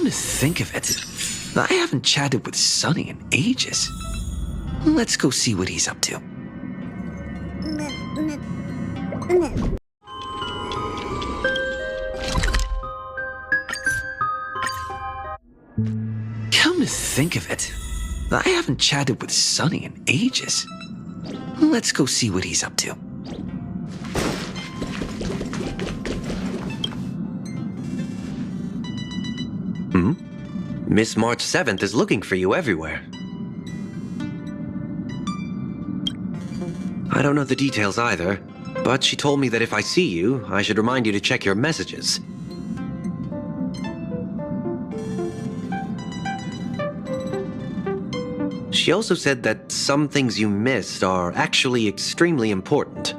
to think of it, I haven't chatted with Sonny in ages. Let's go see what he's up to. Come to think of it, I haven't chatted with Sonny in ages. Let's go see what he's up to. Miss March 7th is looking for you everywhere. I don't know the details either, but she told me that if I see you, I should remind you to check your messages. She also said that some things you missed are actually extremely important.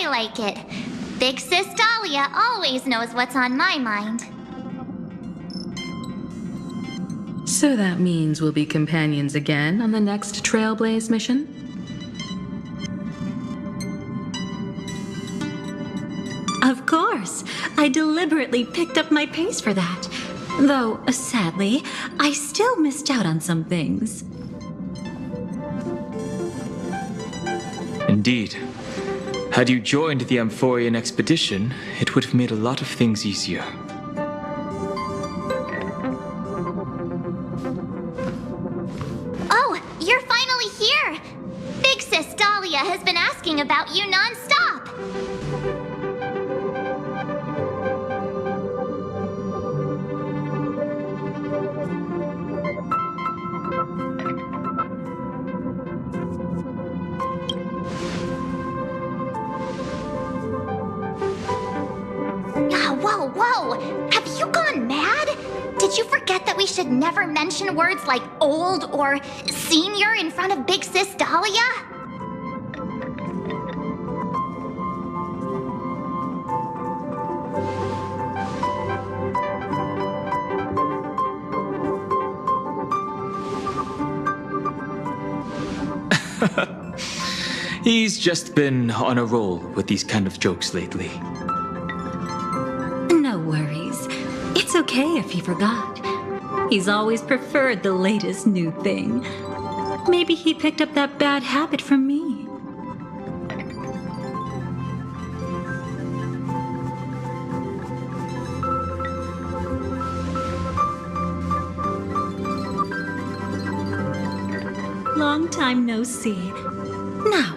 Like it. Big Sis Dahlia always knows what's on my mind. So that means we'll be companions again on the next Trailblaze mission? Of course. I deliberately picked up my pace for that. Though, sadly, I still missed out on some things. Indeed. Had you joined the Amphorian expedition, it would have made a lot of things easier. Oh, you're finally here! Big Sis Dahlia has been asking about you non-stop! Whoa! Have you gone mad? Did you forget that we should never mention words like old or senior in front of Big Sis Dahlia? He's just been on a roll with these kind of jokes lately. No worries. It's okay if he forgot. He's always preferred the latest new thing. Maybe he picked up that bad habit from me. Long time no see. Now,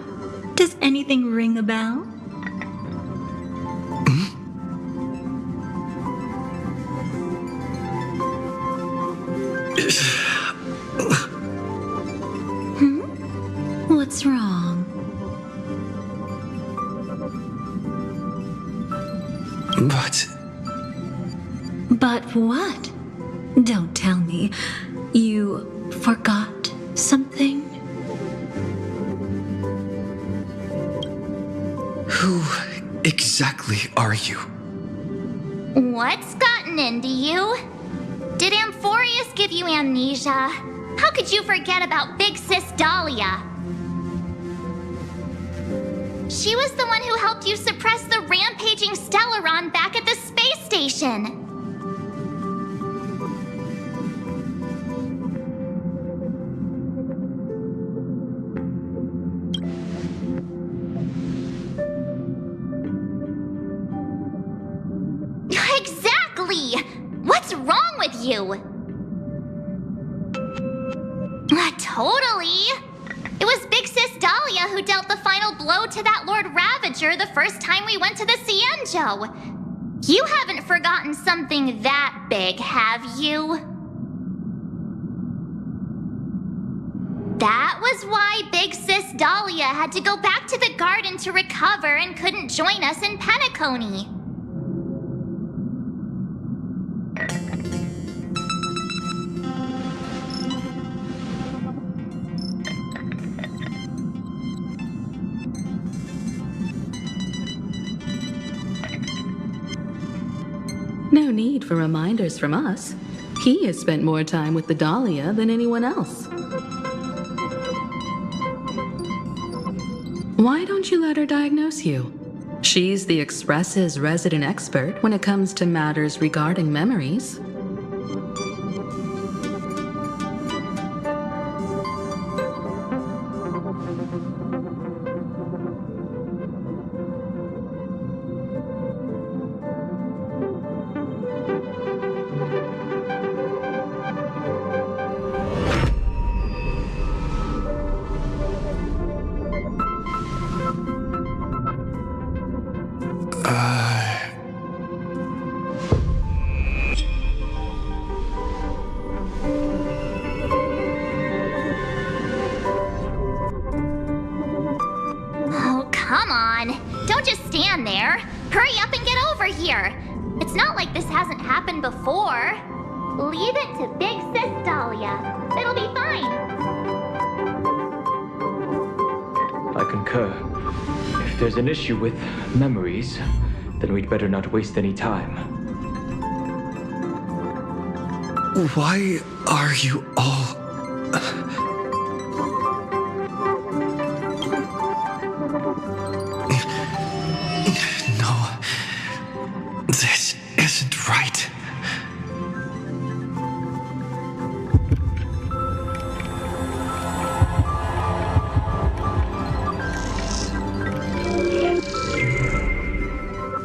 does anything ring a bell? What's wrong? But what? Don't tell me. You forgot something? Who exactly are you? What's gotten into you? Did Amphorius give you amnesia? How could you forget about Big Sis Dahlia? She was the one who helped you suppress the rampaging Stellaron back at the space station. Exactly! What's wrong wrong with you? Totally. It was Big Sis Dahlia who dealt the final blow to that Lord Ravager the first time we went to the Cienjo. You haven't forgotten something that big, have you? That was why Big Sis Dahlia had to go back to the garden to recover and couldn't join us in Penacony. No need for reminders from us. He has spent more time with the Dahlia than anyone else. Why don't you let her diagnose you? She's the Express's resident expert when it comes to matters regarding memories. Oh, come on. Don't just stand there. Hurry up and get over here. It's not like this hasn't happened before. Leave it to Big Sis Dahlia. It'll be fine. I concur. If there's an issue with memories, then we'd better not waste any time. Why are you all... No. This isn't right.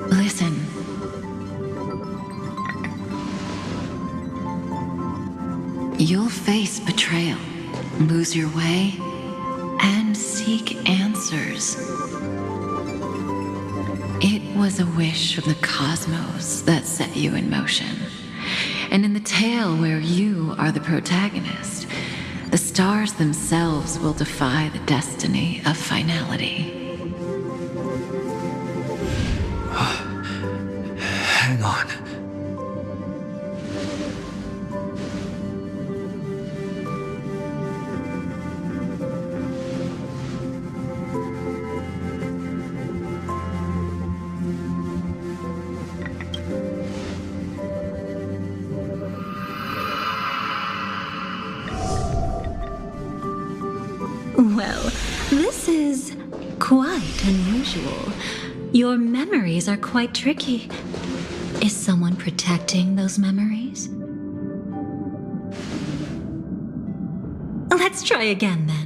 Listen. You'll face betrayal, lose your way, and seek answers. It was a wish from the cosmos that set you in motion. And in the tale where you are the protagonist, the stars themselves will defy the destiny of finality. Hang on. Well, this is quite unusual. Your memories are quite tricky. Is someone protecting those memories? Let's try again then.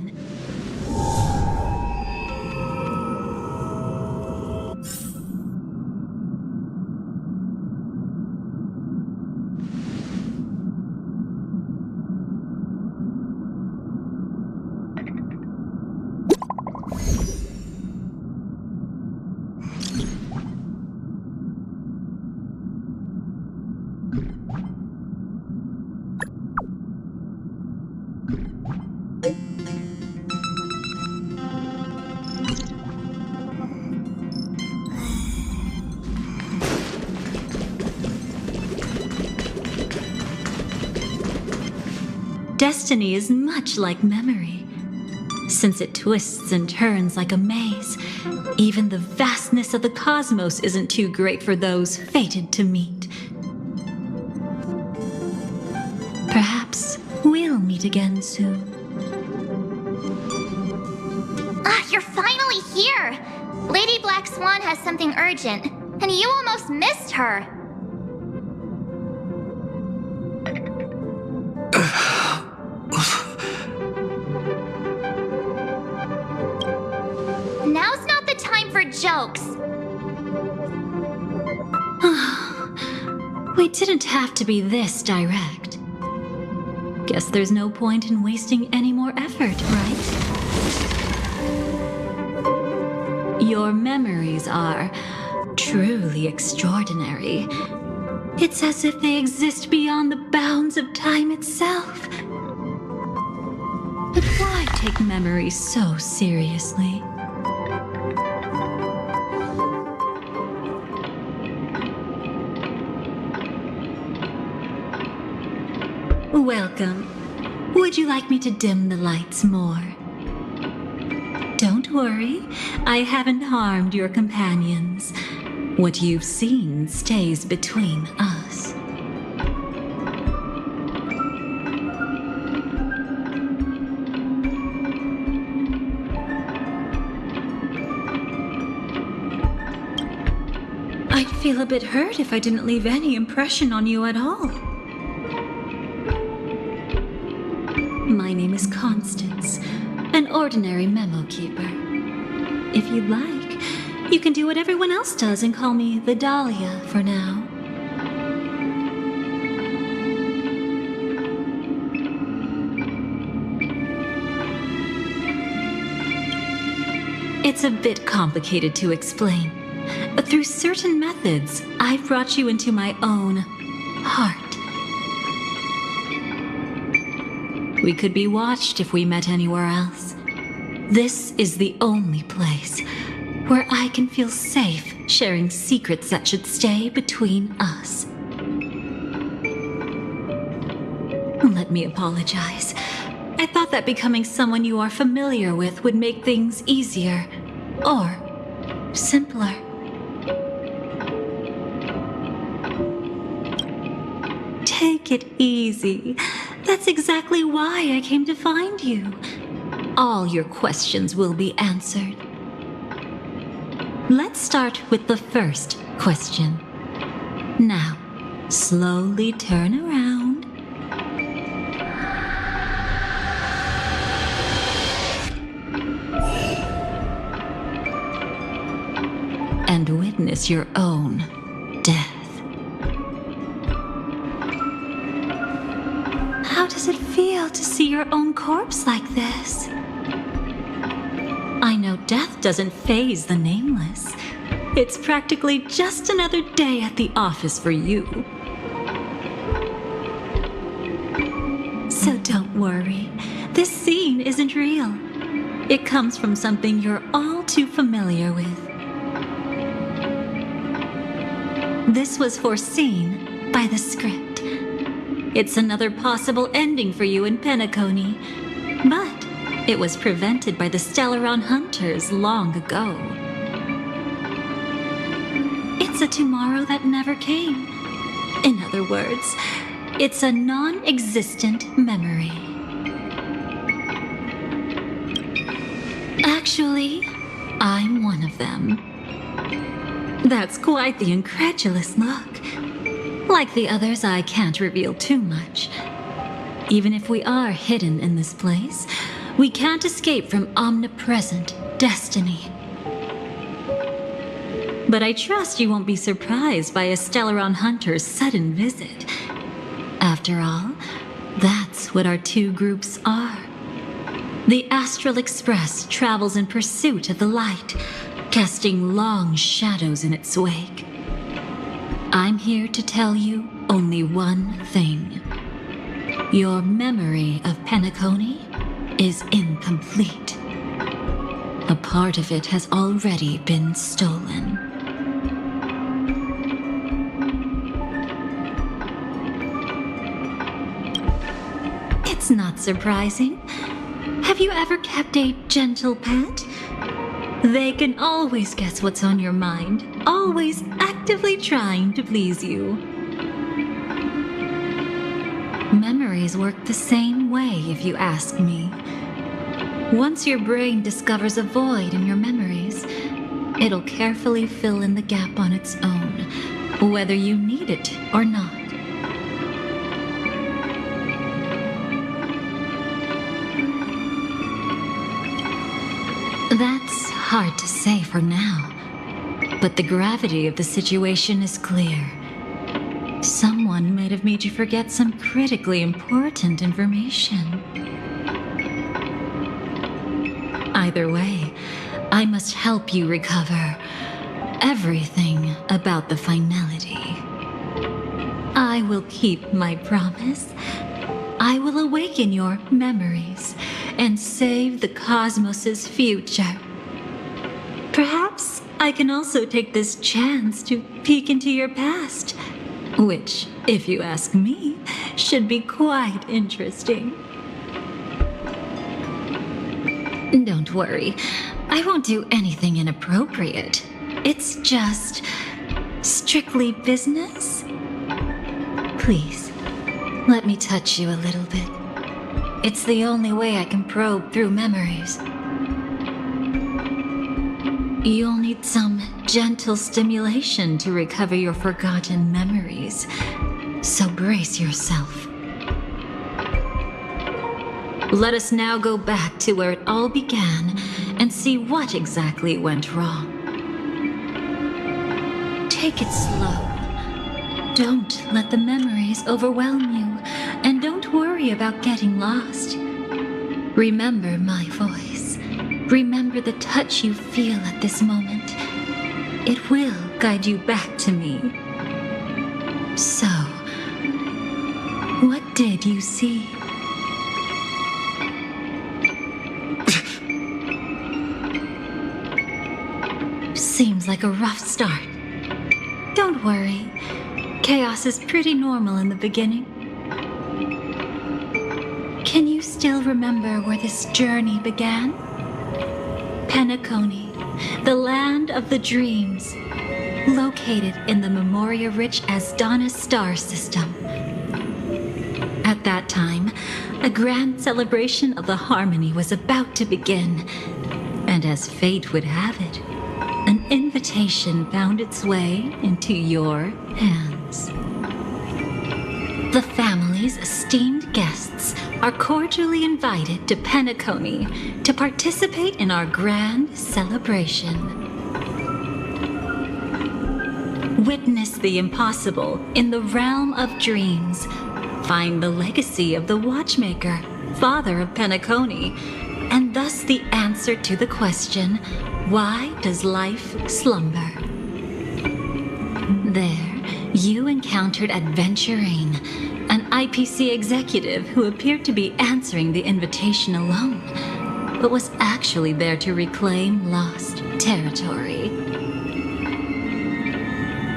Destiny is much like memory. Since it twists and turns like a maze, even the vastness of the cosmos isn't too great for those fated to meet. Perhaps we'll meet again soon. You're finally here! Lady Black Swan has something urgent, and you almost missed her. Now's not the time for jokes. We It didn't have to be this direct. Guess there's no point in wasting any more effort, right? Your memories are truly extraordinary. It's as if they exist beyond the bounds of time itself. But why take memories so seriously? Welcome. Would you like me to dim the lights more? Don't worry, I haven't harmed your companions. What you've seen stays between us. I'd feel a bit hurt if I didn't leave any impression on you at all. My name is Constance, an ordinary memo keeper. If you'd like, you can do what everyone else does and call me the Dahlia for now. It's a bit complicated to explain, but through certain methods, I've brought you into my own heart. We could be watched if we met anywhere else. This is the only place where I can feel safe sharing secrets that should stay between us. Let me apologize. I thought that becoming someone you are familiar with would make things easier or simpler. Take it easy. That's exactly why I came to find you. All your questions will be answered. Let's start with the first question. Now, slowly turn around. And witness your own death. How does it feel to see your own corpse like this? I know death doesn't faze the nameless. It's practically just another day at the office for you. So don't worry. This scene isn't real. It comes from something you're all too familiar with. This was foreseen by the script. It's another possible ending for you in Penacony, but it was prevented by the Stellaron Hunters long ago. It's a tomorrow that never came. In other words, it's a non-existent memory. Actually, I'm one of them. That's quite the incredulous look. Like the others, I can't reveal too much. Even if we are hidden in this place, we can't escape from omnipresent destiny. But I trust you won't be surprised by a Stellaron Hunter's sudden visit. After all, that's what our two groups are. The Astral Express travels in pursuit of the light, casting long shadows in its wake. I'm here to tell you only one thing. Your memory of Penacony is incomplete. A part of it has already been stolen. It's not surprising. Have you ever kept a gentle pet? They can always guess what's on your mind, always actively trying to please you. Memories work the same way, if you ask me. Once your brain discovers a void in your memories, it'll carefully fill in the gap on its own, whether you need it or not. That's hard to say for now, but the gravity of the situation is clear. Someone might have made you forget some critically important information. Either way, I must help you recover everything about the finality. I will keep my promise. I will awaken your memories and save the cosmos's future. Perhaps I can also take this chance to peek into your past, which, if you ask me, should be quite interesting. Don't worry, I won't do anything inappropriate. It's just strictly business. Please, let me touch you a little bit. It's the only way I can probe through memories. You'll need some gentle stimulation to recover your forgotten memories, so brace yourself. Let us now go back to where it all began and see what exactly went wrong. Take it slow. Don't let the memories overwhelm you, and don't worry about getting lost. Remember my voice. Remember the touch you feel at this moment. It will guide you back to me. So, what did you see? Seems like a rough start. Don't worry. Chaos is pretty normal in the beginning. Can you still remember where this journey began? Penacony, the land of the dreams, located in the Memoria-rich Asdana star system. At that time, a grand celebration of the harmony was about to begin, and as fate would have it, an invitation found its way into your hands. The family's esteemed guests are cordially invited to Penacony to participate in our grand celebration. Witness the impossible in the realm of dreams. Find the legacy of the Watchmaker, father of Penacony, and thus the answer to the question, why does life slumber? There, you encountered Adventurine, an IPC executive who appeared to be answering the invitation alone, but was actually there to reclaim lost territory.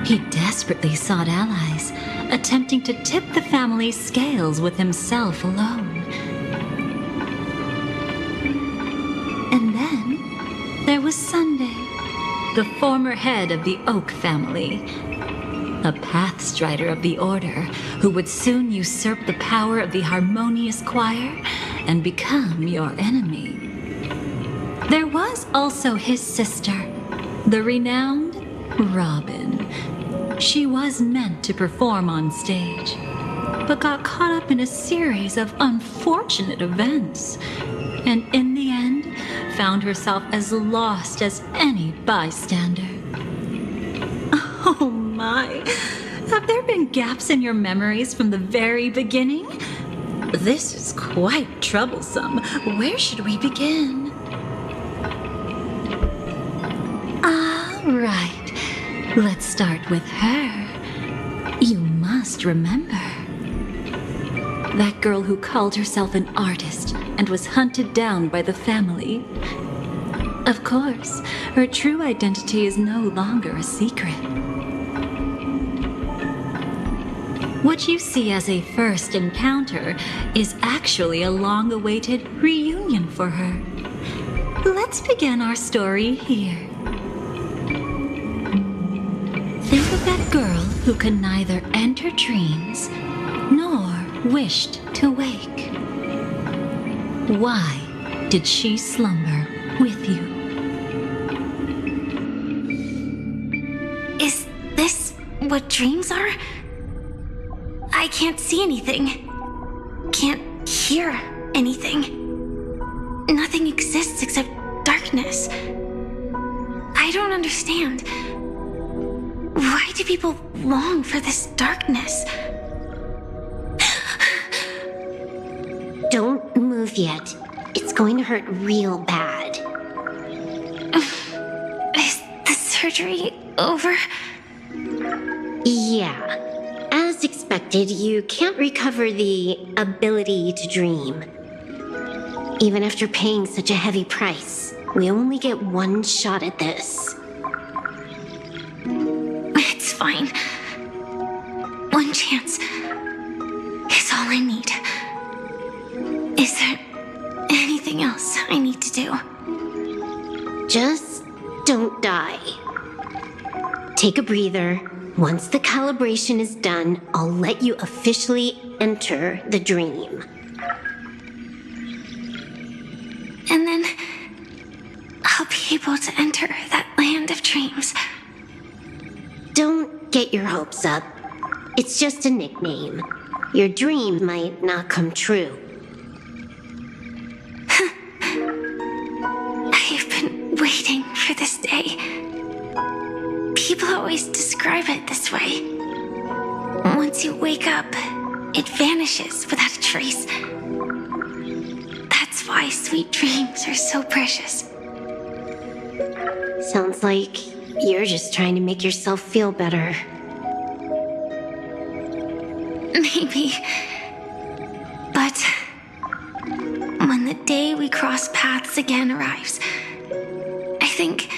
He desperately sought allies, attempting to tip the family's scales with himself alone. And then there was Sunday, the former head of the Oak family, a pathstrider of the Order who would soon usurp the power of the Harmonious Choir and become your enemy. There was also his sister, the renowned Robin. She was meant to perform on stage, but got caught up in a series of unfortunate events, and in the end, found herself as lost as any bystander. Oh my, have there been gaps in your memories from the very beginning? This is quite troublesome. Where should we begin? Right. Let's start with her. You must remember. That girl who called herself an artist and was hunted down by the family. Of course, her true identity is no longer a secret. What you see as a first encounter is actually a long-awaited reunion for her. Let's begin our story here. Think of that girl who could neither enter dreams nor wished to wake. Why did she slumber with you? Is this what dreams are? I can't see anything. Can't hear anything. Nothing exists except darkness. I don't understand. Why do people long for this darkness? don't move yet. It's going to hurt real bad. Is the surgery over? Yeah. As expected, you can't recover the ability to dream. Even after paying such a heavy price, we only get one shot at this. It's fine. One chance is all I need. Is there anything else I need to do? Just don't die. Take a breather. Once the calibration is done, I'll let you officially enter the dream. And then I'll be able to enter that land of dreams. Don't get your hopes up. It's just a nickname. Your dream might not come true. I've been waiting for this day. People always describe it this way. Once you wake up, it vanishes without a trace. That's why sweet dreams are so precious. Sounds like you're just trying to make yourself feel better. Maybe. But when the day we cross paths again arrives, I think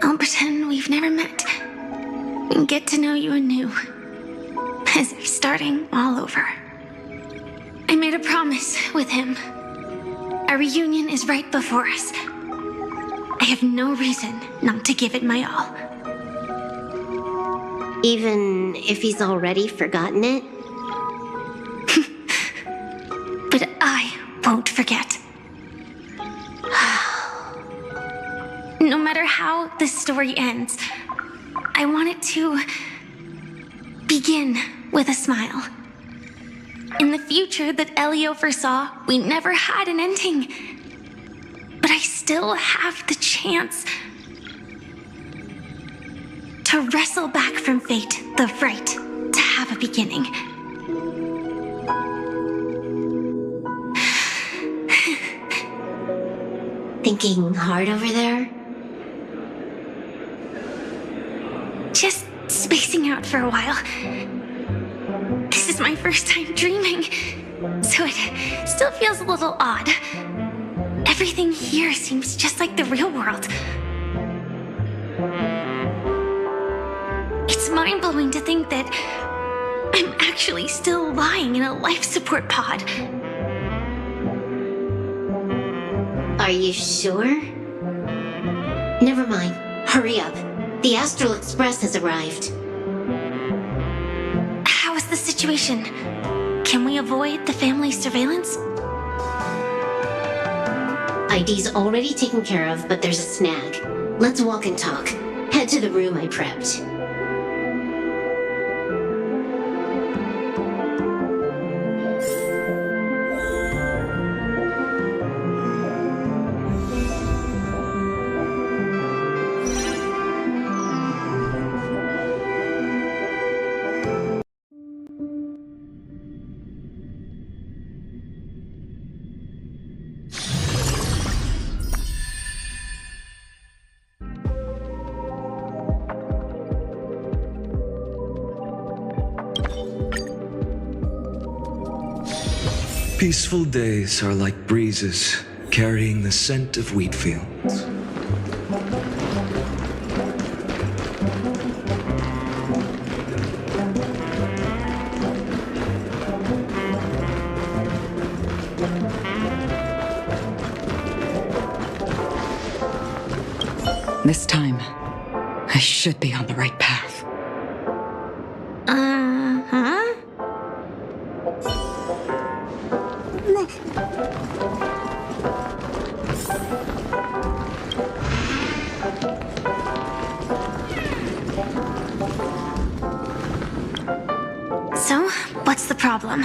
I'll pretend we've never met and get to know you anew, as if starting all over. I made a promise with him. Our reunion is right before us. I have no reason not to give it my all. Even if he's already forgotten it? But I won't forget. No matter how this story ends, I want it to begin with a smile. In the future that Elio foresaw, we never had an ending. But I still have the chance to wrestle back from fate the right to have a beginning. Thinking hard over there? Just spacing out for a while. This is my first time dreaming, so it still feels a little odd. Everything here seems just like the real world. It's mind-blowing to think that I'm actually still lying in a life support pod. Are you sure? Never mind. Hurry up. The Astral Express has arrived. How is the situation? Can we avoid the family surveillance? ID's already taken care of, but there's a snag. Let's walk and talk. Head to the room I prepped. Peaceful days are like breezes carrying the scent of wheat fields. This time, I should be on the right path. So, what's the problem?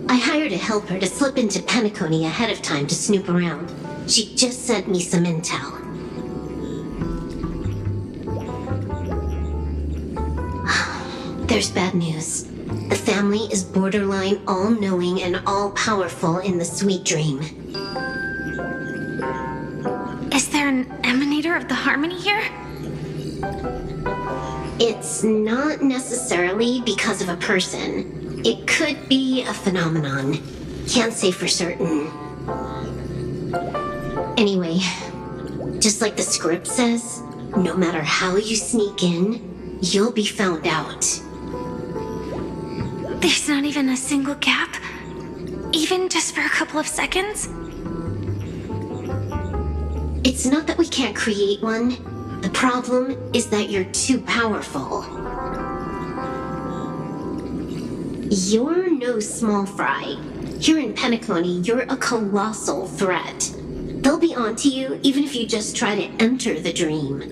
I hired a helper to slip into Penacony ahead of time to snoop around. She just sent me some intel. There's bad news. The family is borderline all-knowing and all-powerful in the sweet dream. Is there an emanator of the harmony here? It's not necessarily because of a person. It could be a phenomenon. Can't say for certain. Anyway, just like the script says, no matter how you sneak in, you'll be found out. There's not even a single gap? Even just for a couple of seconds? It's not that we can't create one. The problem is that you're too powerful. You're no small fry. Here in Penacony, you're a colossal threat. They'll be onto you even if you just try to enter the dream.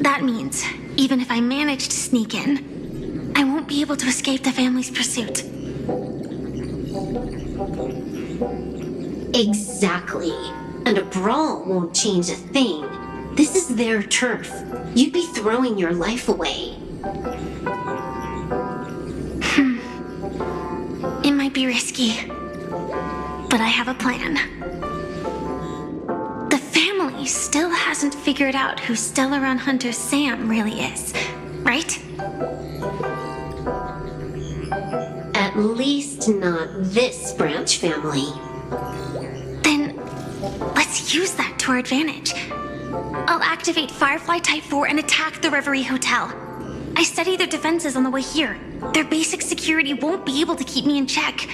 That means, even if I manage to sneak in, I won't be able to escape the family's pursuit. Exactly. And a brawl won't change a thing. This is their turf. You'd be throwing your life away. It might be risky, but I have a plan. The family still hasn't figured out who Stellaron Hunter Sam really is, right? At least not this branch family. Then let's use that to our advantage. I'll activate Firefly Type 4 and attack the Reverie Hotel. I studied their defenses on the way here. Their basic security won't be able to keep me in check.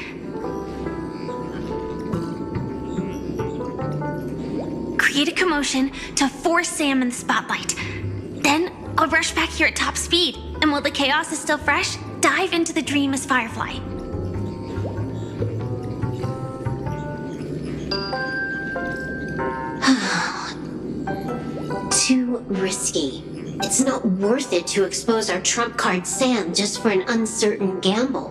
Create a commotion to force Sam in the spotlight. Then I'll rush back here at top speed, and while the chaos is still fresh, dive into the dream as Firefly. Too risky. It's not worth it to expose our trump card Sam just for an uncertain gamble.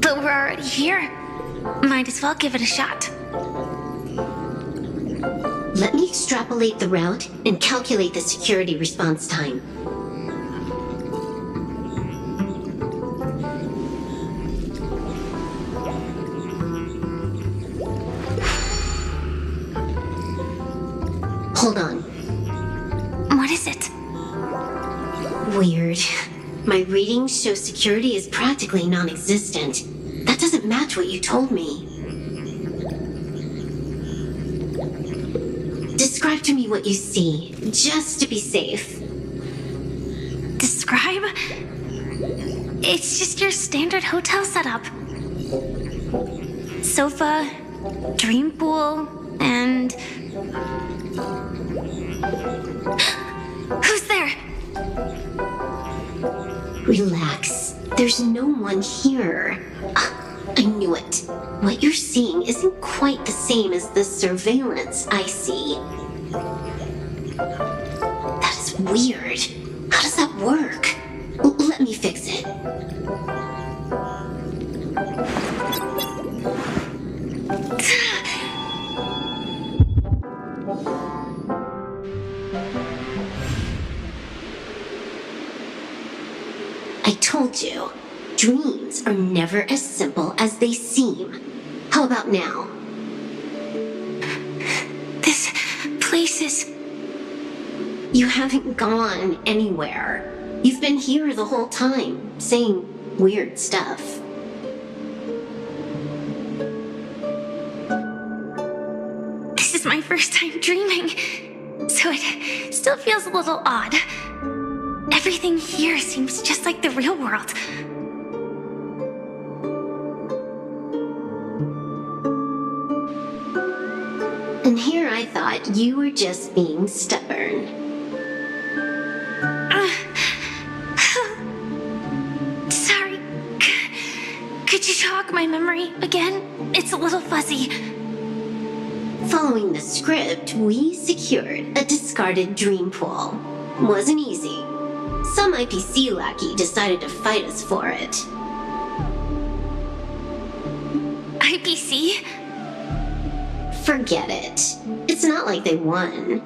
But we're already here. Might as well give it a shot. Let me extrapolate the route and calculate the security response time. Hold on. What is it? Weird. My readings show security is practically non-existent. That doesn't match what you told me. Describe to me what you see, just to be safe. Describe? It's just your standard hotel setup. Sofa, dream pool, and... Who's there? Relax. There's no one here. I knew it. What you're seeing isn't quite the same as the surveillance I see. That is weird. How does that work? Let me fix it. I told you, dreams are never as simple as they seem. How about now? This place is... You haven't gone anywhere. You've been here the whole time, saying weird stuff. This is my first time dreaming, so it still feels a little odd. Everything here seems just like the real world. And here I thought you were just being stubborn. Sorry. Could you jog my memory again? It's a little fuzzy. Following the script, we secured a discarded dream pool. Wasn't easy. Some IPC lackey decided to fight us for it. IPC? Forget it. It's not like they won.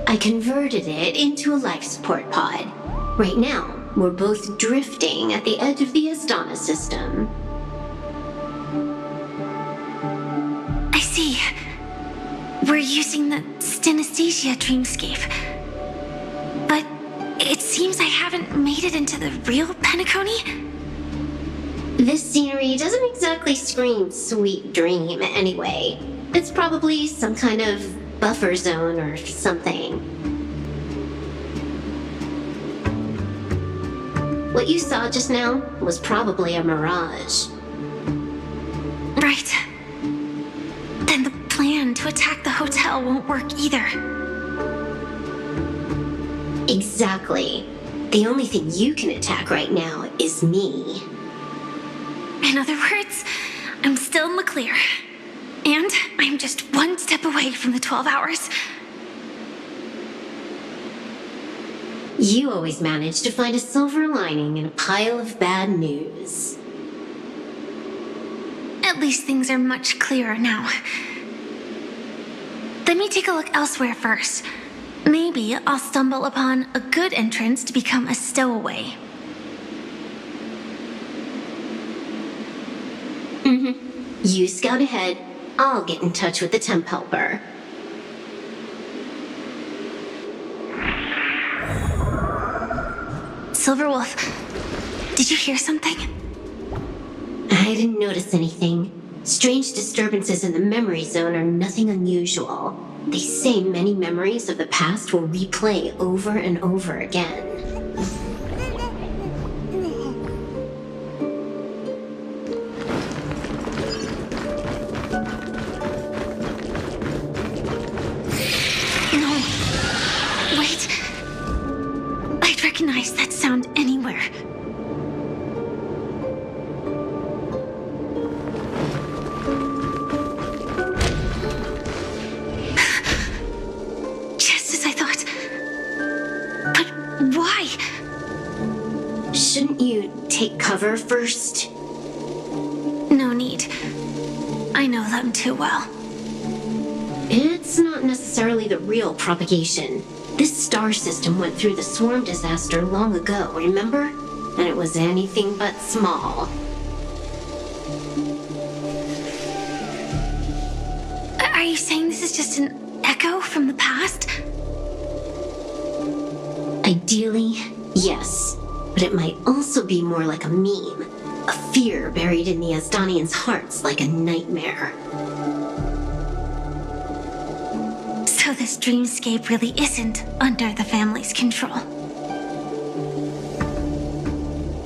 I converted it into a life support pod. Right now, we're both drifting at the edge of the Astana system. I see. We're using the synesthesia dreamscape. But it seems I haven't made it into the real Penacony. This scenery doesn't exactly scream sweet dream anyway. It's probably some kind of buffer zone or something. What you saw just now was probably a mirage. Right. Then the plan to attack the hotel won't work either. Exactly. The only thing you can attack right now is me. In other words, I'm still in the clear. And I'm just one step away from the 12 hours. You always manage to find a silver lining in a pile of bad news. At least things are much clearer now. Let me take a look elsewhere first. Maybe I'll stumble upon a good entrance to become a stowaway. You scout ahead. I'll get in touch with the temp helper. Silverwolf, did you hear something? I didn't notice anything. Strange disturbances in the memory zone are nothing unusual. They say many memories of the past will replay over and over again. Recognize that sound anywhere. Just as I thought. But why? Shouldn't you take cover first? No need. I know them too well. It's not necessarily the real propagation. This star system went through the swarm disaster long ago, remember? And it was anything but small. Are you saying this is just an echo from the past? Ideally, yes. But it might also be more like a meme. A fear buried in the Asdanians' hearts like a nightmare. So this dreamscape really isn't under the family's control.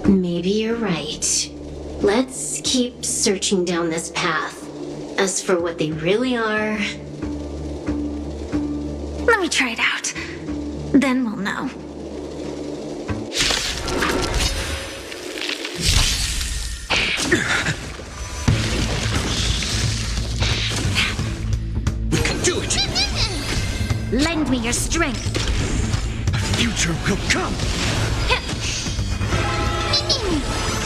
Maybe you're right. Let's keep searching down this path. As for what they really are... Let me try it out. Then we'll know. Lend me your strength. A future will come.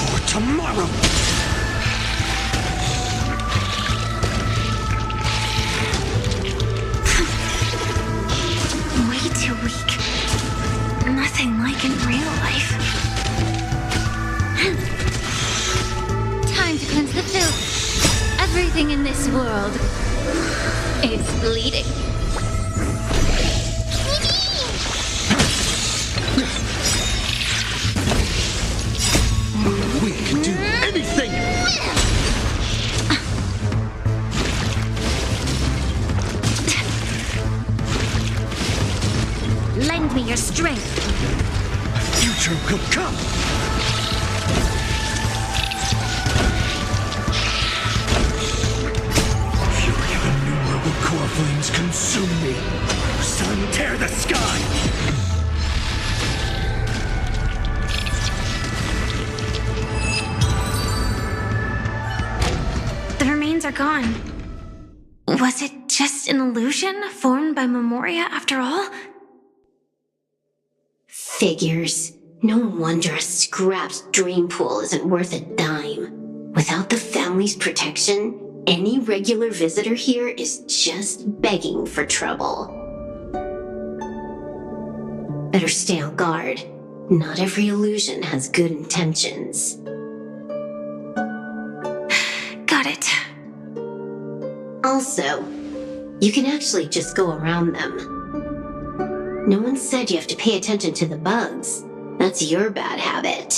For tomorrow. Way too weak. Nothing like in real life. Time to cleanse the filth. Everything in this world is bleeding. We can do anything! Lend me your strength. A future will come! Fury of innumerable core flames consume me. Sun, tear the sky! Are gone. Was it just an illusion formed by Memoria after all? Figures. No wonder a scrapped dream pool isn't worth a dime. Without the family's protection, any regular visitor here is just begging for trouble. Better stay on guard. Not every illusion has good intentions. Got it. Also, you can actually just go around them. No one said you have to pay attention to the bugs. That's your bad habit.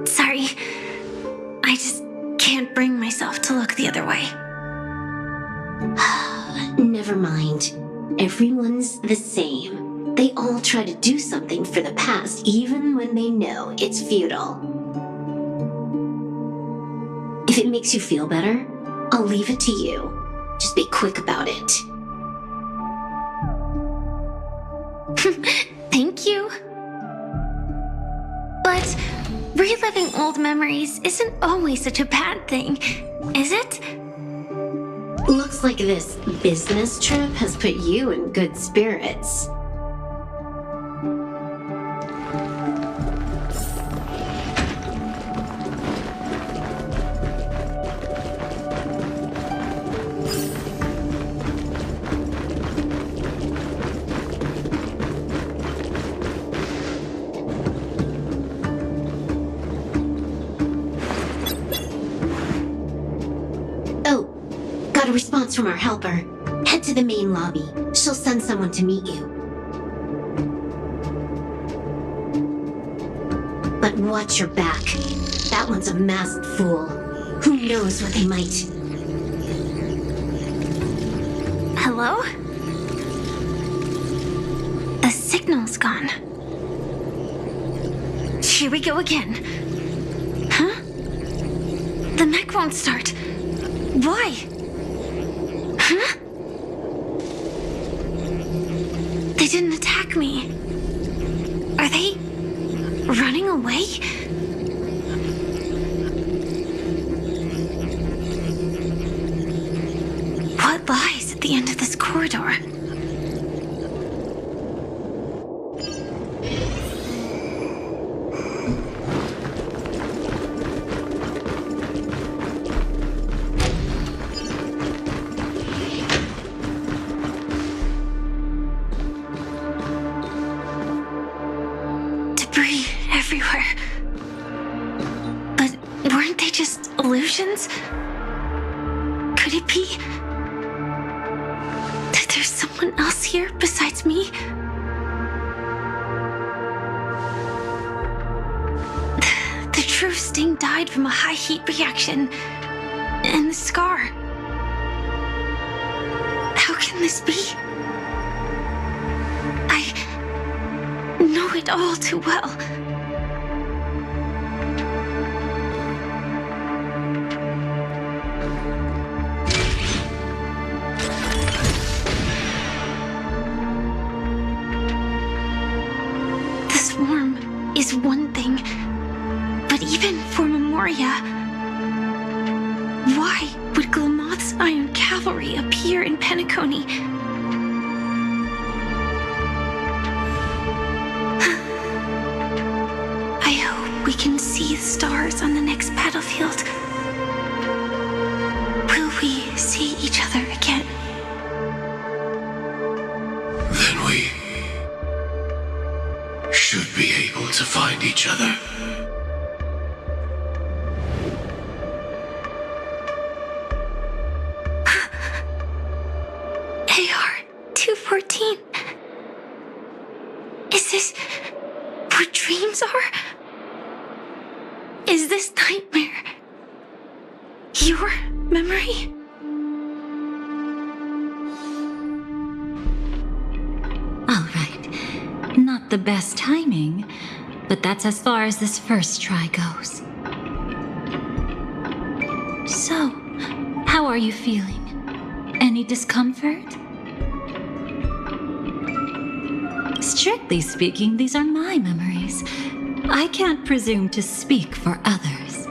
Sorry. I just can't bring myself to look the other way. Never mind. Everyone's the same. They all try to do something for the past, even when they know it's futile. If it makes you feel better, I'll leave it to you. Just be quick about it. Thank you. But reliving old memories isn't always such a bad thing, is it? Looks like this business trip has put you in good spirits. Got a response from our helper. Head to the main lobby. She'll send someone to meet you. But watch your back. That one's a masked fool. Who knows what they might... Hello? The signal's gone. Here we go again. Huh? The mech won't start. Why? Huh? They didn't attack me. Are they running away? What lies at the end of this corridor? Debris everywhere. But weren't they just illusions? Could it be that there's someone else here besides me? The true Sting died from a high heat reaction. And the scar. How can this be? I know it all too well. The swarm is one thing, but even for Memoria, why would Glamoth's Iron Cavalry appear in Penacony? I hope we can see the stars on the next battlefield. Will we see each other again? Then we should be able to find each other. AR-214. Is this what dreams are? Is this nightmare your memory? All right. Not the best timing, but that's as far as this first try goes. So, how are you feeling? Any discomfort? Strictly speaking, these are my memories. I can't presume to speak for others.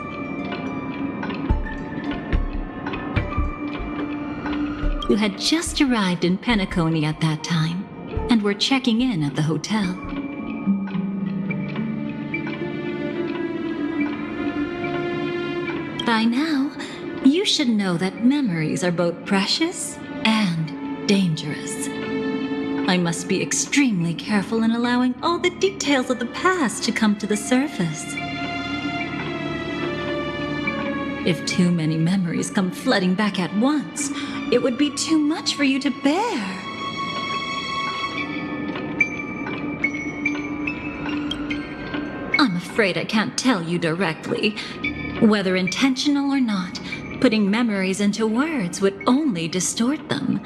You had just arrived in Penacony at that time, and were checking in at the hotel. By now, you should know that memories are both precious and dangerous. I must be extremely careful in allowing all the details of the past to come to the surface. If too many memories come flooding back at once, it would be too much for you to bear. I'm afraid I can't tell you directly. Whether intentional or not, putting memories into words would only distort them.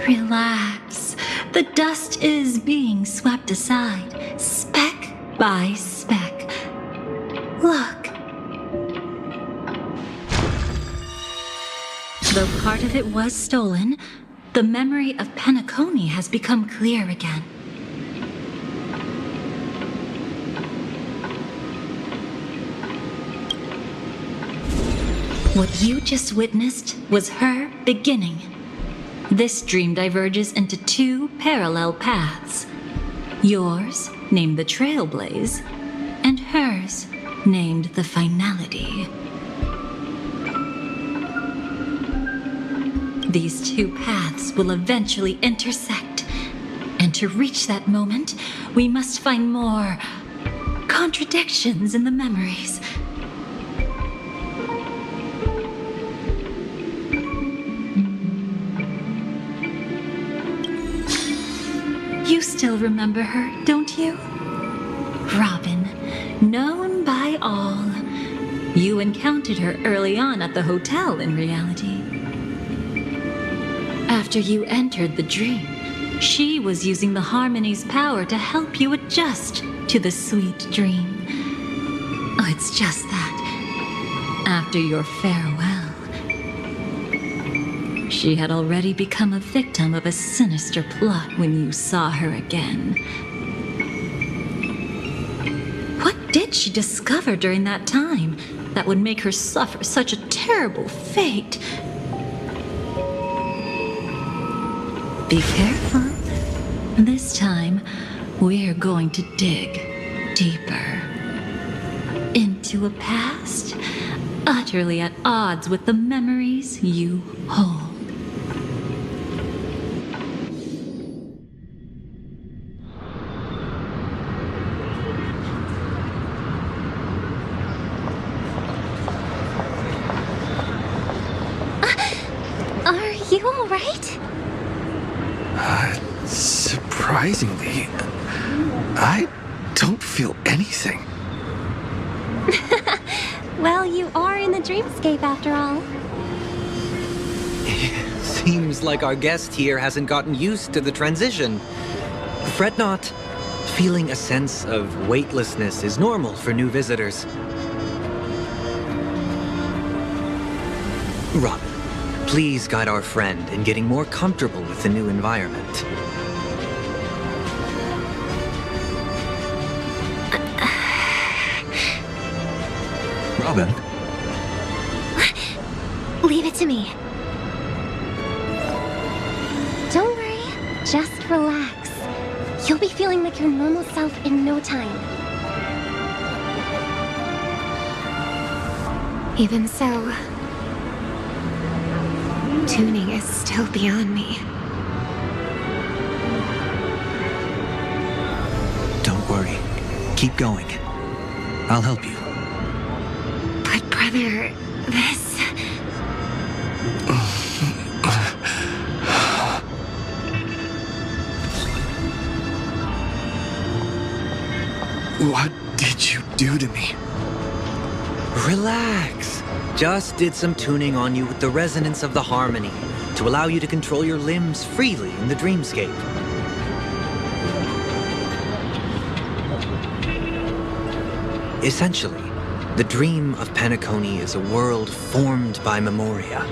Relax. The dust is being swept aside, speck by speck. Look. Though part of it was stolen, the memory of Penacony has become clear again. What you just witnessed was her beginning. This dream diverges into two parallel paths. Yours, named the Trailblaze, and hers, named the Finality. These two paths will eventually intersect, and to reach that moment, we must find more contradictions in the memories. You still remember her, don't you? Robin, known by all. You encountered her early on at the hotel in reality. After you entered the dream, she was using the Harmony's power to help you adjust to the sweet dream. Oh, it's just that, after your farewell, she had already become a victim of a sinister plot when you saw her again. What did she discover during that time that would make her suffer such a terrible fate? Be careful. This time, we're going to dig deeper into a past utterly at odds with the memories you hold. Are you all right? Surprisingly, I don't feel anything. Well, you are in the dreamscape after all. Seems like our guest here hasn't gotten used to the transition. Fret not. Feeling a sense of weightlessness is normal for new visitors. Robin, please guide our friend in getting more comfortable with the new environment. Robin? Leave it to me. Don't worry, just relax. You'll be feeling like your normal self in no time. Even so, tuning is still beyond me. Don't worry. Keep going. I'll help you. But brother, this... What did you do to me? Relax. Just did some tuning on you with the resonance of the harmony to allow you to control your limbs freely in the dreamscape. Essentially, the dream of Penacony is a world formed by memoria.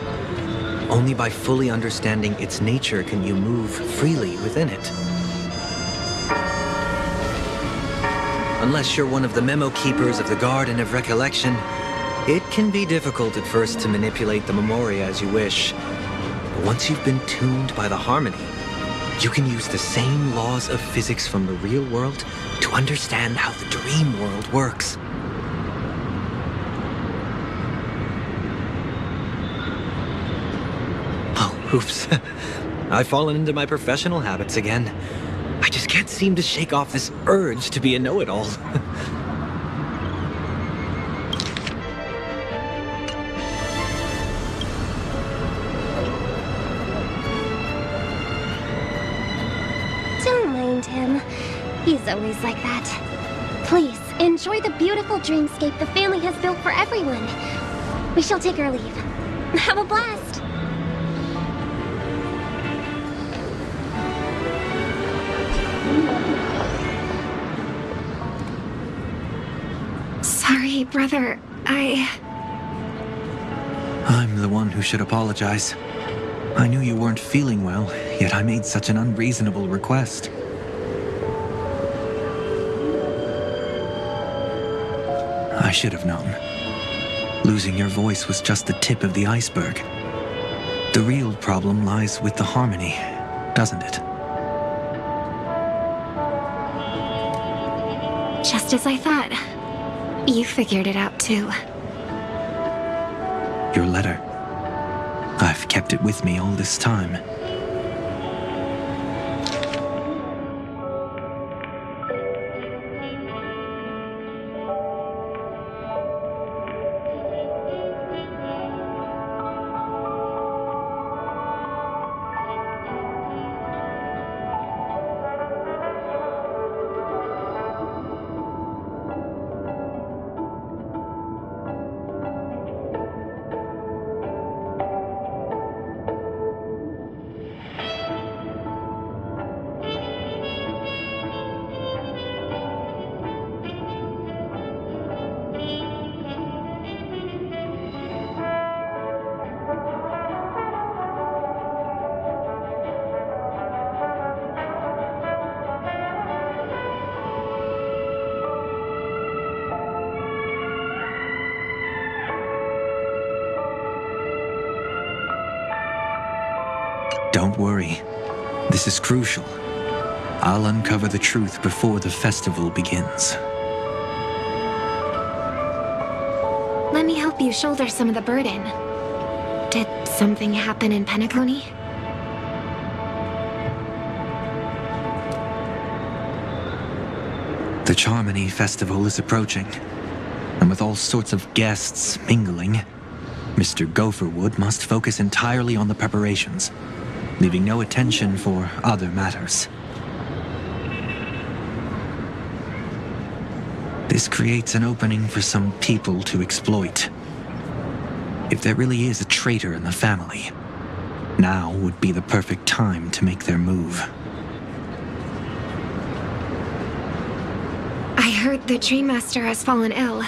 Only by fully understanding its nature can you move freely within it. Unless you're one of the memo keepers of the Garden of Recollection, it can be difficult at first to manipulate the memoria as you wish. But once you've been tuned by the harmony, you can use the same laws of physics from the real world to understand how the dream world works. Oops. I've fallen into my professional habits again. I just can't seem to shake off this urge to be a know-it-all. Don't mind him. He's always like that. Please, enjoy the beautiful dreamscape the family has built for everyone. We shall take our leave. Have a blast! Sorry, brother. I'm the one who should apologize. I knew you weren't feeling well, yet I made such an unreasonable request. I should have known. Losing your voice was just the tip of the iceberg. The real problem lies with the harmony, doesn't it? Just as I thought. You figured it out too. Your letter. I've kept it with me all this time. Don't worry. This is crucial. I'll uncover the truth before the festival begins. Let me help you shoulder some of the burden. Did something happen in Penacony? The Charmony Festival is approaching, and with all sorts of guests mingling, Mr. Gopherwood must focus entirely on the preparations, leaving no attention for other matters. This creates an opening for some people to exploit. If there really is a traitor in the family, now would be the perfect time to make their move. I heard the Dream Master has fallen ill.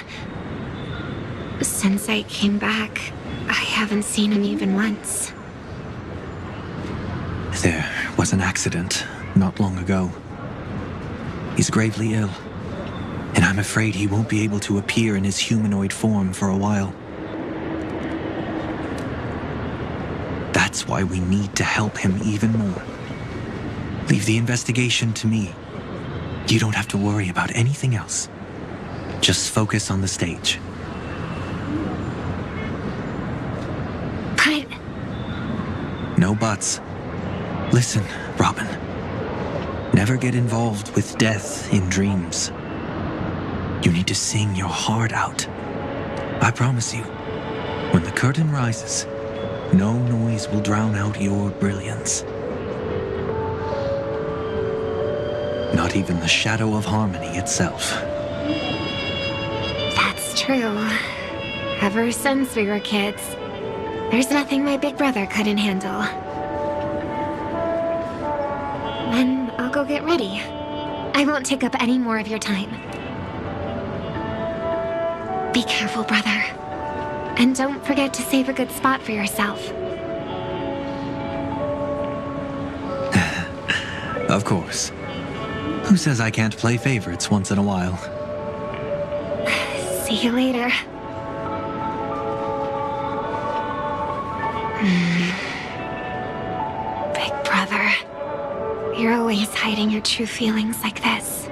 Since I came back, I haven't seen him even once. There was an accident not long ago. He's gravely ill, and I'm afraid he won't be able to appear in his humanoid form for a while. That's why we need to help him even more. Leave the investigation to me. You don't have to worry about anything else. Just focus on the stage. But... No buts. Listen, Robin. Never get involved with death in dreams. You need to sing your heart out. I promise you, when the curtain rises, no noise will drown out your brilliance. Not even the shadow of harmony itself. That's true. Ever since we were kids, there's nothing my big brother couldn't handle. Then I'll go get ready. I won't take up any more of your time. Be careful, brother. And don't forget to save a good spot for yourself. Of course. Who says I can't play favorites once in a while? See you later. Big brother. You're always hiding your true feelings like this.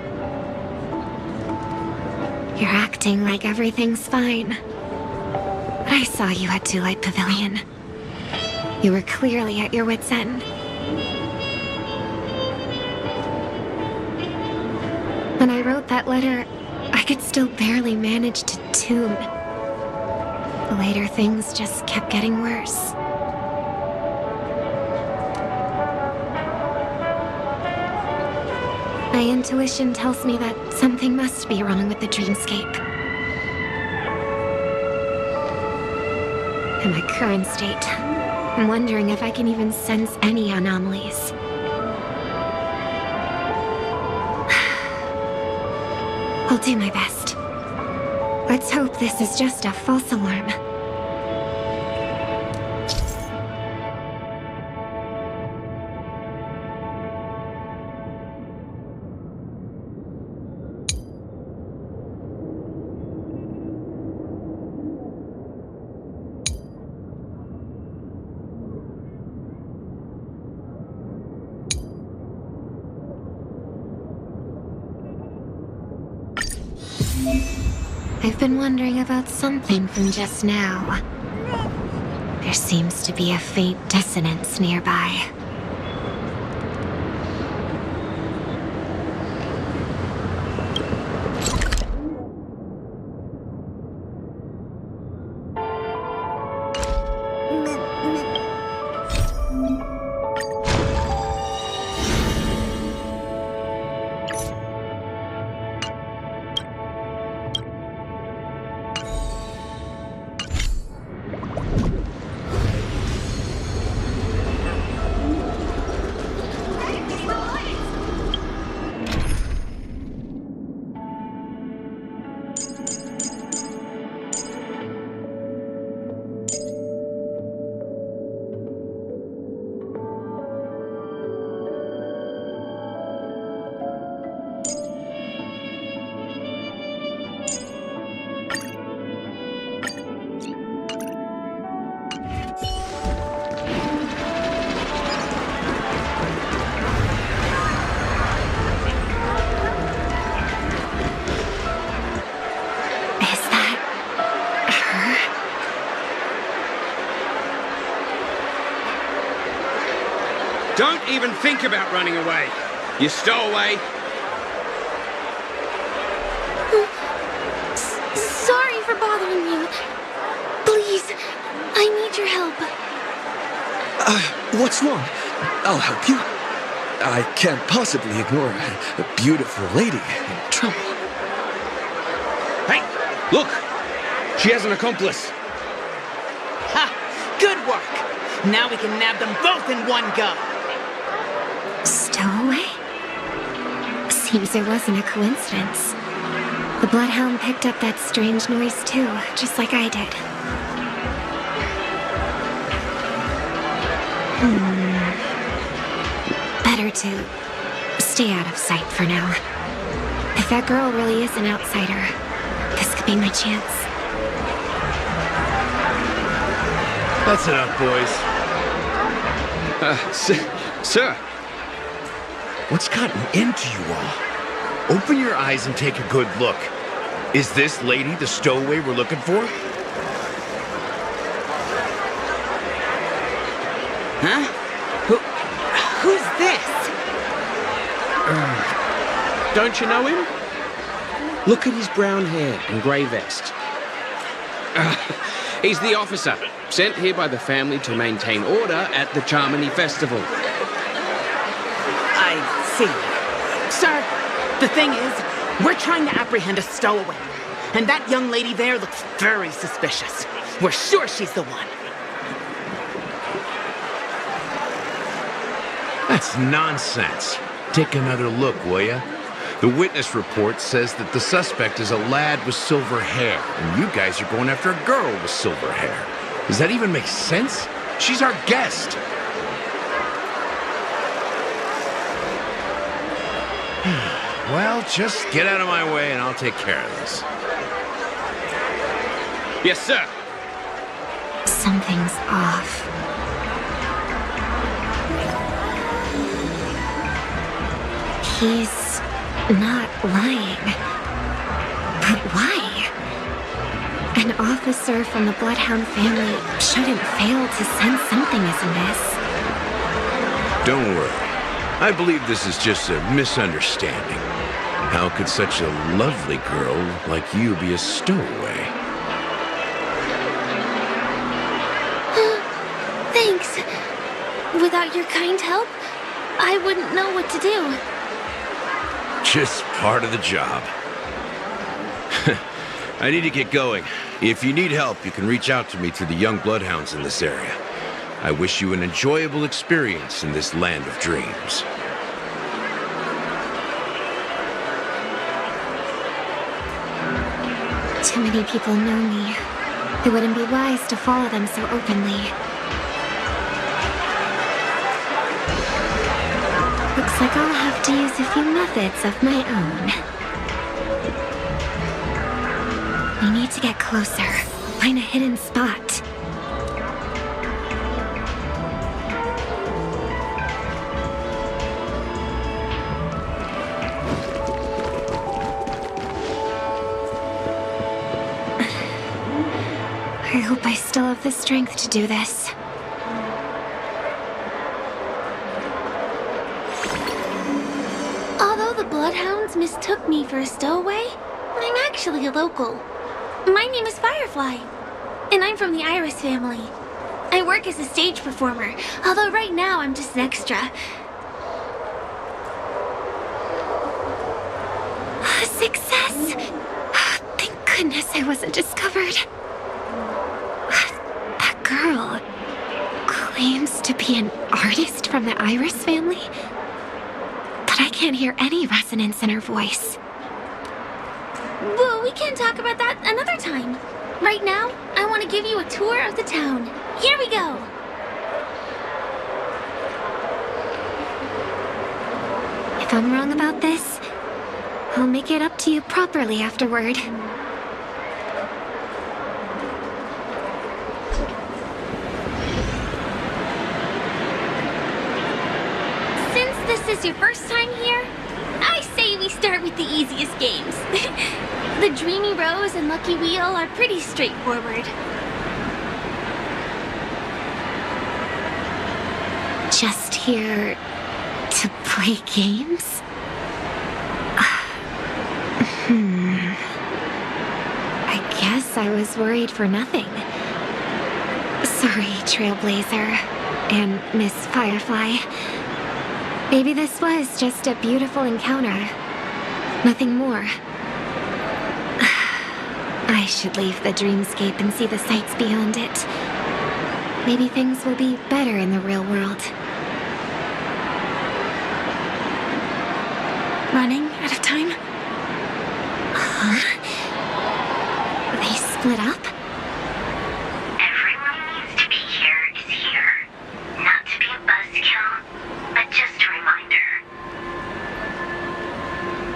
You're acting like everything's fine. But I saw you at Daylight Pavilion. You were clearly at your wit's end. When I wrote that letter, I could still barely manage to tune. Later, things just kept getting worse. My intuition tells me that something must be wrong with the dreamscape. In my current state, I'm wondering if I can even sense any anomalies. I'll do my best. Let's hope this is just a false alarm. I've been wondering about something from just now. There seems to be a faint dissonance nearby. Don't even think about running away. You stowaway. Sorry for bothering you. Please, I need your help. What's wrong? I'll help you. I can't possibly ignore a beautiful lady in trouble. Hey, look! She has an accomplice. Ha! Good work! Now we can nab them both in one go! Stowaway? Seems it wasn't a coincidence. The Bloodhound picked up that strange noise too, just like I did. Better to stay out of sight for now. If that girl really is an outsider, this could be my chance. That's enough, boys. Sir. What's gotten into you all? Open your eyes and take a good look. Is this lady the stowaway we're looking for? Huh? Who's this? Don't you know him? Look at his brown hair and grey vest. He's the officer, sent here by the family to maintain order at the Charmony Festival. I see. Sir, the thing is, we're trying to apprehend a stowaway. And that young lady there looks very suspicious. We're sure she's the one. That's nonsense. Take another look, will ya? The witness report says that the suspect is a lad with silver hair, and you guys are going after a girl with silver hair. Does that even make sense? She's our guest. Well, just get out of my way and I'll take care of this. Yes, sir. Something's off. He's not lying. But why? An officer from the Bloodhound family shouldn't fail to sense something is amiss. Don't worry. I believe this is just a misunderstanding. How could such a lovely girl like you be a stowaway? Thanks. Without your kind help, I wouldn't know what to do. Just part of the job. I need to get going. If you need help, you can reach out to me through the young bloodhounds in this area. I wish you an enjoyable experience in this land of dreams. Too many people know me. It wouldn't be wise to follow them so openly. Looks like I'll have to use a few methods of my own. We need to get closer. Find a hidden spot. I hope I still have the strength to do this. Although the Bloodhounds mistook me for a stowaway, I'm actually a local. My name is Firefly, and I'm from the Iris family. I work as a stage performer, although right now I'm just an extra. Success! Thank goodness I wasn't discovered. That girl claims to be an artist from the Iris family, but I can't hear any resonance in her voice. Well, we can talk about that another time. Right now, I want to give you a tour of the town. Here we go! If I'm wrong about this, I'll make it up to you properly afterward. Since this is your first time here, I say we start with the easiest games. The Dreamy Rose and Lucky Wheel are pretty straightforward. Just here to play games? I guess I was worried for nothing. Sorry, Trailblazer and Miss Firefly. Maybe this was just a beautiful encounter. Nothing more. I should leave the dreamscape and see the sights beyond it. Maybe things will be better in the real world. Running out of time? Huh? They split up? Everyone needs to be here is here. Not to be a buzzkill, but just a reminder.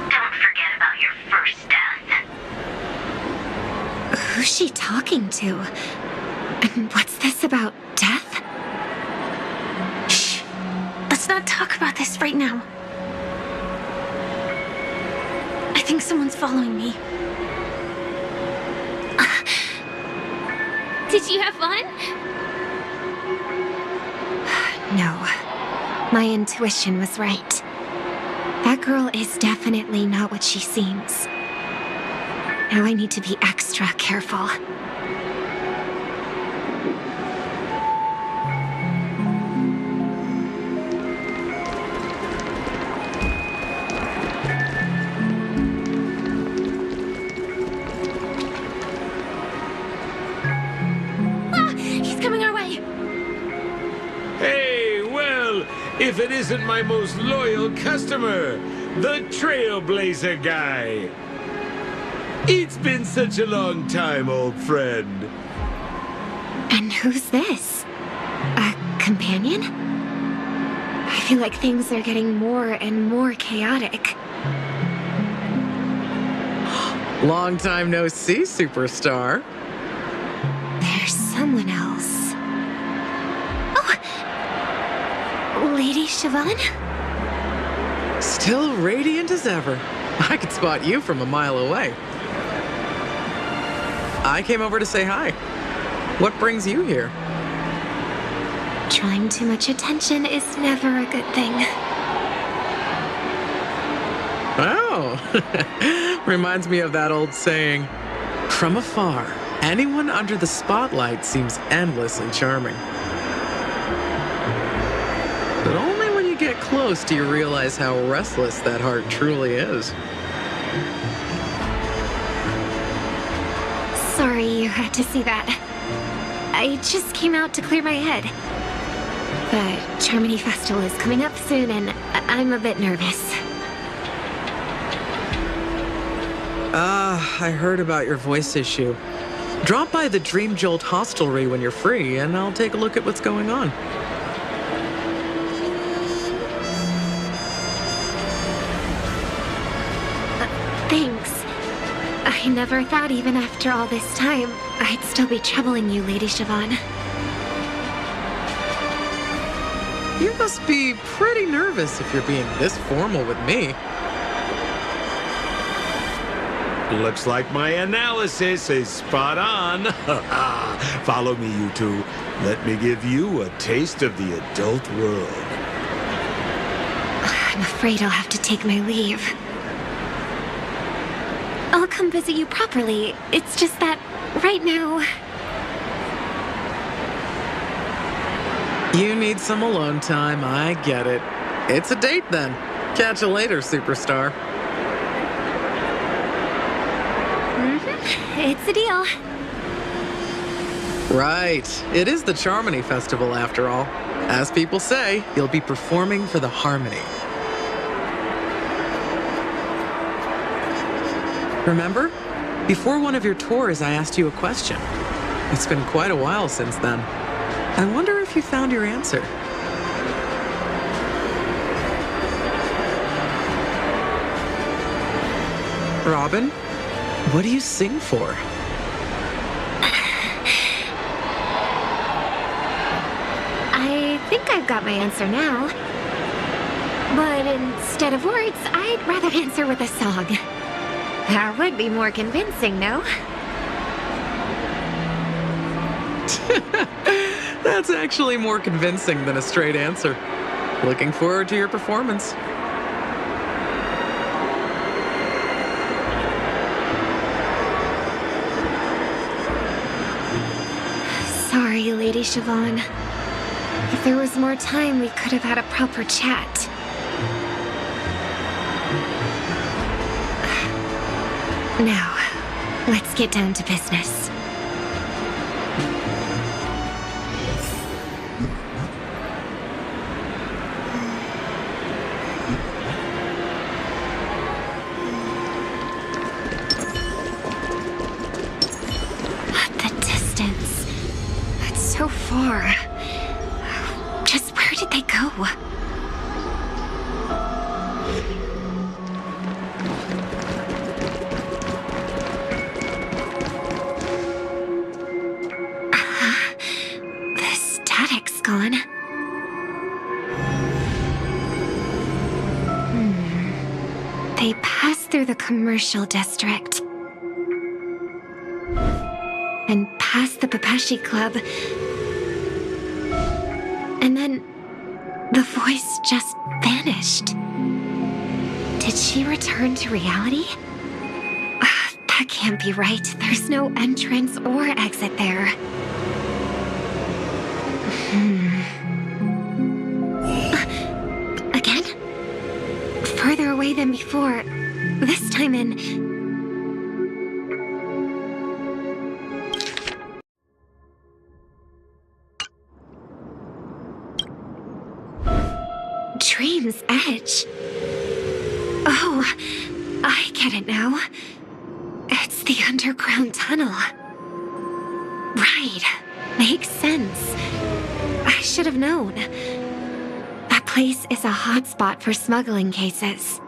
Don't forget about your first death. Who's she talking to? And what's this about death? Shh. Let's not talk about this right now. I think someone's following me. Did you have fun? No. My intuition was right. That girl is definitely not what she seems. Now I need to be extra careful. He's coming our way! Hey, well, if it isn't my most loyal customer, the Trailblazer guy. It's been such a long time, old friend. And who's this? A companion? I feel like things are getting more and more chaotic. Long time no see, superstar. There's someone else. Oh! Lady Siobhan? Still radiant as ever. I could spot you from a mile away. I came over to say hi. What brings you here? Drawing too much attention is never a good thing. Oh, reminds me of that old saying, from afar, anyone under the spotlight seems endlessly charming. But only when you get close do you realize how restless that heart truly is. Sorry you had to see that. I just came out to clear my head. The Charmony Festival is coming up soon, and I'm a bit nervous. I heard about your voice issue. Drop by the Dream Jolt hostelry when you're free, and I'll take a look at what's going on. Thanks. I never thought even after all this time, I'd still be troubling you, Lady Siobhan. You must be pretty nervous if you're being this formal with me. Looks like my analysis is spot on. Follow me, you two. Let me give you a taste of the adult world. I'm afraid I'll have to take my leave. I'll come visit you properly. It's just that, right now... You need some alone time, I get it. It's a date then. Catch you later, superstar. It's a deal. Right. It is the Charmony Festival after all. As people say, you'll be performing for the Harmony. Remember? Before one of your tours, I asked you a question. It's been quite a while since then. I wonder if you found your answer. Robin, what do you sing for? I think I've got my answer now. But instead of words, I'd rather answer with a song. That would be more convincing, no? That's actually more convincing than a straight answer. Looking forward to your performance. Sorry, Lady Siobhan. If there was more time, we could have had a proper chat. Now, let's get down to business. The distance. It's so far. Just where did they go? The static's gone. They passed through the commercial district. And past the Papashi Club. And then the voice just vanished. Did she return to reality? That can't be right. There's no entrance or exit there. Again? Further away than before. This time in... Dream's Edge. Oh, I get it now. It's the underground tunnel. Right. Makes sense. I should have known. That place is a hotspot for smuggling cases.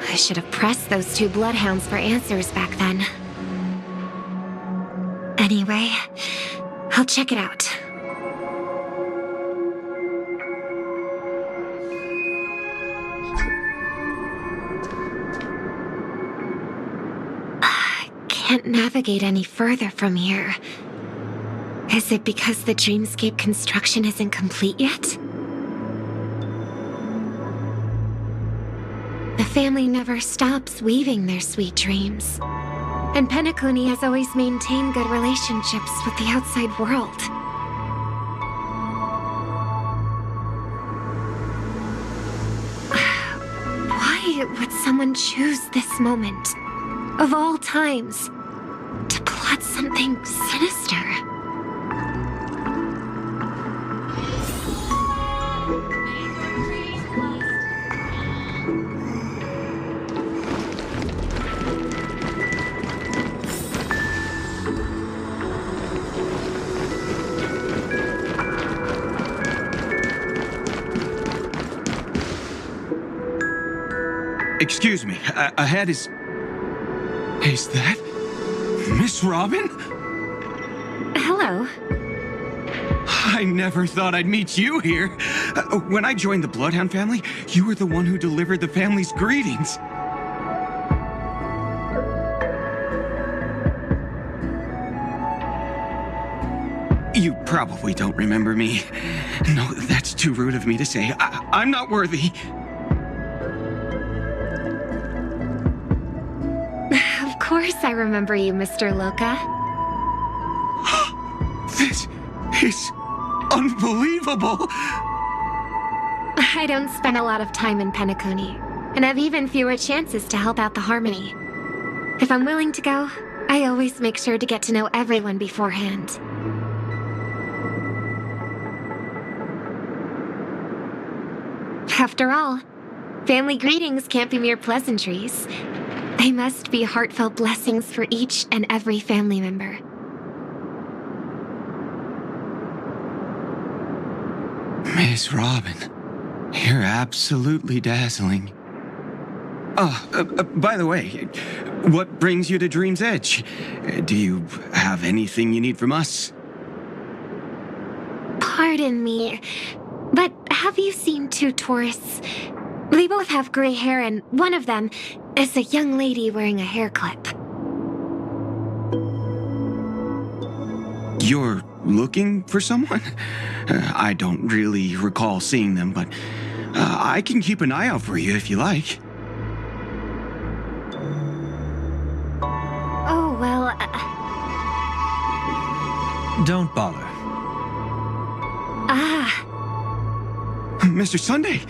I should have pressed those two bloodhounds for answers back then. Anyway, I'll check it out. can't navigate any further from here. Is it because the dreamscape construction isn't complete yet? The family never stops weaving their sweet dreams. And Penacony has always maintained good relationships with the outside world. Why would someone choose this moment, of all times, to plot something sinister? Excuse me, ahead is... Is that... Miss Robin? Hello. I never thought I'd meet you here. When I joined the Bloodhound family, you were the one who delivered the family's greetings. You probably don't remember me. No, that's too rude of me to say. I'm not worthy. Of course I remember you, Mr. Loka. This is unbelievable. I don't spend a lot of time in Penacony, and have even fewer chances to help out the Harmony. If I'm willing to go, I always make sure to get to know everyone beforehand. After all, family greetings can't be mere pleasantries. They must be heartfelt blessings for each and every family member. Miss Robin, you're absolutely dazzling. Oh, by the way, what brings you to Dream's Edge? Do you have anything you need from us? Pardon me, but have you seen two tourists? They both have gray hair, and one of them is a young lady wearing a hair clip. You're looking for someone? I don't really recall seeing them, but I can keep an eye out for you if you like. Oh, well... Don't bother. Ah. Mr. Sunday,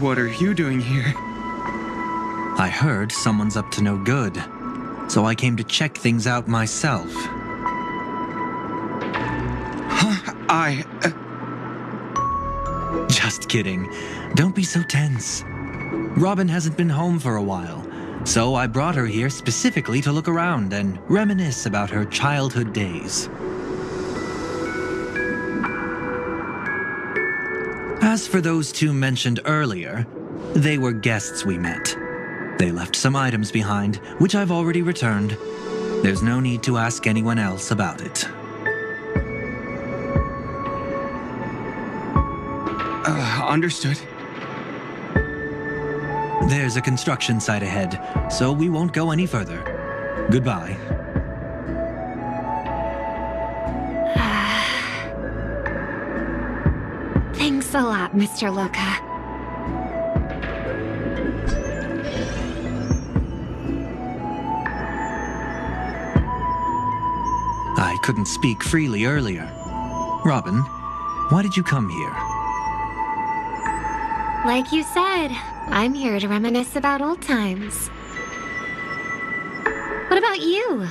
what are you doing here? I heard someone's up to no good, so I came to check things out myself. Just kidding. Don't be so tense. Robin hasn't been home for a while, so I brought her here specifically to look around and reminisce about her childhood days. As for those two mentioned earlier, they were guests we met. They left some items behind, which I've already returned. There's no need to ask anyone else about it. Understood. There's a construction site ahead, so we won't go any further. Goodbye. Thanks a lot, Mr. Loka. I couldn't speak freely earlier. Robin, why did you come here? Like you said, I'm here to reminisce about old times. What about you?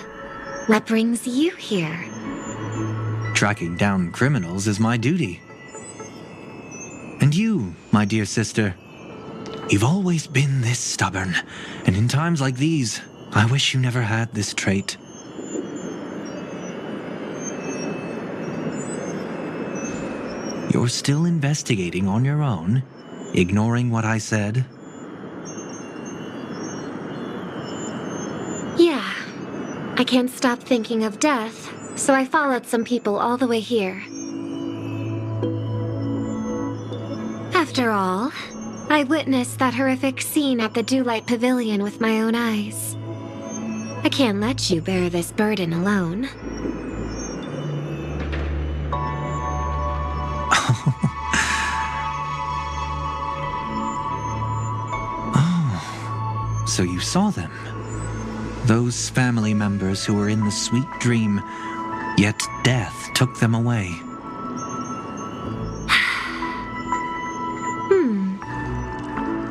What brings you here? Tracking down criminals is my duty. And you, my dear sister, you've always been this stubborn, and in times like these, I wish you never had this trait. You're still investigating on your own, ignoring what I said? Yeah. I can't stop thinking of death, so I followed some people all the way here. After all, I witnessed that horrific scene at the Dewlight Pavilion with my own eyes. I can't let you bear this burden alone. So you saw them. Those family members who were in the sweet dream, yet death took them away.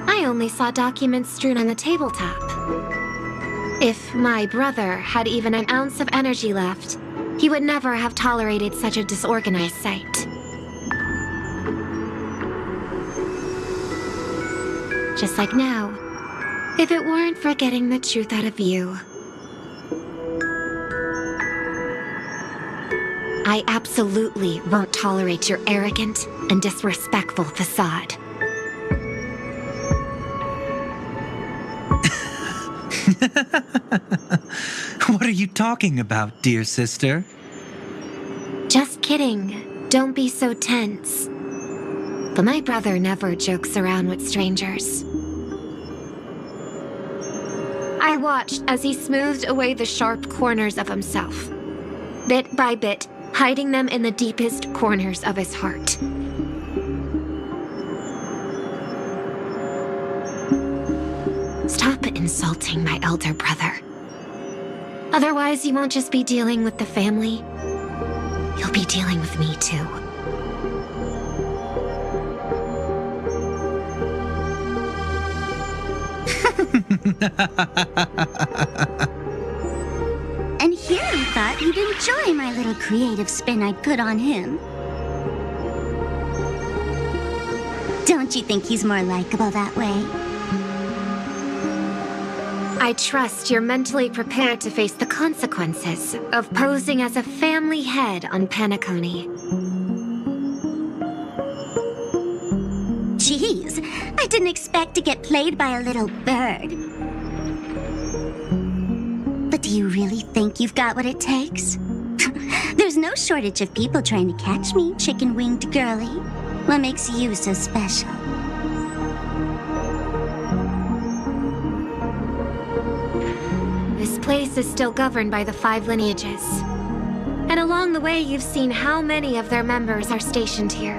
I only saw documents strewn on the tabletop. If my brother had even an ounce of energy left, he would never have tolerated such a disorganized sight. Just like now, if it weren't for getting the truth out of you. I absolutely won't tolerate your arrogant and disrespectful facade. What are you talking about, dear sister? Just kidding. Don't be so tense. But my brother never jokes around with strangers. I watched as he smoothed away the sharp corners of himself, bit by bit, hiding them in the deepest corners of his heart. Stop insulting my elder brother. Otherwise, you won't just be dealing with the family. You'll be dealing with me too. And here I thought you'd enjoy my little creative spin I'd put on him. Don't you think he's more likable that way? I trust you're mentally prepared to face the consequences of posing as a family head on Penacony. Jeez, I didn't expect to get played by a little bird. But do you really think you've got what it takes? There's no shortage of people trying to catch me, chicken-winged girlie. What makes you so special? This place is still governed by the 5 lineages. And along the way, you've seen how many of their members are stationed here.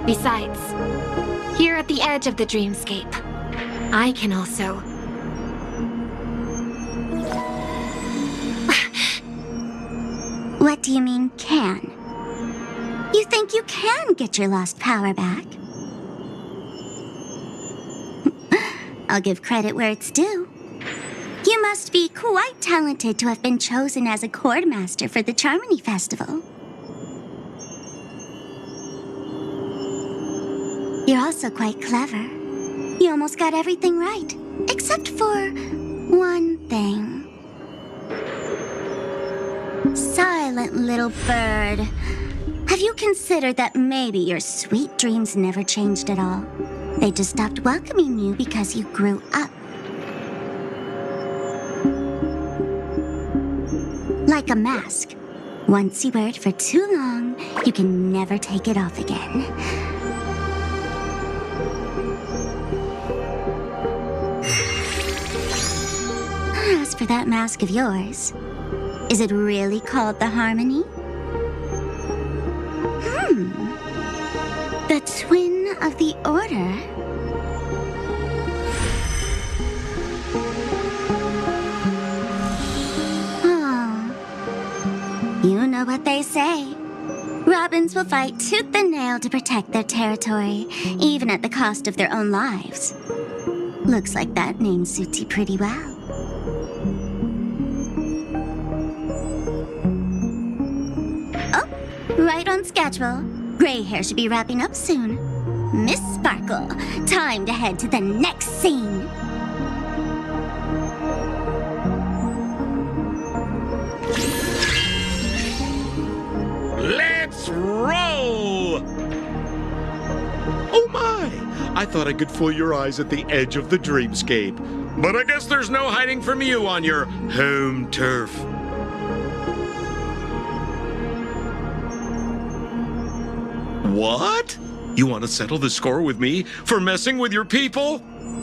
Besides, here at the edge of the dreamscape, I can also... What do you mean, can? You think you can get your lost power back? I'll give credit where it's due. You must be quite talented to have been chosen as a chord master for the Charmony Festival. You're also quite clever. You almost got everything right, except for one thing. Silent little bird. Have you considered that maybe your sweet dreams never changed at all? They just stopped welcoming you because you grew up. Like a mask. Once you wear it for too long, you can never take it off again. As for that mask of yours, is it really called the Harmony? The twin of the Order? Oh. You know what they say. Robins will fight tooth and nail to protect their territory, even at the cost of their own lives. Looks like that name suits you pretty well. Oh, right on schedule. Gray hair should be wrapping up soon. Miss Sparkle, time to head to the next scene. Let's roll! Oh my! I thought I could fool your eyes at the edge of the dreamscape. But I guess there's no hiding from you on your home turf. What? You want to settle the score with me for messing with your people?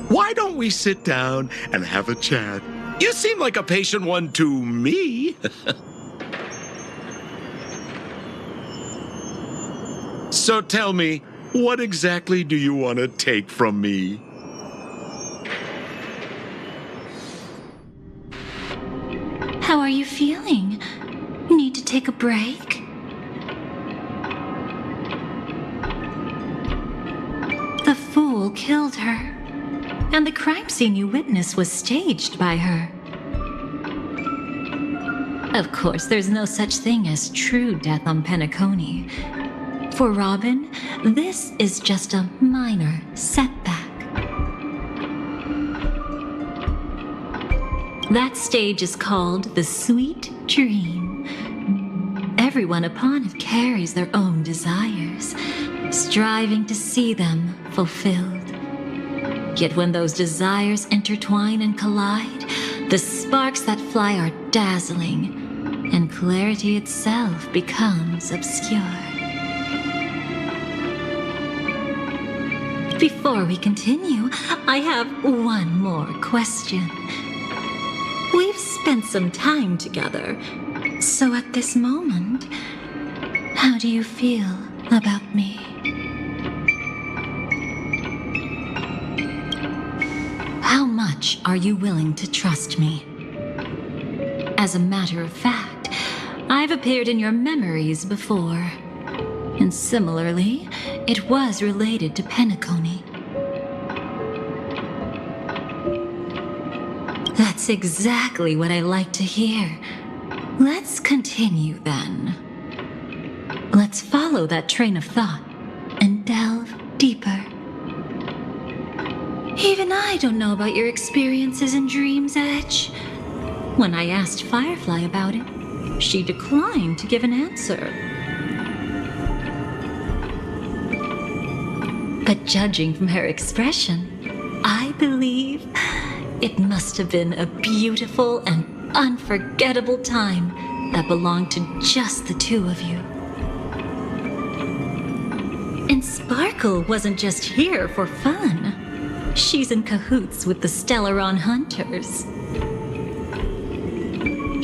Why don't we sit down and have a chat? You seem like a patient one to me. So tell me, what exactly do you want to take from me? How are you feeling? Need to take a break? The fool killed her, and the crime scene you witnessed was staged by her. Of course, there's no such thing as true death on Penacony. For Robin, this is just a minor setback. That stage is called the Sweet Dream. Everyone upon it carries their own desires, striving to see them fulfilled. Yet when those desires intertwine and collide, the sparks that fly are dazzling, and clarity itself becomes obscure. Before we continue, I have one more question. We've spent some time together, so at this moment, how do you feel about me? How much are you willing to trust me? As a matter of fact, I've appeared in your memories before. And similarly, it was related to Penacony. That's exactly what I like to hear. Let's continue then. Let's follow that train of thought and delve deeper. Even I don't know about your experiences in Dream's Edge. When I asked Firefly about it, she declined to give an answer. But judging from her expression, I believe it must have been a beautiful and unforgettable time that belonged to just the two of you. And Sparkle wasn't just here for fun. She's in cahoots with the Stellaron Hunters.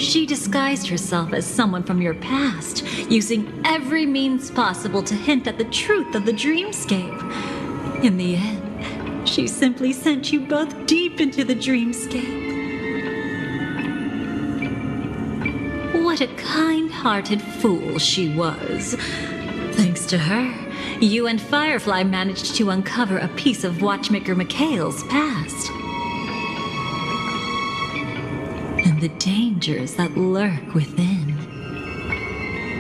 She disguised herself as someone from your past, using every means possible to hint at the truth of the dreamscape. In the end, she simply sent you both deep into the dreamscape. What a kind-hearted fool she was. Thanks to her, you and Firefly managed to uncover a piece of Watchmaker Mikhail's past. And the dangers that lurk within.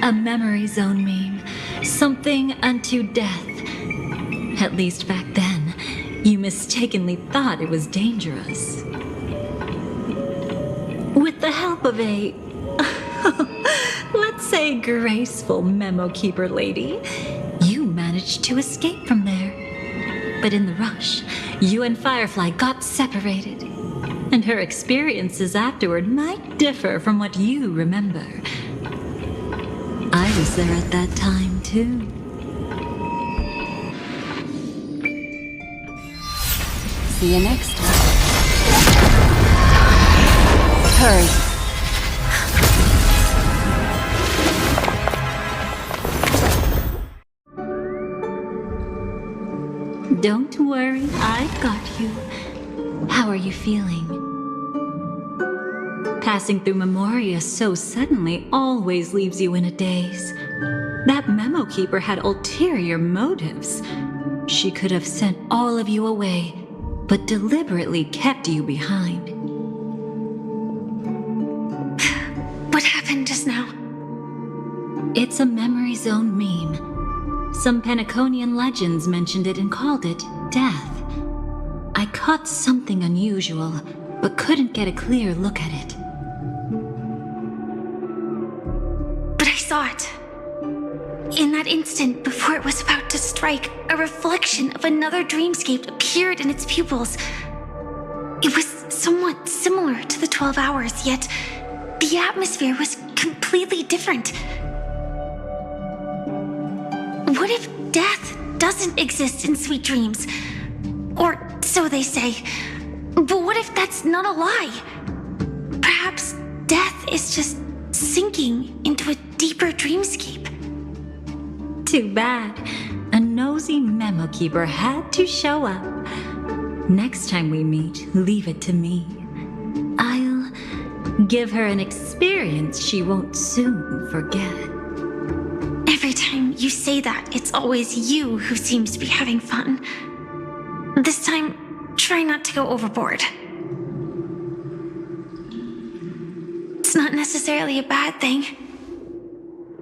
A memory zone meme, something unto death. At least back then, you mistakenly thought it was dangerous. With the help of a, let's say, graceful memo keeper lady, you managed to escape from there. But in the rush, you and Firefly got separated. And her experiences afterward might differ from what you remember. I was there at that time, too. See you next time. Hurry. Don't worry, I've got you. How are you feeling? Passing through Memoria so suddenly always leaves you in a daze. That memo keeper had ulterior motives. She could have sent all of you away, but deliberately kept you behind. What happened just now? It's a memory zone meme. Some Penaconian legends mentioned it and called it death. I caught something unusual, but couldn't get a clear look at it. But I saw it. In that instant, before it was about to strike, a reflection of another dreamscape appeared in its pupils. It was somewhat similar to the 12 hours, yet the atmosphere was completely different. What if death doesn't exist in sweet dreams. Or so they say. But what if that's not a lie? Perhaps death is just sinking into a deeper dreamscape. Too bad. A nosy memo keeper had to show up. Next time we meet, leave it to me. I'll give her an experience she won't soon forget. Every time you say that, it's always you who seems to be having fun. This time, try not to go overboard. It's not necessarily a bad thing.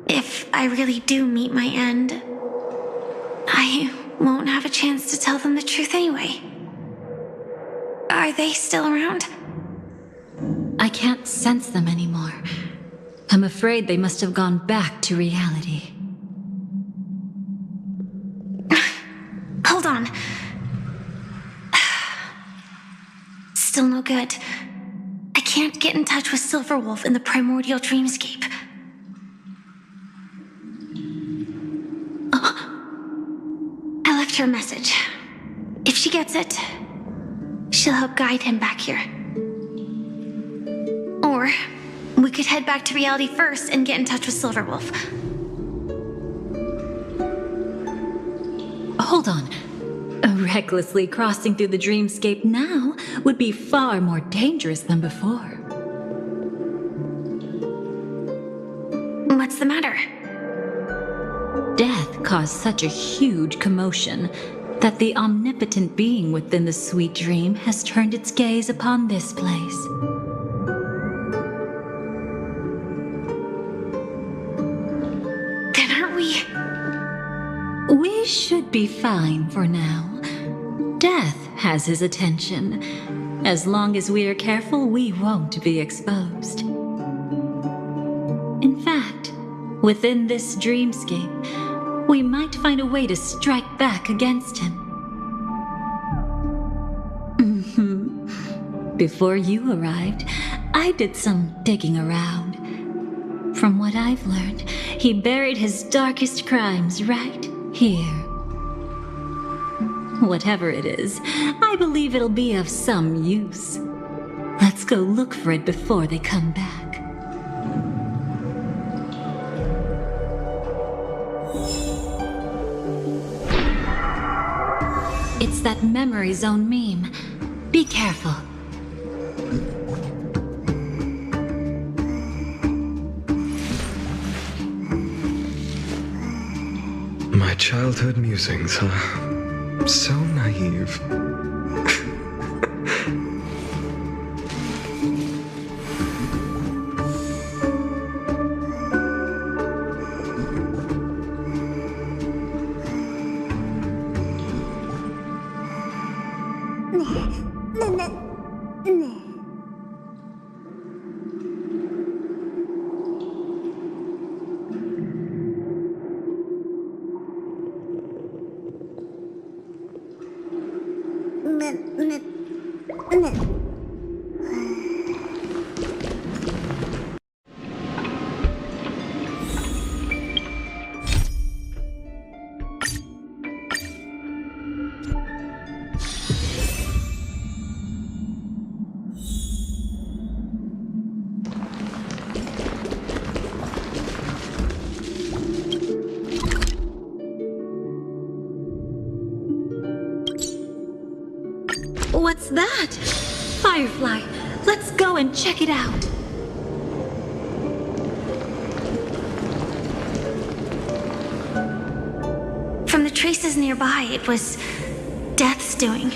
If I really do meet my end, I won't have a chance to tell them the truth anyway. Are they still around? I can't sense them anymore. I'm afraid they must have gone back to reality. Hold on. Still no good. I can't get in touch with Silverwolf in the primordial dreamscape. I left her a message. If she gets it, she'll help guide him back here. Or we could head back to reality first and get in touch with Silverwolf. Hold on. Recklessly crossing through the dreamscape now would be far more dangerous than before. What's the matter? Death caused such a huge commotion that the omnipotent being within the sweet dream has turned its gaze upon this place. Then aren't we? We should be fine for now. Death has his attention. As long as we are careful, we won't be exposed. In fact, within this dreamscape, we might find a way to strike back against him. Before you arrived, I did some digging around. From what I've learned, he buried his darkest crimes right here. Whatever it is, I believe it'll be of some use. Let's go look for it before they come back. It's that memory zone meme. Be careful. My childhood musings, huh? So naive. What's that? Firefly, let's go and check it out. From the traces nearby, it was Death's doing.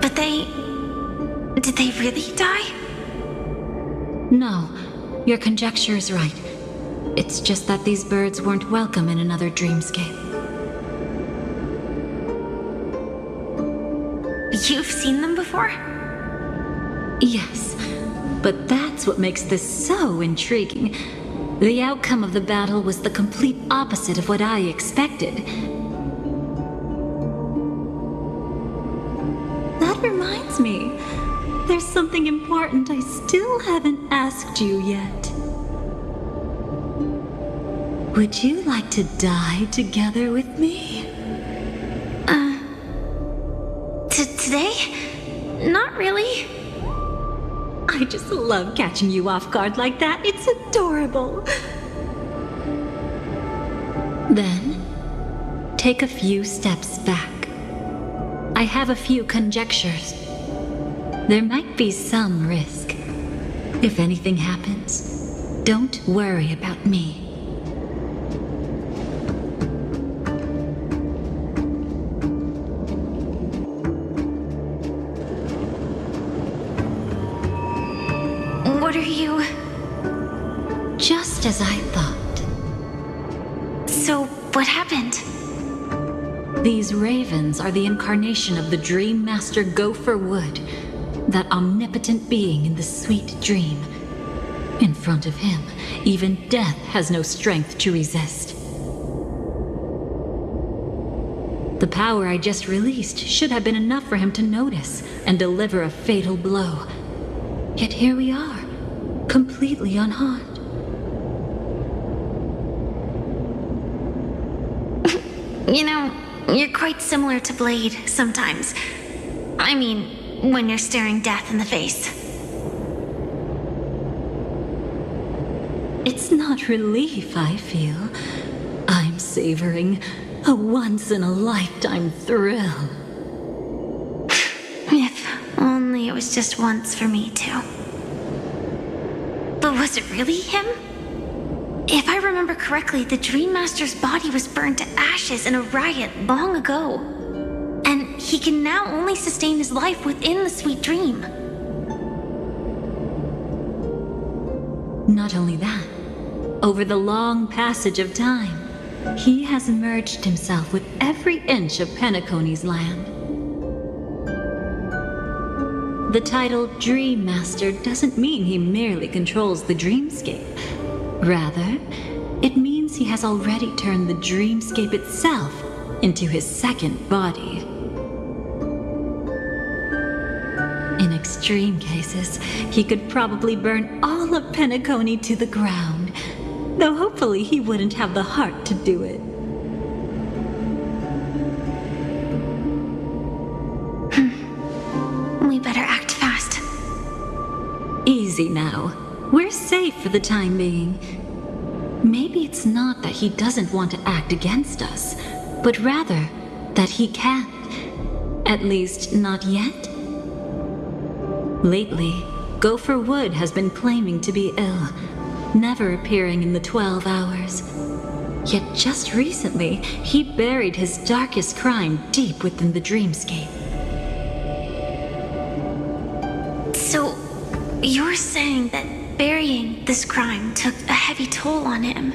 But did they really die? No, your conjecture is right. It's just that these birds weren't welcome in another dreamscape. You've seen them before? Yes, but that's what makes this so intriguing. The outcome of the battle was the complete opposite of what I expected. That reminds me, there's something important I still haven't asked you yet. Would you like to die together with me? not really. I just love catching you off guard like that. It's adorable. Then, take a few steps back. I have a few conjectures. There might be some risk. If anything happens, don't worry about me. What are you... Just as I thought. So, what happened? These ravens are the incarnation of the Dream Master Gopher Wood, that omnipotent being in the sweet dream. In front of him, even death has no strength to resist. The power I just released should have been enough for him to notice and deliver a fatal blow. Yet here we are, completely unharmed. You know, you're quite similar to Blade sometimes. I mean, when you're staring death in the face. It's not relief I feel. I'm savoring a once-in-a-lifetime thrill. If only it was just once for me too. But was it really him? If I remember correctly, the Dream Master's body was burned to ashes in a riot long ago. And he can now only sustain his life within the sweet dream. Not only that, over the long passage of time, he has merged himself with every inch of Penacony's land. The title Dream Master doesn't mean he merely controls the dreamscape. Rather, it means he has already turned the dreamscape itself into his second body. In extreme cases, he could probably burn all of Penacony to the ground, though hopefully he wouldn't have the heart to do it. We better act fast. Easy now. We're safe for the time being. Maybe it's not that he doesn't want to act against us, but rather that he can't. At least, not yet. Lately, Gopher Wood has been claiming to be ill, never appearing in the 12 hours. Yet just recently, he buried his darkest crime deep within the dreamscape. So, you're saying that burying this crime took a heavy toll on him,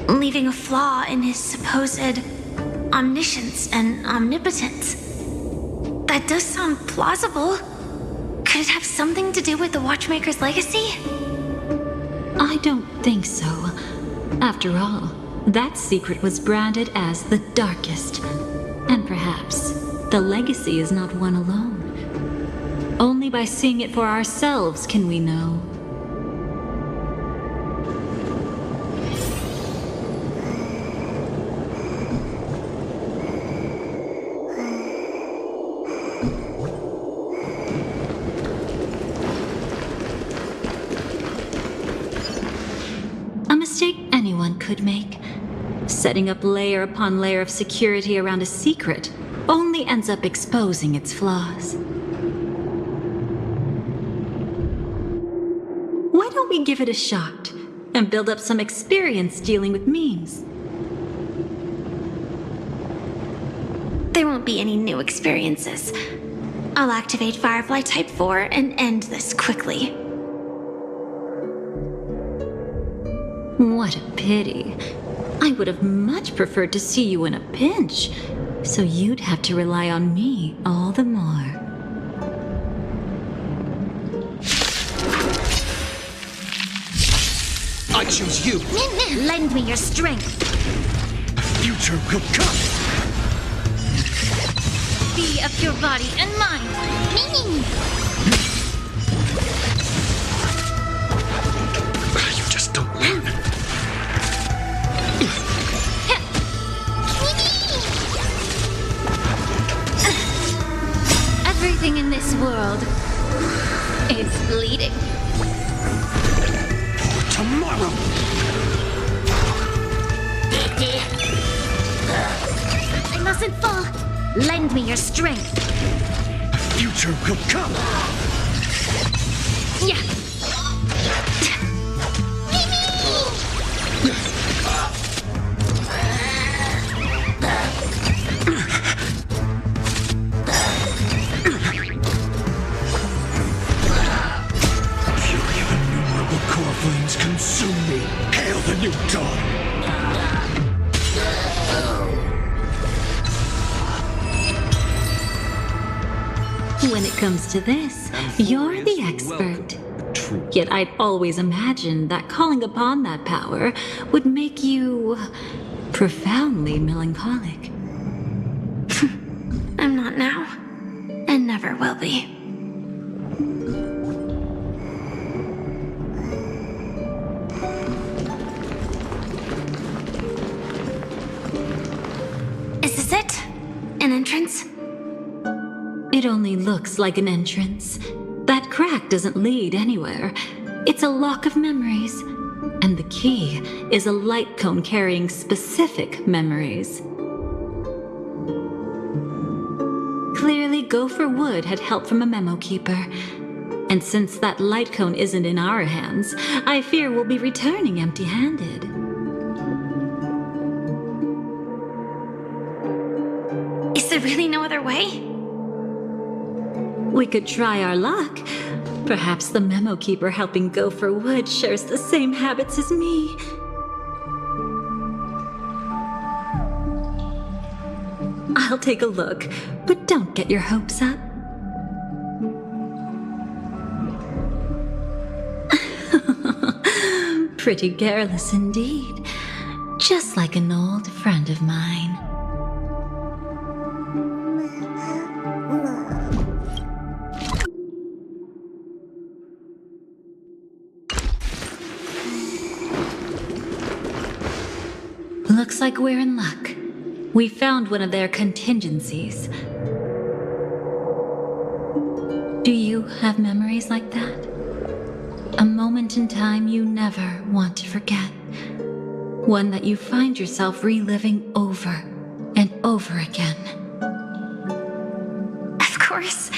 leaving a flaw in his supposed omniscience and omnipotence. That does sound plausible. Could it have something to do with the Watchmaker's legacy? I don't think so. After all, that secret was branded as the darkest. And perhaps the legacy is not one alone. Only by seeing it for ourselves can we know. A mistake anyone could make. Setting up layer upon layer of security around a secret only ends up exposing its flaws. Why don't we give it a shot and build up some experience dealing with memes? There won't be any new experiences. I'll activate Firefly Type 4 and end this quickly. What a pity. I would have much preferred to see you in a pinch, so you'd have to rely on me all the more. I choose you. Lend me your strength. The future will come. Be of your body and mind. You just don't learn. Everything in in this world is bleeding. For tomorrow! I mustn't fall. Lend me your strength. A future will come! Yeah. Fury of innumerable core flames consume me. Hail the new dawn! When it comes to this, you're the expert. Yet I'd always imagined that calling upon that power would make you profoundly melancholic. I'm not now, and never will be. Is this it? An entrance? It only looks like an entrance. That crack doesn't lead anywhere. It's a lock of memories. And the key is a light cone carrying specific memories. Clearly, Gopher Wood had help from a memo keeper. And since that light cone isn't in our hands, I fear we'll be returning empty-handed. Is there really no other way? We could try our luck. Perhaps the memo keeper helping Gopher Wood shares the same habits as me. I'll take a look, but don't get your hopes up. Pretty careless indeed. Just like an old friend of mine. Looks like we're in luck. We found one of their contingencies. Do you have memories like that? A moment in time you never want to forget. One that you find yourself reliving over and over again. Of course.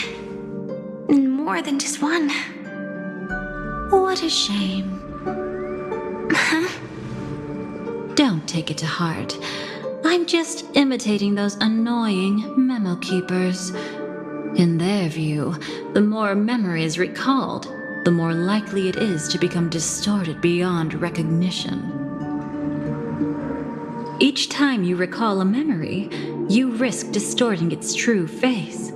More than just one. What a shame. Don't take it to heart. I'm just imitating those annoying memo keepers. In their view, the more memories recalled, the more likely it is to become distorted beyond recognition. Each time you recall a memory, you risk distorting its true face.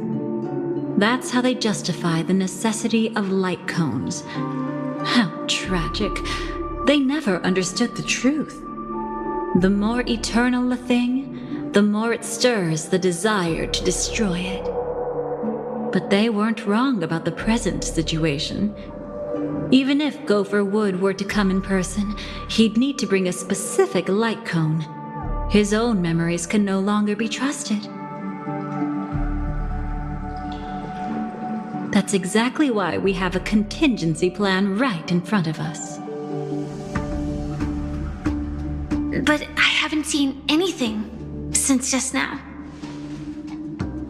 That's how they justify the necessity of light cones. How tragic. They never understood the truth. The more eternal a thing, the more it stirs the desire to destroy it. But they weren't wrong about the present situation. Even if Gopher Wood were to come in person, he'd need to bring a specific light cone. His own memories can no longer be trusted. That's exactly why we have a contingency plan right in front of us. But I haven't seen anything since just now.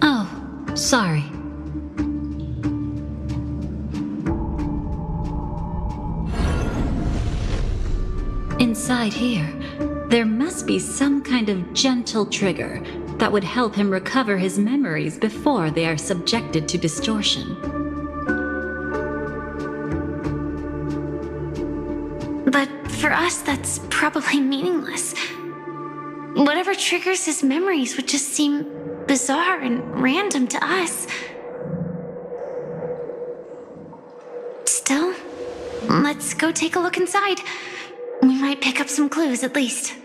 Oh, sorry. Inside here, there must be some kind of gentle trigger that would help him recover his memories before they are subjected to distortion. But for us, that's probably meaningless. Whatever triggers his memories would just seem bizarre and random to us. Still, let's go take a look inside. We might pick up some clues at least.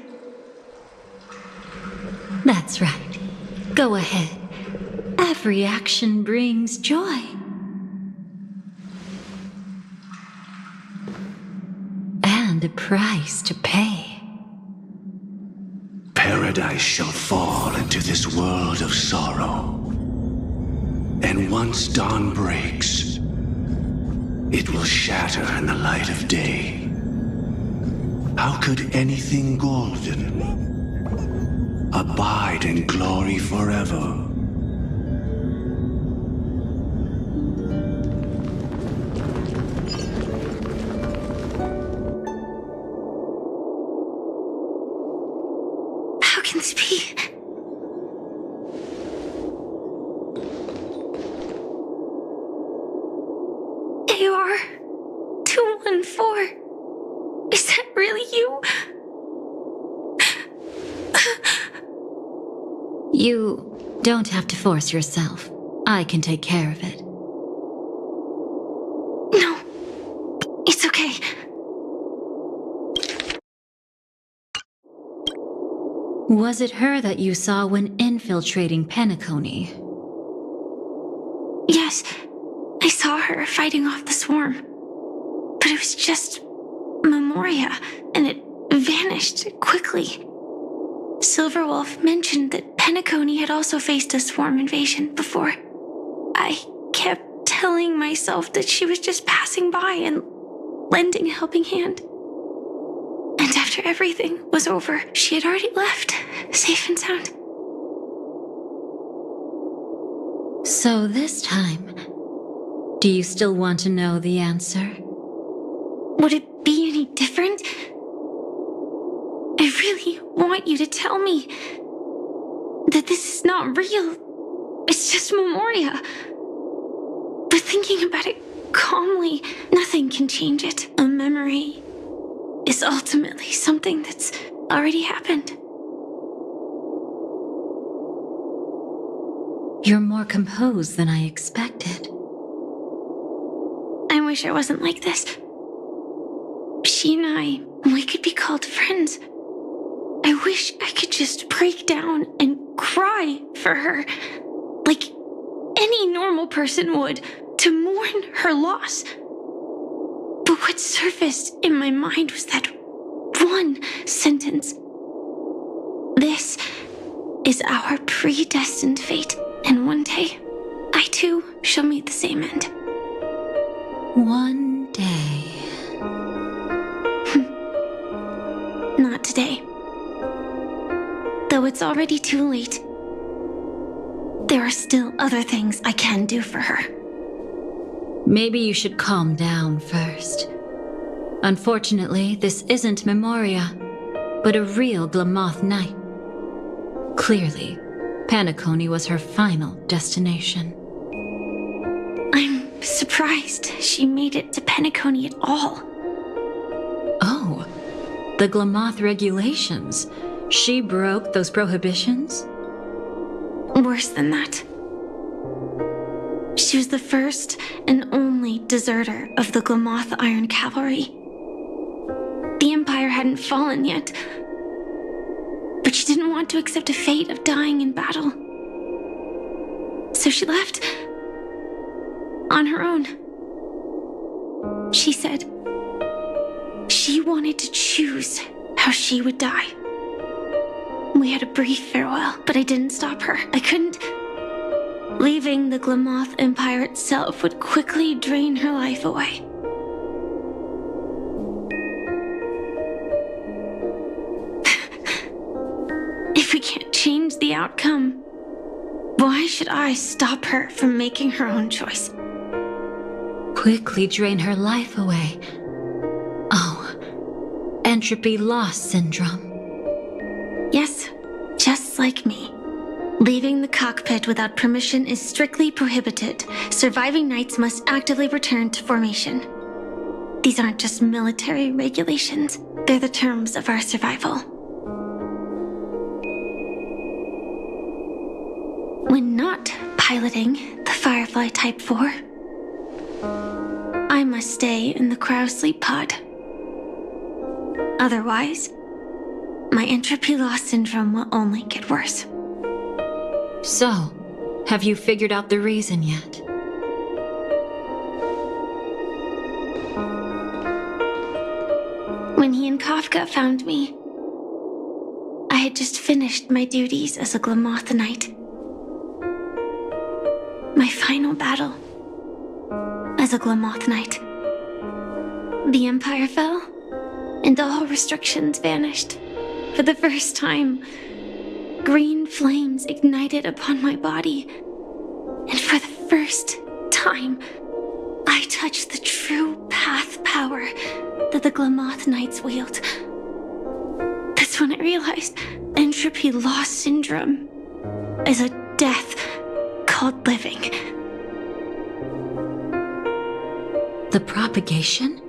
That's right. Go ahead. Every action brings joy. And a price to pay. Paradise shall fall into this world of sorrow. And And once dawn breaks, it will shatter in the light of day. How could anything golden abide in glory forever? How can this be? AR 214. Is that really you? You don't have to force yourself. I can take care of it. No. It's okay. Was it her that you saw when infiltrating Penacony? Yes. I saw her fighting off the swarm. But it was just Memoria, and it vanished quickly. Silverwolf mentioned that Penacony had also faced a swarm invasion before. I kept telling myself that she was just passing by and lending a helping hand. And after everything was over, she had already left, safe and sound. So this time, do you still want to know the answer? Would it be any different? I really want you to tell me that this is not real. It's just Memoria. But thinking about it calmly, nothing can change it. A memory is ultimately something that's already happened. You're more composed than I expected. I wish I wasn't like this. She and we could be called friends. I wish I could just break down and cry for her, like any normal person would, to mourn her loss. But what surfaced in my mind was that one sentence. This is our predestined fate, and one day, I too shall meet the same end. One day. Not today. Though it's already too late, there are still other things I can do for her. Maybe you should calm down first. Unfortunately, this isn't Memoria, but a real Glamoth Knight. Clearly, Penacony was her final destination. I'm surprised she made it to Penacony at all. Oh, the Glamoth regulations. She broke those prohibitions? Worse than that. She was the first and only deserter of the Glamoth Iron Cavalry. The Empire hadn't fallen yet, but she didn't want to accept a fate of dying in battle. So she left on her own. She said she wanted to choose how she would die. We had a brief farewell, but I didn't stop her. I couldn't. Leaving the Glamoth Empire itself would quickly drain her life away. If we can't change the outcome, why should I stop her from making her own choice? Quickly drain her life away. Oh, entropy loss syndrome. Yes, just like me. Leaving the cockpit without permission is strictly prohibited. Surviving knights must actively return to formation. These aren't just military regulations, they're the terms of our survival. When not piloting the Firefly Type 4, I must stay in the cryo sleep pod. Otherwise, my entropy loss syndrome will only get worse. So, have you figured out the reason yet? When he and Kafka found me, I had just finished my duties as a Glamoth Knight. My final battle as a Glamoth Knight. The Empire fell, and all restrictions vanished. For the first time, green flames ignited upon my body. And for the first time, I touched the true path power that the Glamoth Knights wield. That's when I realized entropy loss syndrome is a death called living. The propagation?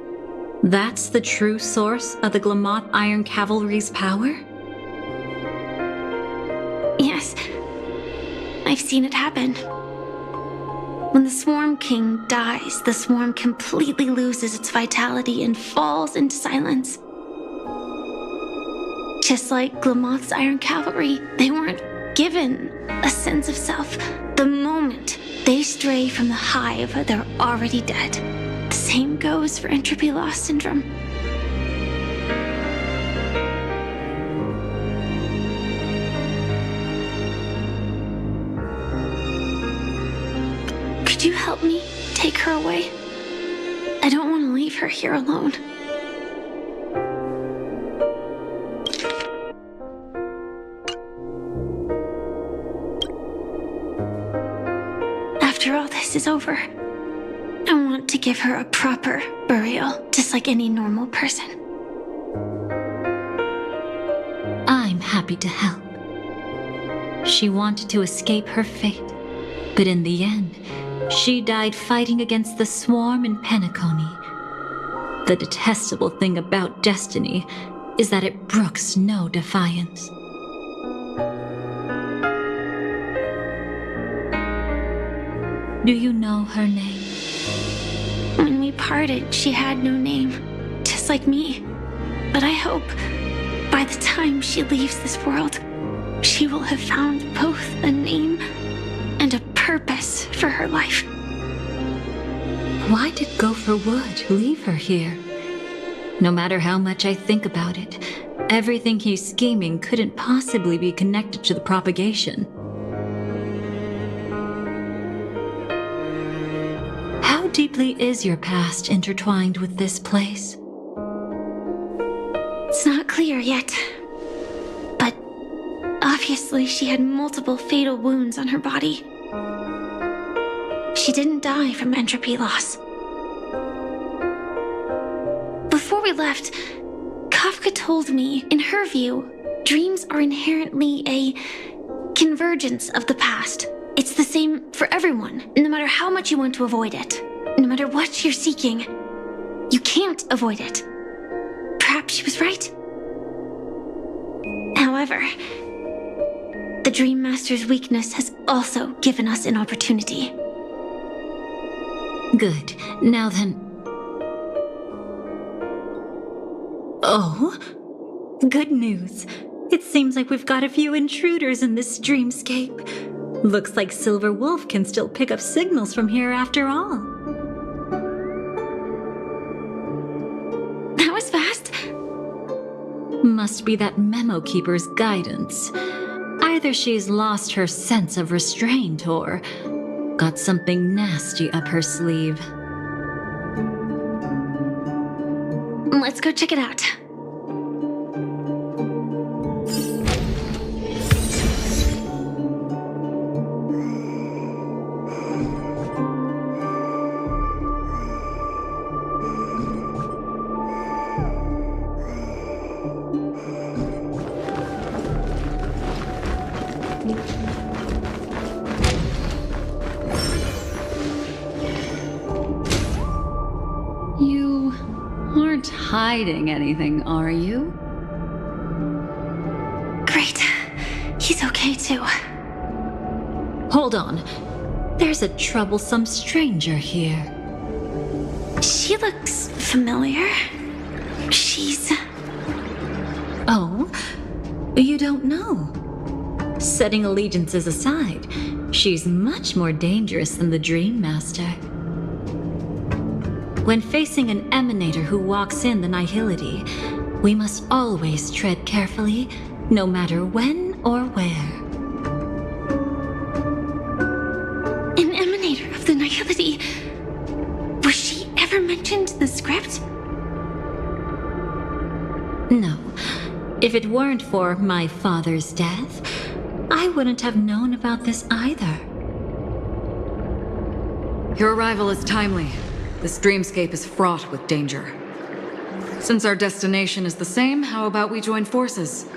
That's the true source of the Glamoth Iron Cavalry's power? Yes, I've seen it happen. When the Swarm King dies, the swarm completely loses its vitality and falls into silence. Just like Glamoth's Iron Cavalry, they weren't given a sense of self. The moment they stray from the hive, they're already dead. The same goes for entropy loss syndrome. Could you help me take her away? I don't want to leave her here alone. After all this is over, I want to give her a proper burial, just like any normal person. I'm happy to help. She wanted to escape her fate, but in the end, she died fighting against the swarm in Penacony. The detestable thing about destiny is that it brooks no defiance. Do you know her name? When we parted, she had no name, just like me. But I hope by the time she leaves this world, she will have found both a name and a purpose for her life. Why did Gopher Wood leave her here? No matter how much I think about it, everything he's scheming couldn't possibly be connected to the propagation. How deeply is your past intertwined with this place? It's not clear yet. But obviously she had multiple fatal wounds on her body. She didn't die from entropy loss. Before we left, Kafka told me, in her view, dreams are inherently a convergence of the past. It's the same for everyone, no matter how much you want to avoid it. No matter what you're seeking, you can't avoid it. Perhaps she was right. However, the Dream Master's weakness has also given us an opportunity. Good. Now then... Oh? Good news. It seems like we've got a few intruders in this dreamscape. Looks like Silver Wolf can still pick up signals from here after all. That was fast. Must be that Memo Keeper's guidance. Either she's lost her sense of restraint or got something nasty up her sleeve. Let's go check it out. You aren't hiding anything, are you? Great. He's okay too. Hold on. There's a troublesome stranger here. She looks familiar. She's... Oh? You don't know? Setting allegiances aside, she's much more dangerous than the Dream Master. When facing an emanator who walks in the nihility, we must always tread carefully, no matter when or where. An emanator? mentioned the script? No. If it weren't for my father's death, I wouldn't have known about this either. Your arrival is timely. This dreamscape is fraught with danger. Since our destination is the same, how about we join forces?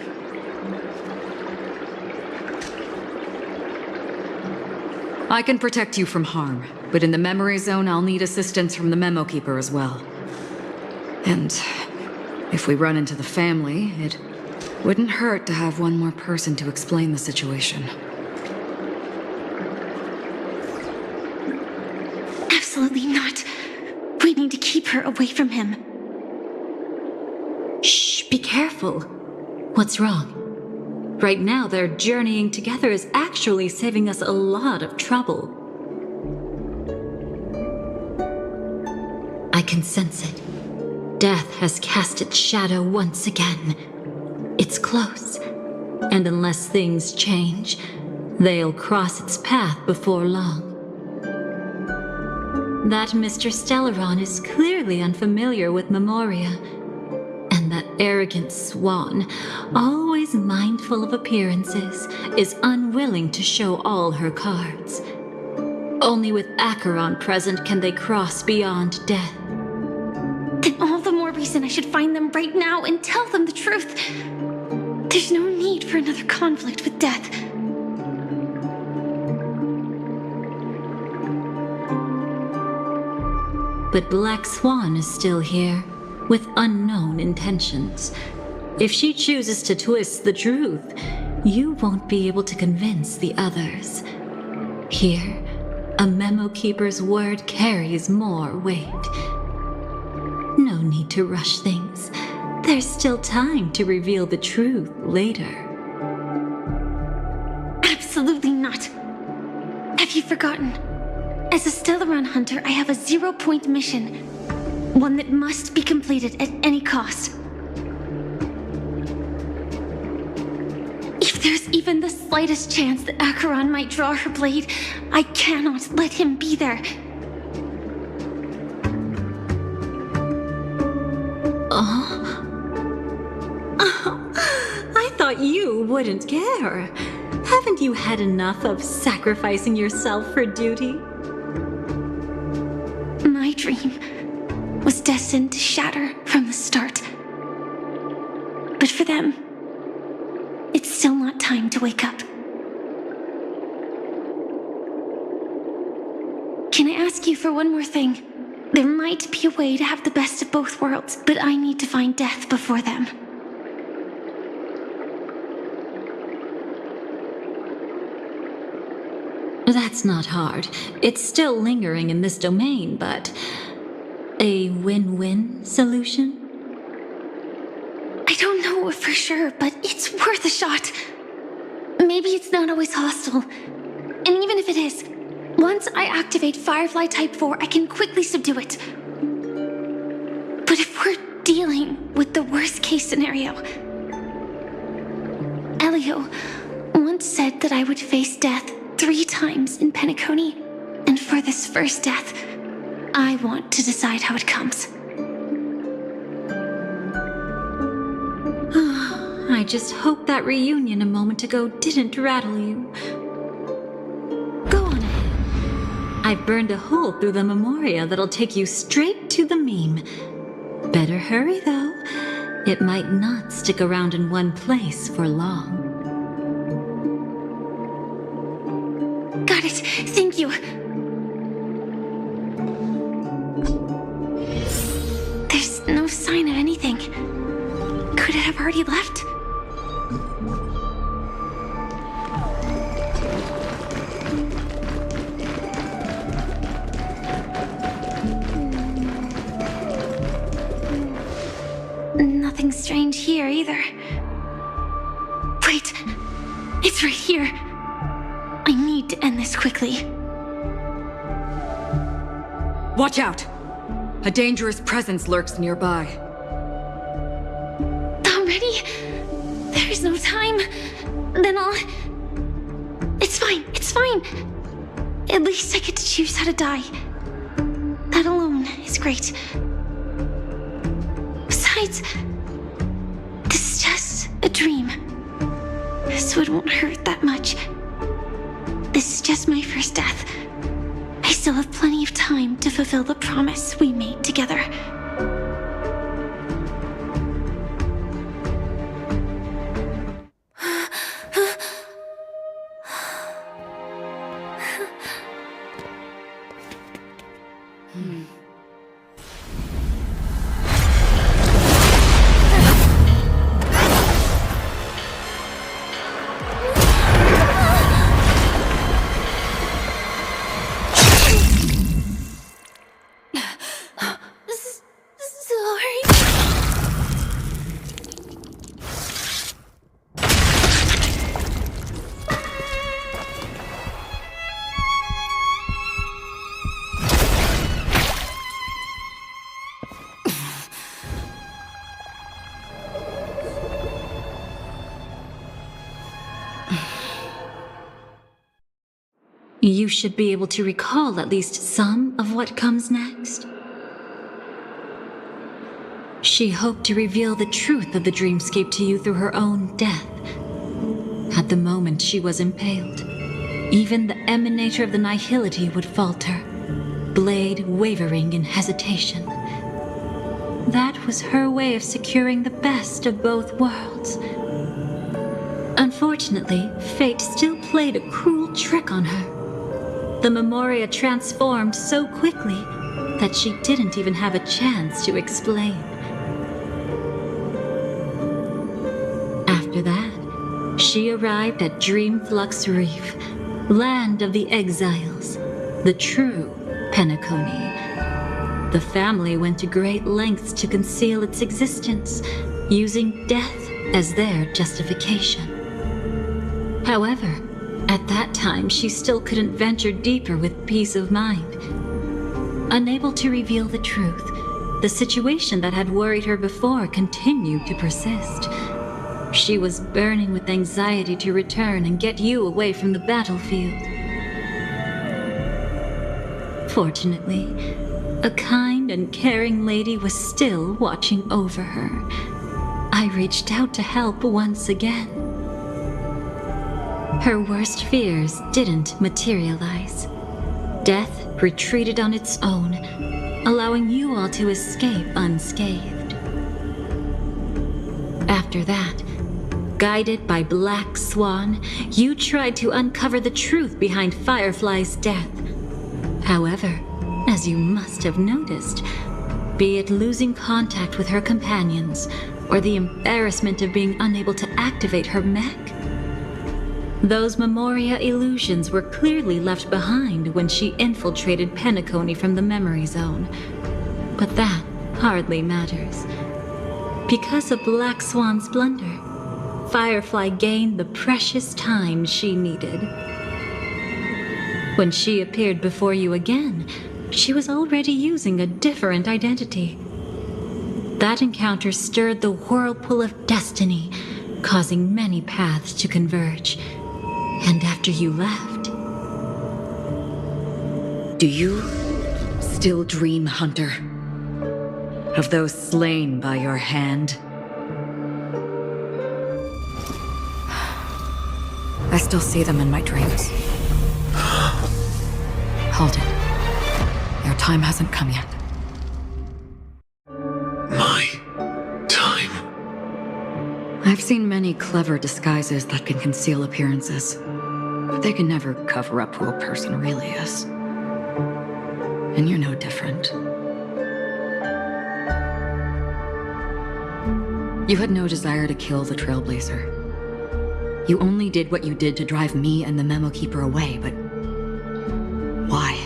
I can protect you from harm, but in the memory zone, I'll need assistance from the Memo Keeper as well. And if we run into the family, it wouldn't hurt to have one more person to explain the situation. Absolutely not. We need to keep her away from him. Shh, be careful. What's wrong? Right now, their journeying together is actually saving us a lot of trouble. I can sense it. Death has cast its shadow once again. It's close, and unless things change, they'll cross its path before long. That Mr. Stellaron is clearly unfamiliar with Memoria, and that arrogant swan, always mindful of appearances, is unwilling to show all her cards. Only with Acheron present can they cross beyond death. Then all the more reason I should find them right now and tell them the truth. There's no need for another conflict with death. But Black Swan is still here, with unknown intentions. If she chooses to twist the truth, you won't be able to convince the others. Here, a Memo Keeper's word carries more weight. No need to rush things. There's still time to reveal the truth later. Absolutely not. Have you forgotten? As a Stellaron hunter, I have a 0-point mission. One that must be completed at any cost. If there's even the slightest chance that Acheron might draw her blade, I cannot let him be there. I thought you wouldn't care. Haven't you had enough of sacrificing yourself for duty? My dream was destined to shatter from the start. But for them, it's still not time to wake up. Can I ask you for one more thing? There might be a way to have the best of both worlds, but I need to find death before them. That's not hard. It's still lingering in this domain, but a win-win solution? I don't know for sure, but it's worth a shot. Maybe it's not always hostile. And even if it is, once I activate Firefly Type 4, I can quickly subdue it. But if we're dealing with the worst-case scenario, Elio once said that I would face death 3 times in Penacony, and for this first death, I want to decide how it comes. I just hope that reunion a moment ago didn't rattle you. Go on ahead. I've burned a hole through the Memoria that'll take you straight to the meme. Better hurry, though. It might not stick around in one place for long. Got it. Thank you. There's no sign of anything. Could it have already left? Nothing strange here either. Wait, it's right here. I need to end this quickly. Watch out! A dangerous presence lurks nearby. Already? There's no time. Then I'll... It's fine, it's fine. At least I get to choose how to die. That alone is great. Besides, this is just a dream, so it won't hurt that much. This is just my first death. I still have plenty of time to fulfill the promise we made together. You should be able to recall at least some of what comes next. She hoped to reveal the truth of the dreamscape to you through her own death. At the moment she was impaled, even the emanator of the nihility would falter, blade wavering in hesitation. That was her way of securing the best of both worlds. Unfortunately, fate still played a cruel trick on her. The Memoria transformed so quickly that she didn't even have a chance to explain. After that, she arrived at Dreamflux Reef, land of the exiles, the true Penacony. The family went to great lengths to conceal its existence, using death as their justification. However, at that time, she still couldn't venture deeper with peace of mind. Unable to reveal the truth, the situation that had worried her before continued to persist. She was burning with anxiety to return and get you away from the battlefield. Fortunately, a kind and caring lady was still watching over her. I reached out to help once again. Her worst fears didn't materialize. Death retreated on its own, allowing you all to escape unscathed. After that, guided by Black Swan, you tried to uncover the truth behind Firefly's death. However, as you must have noticed, be it losing contact with her companions, or the embarrassment of being unable to activate her mech, those Memoria illusions were clearly left behind when she infiltrated Penacony from the memory zone. But that hardly matters. Because of Black Swan's blunder, Firefly gained the precious time she needed. When she appeared before you again, she was already using a different identity. That encounter stirred the whirlpool of destiny, causing many paths to converge. And after you left... Do you still dream, Hunter? Of those slain by your hand? I still see them in my dreams. Hold it. Your time hasn't come yet. My time? I've seen many clever disguises that can conceal appearances, but they can never cover up who a person really is. And you're no different. You had no desire to kill the Trailblazer. You only did what you did to drive me and the Memo Keeper away, but why?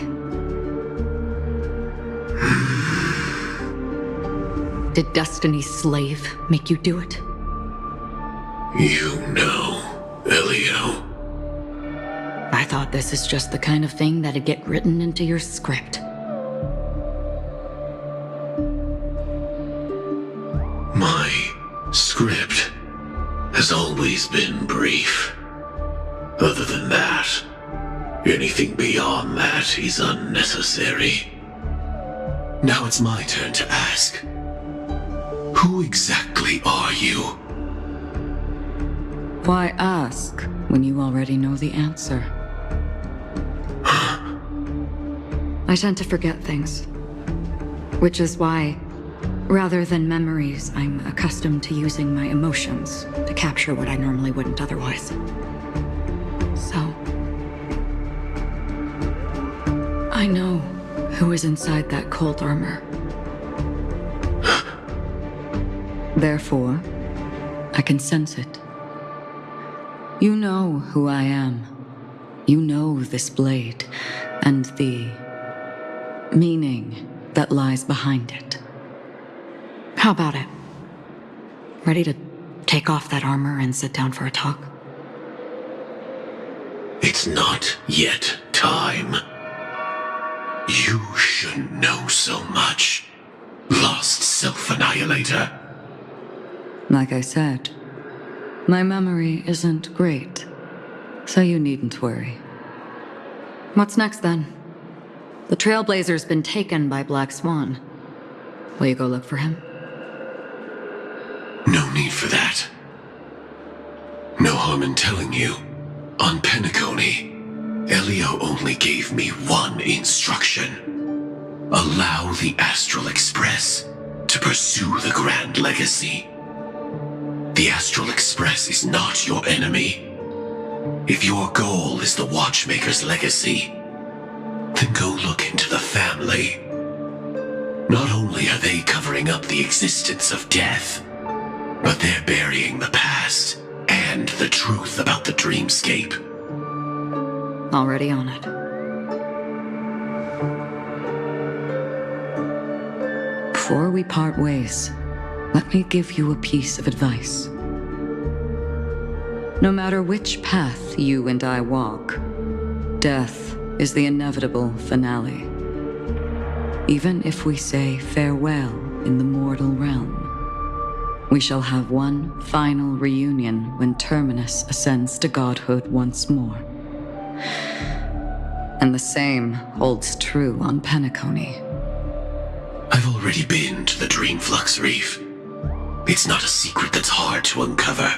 Did Destiny's slave make you do it? You know, Elio. I thought this is just the kind of thing that'd get written into your script. My script has always been brief. Other than that, anything beyond that is unnecessary. Now it's my turn to ask. Who exactly are you? Why ask when you already know the answer? I tend to forget things. Which is why, rather than memories, I'm accustomed to using my emotions to capture what I normally wouldn't otherwise. So, I know who is inside that cold armor. Therefore, I can sense it. You know who I am. You know this blade, and the meaning that lies behind it. How about it? Ready to take off that armor and sit down for a talk? It's not yet time. You shouldn't know so much, lost self-annihilator. Like I said, my memory isn't great, so you needn't worry. What's next then? The Trailblazer's been taken by Black Swan. Will you go look for him? No need for that. No harm in telling you. On Penacony, Elio only gave me one instruction. Allow the Astral Express to pursue the Grand Legacy. The Astral Express is not your enemy. If your goal is the Watchmaker's legacy, then go look into the family. Not only are they covering up the existence of death, but they're burying the past and the truth about the dreamscape. Already on it. Before we part ways, let me give you a piece of advice. No matter which path you and I walk, death is the inevitable finale. Even if we say farewell in the mortal realm, we shall have one final reunion when Terminus ascends to godhood once more. And the same holds true on Penacony. I've already been to the Dreamflux Reef. It's not a secret that's hard to uncover.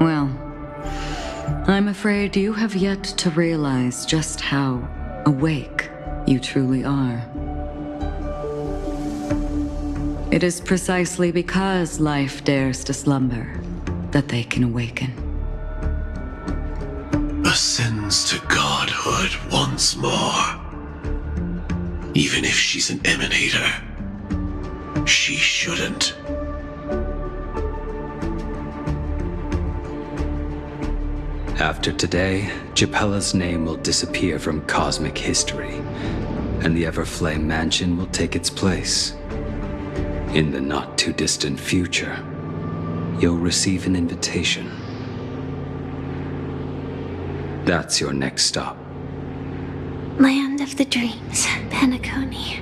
Well, I'm afraid you have yet to realize just how awake you truly are. It is precisely because life dares to slumber that they can awaken. Ascends to godhood once more. Even if she's an emanator, she shouldn't. After today, Japella's name will disappear from cosmic history, and the Everflame Mansion will take its place. In the not-too-distant future, you'll receive an invitation. That's your next stop. Land of the Dreams, Penacony.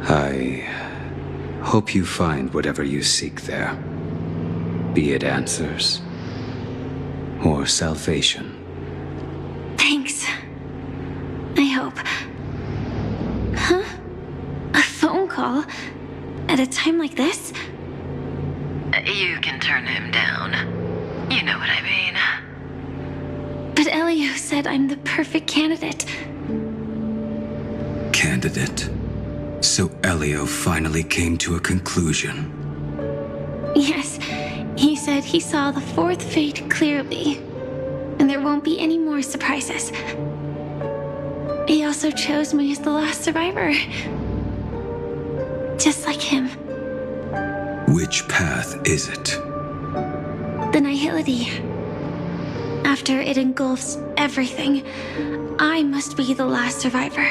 I hope you find whatever you seek there. Be it answers or salvation. Thanks. I hope. Huh? A phone call? At a time like this? You can turn him down. You know what I mean. But Elio said I'm the perfect candidate. Candidate? So Elio finally came to a conclusion. Yes, he said he saw the fourth fate clearly, and there won't be any more surprises. He also chose me as the last survivor. Just like him. Which path is it? The Nihility. After it engulfs everything, I must be the last survivor.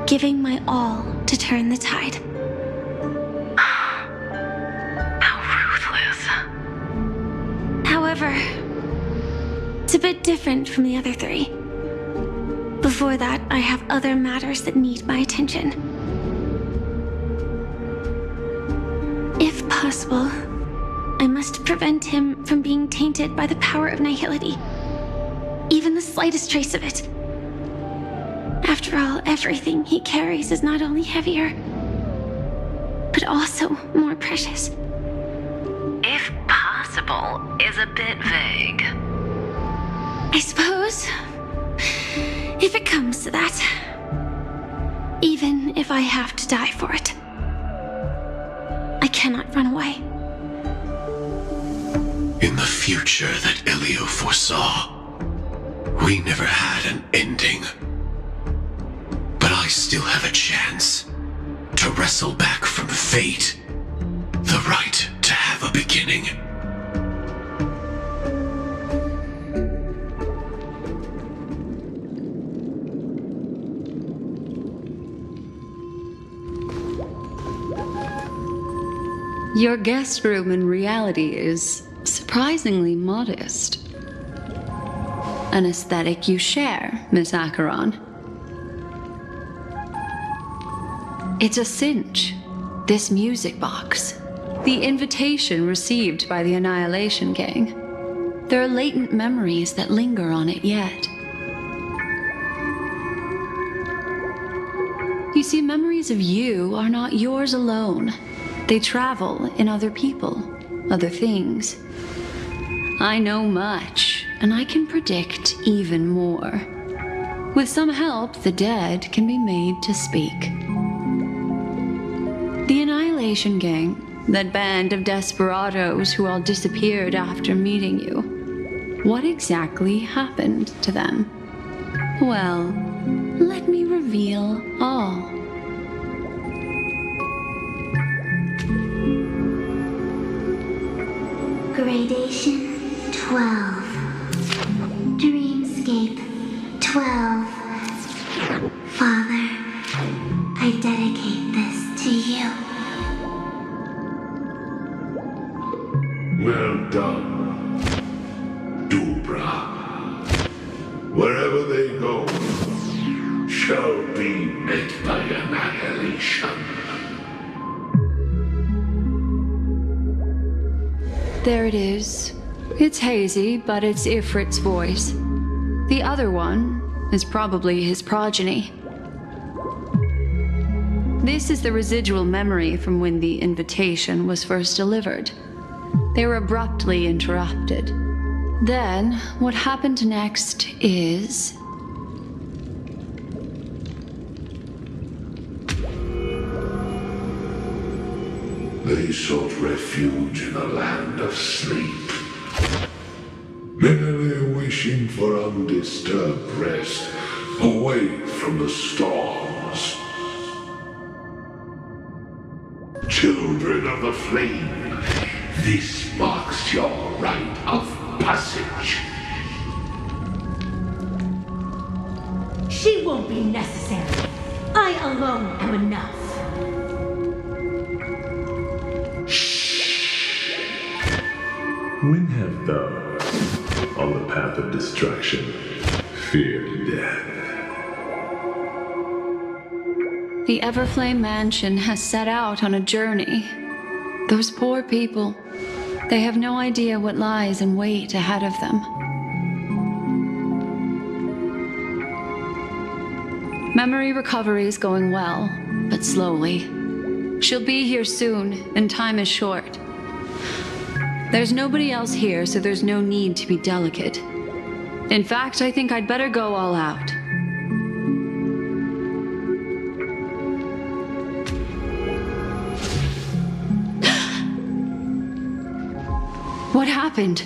Giving my all to turn the tide. How ruthless. However, it's a bit different from the other three. Before that, I have other matters that need my attention. If possible, I must prevent him from being tainted by the power of Nihility. Even the slightest trace of it. After all, everything he carries is not only heavier, but also more precious. If possible is a bit vague. I suppose, if it comes to that, even if I have to die for it, I cannot run away. In the future that Elio foresaw, we never had an ending. But I still have a chance to wrestle back from fate the right to have a beginning. Your guest room in reality is surprisingly modest. An aesthetic you share, Miss Acheron. It's a cinch. This music box. The invitation received by the Annihilation Gang. There are latent memories that linger on it yet. You see, memories of you are not yours alone. They travel in other people, other things. I know much, and I can predict even more. With some help, the dead can be made to speak. The Annihilation Gang, that band of desperados who all disappeared after meeting you. What exactly happened to them? Well, let me reveal all. Gradation 12. Dreamscape 12. Father, I dedicate this to you. Well done, Dubra. Wherever they go, shall be met by annihilation. There it is. It's hazy, but it's Ifrit's voice. The other one is probably his progeny. This is the residual memory from when the invitation was first delivered. They were abruptly interrupted. Then, what happened next is... They sought refuge in a land of sleep, merely wishing for undisturbed rest, away from the storms. Children of the flame, this marks your rite of passage. She won't be necessary. I alone am enough. When have those on the path of destruction feared death? The Everflame Mansion has set out on a journey. Those poor people, they have no idea what lies in wait ahead of them. Memory recovery is going well, but slowly. She'll be here soon, and time is short. There's nobody else here, so there's no need to be delicate. In fact, I think I'd better go all out. What happened?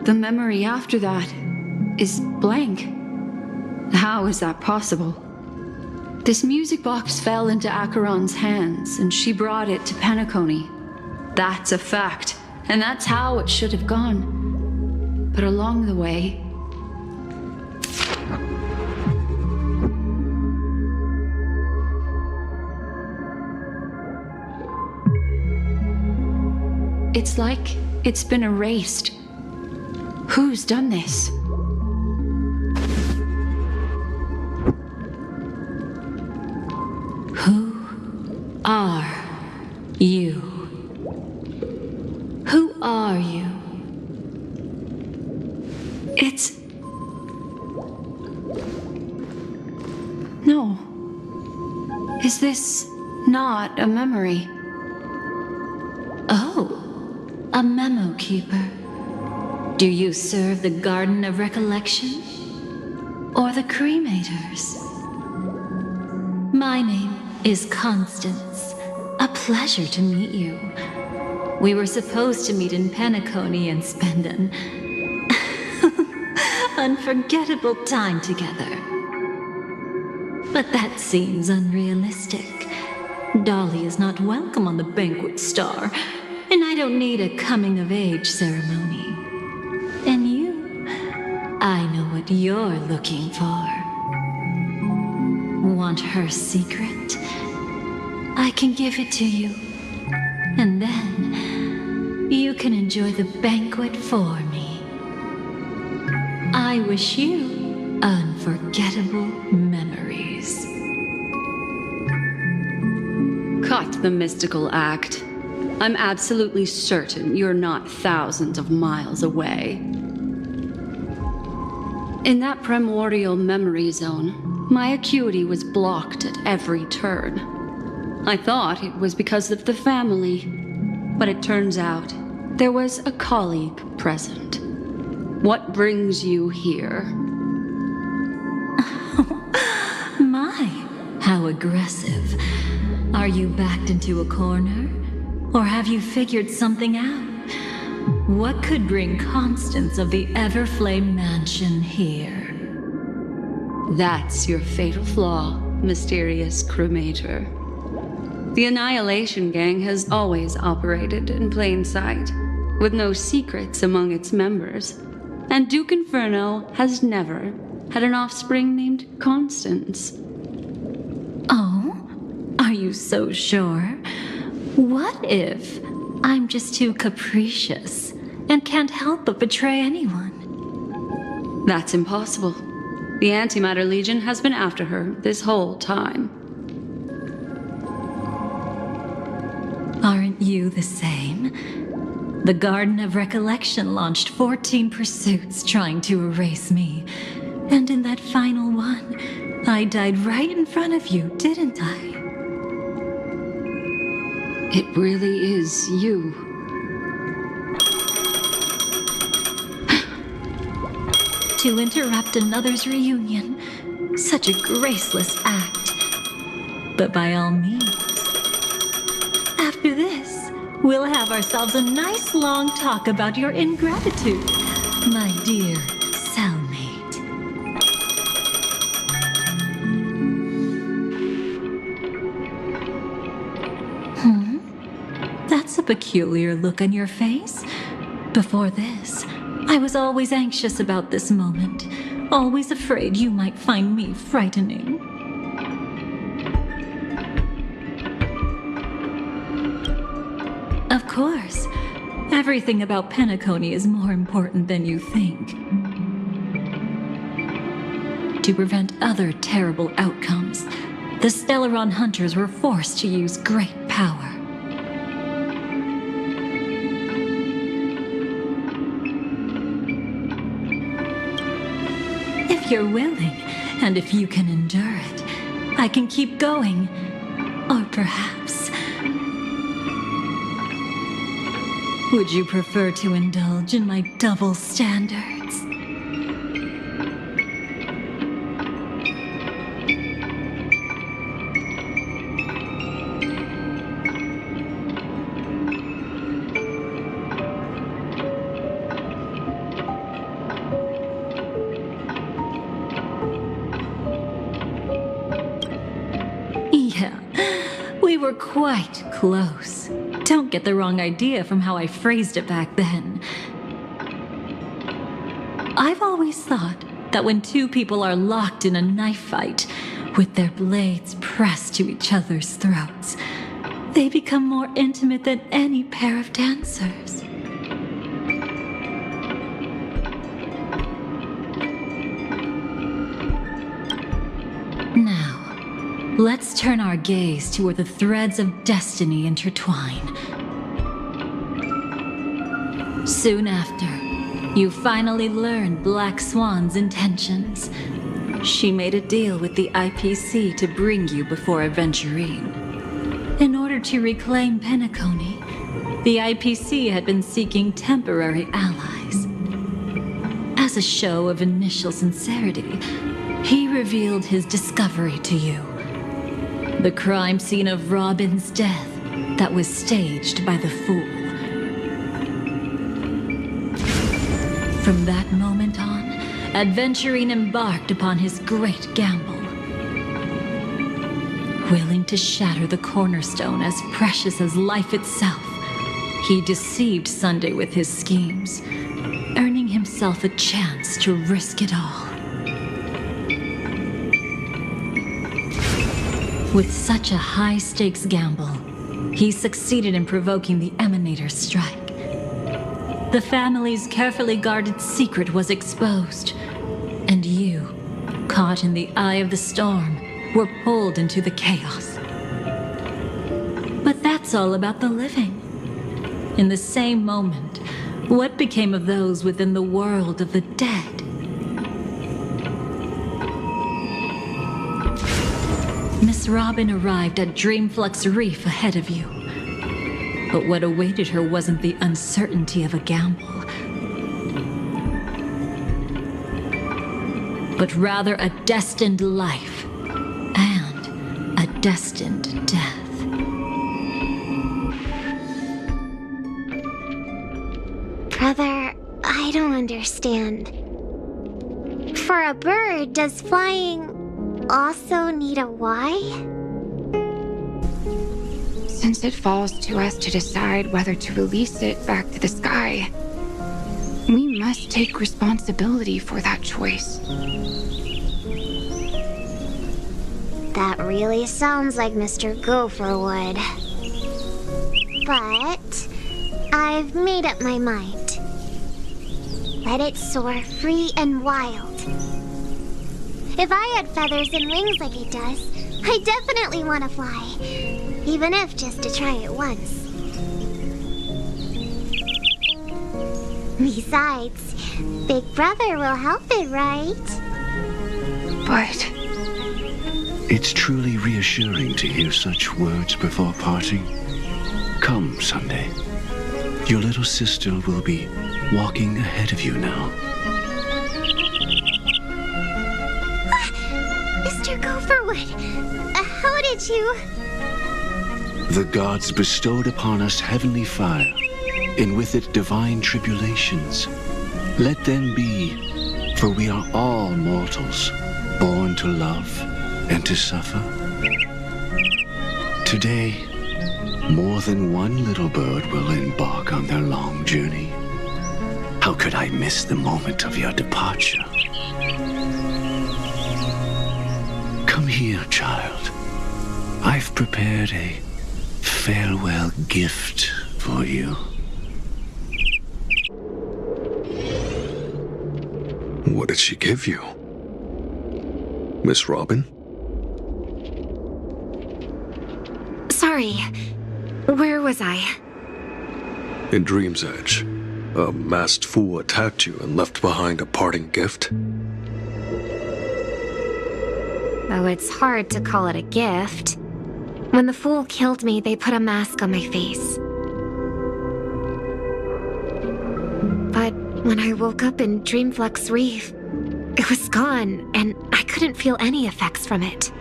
The memory after that is blank. How is that possible? This music box fell into Acheron's hands, and she brought it to Penacony. That's a fact, and that's how it should have gone. But along the way... it's like it's been erased. Who's done this? Who are you? Who are you? It's... No. Is this not a memory? Oh, a memo keeper. Do you serve the Garden of Recollection? Or the Cremators? My name is Constance. A pleasure to meet you. We were supposed to meet in Penacony and spend an unforgettable time together. But that seems unrealistic. Dolly is not welcome on the Banquet Star, and I don't need a coming-of-age ceremony. And you, I know what you're looking for. Want her secret? I can give it to you. And then, you can enjoy the banquet for me. I wish you unforgettable memories. Cut the mystical act. I'm absolutely certain you're not thousands of miles away. In that primordial memory zone, my acuity was blocked at every turn. I thought it was because of the family, but it turns out there was a colleague present. What brings you here? My, how aggressive. Are you backed into a corner? Or have you figured something out? What could bring Constance of the Everflame Mansion here? That's your fatal flaw, mysterious cremator. The Annihilation Gang has always operated in plain sight, with no secrets among its members. And Duke Inferno has never had an offspring named Constance. Oh? Are you so sure? What if I'm just too capricious and can't help but betray anyone? That's impossible. The Antimatter Legion has been after her this whole time. Aren't you the same? The Garden of Recollection launched 14 pursuits trying to erase me. And in that final one, I died right in front of you, didn't I? It really is you. To interrupt another's reunion. Such a graceless act. But by all means. After this, we'll have ourselves a nice long talk about your ingratitude, my dear cellmate. That's a peculiar look on your face. Before this, I was always anxious about this moment, always afraid you might find me frightening. Of course, everything about Penacony is more important than you think. To prevent other terrible outcomes, the Stellaron hunters were forced to use great power. If you're willing, and if you can endure it, I can keep going. Or perhaps... would you prefer to indulge in my double standards? Yeah, we were quite close. Don't get the wrong idea from how I phrased it back then. I've always thought that when two people are locked in a knife fight, with their blades pressed to each other's throats, they become more intimate than any pair of dancers. Now, let's turn our gaze to where the threads of destiny intertwine. Soon after, You finally learned Black Swan's intentions. She made a deal with the IPC to bring you before Aventurine. In order to reclaim Penacony, the IPC had been seeking temporary allies. As a show of initial sincerity, he revealed his discovery to you. The crime scene of Robin's death that was staged by the Fool. From that moment on, Aventurine embarked upon his great gamble. Willing to shatter the cornerstone as precious as life itself, he deceived Sunday with his schemes, earning himself a chance to risk it all. With such a high-stakes gamble, he succeeded in provoking the Emanator's strike. The family's carefully guarded secret was exposed, and you, caught in the eye of the storm, were pulled into the chaos. But that's all about the living. In the same moment, what became of those within the world of the dead? Miss Robin arrived at Dreamflux Reef ahead of you. But what awaited her wasn't the uncertainty of a gamble, but rather a destined life and a destined death. Brother, I don't understand. For a bird, does flying also need a why? Since it falls to us to decide whether to release it back to the sky, we must take responsibility for that choice. That really sounds like Mr. Gopher would. But I've made up my mind. Let it soar free and wild. If I had feathers and wings like it does, I definitely want to fly. Even if just to try it once. Besides, Big Brother will help it, right? But it's truly reassuring to hear such words before parting. Come, Sunday. Your little sister will be walking ahead of you now. Mr. Gopherwood, how did you... The gods bestowed upon us heavenly fire, and with it divine tribulations. Let them be, for we are all mortals, born to love and to suffer. Today, more than one little bird will embark on their long journey. How could I miss the moment of your departure? Come here, child. I've prepared a farewell gift for you. What did she give you? Miss Robin? Sorry, where was I? In Dream's Edge, a masked fool attacked you and left behind a parting gift. Oh, it's hard to call it a gift. When the fool killed me, they put a mask on my face. But when I woke up in Dreamflux Reef, it was gone, and I couldn't feel any effects from it.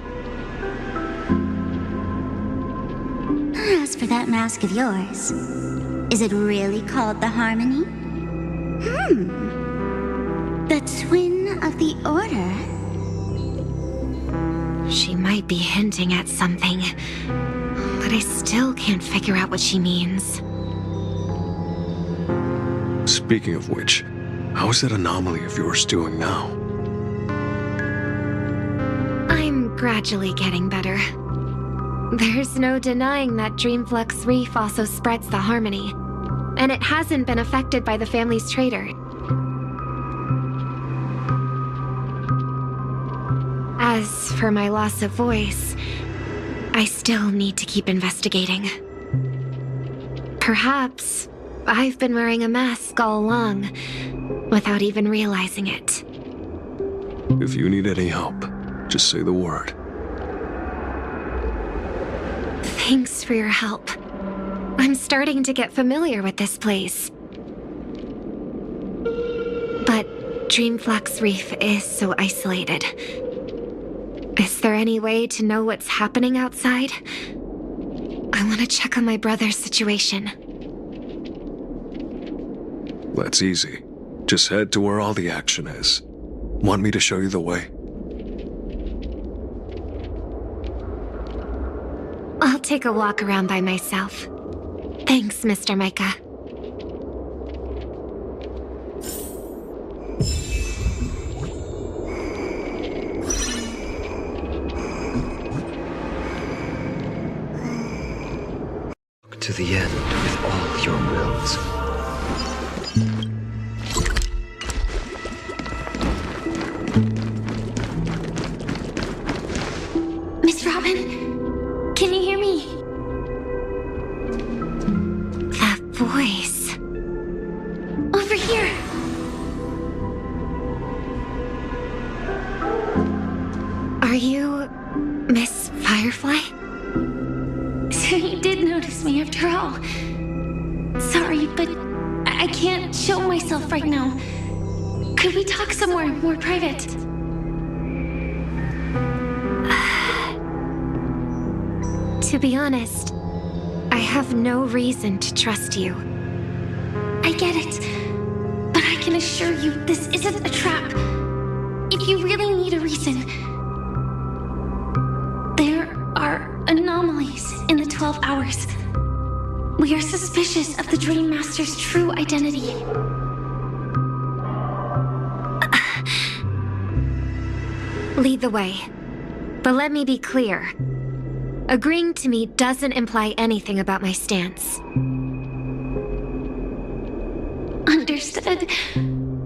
As for that mask of yours, is it really called the Harmony? The Twin of the Order? She might be hinting at something, but I still can't figure out what she means. Speaking of which, how is that anomaly of yours doing now? I'm gradually getting better. There's no denying that Dreamflux Reef also spreads the Harmony, and it hasn't been affected by the family's traitor. As for my loss of voice, I still need to keep investigating. Perhaps I've been wearing a mask all along, without even realizing it. If you need any help, just say the word. Thanks for your help. I'm starting to get familiar with this place. But Dreamflux Reef is so isolated. Is there any way to know what's happening outside? I want to check on my brother's situation. That's easy. Just head to where all the action is. Want me to show you the way? I'll take a walk around by myself. Thanks, Mr. Micah. To the end with all your wills. Miss Robin, can you hear me? That voice. Over here. Are you Miss Firefly? So you did notice me after all. Sorry, but I can't show myself right now. Could we talk somewhere more private? To be honest, I have no reason to trust you. I get it, but I can assure you this isn't a trap. If you really need a reason, there are anomalies in the 12 hours. We are suspicious of the Dream Master's true identity. Lead the way. But let me be clear. Agreeing to me doesn't imply anything about my stance. Understood.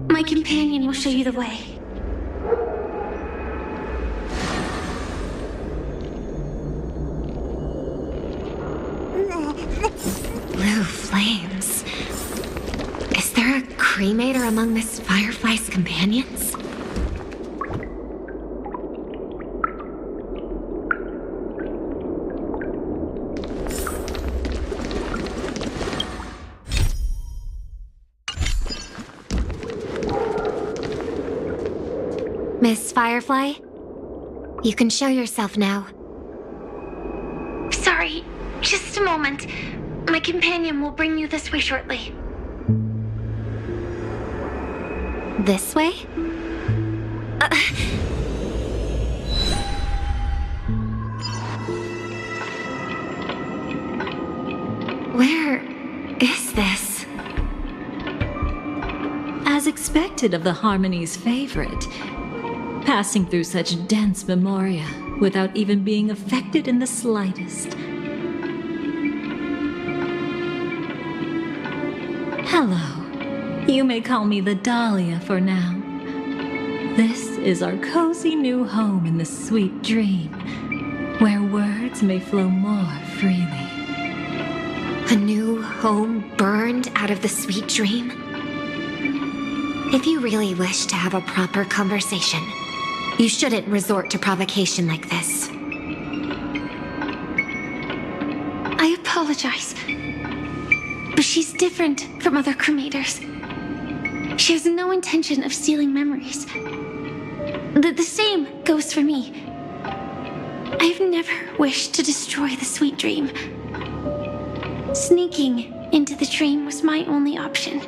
My companion will show you the way. Blue flames. Is there a cremator among this Firefly's companions? Miss Firefly? You can show yourself now. Sorry, just a moment. My companion will bring you this way shortly. This way? Where is this? As expected of the Harmony's favorite, passing through such dense memoria without even being affected in the slightest. Hello. You may call me the Dahlia for now. This is our cozy new home in the sweet dream, where words may flow more freely. A new home burned out of the sweet dream? If you really wish to have a proper conversation, you shouldn't resort to provocation like this. I apologize. But she's different from other cremators. She has no intention of stealing memories. The same goes for me. I've never wished to destroy the sweet dream. Sneaking into the dream was my only option.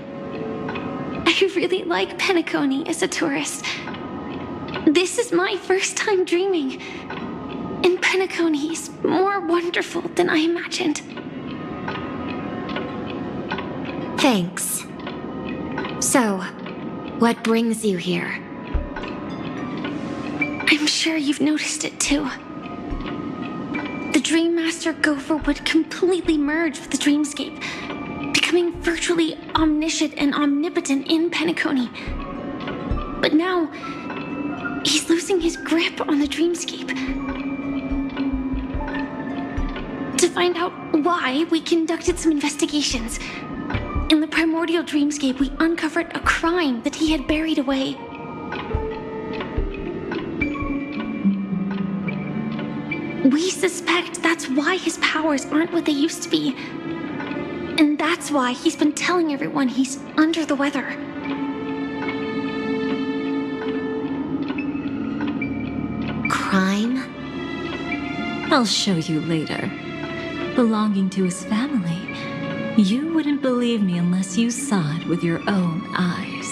I really like Penacony as a tourist. This is my first time dreaming, and Penacony is more wonderful than I imagined. Thanks. So, what brings you here? I'm sure you've noticed it too. The Dream Master Gopher would completely merge with the dreamscape, becoming virtually omniscient and omnipotent in Penacony. But now, he's losing his grip on the dreamscape. To find out why, we conducted some investigations. In the primordial dreamscape, we uncovered a crime that he had buried away. We suspect that's why his powers aren't what they used to be. And that's why he's been telling everyone he's under the weather. Crime? I'll show you later. Belonging to his family. You wouldn't believe me unless you saw it with your own eyes.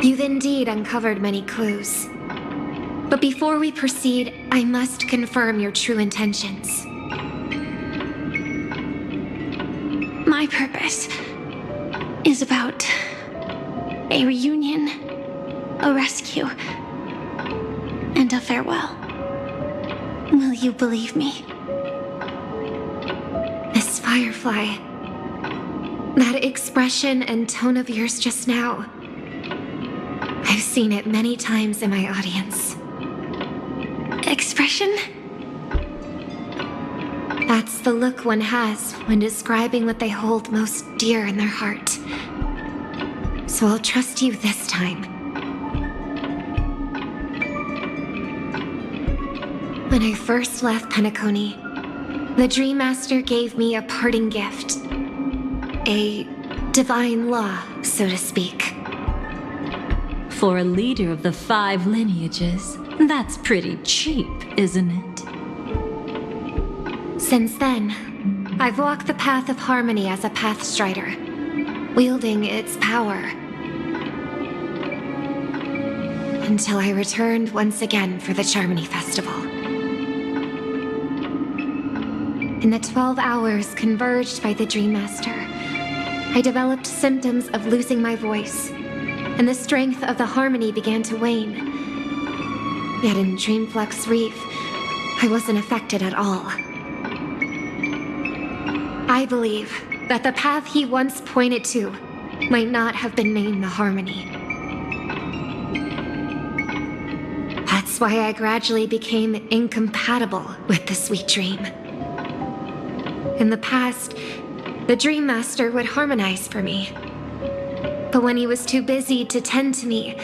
You've indeed uncovered many clues. But before we proceed, I must confirm your true intentions. My purpose is about a reunion, a rescue, and a farewell. Will you believe me? Miss Firefly, that expression and tone of yours just now, I've seen it many times in my audience. Expression? That's the look one has when describing what they hold most dear in their heart. So I'll trust you this time. When I first left Penacony, the Dream Master gave me a parting gift. A divine law, so to speak. For a leader of the 5 lineages, that's pretty cheap, isn't it? Since then, I've walked the path of harmony as a Pathstrider, wielding its power. Until I returned once again for the Charmony Festival. In the 12 hours converged by the Dream Master, I developed symptoms of losing my voice, and the strength of the harmony began to wane. Yet in Dreamflux Reef, I wasn't affected at all. I believe that the path he once pointed to might not have been named the Harmony. That's why I gradually became incompatible with the sweet dream. In the past, the Dream Master would harmonize for me. But when he was too busy to tend to me,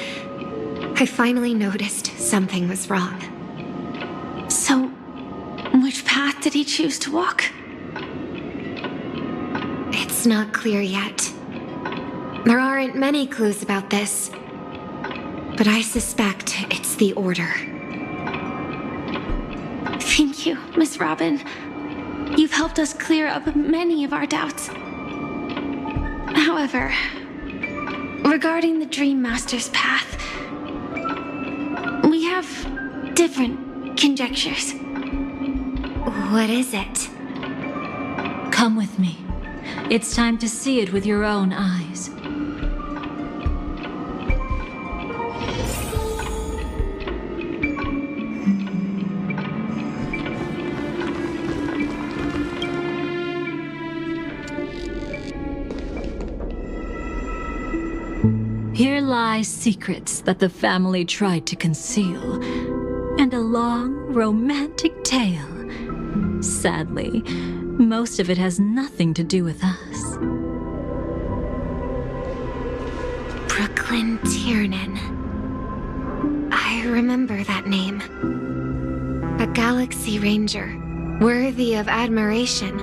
I finally noticed something was wrong. So, which path did he choose to walk? It's not clear yet. There aren't many clues about this, but I suspect it's the Order. Thank you, Miss Robin. You've helped us clear up many of our doubts. However, regarding the Dream Master's path, we have different conjectures. What is it? Come with me. It's time to see it with your own eyes. Here lie secrets that the family tried to conceal, and a long, romantic tale. Sadly, most of it has nothing to do with us. Brooklyn Tiernan. I remember that name. A Galaxy Ranger, worthy of admiration.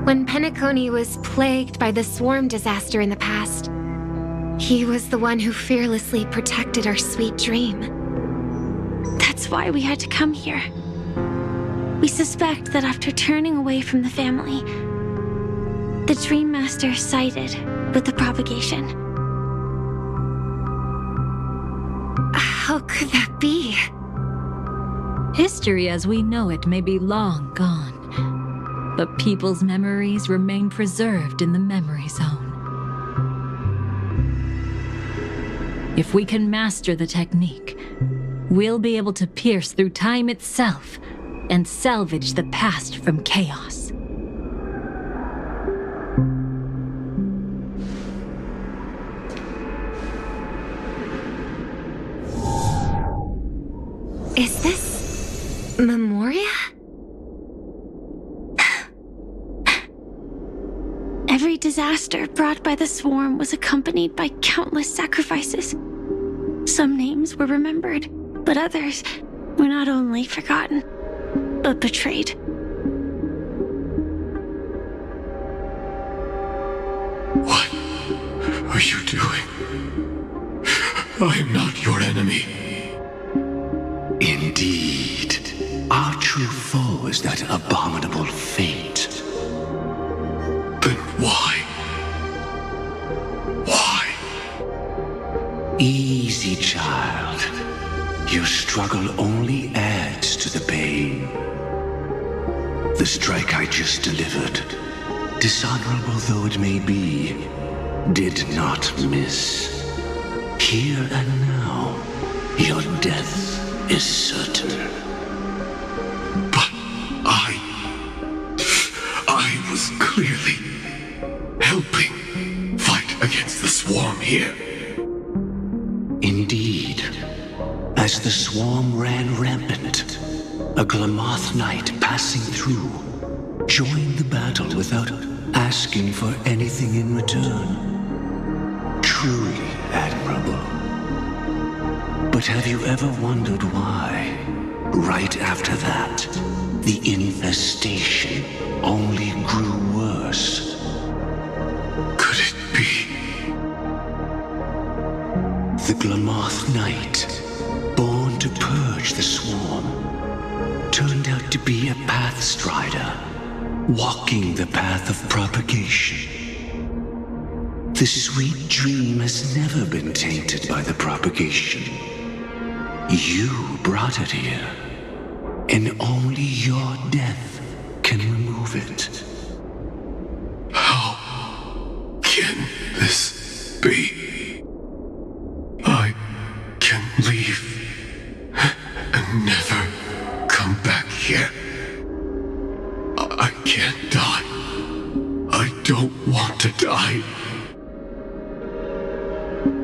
When Penacony was plagued by the swarm disaster in the past, he was the one who fearlessly protected our sweet dream. That's why we had to come here. We suspect that after turning away from the family, the Dream Master sided with the propagation. How could that be? History as we know it may be long gone, but people's memories remain preserved in the memory zone. If we can master the technique, we'll be able to pierce through time itself and salvage the past from chaos. Is this Memoria? Every disaster brought by the swarm was accompanied by countless sacrifices. Some names were remembered, but others were not only forgotten, but betrayed. What are you doing? I am not your enemy. Indeed. Our true foe is that abominable fate. Then why? Why? Easy, child. Your struggle only adds to the pain. The strike I just delivered, dishonorable though it may be, did not miss. Here and now, your death is certain. But I was clearly helping fight against the swarm here. Indeed. As the swarm ran rampant, a Glamoth knight passing through joined the battle without asking for anything in return. Truly admirable. But have you ever wondered why, right after that, the infestation only grew worse? Could it be? The Glamoth Knight, born to purge the swarm, turned out to be a pathstrider, walking the path of propagation. The sweet dream has never been tainted by the propagation. You brought it here, and only your death can remove it. How can this be? I can leave and never come back here. I can't die. I don't want to die.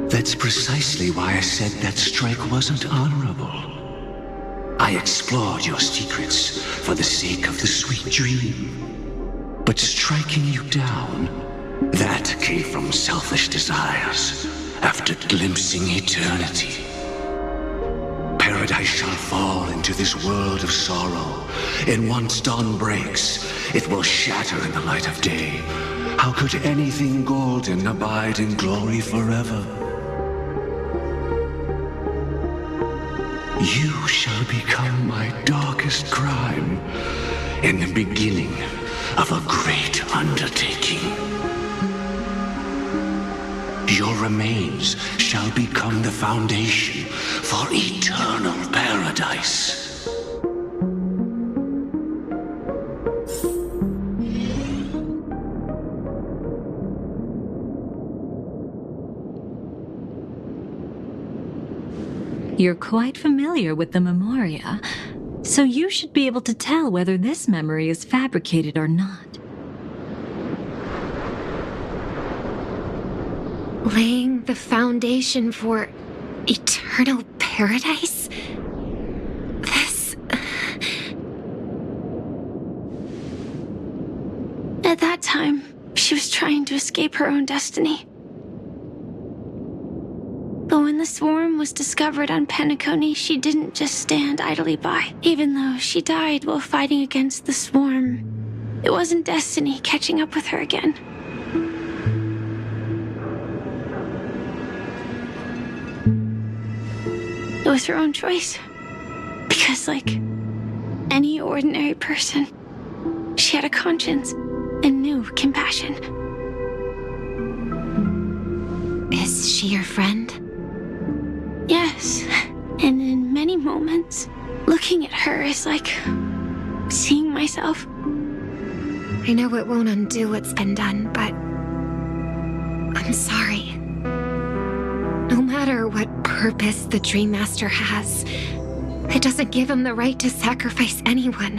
That's precisely why I said that strike wasn't honorable. I explored your secrets for the sake of the sweet dream. But striking you down, that came from selfish desires after glimpsing eternity. Paradise shall fall into this world of sorrow, and once dawn breaks, it will shatter in the light of day. How could anything golden abide in glory forever? You shall become my darkest crime, and the beginning of a great undertaking. Your remains shall become the foundation for eternal paradise. You're quite familiar with the Memoria, so you should be able to tell whether this memory is fabricated or not. Laying the foundation for eternal paradise? This... At that time, she was trying to escape her own destiny. But when the swarm was discovered on Penacony, she didn't just stand idly by. Even though she died while fighting against the swarm, it wasn't destiny catching up with her again. It was her own choice. Because, like any ordinary person, she had a conscience and knew compassion. Is she your friend? Yes, and in many moments, looking at her is like seeing myself. I know it won't undo what's been done, but I'm sorry. No matter what purpose the Dream Master has, it doesn't give him the right to sacrifice anyone.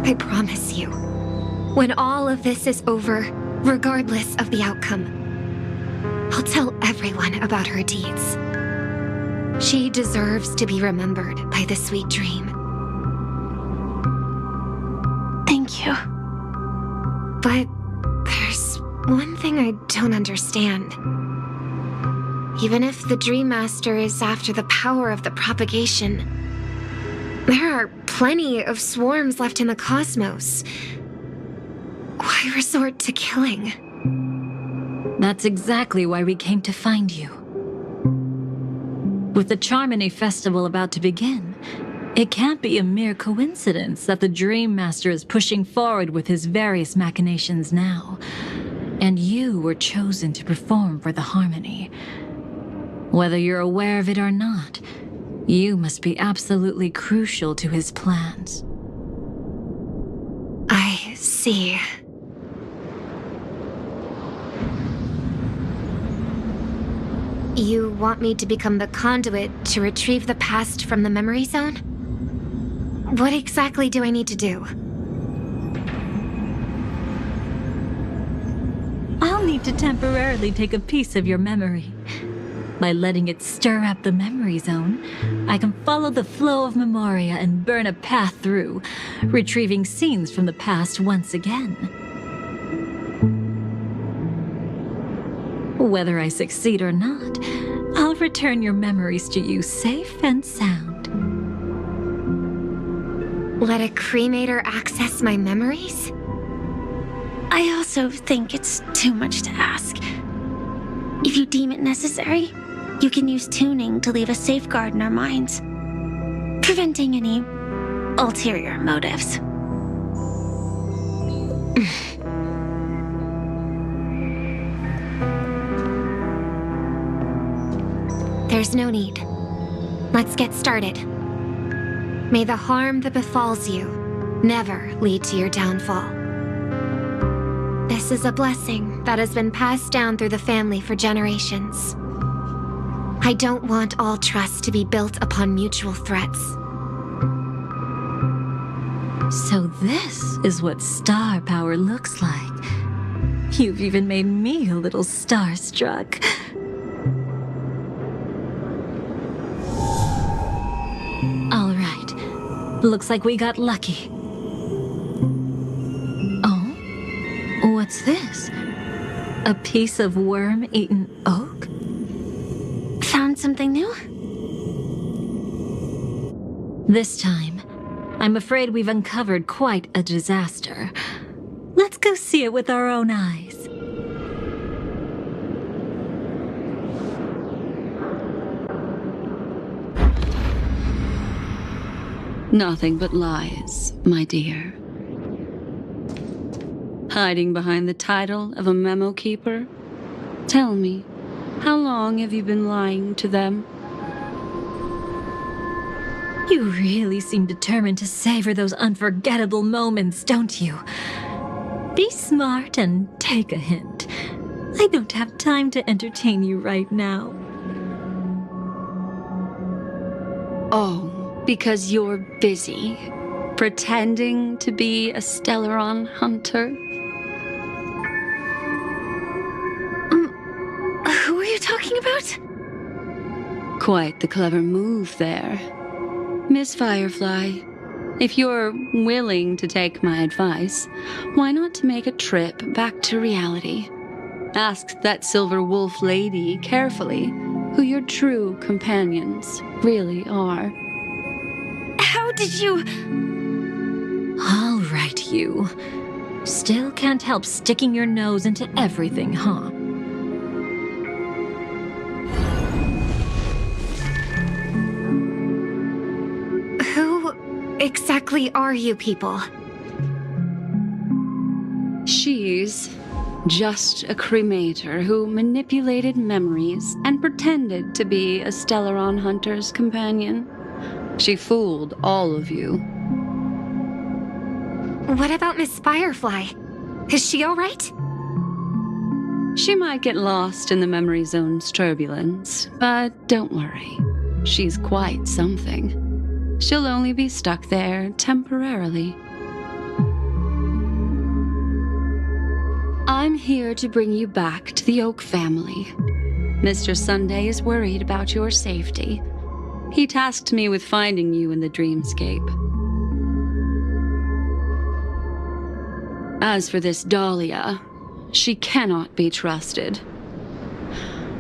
I promise you, when all of this is over, regardless of the outcome, I'll tell everyone about her deeds. She deserves to be remembered by the sweet dream. Thank you But there's one thing I don't understand. Even if the Dream Master is after the power of the propagation, there are plenty of swarms left in the cosmos. Why resort to killing? That's exactly why we came to find you. With the Charmony Festival about to begin, it can't be a mere coincidence that the Dream Master is pushing forward with his various machinations now. And you were chosen to perform for the Harmony. Whether you're aware of it or not, you must be absolutely crucial to his plans. I see. You want me to become the conduit to retrieve the past from the memory zone? What exactly do I need to do? I'll need to temporarily take a piece of your memory. By letting it stir up the memory zone, I can follow the flow of memoria and burn a path through, retrieving scenes from the past once again. Whether I succeed or not, I'll return your memories to you safe and sound. Let a cremator access my memories? I also think it's too much to ask. If you deem it necessary, you can use tuning to leave a safeguard in our minds, preventing any ulterior motives. There's no need. Let's get started. May the harm that befalls you never lead to your downfall. This is a blessing that has been passed down through the family for generations. I don't want all trust to be built upon mutual threats. So this is what star power looks like. You've even made me a little starstruck. All right. Looks like we got lucky. Oh? What's this? A piece of worm-eaten oak? Found something new? This time, I'm afraid we've uncovered quite a disaster. Let's go see it with our own eyes. Nothing but lies, my dear. Hiding behind the title of a memo keeper? Tell me, how long have you been lying to them? You really seem determined to savor those unforgettable moments, don't you? Be smart and take a hint. I don't have time to entertain you right now. Oh, because you're busy, pretending to be a Stellaron hunter? Who are you talking about? Quite the clever move there. Miss Firefly, if you're willing to take my advice, why not to make a trip back to reality? Ask that Silver Wolf lady carefully who your true companions really are. How did you... All right, you. Still can't help sticking your nose into everything, huh? Who exactly are you people? She's just a cremator who manipulated memories and pretended to be a Stellaron hunter's companion. She fooled all of you. What about Miss Firefly? Is she all right? She might get lost in the memory zone's turbulence, but don't worry. She's quite something. She'll only be stuck there temporarily. I'm here to bring you back to the Oak family. Mr. Sunday is worried about your safety. He tasked me with finding you in the dreamscape. As for this Dahlia, she cannot be trusted.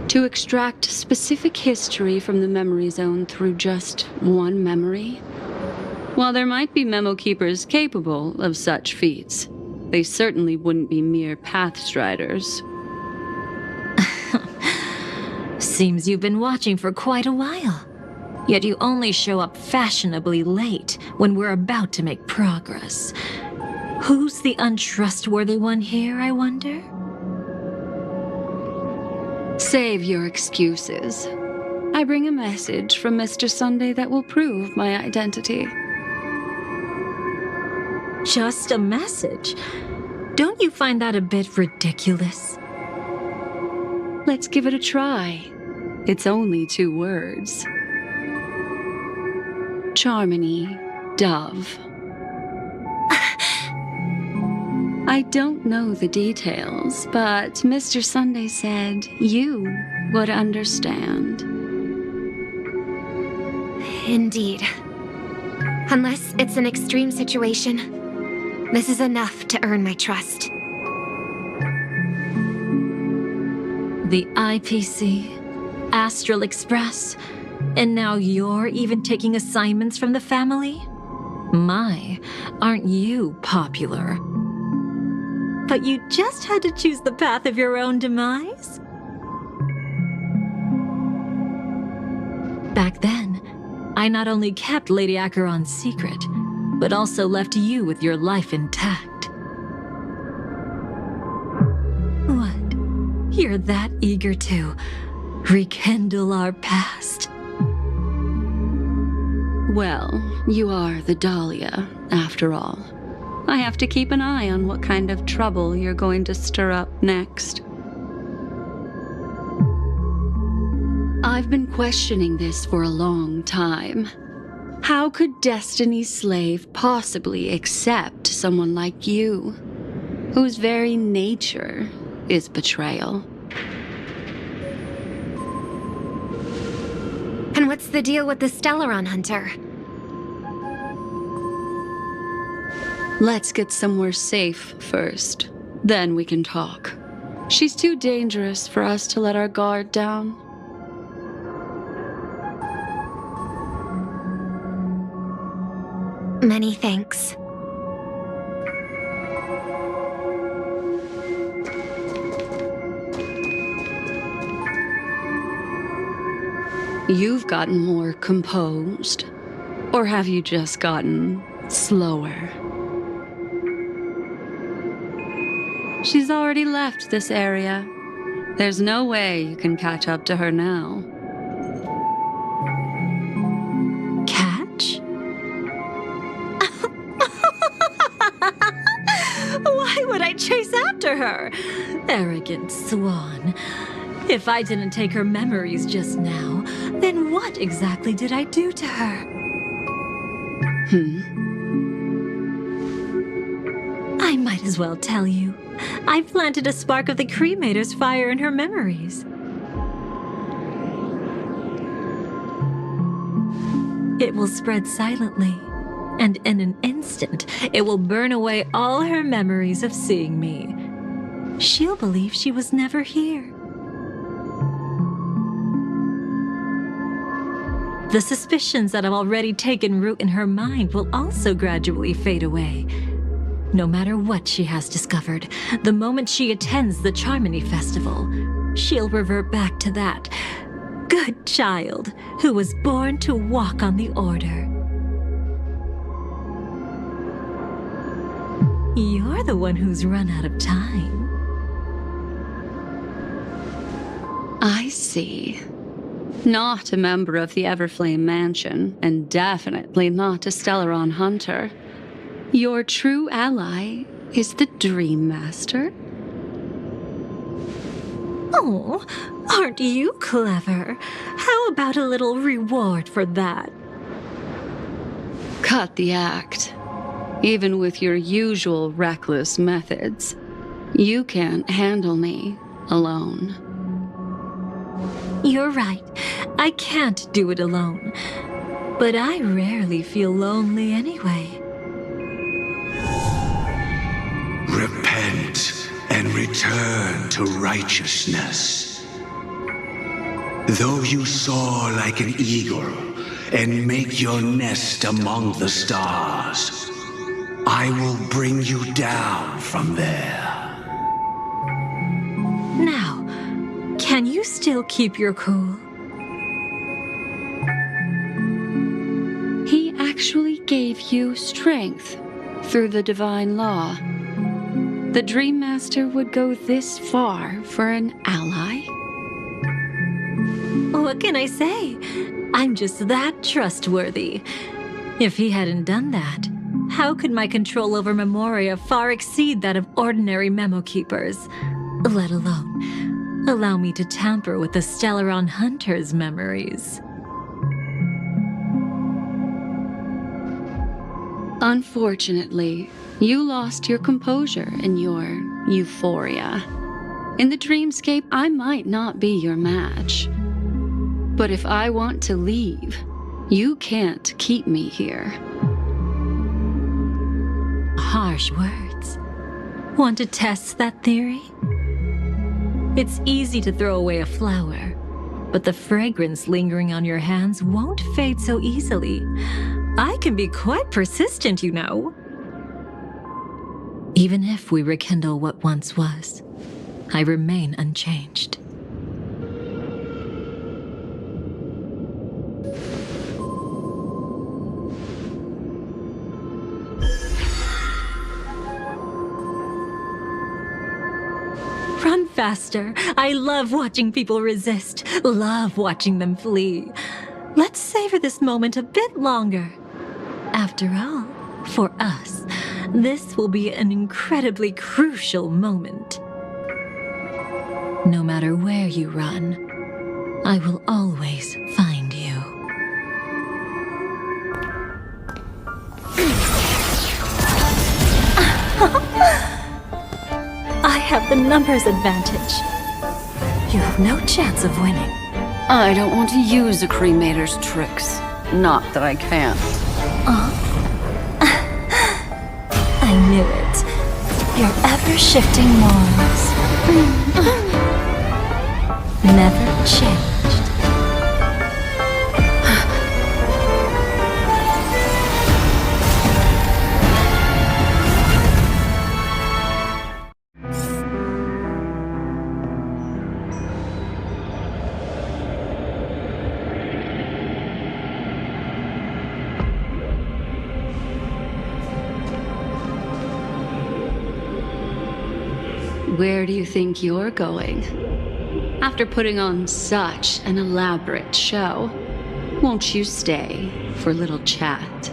To extract specific history from the memory zone through just one memory? While there might be memo keepers capable of such feats, they certainly wouldn't be mere pathstriders. Seems you've been watching for quite a while. Yet you only show up fashionably late when we're about to make progress. Who's the untrustworthy one here, I wonder? Save your excuses. I bring a message from Mr. Sunday that will prove my identity. Just a message? Don't you find that a bit ridiculous? Let's give it a try. It's only 2 words. Charmony, Dove. I don't know the details, but Mr. Sunday said you would understand. Indeed. Unless it's an extreme situation, this is enough to earn my trust. The IPC, Astral Express, and now you're even taking assignments from the family? My, aren't you popular? But you just had to choose the path of your own demise? Back then, I not only kept Lady Acheron's secret, but also left you with your life intact. What? You're that eager to rekindle our past? Well, you are the Dahlia, after all. I have to keep an eye on what kind of trouble you're going to stir up next. I've been questioning this for a long time. How could Destiny's slave possibly accept someone like you, whose very nature is betrayal? And what's the deal with the Stellaron Hunter? Let's get somewhere safe first. Then we can talk. She's too dangerous for us to let our guard down. Many thanks. You've gotten more composed. Or have you just gotten slower? She's already left this area. There's no way you can catch up to her now. Catch? Why would I chase after her? Arrogant swan. If I didn't take her memories just now, then what exactly did I do to her? I might as well tell you. I planted a spark of the cremator's fire in her memories. It will spread silently, and in an instant, it will burn away all her memories of seeing me. She'll believe she was never here. The suspicions that have already taken root in her mind will also gradually fade away. No matter what she has discovered, the moment she attends the Charmony Festival, she'll revert back to that good child who was born to walk on the Order. You're the one who's run out of time. I see. Not a member of the Everflame Mansion, and definitely not a Stellaron Hunter. Your true ally is the Dream Master? Oh, aren't you clever? How about a little reward for that? Cut the act. Even with your usual reckless methods, you can't handle me alone. You're right. I can't do it alone. But I rarely feel lonely anyway. Rebel. return to righteousness. Though you soar like an eagle and make your nest among the stars, I will bring you down from there. Now, can you still keep your cool? He actually gave you strength through the divine law. The Dream Master would go this far for an ally? What can I say? I'm just that trustworthy. If he hadn't done that, how could my control over Memoria far exceed that of ordinary memo keepers? Let alone allow me to tamper with the Stellaron Hunter's memories. Unfortunately, you lost your composure in your euphoria. In the dreamscape, I might not be your match. But if I want to leave, you can't keep me here. Harsh words. Want to test that theory? It's easy to throw away a flower, but the fragrance lingering on your hands won't fade so easily. I can be quite persistent, you know. Even if we rekindle what once was, I remain unchanged. Run faster. I love watching people resist, love watching them flee. Let's savor this moment a bit longer. After all, for us, this will be an incredibly crucial moment. No matter where you run, I will always find you. I have the numbers advantage. You have no chance of winning. I don't want to use a cremator's tricks. Not that I can't. I knew it. Your ever-shifting morals. Never changed. Where do you think you're going? After putting on such an elaborate show, won't you stay for a little chat?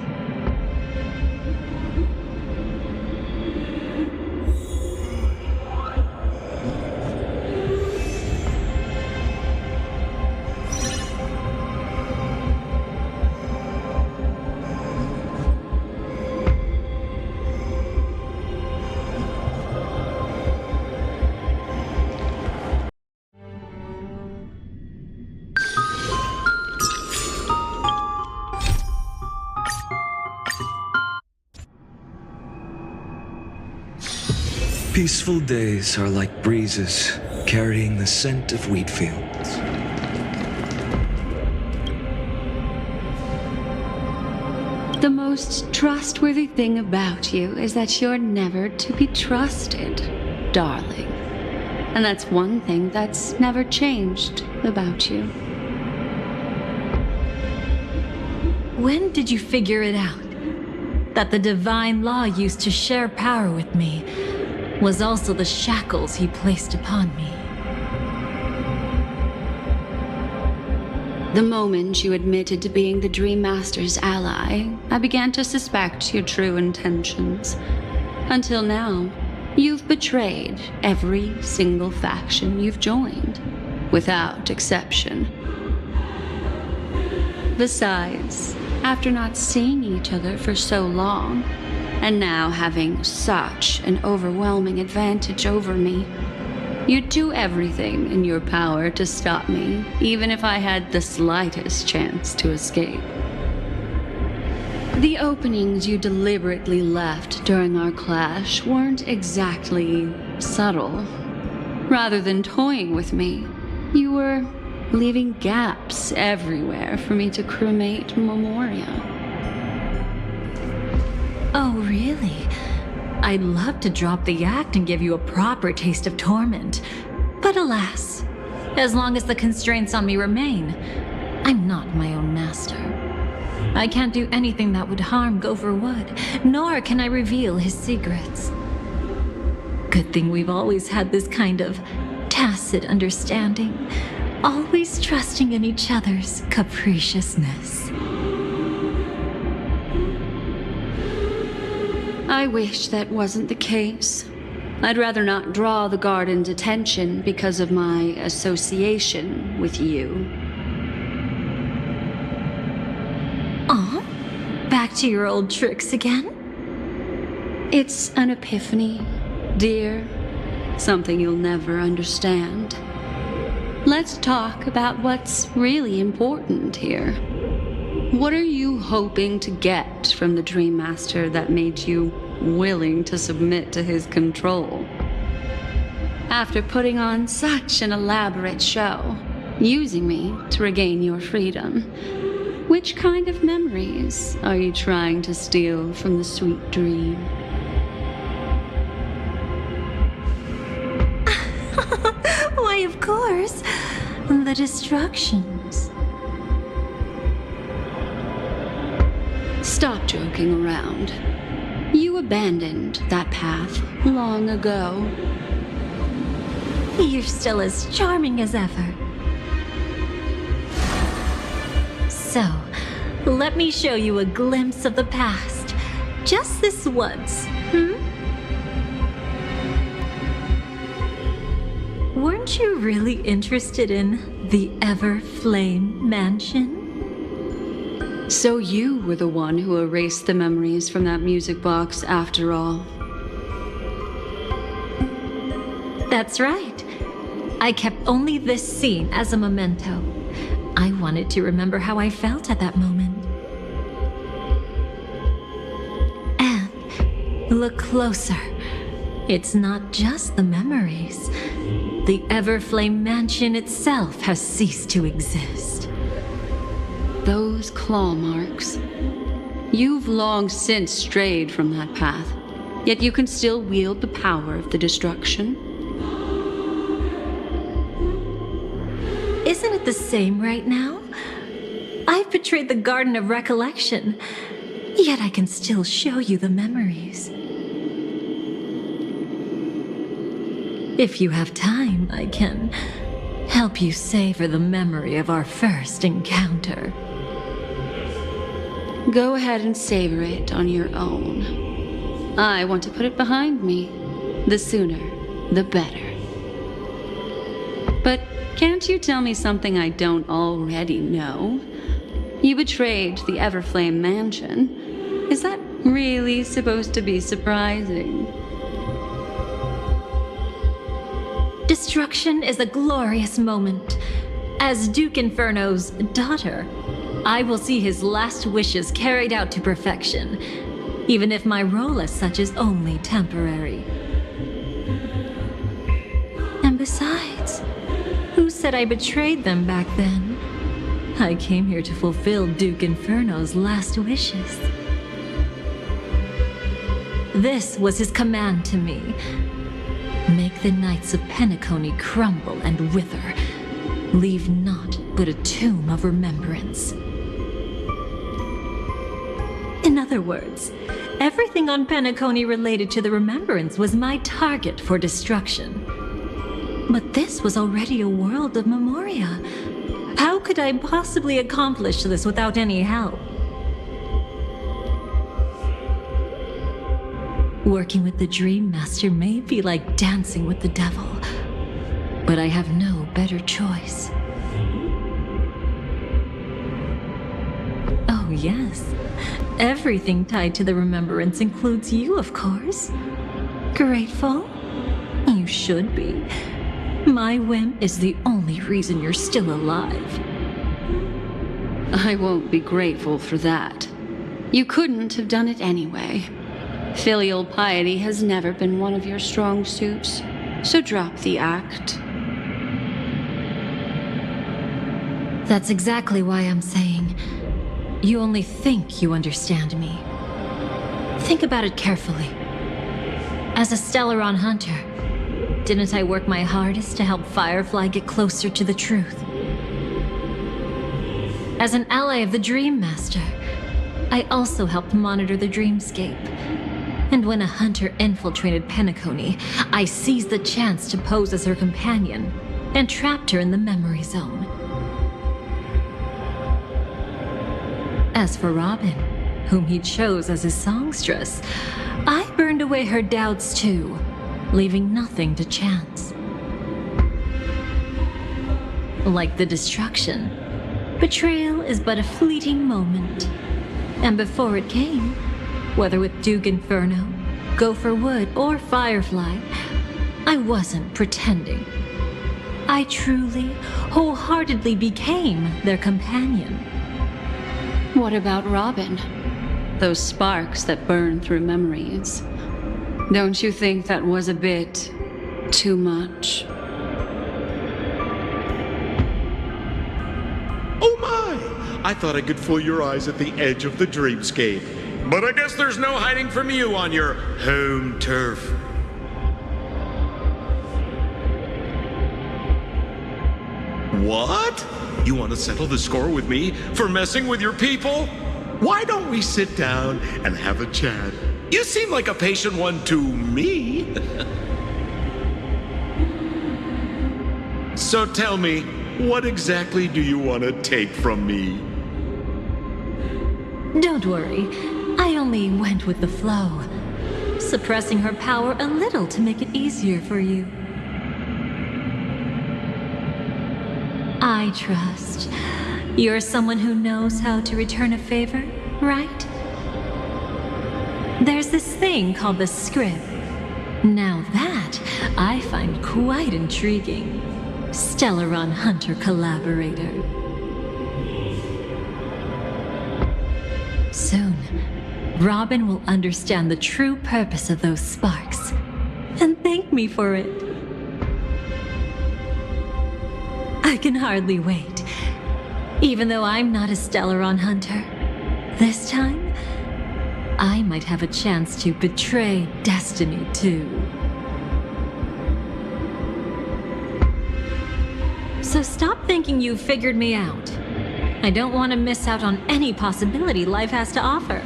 Peaceful days are like breezes carrying the scent of wheat fields. The most trustworthy thing about you is that you're never to be trusted, darling. And that's one thing that's never changed about you. When did you figure it out? That the divine law used to share power with me was also the shackles he placed upon me. The moment you admitted to being the Dream Master's ally, I began to suspect your true intentions. Until now, you've betrayed every single faction you've joined, without exception. Besides, after not seeing each other for so long, and now having such an overwhelming advantage over me, you'd do everything in your power to stop me, even if I had the slightest chance to escape. The openings you deliberately left during our clash weren't exactly subtle. Rather than toying with me, you were leaving gaps everywhere for me to cremate Memoria. Oh, really? I'd love to drop the act and give you a proper taste of torment. But alas, as long as the constraints on me remain, I'm not my own master. I can't do anything that would harm Gopher Wood, nor can I reveal his secrets. Good thing we've always had this kind of tacit understanding, always trusting in each other's capriciousness. I wish that wasn't the case. I'd rather not draw the garden's attention because of my association with you. Oh? Back to your old tricks again? It's an epiphany, dear. Something you'll never understand. Let's talk about what's really important here. What are you hoping to get from the Dream Master that made you willing to submit to his control? After putting on such an elaborate show, using me to regain your freedom, which kind of memories are you trying to steal from the sweet dream? Why, of course, the destructions. Stop joking around. You abandoned that path long ago. You're still as charming as ever. So, let me show you a glimpse of the past. Just this once, Weren't you really interested in the Everflame Mansion? So you were the one who erased the memories from that music box after all. That's right. I kept only this scene as a memento. I wanted to remember how I felt at that moment. And look closer. It's not just the memories. The Everflame Mansion itself has ceased to exist. Those claw marks. You've long since strayed from that path, yet you can still wield the power of the destruction. Isn't it the same right now? I've betrayed the Garden of Recollection, yet I can still show you the memories. If you have time, I can help you savor the memory of our first encounter. Go ahead and savor it on your own. I want to put it behind me. The sooner, the better. But can't you tell me something I don't already know? You betrayed the Everflame Mansion. Is that really supposed to be surprising? Destruction is a glorious moment. As Duke Inferno's daughter, I will see his last wishes carried out to perfection, even if my role as such is only temporary. And besides, who said I betrayed them back then? I came here to fulfill Duke Inferno's last wishes. This was his command to me. Make the Knights of Penacony crumble and wither. Leave naught but a tomb of remembrance. In other words, everything on Penacony related to the remembrance was my target for destruction. But this was already a world of Memoria. How could I possibly accomplish this without any help? Working with the Dream Master may be like dancing with the devil, but I have no better choice. Oh yes, everything tied to the remembrance includes you, of course. Grateful? You should be. My whim is the only reason you're still alive. I won't be grateful for that. You couldn't have done it anyway. Filial piety has never been one of your strong suits. So drop the act. That's exactly why I'm saying you only think you understand me. Think about it carefully. As a Stellaron hunter, didn't I work my hardest to help Firefly get closer to the truth? As an ally of the Dream Master, I also helped monitor the dreamscape. And when a hunter infiltrated Penacony, I seized the chance to pose as her companion and trapped her in the memory zone. As for Robin, whom he chose as his songstress, I burned away her doubts too, leaving nothing to chance. Like the destruction, betrayal is but a fleeting moment. And before it came, whether with Duke Inferno, Gopher Wood, or Firefly, I wasn't pretending. I truly, wholeheartedly became their companion. What about Robin? Those sparks that burn through memories. Don't you think that was a bit too much? Oh my! I thought I could fool your eyes at the edge of the dreamscape. But I guess there's no hiding from you on your home turf. What? You want to settle the score with me for messing with your people? Why don't we sit down and have a chat? You seem like a patient one to me. So tell me, what exactly do you want to take from me? Don't worry, I only went with the flow, suppressing her power a little to make it easier for you. I trust you're someone who knows how to return a favor, right? There's this thing called the script. Now that I find quite intriguing. Stellaron Hunter collaborator. Soon, Robin will understand the true purpose of those sparks and thank me for it. I can hardly wait. Even though I'm not a Stellaron hunter, this time, I might have a chance to betray destiny too. So stop thinking you've figured me out. I don't want to miss out on any possibility life has to offer.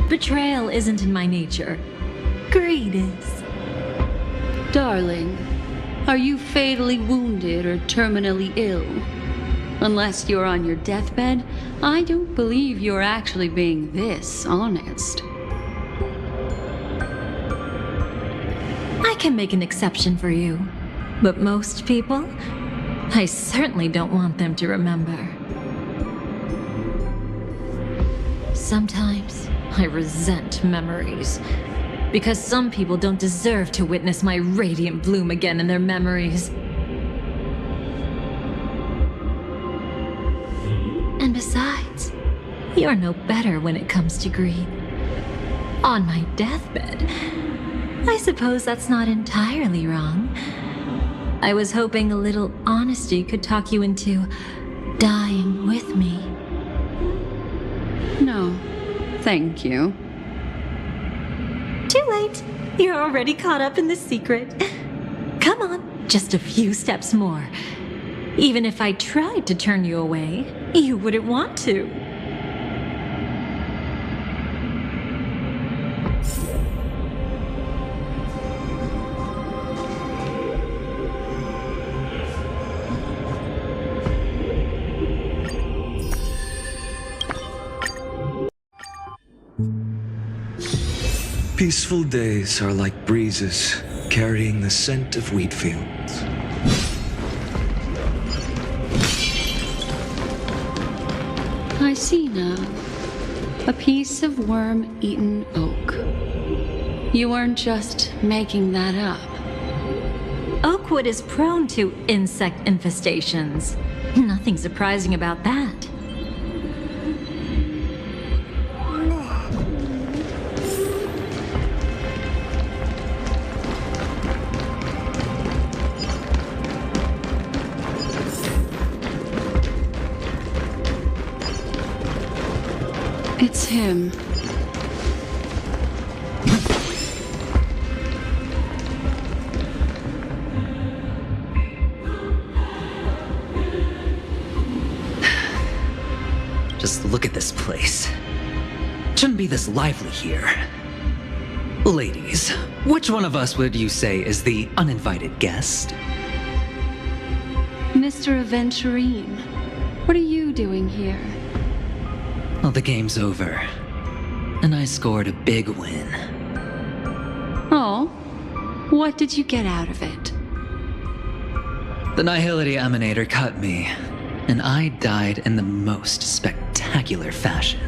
Betrayal isn't in my nature. Greed is. Darling, are you fatally wounded or terminally ill? Unless you're on your deathbed, I don't believe you're actually being this honest. I can make an exception for you, but most people, I certainly don't want them to remember. Sometimes I resent memories, because some people don't deserve to witness my radiant bloom again in their memories. And besides, you're no better when it comes to greed. On my deathbed, I suppose that's not entirely wrong. I was hoping a little honesty could talk you into dying with me. No, thank you. Too late. You're already caught up in the secret. Come on, just a few steps more. Even if I tried to turn you away, you wouldn't want to. Peaceful days are like breezes carrying the scent of wheat fields. I see now. A piece of worm-eaten oak. You weren't just making that up. Oakwood is prone to insect infestations. Nothing surprising about that. him. Just look at this place. Shouldn't be this lively here. Ladies, which one of us would you say is the uninvited guest? Mr. Aventurine, what are you doing here? Well, the game's over, and I scored a big win. Oh, what did you get out of it? The Nihility Emanator cut me, and I died in the most spectacular fashion.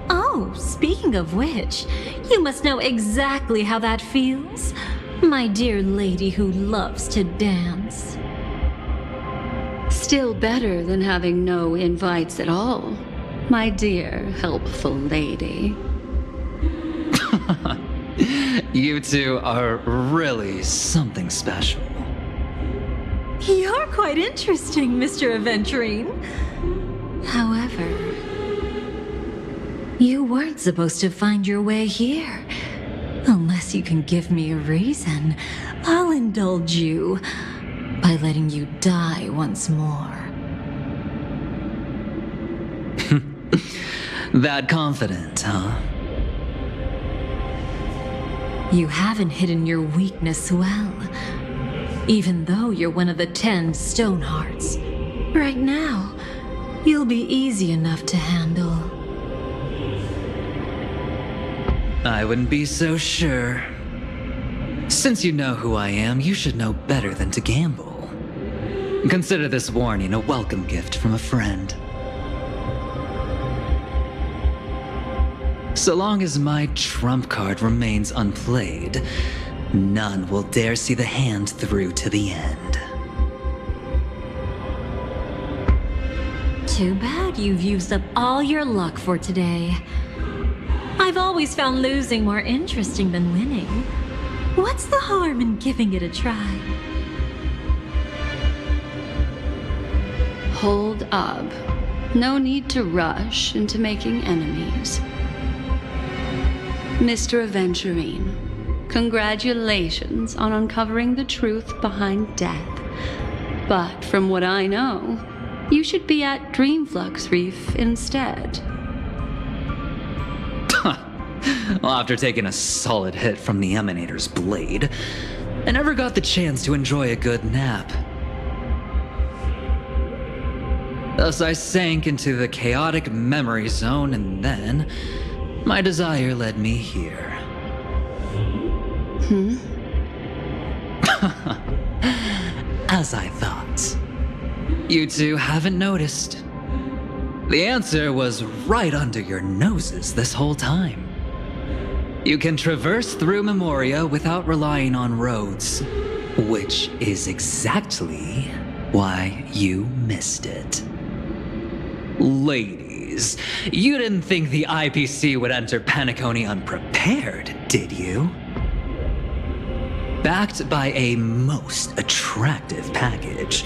Oh, speaking of which, you must know exactly how that feels. My dear lady who loves to dance. Still better than having no invites at all, my dear helpful lady. You two are really something special. You're quite interesting, Mr. Aventurine. However, you weren't supposed to find your way here. Unless you can give me a reason, I'll indulge you by letting you die once more. That confident, huh? You haven't hidden your weakness well, even though you're one of the 10 Stonehearts. Right now, you'll be easy enough to handle. I wouldn't be so sure. Since you know who I am, you should know better than to gamble. Consider this warning a welcome gift from a friend. So long as my trump card remains unplayed, none will dare see the hand through to the end. Too bad you've used up all your luck for today. I've always found losing more interesting than winning. What's the harm in giving it a try? Hold up. No need to rush into making enemies. Mr. Aventurine, congratulations on uncovering the truth behind death. But from what I know, you should be at Dreamflux Reef instead. Well, after taking a solid hit from the Emanator's blade, I never got the chance to enjoy a good nap. Thus, I sank into the chaotic memory zone, and then my desire led me here. As I thought. You two haven't noticed. The answer was right under your noses this whole time. You can traverse through Memoria without relying on roads, which is exactly why you missed it. Ladies, you didn't think the IPC would enter Penacony unprepared, did you? Backed by a most attractive package,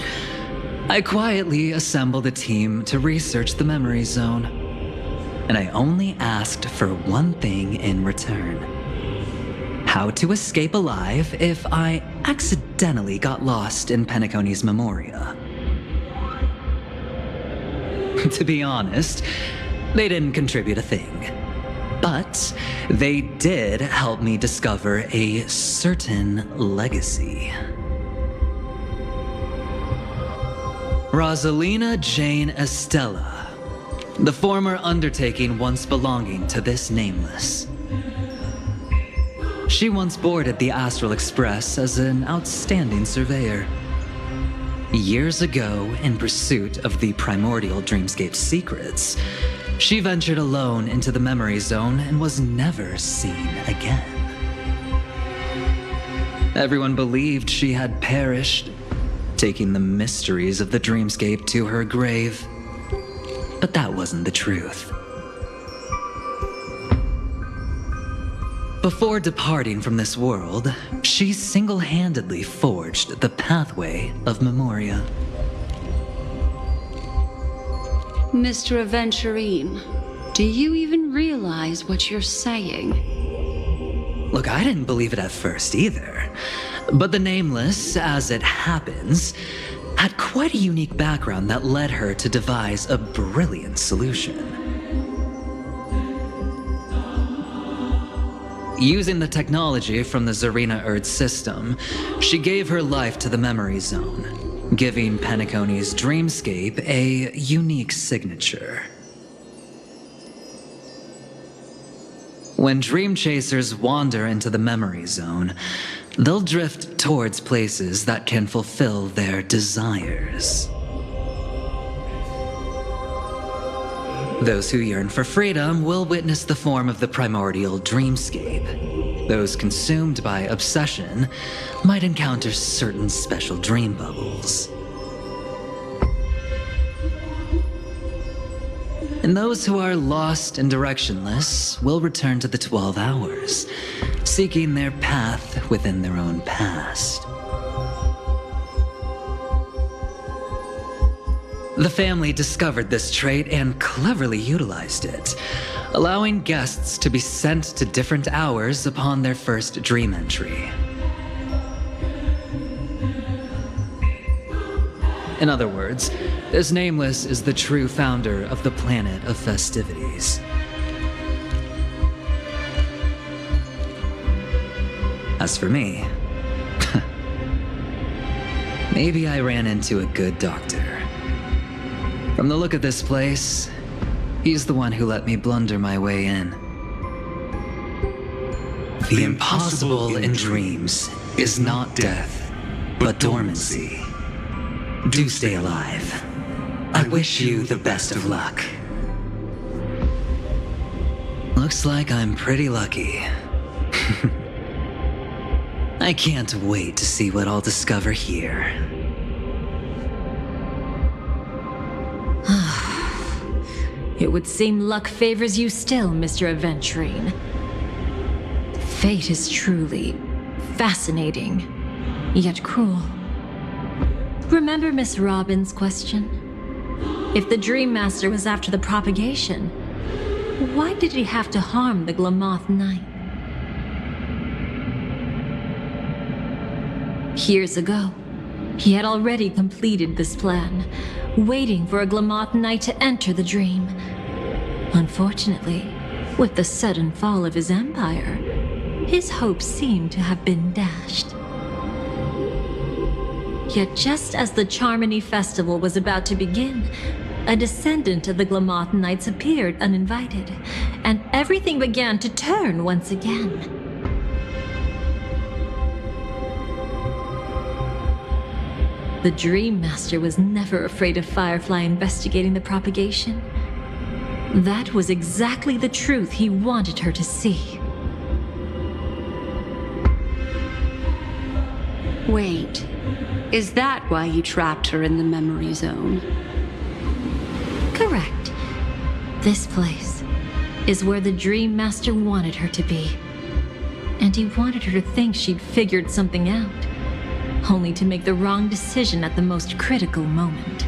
I quietly assembled a team to research the memory zone. And I only asked for one thing in return. How to escape alive if I accidentally got lost in Penacony's Memoria. To be honest, they didn't contribute a thing. But they did help me discover a certain legacy. Rosalina Jane Estella, the former undertaking once belonging to this nameless. She once boarded the Astral Express as an outstanding surveyor. Years ago, in pursuit of the primordial dreamscape secrets, she ventured alone into the memory zone and was never seen again. Everyone believed she had perished, taking the mysteries of the dreamscape to her grave. But that wasn't the truth. Before departing from this world, she single-handedly forged the pathway of Memoria. Mr. Aventurine, Do you even realize what you're saying? Look, I didn't believe it at first either. But the Nameless, as it happens, had quite a unique background that led her to devise a brilliant solution. Using the technology from the Zarina Erd system, she gave her life to the Memory Zone, giving Penacony's dreamscape a unique signature. When dream chasers wander into the Memory Zone, they'll drift towards places that can fulfill their desires. Those who yearn for freedom will witness the form of the primordial dreamscape. Those consumed by obsession might encounter certain special dream bubbles. And those who are lost and directionless will return to the 12 hours, seeking their path within their own past. The family discovered this trait and cleverly utilized it, allowing guests to be sent to different hours upon their first dream entry. In other words, this Nameless is the true founder of the planet of festivities. As for me, maybe I ran into a good doctor. From the look of this place, he's the one who let me blunder my way in. The impossible in dreams is not death, but dormancy. Do stay alive. I wish you the best of luck. Looks like I'm pretty lucky. I can't wait to see what I'll discover here. It would seem luck favors you still, Mr. Aventurine. Fate is truly fascinating, yet cruel. Remember Miss Robin's question? If the Dream Master was after the propagation, why did he have to harm the Glamoth Knight? Years ago, he had already completed this plan, waiting for a Glamoth Knight to enter the dream. Unfortunately, with the sudden fall of his empire, his hopes seem to have been dashed. Yet just as the Charmony Festival was about to begin, a descendant of the Glamoth Knights appeared uninvited, and everything began to turn once again. The Dream Master was never afraid of Firefly investigating the propagation. That was exactly the truth he wanted her to see. Wait, is that why you trapped her in the Memory Zone? Correct. This place is where the Dream Master wanted her to be. And he wanted her to think she'd figured something out, only to make the wrong decision at the most critical moment.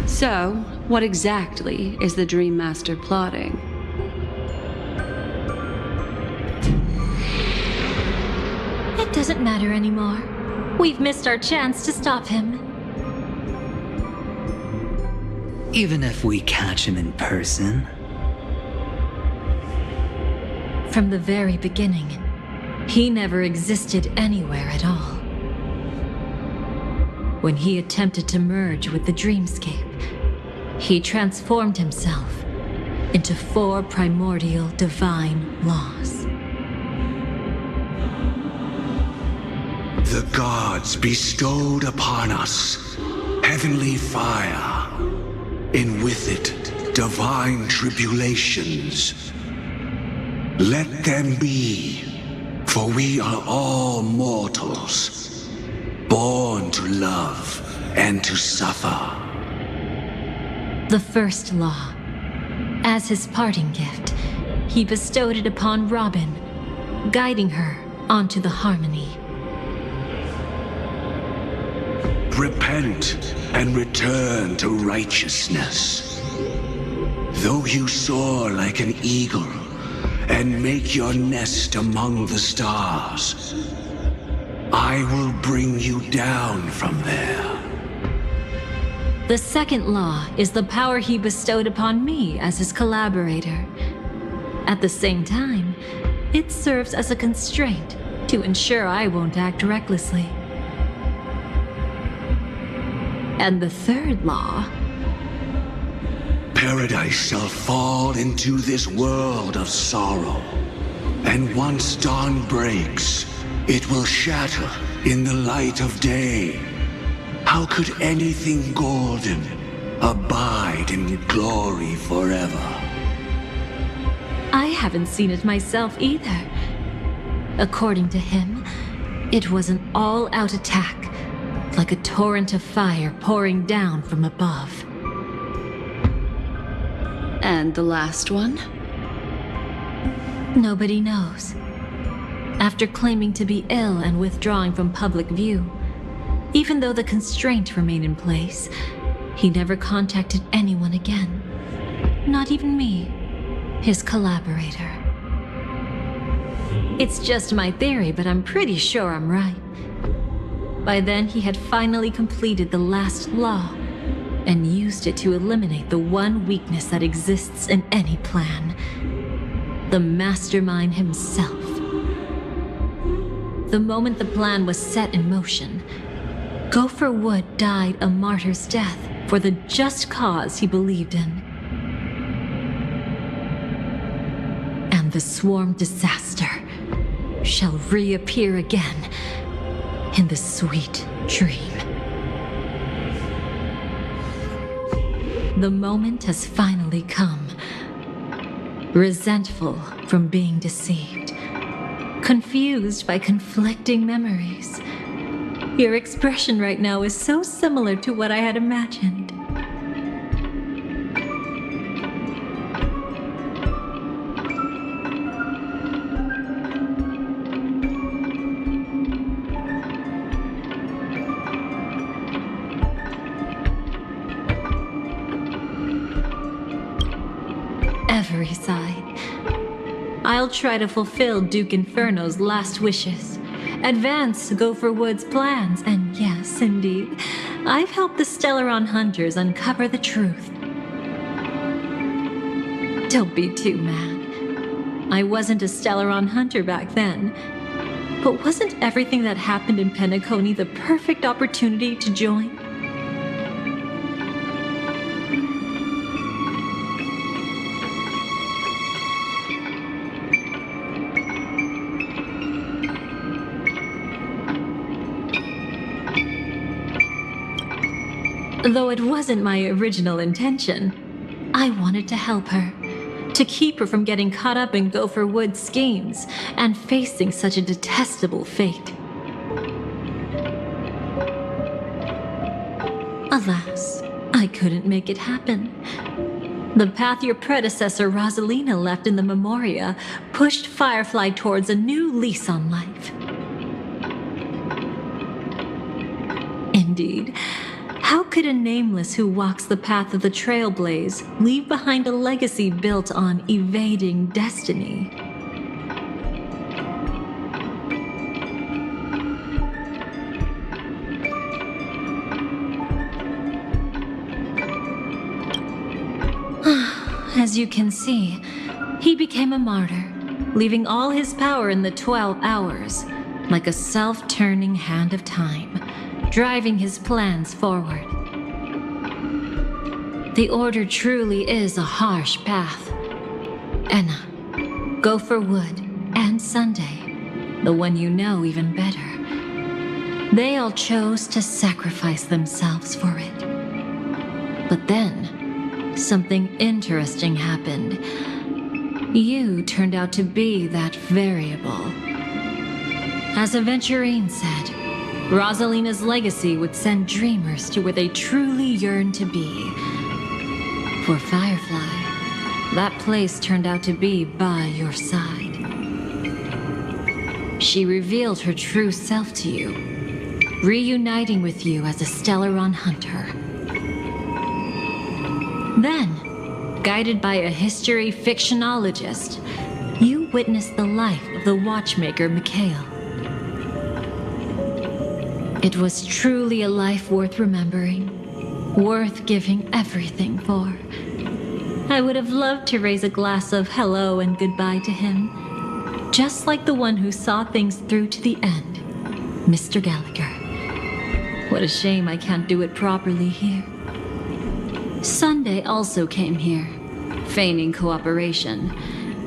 So, what exactly is the Dream Master plotting? It doesn't matter anymore. We've missed our chance to stop him. Even if we catch him in person? From the very beginning, he never existed anywhere at all. When he attempted to merge with the dreamscape, he transformed himself into 4 primordial divine laws. The gods bestowed upon us heavenly fire, and with it divine tribulations. Let them be, for we are all mortals, born to love and to suffer. The first law. As his parting gift, he bestowed it upon Robin, guiding her onto the harmony. Repent and return to righteousness. Though you soar like an eagle and make your nest among the stars, I will bring you down from there. The second law is the power he bestowed upon me as his collaborator. At the same time, it serves as a constraint to ensure I won't act recklessly. And the third law... Paradise shall fall into this world of sorrow, and once dawn breaks, it will shatter in the light of day. How could anything golden abide in glory forever? I haven't seen it myself either. According to him, it was an all-out attack, like a torrent of fire pouring down from above. And the last one? Nobody knows. After claiming to be ill and withdrawing from public view, even though the constraint remained in place, he never contacted anyone again. Not even me, his collaborator. It's just my theory, but I'm pretty sure I'm right. By then, he had finally completed the last law and used it to eliminate the one weakness that exists in any plan. The mastermind himself. The moment the plan was set in motion, Gopher Wood died a martyr's death for the just cause he believed in. And the swarm disaster shall reappear again in the sweet dream. The moment has finally come. Resentful from being deceived. Confused by conflicting memories. Your expression right now is so similar to what I had imagined. Every side. I'll try to fulfill Duke Inferno's last wishes, advance Gopher Wood's plans, and yes, indeed, I've helped the Stellaron hunters uncover the truth. Don't be too mad. I wasn't a Stellaron hunter back then, but wasn't everything that happened in Penacony the perfect opportunity to join? Though it wasn't my original intention, I wanted to help her, to keep her from getting caught up in Gopher Wood's schemes and facing such a detestable fate. Alas, I couldn't make it happen. The path your predecessor Rosalina left in the Memoria pushed Firefly towards a new lease on life. Indeed, how could a nameless who walks the path of the Trailblaze leave behind a legacy built on evading destiny? As you can see, he became a martyr, leaving all his power in the 12 hours, like a self-turning hand of time, driving his plans forward. The Order truly is a harsh path. Enna, Gopher Wood, and Sunday, the one you know even better, they all chose to sacrifice themselves for it. But then, something interesting happened. You turned out to be that variable. As Aventurine said, Rosalina's legacy would send dreamers to where they truly yearn to be. For Firefly, that place turned out to be by your side. She revealed her true self to you, reuniting with you as a Stellaron hunter. Then, Guided by a history fictionologist, you witnessed the life of the watchmaker Mikhail. It was truly a life worth remembering, worth giving everything for. I would have loved to raise a glass of hello and goodbye to him, just like the one who saw things through to the end, Mr. Gallagher. What a shame I can't do it properly here. Sunday also came here, feigning cooperation,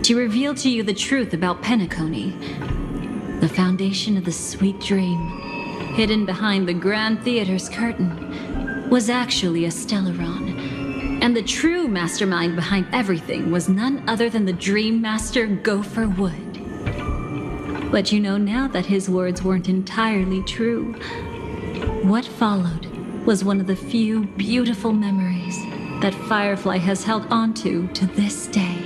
to reveal to you the truth about Penacony, the foundation of the sweet dream, hidden behind the Grand Theater's curtain, was actually a Stellaron, and the true mastermind behind everything was none other than the Dream Master Gopher Wood. But you know now that his words weren't entirely true. What followed was one of the few beautiful memories that Firefly has held onto to this day.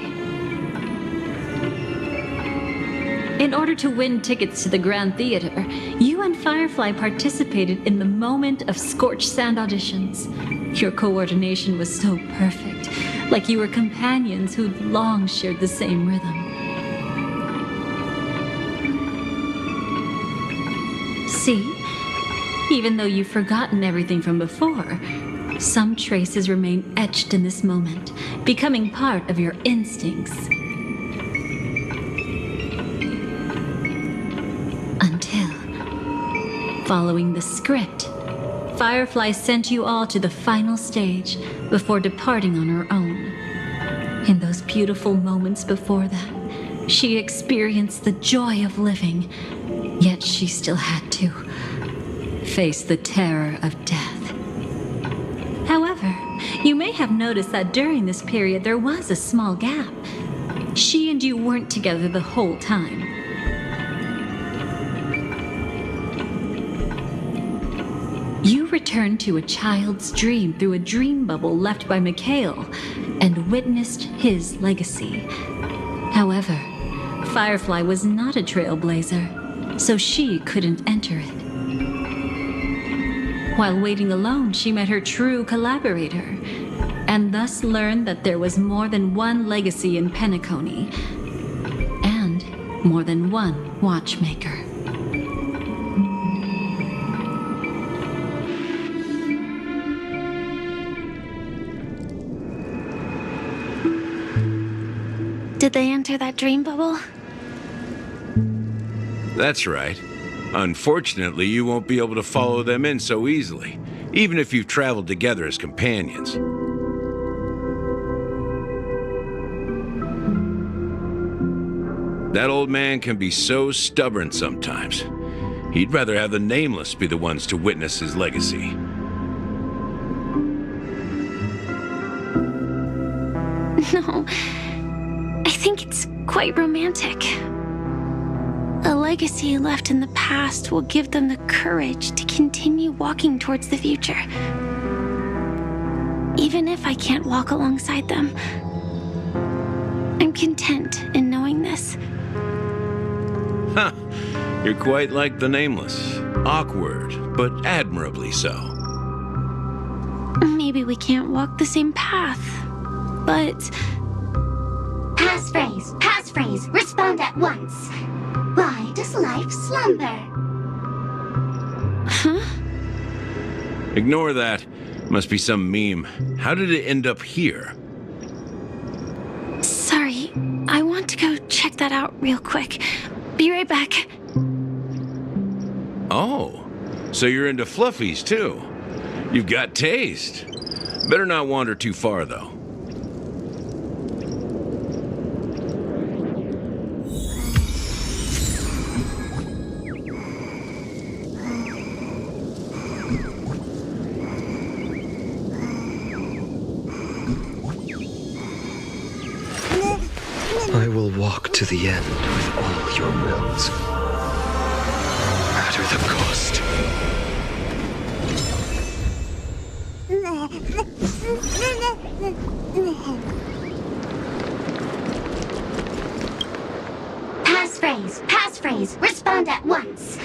In order to win tickets to the Grand Theater, you and Firefly participated in the Moment of Scorched Sand auditions. Your coordination was so perfect, like you were companions who'd long shared the same rhythm. See? Even though you've forgotten everything from before, some traces remain etched in this moment, becoming part of your instincts. Until, following the script, Firefly sent you all to the final stage before departing on her own. In those beautiful moments before that, she experienced the joy of living, yet she still had to face the terror of death. However, you may have noticed that during this period there was a small gap. She and you weren't together the whole time. You returned to a child's dream through a dream bubble left by Mikhail and witnessed his legacy. However, Firefly was not a trailblazer, so she couldn't enter it. While waiting alone, she met her true collaborator, and thus learned that there was more than one legacy in Penacony, and more than one watchmaker. Did they enter that dream bubble? That's right. Unfortunately, you won't be able to follow them in so easily, even if you've traveled together as companions. That old man can be so stubborn sometimes. He'd rather have the Nameless be the ones to witness his legacy. No, I think it's quite romantic. A legacy left in the past will give them the courage to continue walking towards the future. Even if I can't walk alongside them, I'm content in knowing this. Huh. You're quite like the Nameless. Awkward, but admirably so. Maybe we can't walk the same path, but... Passphrase, respond at once. Why does life slumber? Huh? Ignore that. Must be some meme. How did it end up here? Sorry, I want to go check that out real quick. Be right back. Oh, so you're into fluffies too. You've got taste. Better not wander too far though. I will walk to the end with all your wills, no matter the cost. Passphrase, respond at once.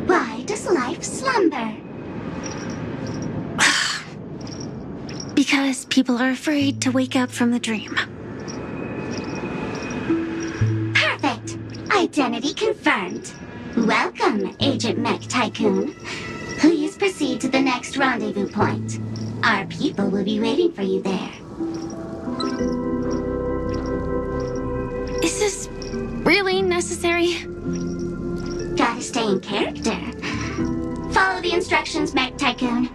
Why does life slumber? Because people are afraid to wake up from the dream. Perfect. Identity confirmed. Welcome, Agent Mech Tycoon. Please proceed to the next rendezvous point. Our people will be waiting for you there. Is this really necessary? Gotta stay in character. Follow the instructions, Mech Tycoon.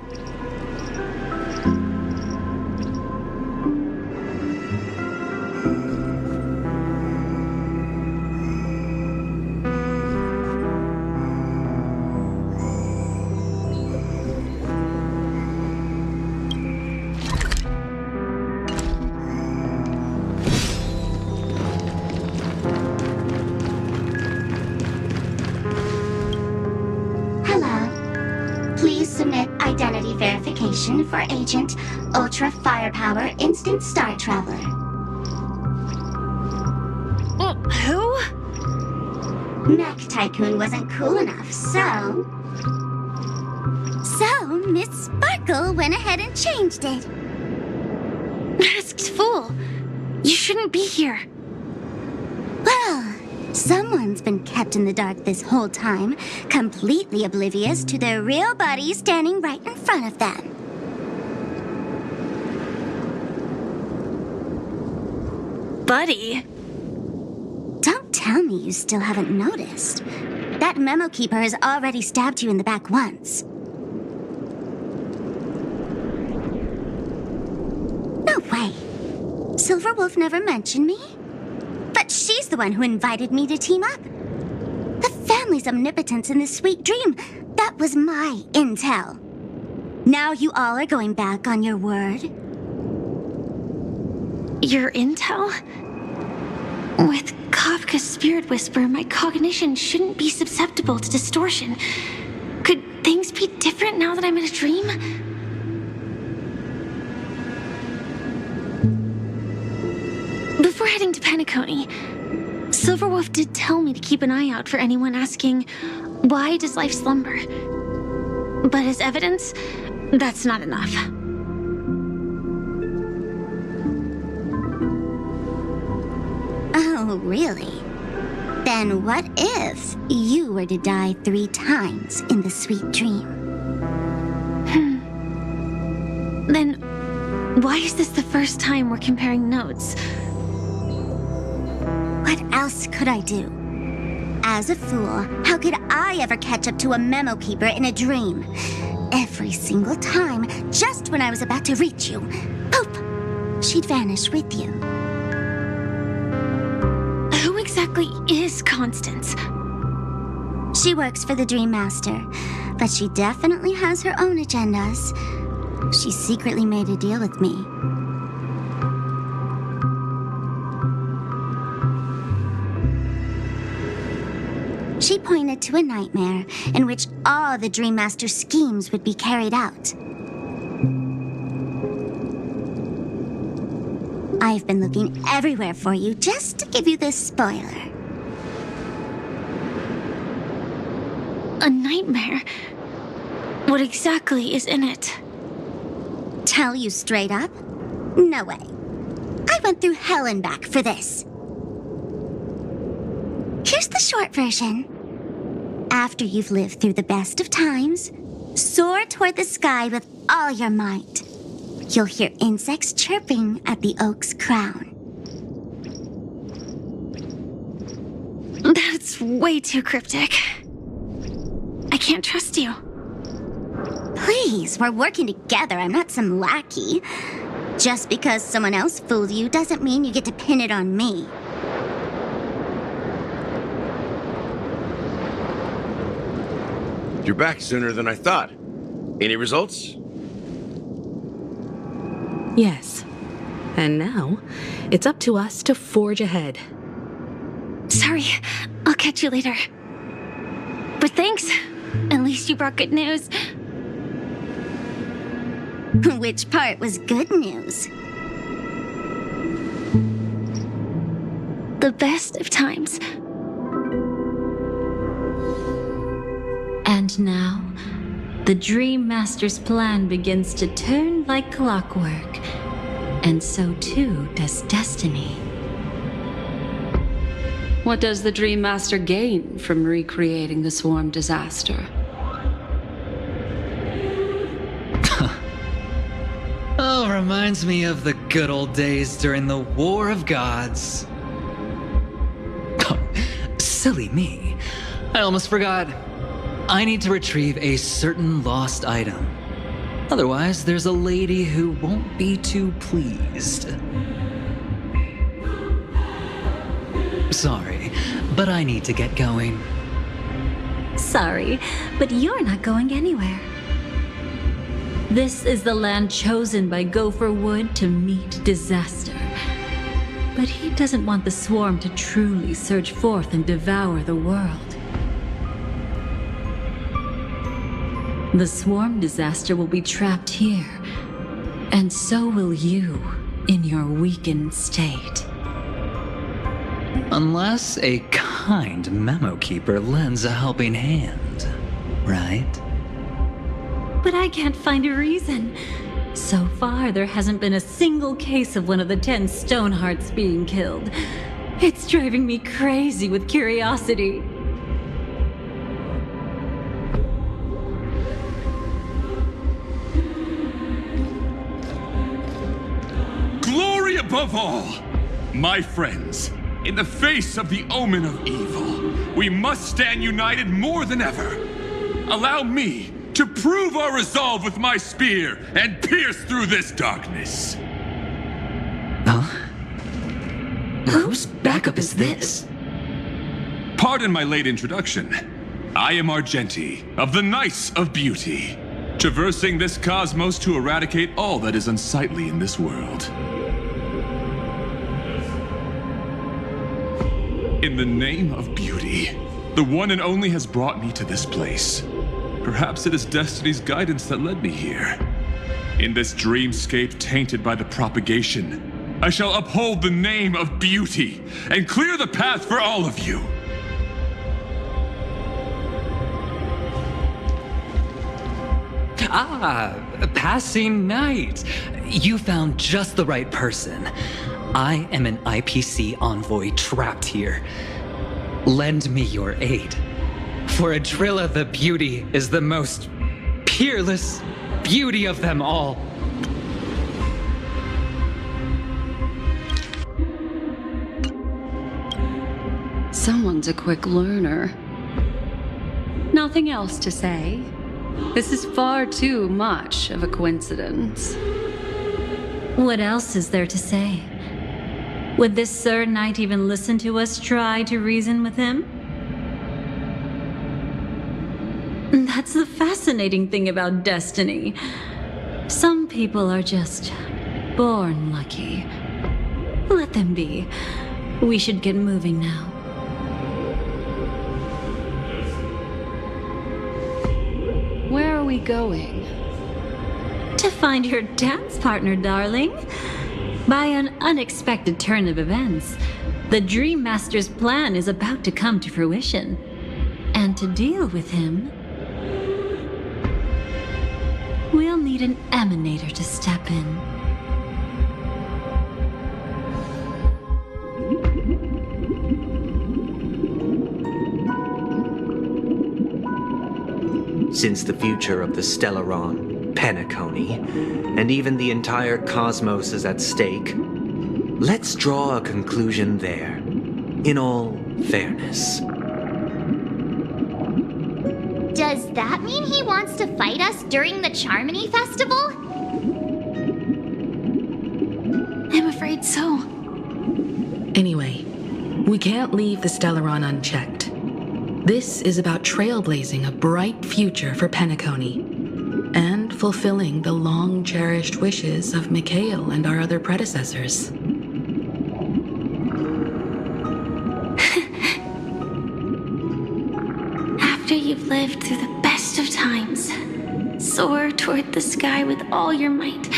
Identity verification for Agent Ultra Firepower Instant Star Traveler. Who? Mech Tycoon wasn't cool enough, so Miss Sparkle went ahead and changed it. Masked fool! You shouldn't be here. Well, someone's been kept in the dark this whole time, completely oblivious to their real body standing right in front of them. Buddy? Don't tell me you still haven't noticed. That memo keeper has already stabbed you in the back once. No way. Silverwolf never mentioned me? But she's the one who invited me to team up. The family's omnipotence in this sweet dream, that was my intel. Now you all are going back on your word? Your intel? With Kafka's spirit whisper, my cognition shouldn't be susceptible to distortion. Could things be different now that I'm in a dream? Before heading to Penacony, Silverwolf did tell me to keep an eye out for anyone asking, why does life slumber? But as evidence, that's not enough. Oh, really? Then what if you were to die 3 times in the sweet dream? Then why is this the first time we're comparing notes? What else could I do? As a fool, how could I ever catch up to a memo keeper in a dream? Every single time, just when I was about to reach you, poof, she'd vanish with you. Who exactly is Constance? She works for the Dream Master, but she definitely has her own agendas. She secretly made a deal with me. She pointed to a nightmare in which all the Dream Master's schemes would be carried out. I've been looking everywhere for you just to give you this spoiler. A nightmare? What exactly is in it? Tell you straight up? No way. I went through hell and back for this. Here's the short version. After you've lived through the best of times, soar toward the sky with all your might. You'll hear insects chirping at the oak's crown. That's way too cryptic. I can't trust you. Please, we're working together. I'm not some lackey. Just because someone else fooled you doesn't mean you get to pin it on me. You're back sooner than I thought. Any results? Yes. And now, it's up to us to forge ahead. Sorry, I'll catch you later. But thanks. At least you brought good news. Which part was good news? The best of times. And now, the the Dream Master's plan begins to turn like clockwork, and so too does destiny. What does the Dream Master gain from recreating the swarm disaster? Oh, reminds me of the good old days during the War of Gods. Silly me. I almost forgot. I need to retrieve a certain lost item. Otherwise, there's a lady who won't be too pleased. Sorry, but I need to get going. Sorry, but you're not going anywhere. This is the land chosen by Gopher Wood to meet disaster. But he doesn't want the swarm to truly surge forth and devour the world. The swarm disaster will be trapped here, and so will you in your weakened state. Unless a kind memo keeper lends a helping hand, right? But I can't find a reason. So far, there hasn't been a single case of one of the 10 Stonehearts being killed. It's driving me crazy with curiosity. Glory above all! My friends, in the face of the omen of evil, we must stand united more than ever. Allow me to prove our resolve with my spear and pierce through this darkness. Huh? Whose backup is this? Pardon my late introduction. I am Argenti, of the Knights of Beauty, traversing this cosmos to eradicate all that is unsightly in this world. In the name of beauty, the one and only has brought me to this place. Perhaps it is destiny's guidance that led me here. In this dreamscape tainted by the propagation, I shall uphold the name of beauty and clear the path for all of you. Ah, passing knight. You found just the right person. I am an IPC envoy trapped here. Lend me your aid. For Adrilla the Beauty is the most peerless beauty of them all. Someone's a quick learner. Nothing else to say. This is far too much of a coincidence. What else is there to say? Would this Sir Knight even listen to us try to reason with him? That's the fascinating thing about destiny. Some people are just born lucky. Let them be. We should get moving now. Where are we going? To find your dance partner, darling. By an unexpected turn of events, the Dream Master's plan is about to come to fruition. And to deal with him, we'll need an emanator to step in. Since the future of the Stellaron, Penacony, and even the entire cosmos is at stake, let's draw a conclusion there, in all fairness. Does that mean he wants to fight us during the Charmony Festival? I'm afraid so. Anyway, we can't leave the Stellaron unchecked. This is about trailblazing a bright future for Penacony, and fulfilling the long-cherished wishes of Mikhail and our other predecessors. After you've lived through the best of times, soar toward the sky with all your might.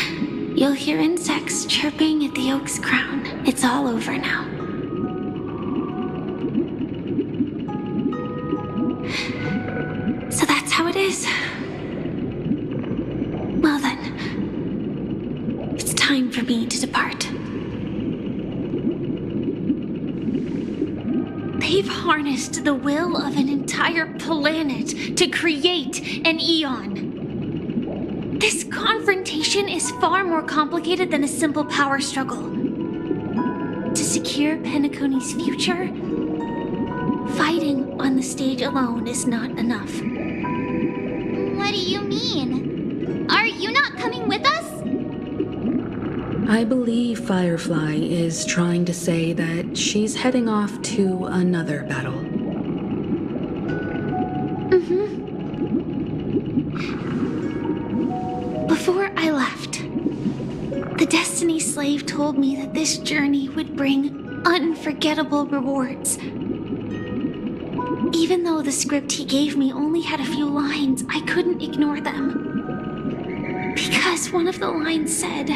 You'll hear insects chirping at the oak's crown. It's all over now. So that's how it is. They've harnessed the will of an entire planet to create an Eon. This confrontation is far more complicated than a simple power struggle. To secure Penacony's future, fighting on the stage alone is not enough. What do you mean? Are you not coming with us? I believe Firefly is trying to say that she's heading off to another battle. Before I left, the Destiny Slave told me that this journey would bring unforgettable rewards. Even though the script he gave me only had a few lines, I couldn't ignore them. Because one of the lines said,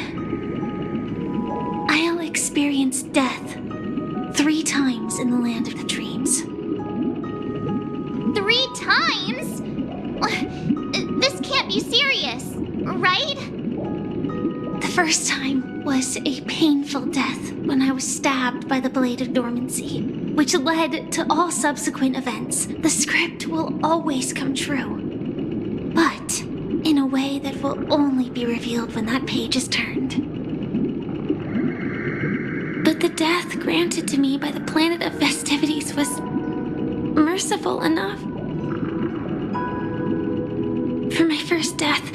"I'll experience death 3 times in the land of the dreams." 3 times? This can't be serious, right? The first time was a painful death when I was stabbed by the Blade of Dormancy, which led to all subsequent events. The script will always come true, but in a way that will only be revealed when that page is turned. But the death granted to me by the planet of festivities was merciful enough. For my first death,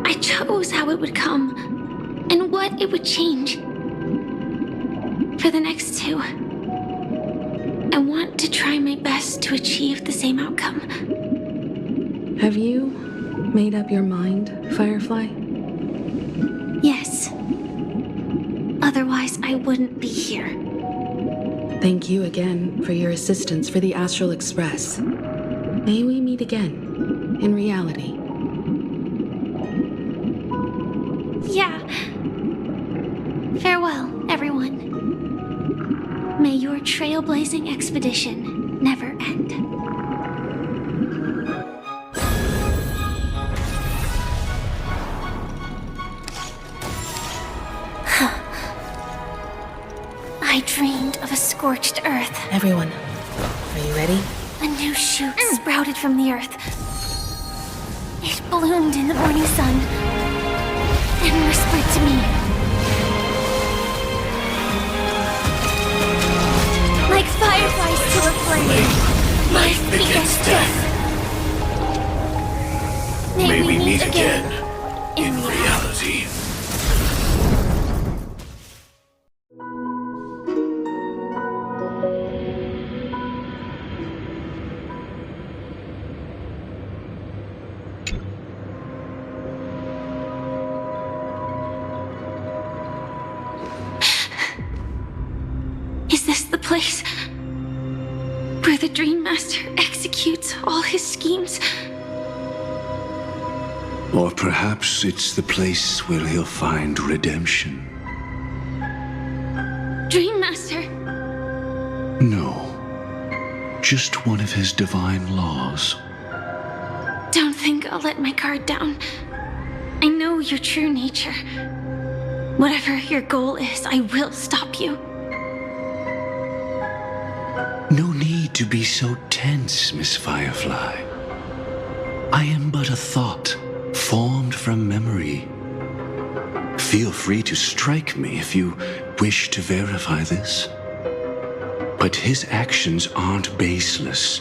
I chose how it would come and what it would change. For the next 2, I want to try my best to achieve the same outcome. Have you made up your mind, Firefly? Yes. Otherwise, I wouldn't be here. Thank you again for your assistance for the Astral Express. May we meet again, in reality. Yeah. Farewell, everyone. May your trailblazing expedition never end. I dreamed of a scorched earth. Everyone, are you ready? A new shoot sprouted from the earth. It bloomed in the morning sun and whispered to me. Like fireflies to a flame, life begets death. May we meet again in reality. Is this the place where the Dream Master executes all his schemes? Or perhaps it's the place where he'll find redemption. Dream Master? No. Just one of his divine laws. Don't think I'll let my guard down. I know your true nature. Whatever your goal is, I will stop you. No need to be so tense, Miss Firefly. I am but a thought, formed from memory. Feel free to strike me if you wish to verify this. But his actions aren't baseless.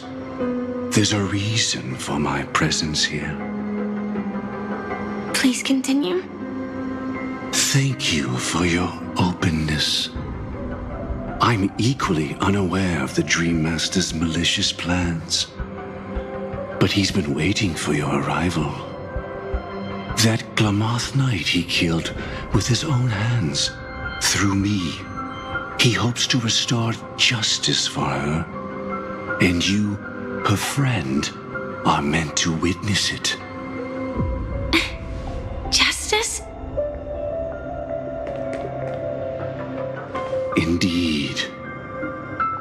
There's a reason for my presence here. Please continue. Thank you for your openness. I'm equally unaware of the Dream Master's malicious plans. But he's been waiting for your arrival. That Glamoth Knight he killed with his own hands, through me. He hopes to restore justice for her. And you, her friend, are meant to witness it. Justice? Indeed.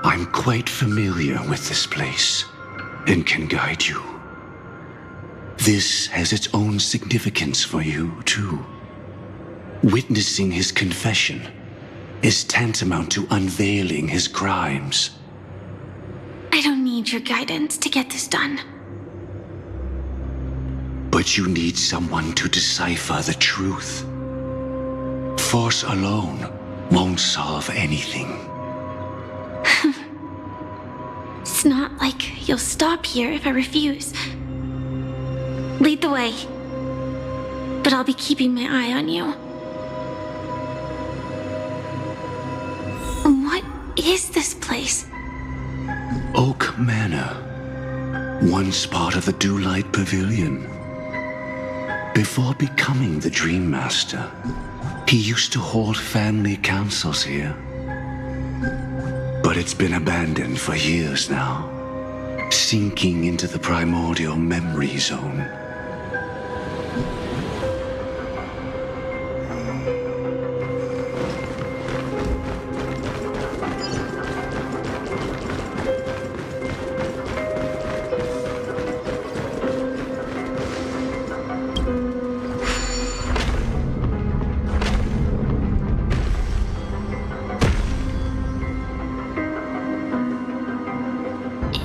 I'm quite familiar with this place and can guide you. This has its own significance for you, too. Witnessing his confession is tantamount to unveiling his crimes. need your guidance to get this done. But you need someone to decipher the truth. Force alone won't solve anything. It's not like you'll stop here if I refuse. Lead the way. But I'll be keeping my eye on you. What is this place? Oak Manor. Once part of the Dewlight Pavilion. Before becoming the Dream Master, he used to hold family councils here. But it's been abandoned for years now, sinking into the primordial memory zone.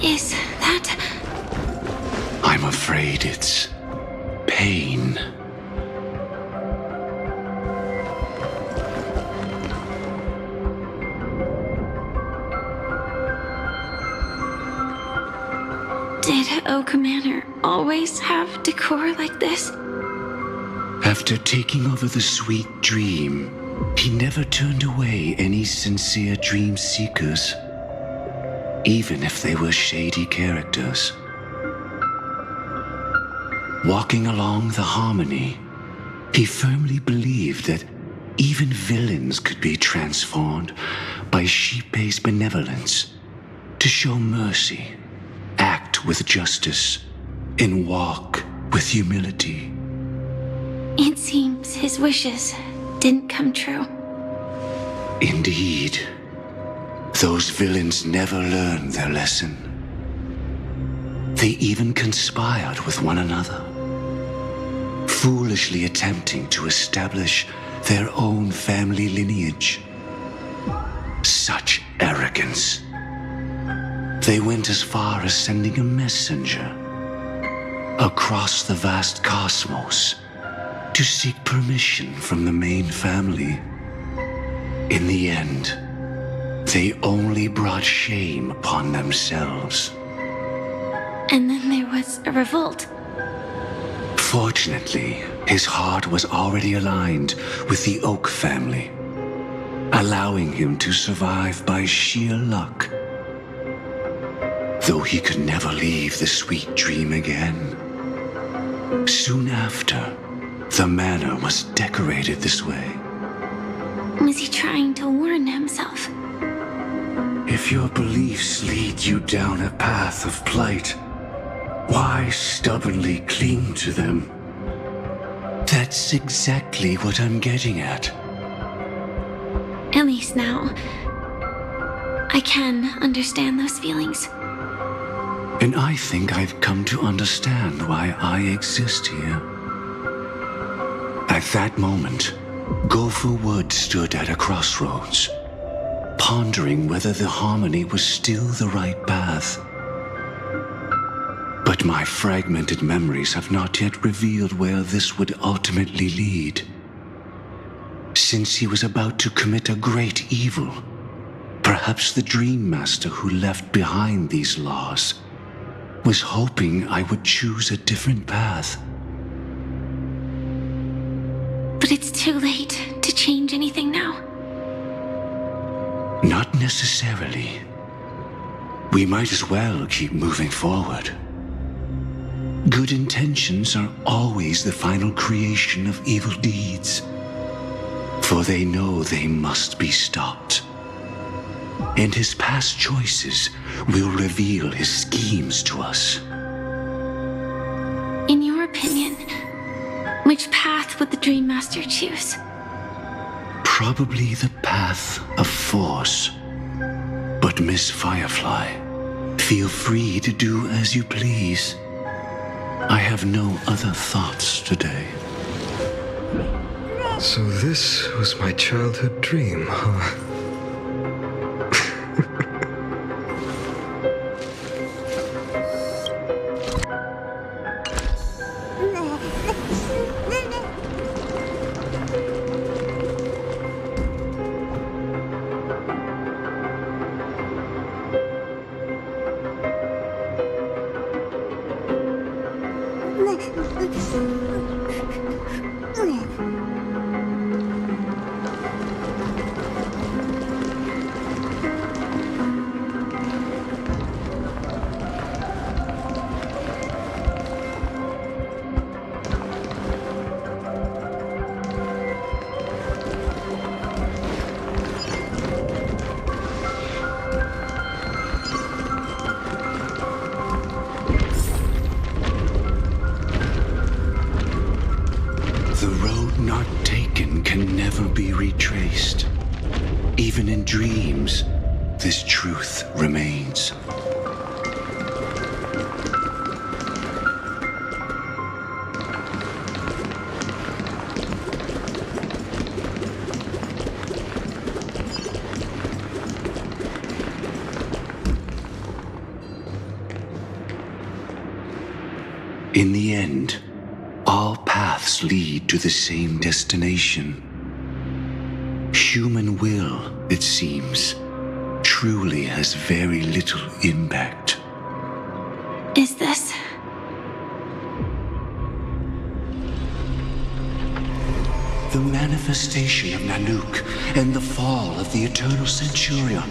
Is that... I'm afraid it's pain. Did Oak Manor always have decor like this? After taking over the sweet dream, he never turned away any sincere dream seekers, even if they were shady characters. Walking along the harmony, he firmly believed that even villains could be transformed by Shippei's benevolence to show mercy, act with justice, and walk with humility. It seems his wishes didn't come true. Indeed, those villains never learned their lesson. They even conspired with one another, foolishly attempting to establish their own family lineage. Such arrogance. They went as far as sending a messenger across the vast cosmos to seek permission from the main family. In the end, they only brought shame upon themselves. And then there was a revolt. Fortunately, his heart was already aligned with the Oak family, allowing him to survive by sheer luck. Though he could never leave the sweet dream again. Soon after, the manor was decorated this way. Was he trying to warn himself? If your beliefs lead you down a path of plight, why stubbornly cling to them? That's exactly what I'm getting at. At least now, I can understand those feelings. And I think I've come to understand why I exist here. At that moment, Gopher Wood stood at a crossroads, pondering whether the harmony was still the right path. But my fragmented memories have not yet revealed where this would ultimately lead. Since he was about to commit a great evil, perhaps the Dream Master who left behind these laws was hoping I would choose a different path. But it's too late to change anything now. Not necessarily. We might as well keep moving forward. Good intentions are always the final creation of evil deeds, for they know they must be stopped. And his past choices will reveal his schemes to us. In your opinion, which path would the Dream Master choose? Probably the path of force. But Miss Firefly, feel free to do as you please. I have no other thoughts today. So this was my childhood dream, huh? Even in dreams, this truth remains. In the end, all paths lead to the same destination. Human will, it seems, truly has very little impact. Is this... The manifestation of Nanook and the fall of the Eternal Centurion.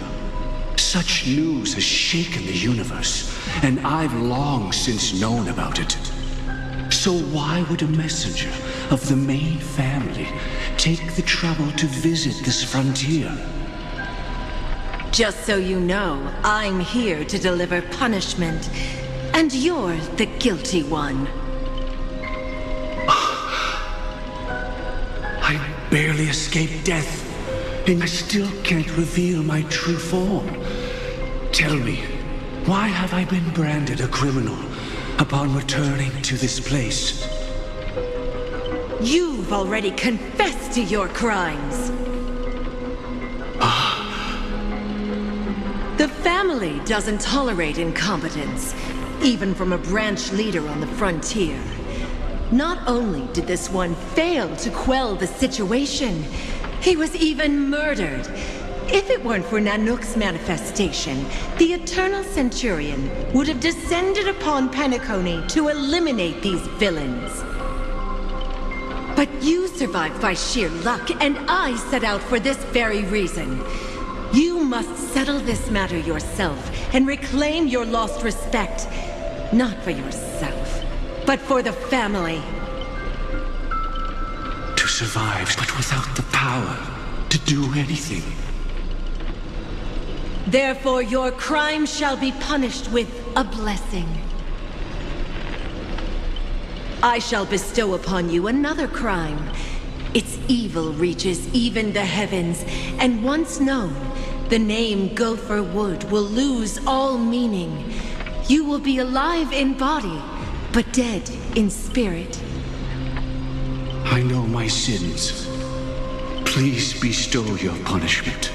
Such news has shaken the universe, and I've long since known about it. So why would a messenger of the main family take the trouble to visit this frontier? Just so you know, I'm here to deliver punishment, and you're the guilty one. I barely escaped death, and I still can't reveal my true form. Tell me, why have I been branded a criminal upon returning to this place? You've already confessed to your crimes. The family doesn't tolerate incompetence, even from a branch leader on the frontier. Not only did this one fail to quell the situation, he was even murdered. If it weren't for Nanook's manifestation, the Eternal Centurion would have descended upon Penacony to eliminate these villains. But you survived by sheer luck, and I set out for this very reason. You must settle this matter yourself and reclaim your lost respect. Not for yourself, but for the family. To survive, but without the power to do anything. Therefore, your crime shall be punished with a blessing. I shall bestow upon you another crime. Its evil reaches even the heavens, and once known, the name Gopher Wood will lose all meaning. You will be alive in body, but dead in spirit. I know my sins. Please bestow your punishment.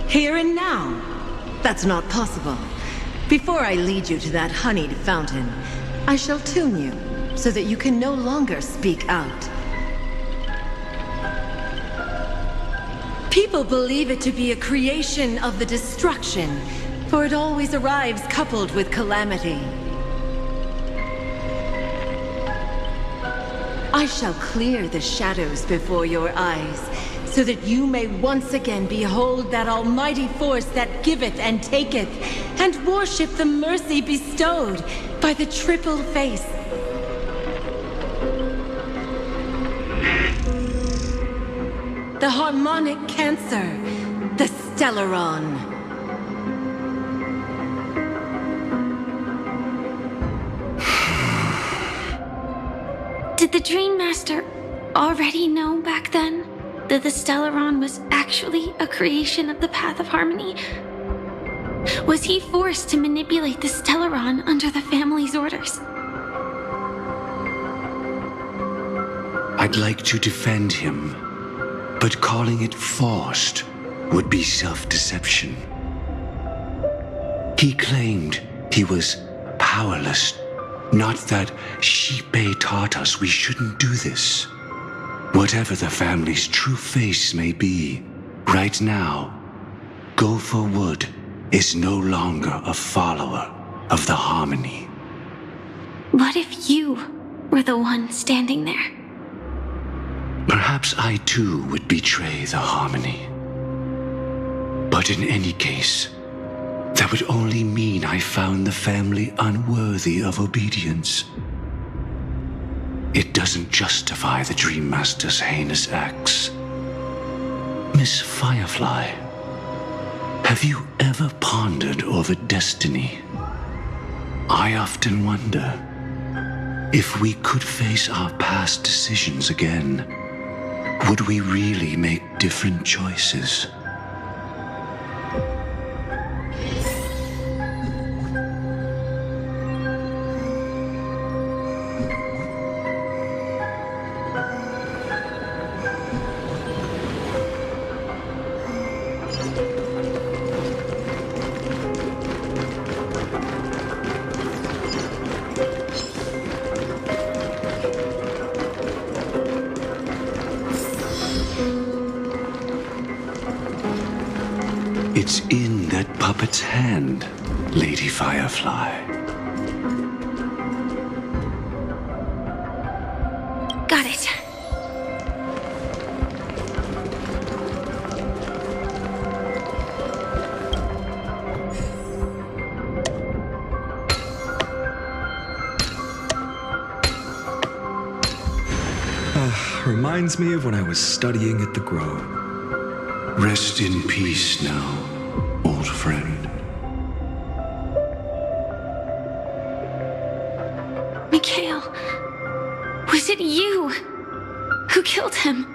Here and now? That's not possible. Before I lead you to that honeyed fountain, I shall tune you so that you can no longer speak out. People believe it to be a creation of the destruction, for it always arrives coupled with calamity. I shall clear the shadows before your eyes, so that you may once again behold that almighty force that giveth and taketh, and worship the mercy bestowed by the triple face. The harmonic cancer, the Stellaron. Did the Dream Master already know back then that the Stellaron was actually a creation of the Path of Harmony? Was he forced to manipulate the Stellaron under the family's orders? I'd like to defend him, but calling it forced would be self-deception. He claimed he was powerless, not that Shipe taught us we shouldn't do this. Whatever the family's true face may be, right now, Gopher Wood is no longer a follower of the Harmony. What if you were the one standing there? Perhaps I too would betray the Harmony. But in any case, that would only mean I found the family unworthy of obedience. It doesn't justify the Dream Master's heinous acts. Miss Firefly, have you ever pondered over destiny? I often wonder if we could face our past decisions again. would we really make different choices? It's in that puppet's hand, Lady Firefly. Got it. Reminds me of when I was studying at the Grove. Rest in peace now, old friend. Mikhail, was it you who killed him?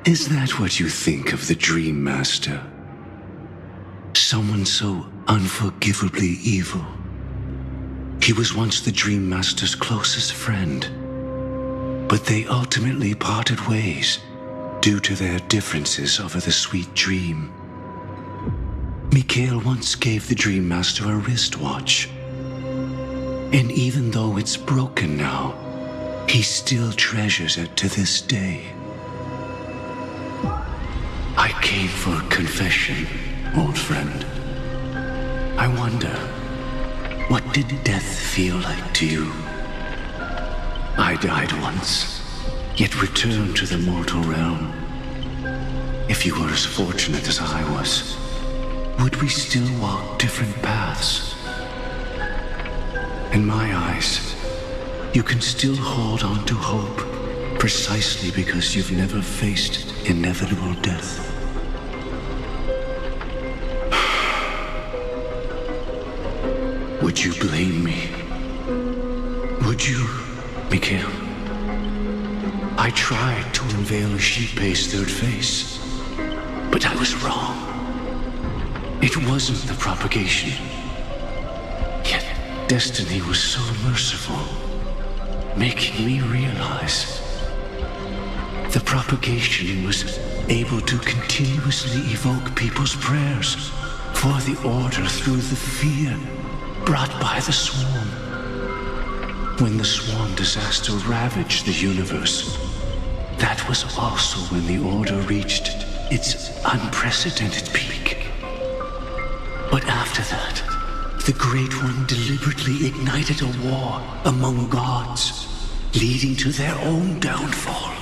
Is that what you think of the Dream Master? Someone so unforgivably evil. He was once the Dream Master's closest friend, but they ultimately parted ways due to their differences over the sweet dream. Mikhail once gave the Dream Master a wristwatch, and even though it's broken now, he still treasures it to this day. I came for confession, old friend. I wonder, what did death feel like to you? I died once, yet returned to the mortal realm. If you were as fortunate as I was, would we still walk different paths? In my eyes, you can still hold on to hope precisely because you've never faced inevitable death. Would you blame me? Would you, Mikhail? I tried to unveil Xipe's third face, but I was wrong. It wasn't the propagation. Yet destiny was so merciful, making me realize the propagation was able to continuously evoke people's prayers for the order through the fear brought by the swarm. When the swarm disaster ravaged the universe, that was also when the order reached its unprecedented peak. But after that, the Great One deliberately ignited a war among gods, leading to their own downfall.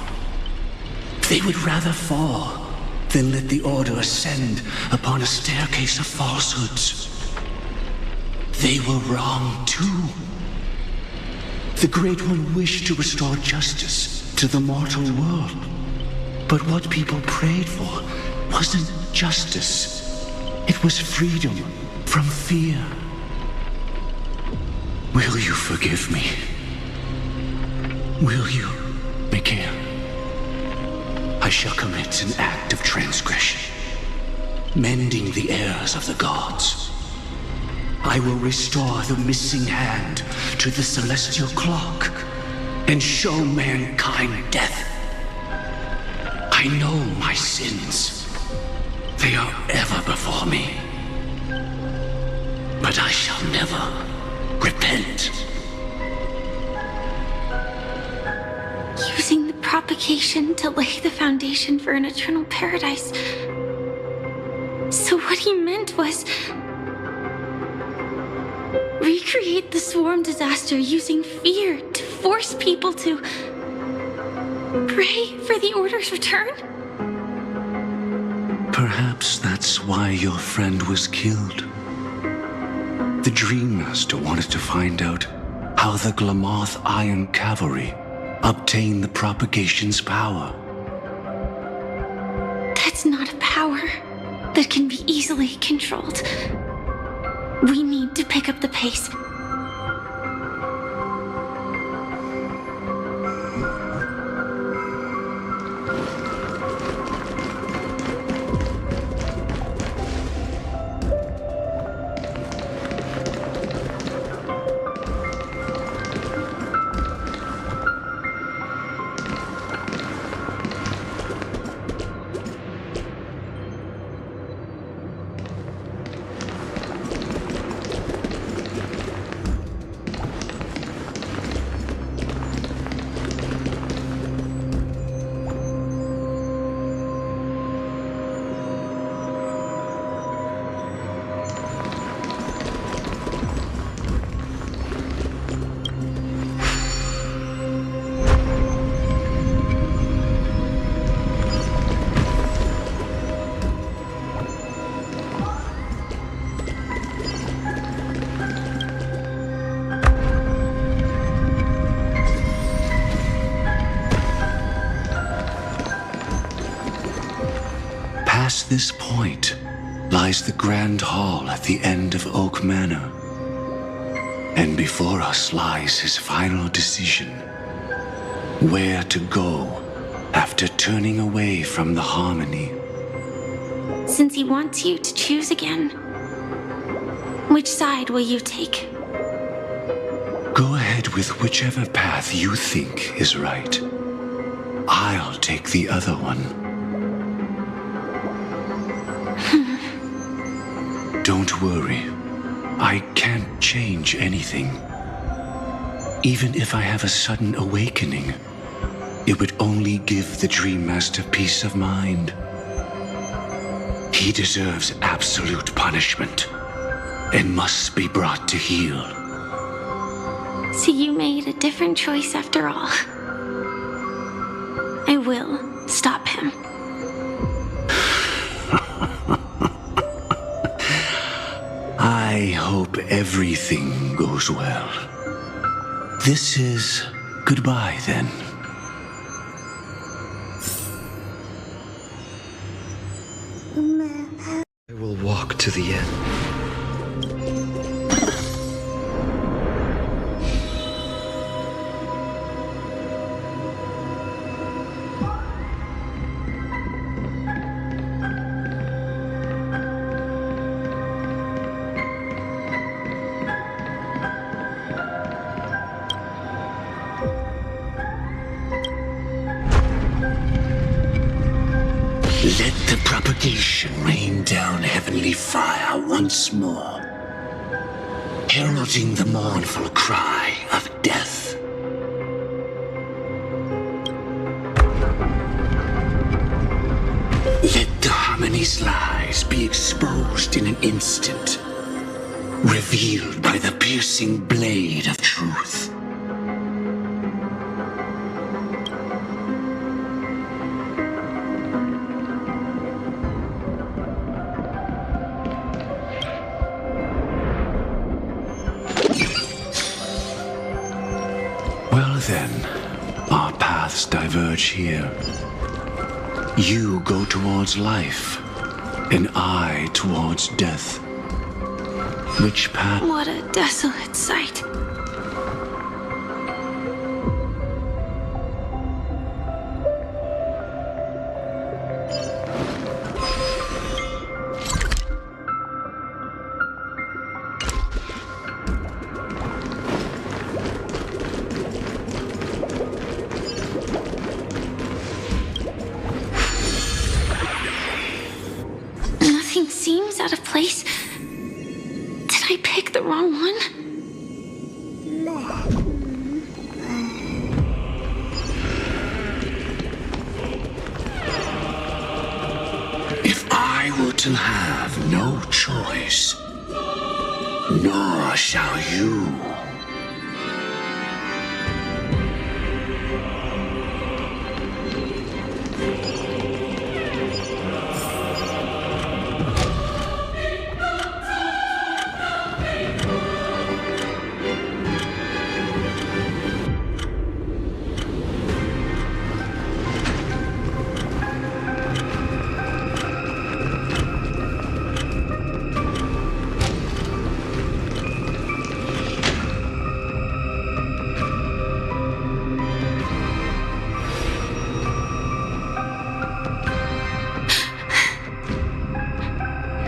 They would rather fall than let the order ascend upon a staircase of falsehoods. They were wrong too. The Great One wished to restore justice to the mortal world. But what people prayed for wasn't justice. It was freedom from fear. Will you forgive me? Will you, Mikhail? I shall commit an act of transgression, mending the errors of the gods. I will restore the missing hand to the celestial clock and show mankind death. I know my sins. They are ever before me. But I shall never repent. Using the propagation to lay the foundation for an eternal paradise. So what he meant was recreate the swarm disaster using fear to force people to pray for the Order's return? Perhaps that's why your friend was killed. The Dream Master wanted to find out how the Glamoth Iron Cavalry obtained the propagation's power. That's not a power that can be easily controlled. We need to pick up the pace. Past this point lies the Grand Hall at the end of Oak Manor. And before us lies his final decision. Where to go after turning away from the Harmony. Since he wants you to choose again, which side will you take? Go ahead with whichever path you think is right. I'll take the other one. Don't worry. I can't change anything. Even if I have a sudden awakening, it would only give the Dream Master peace of mind. He deserves absolute punishment and must be brought to heel. So you made a different choice after all. I will stop him. I hope everything goes well. This is goodbye, then. I will walk to the end. Let the propagation rain down heavenly fire once more, heralding the mournful cry of death. Let the Harmony's lies be exposed in an instant, revealed by the piercing blade of truth. Well then, our paths diverge here. You go towards life, and I towards death. Which path? What a desolate sight. Nothing seems out of place. Did I pick the wrong one? If I were to have no choice, nor shall you.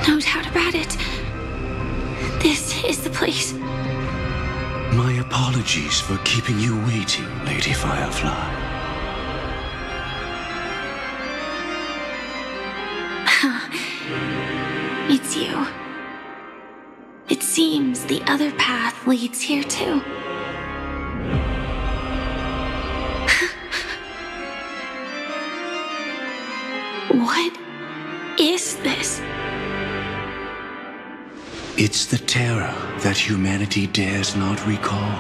No doubt about it. This is the place. My apologies for keeping you waiting, Lady Firefly. It's you. It seems the other path leads here too. What is this? It's the terror that humanity dares not recall.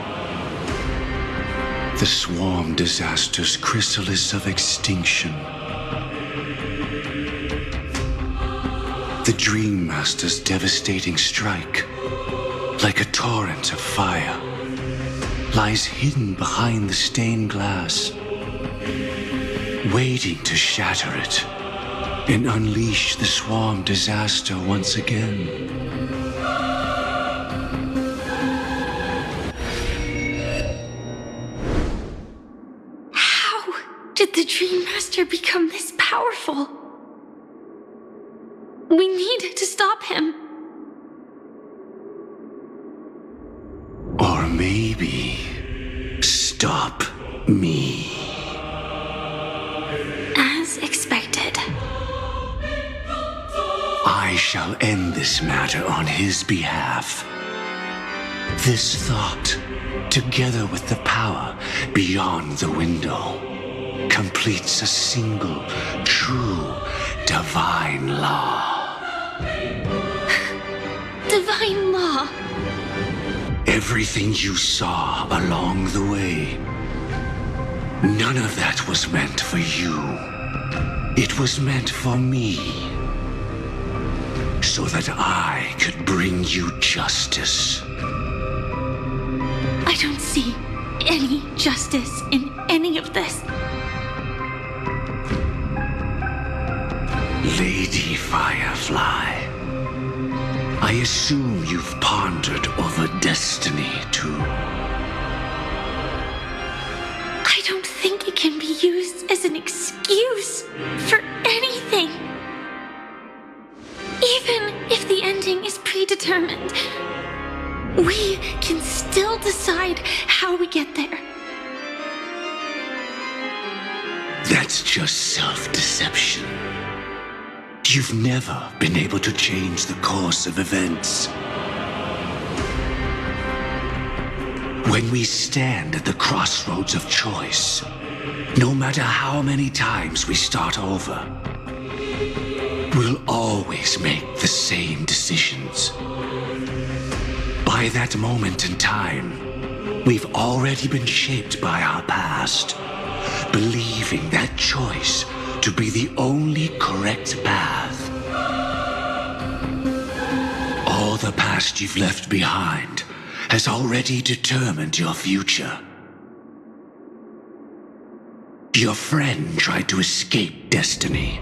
The swarm disaster's chrysalis of extinction. The Dream Master's devastating strike, like a torrent of fire, lies hidden behind the stained glass, waiting to shatter it and unleash the swarm disaster once again. How did the Dream Master become this powerful? We need to stop him. Or maybe stop me. As expected. I shall end this matter on his behalf. This thought, together with the power beyond the window, completes a single, true, divine law. Divine law. Everything you saw along the way, none of that was meant for you. It was meant for me. So that I could bring you justice. I don't see any justice in any of this. Lady Firefly, I assume you've pondered over destiny too. I don't think it can be used as an excuse for anything. Even if the ending is predetermined, we can still decide how we get there. That's just self-deception. You've never been able to change the course of events. When we stand at the crossroads of choice, no matter how many times we start over, we'll always make the same decisions. By that moment in time, we've already been shaped by our past, believing that choice to be the only correct path. All the past you've left behind has already determined your future. Your friend tried to escape destiny,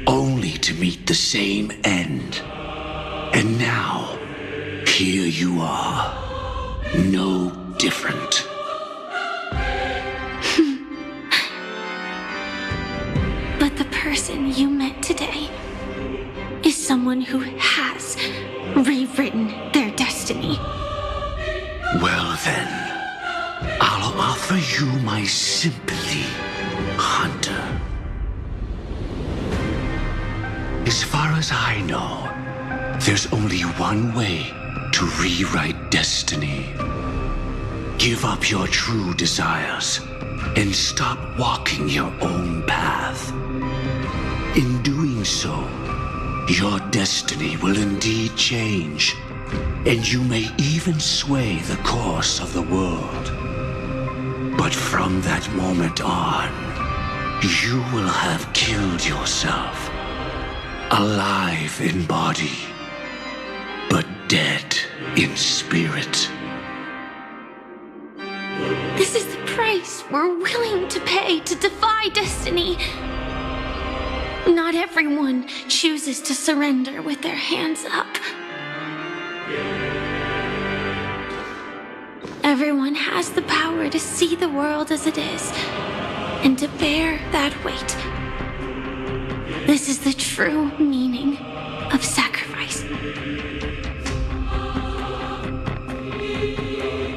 only to meet the same end. And now, here you are, no different. But the person you met today is someone who has rewritten their destiny. Well then, I'll offer you my sympathy, Hunter. As far as I know, there's only one way to rewrite destiny. Give up your true desires and stop walking your own path. In doing so, your destiny will indeed change, and you may even sway the course of the world. But from that moment on, you will have killed yourself, alive in body, but dead in spirit. This is the price we're willing to pay to defy destiny. Not everyone chooses to surrender with their hands up. Everyone has the power to see the world as it is, and to bear that weight. This is the true meaning of sacrifice.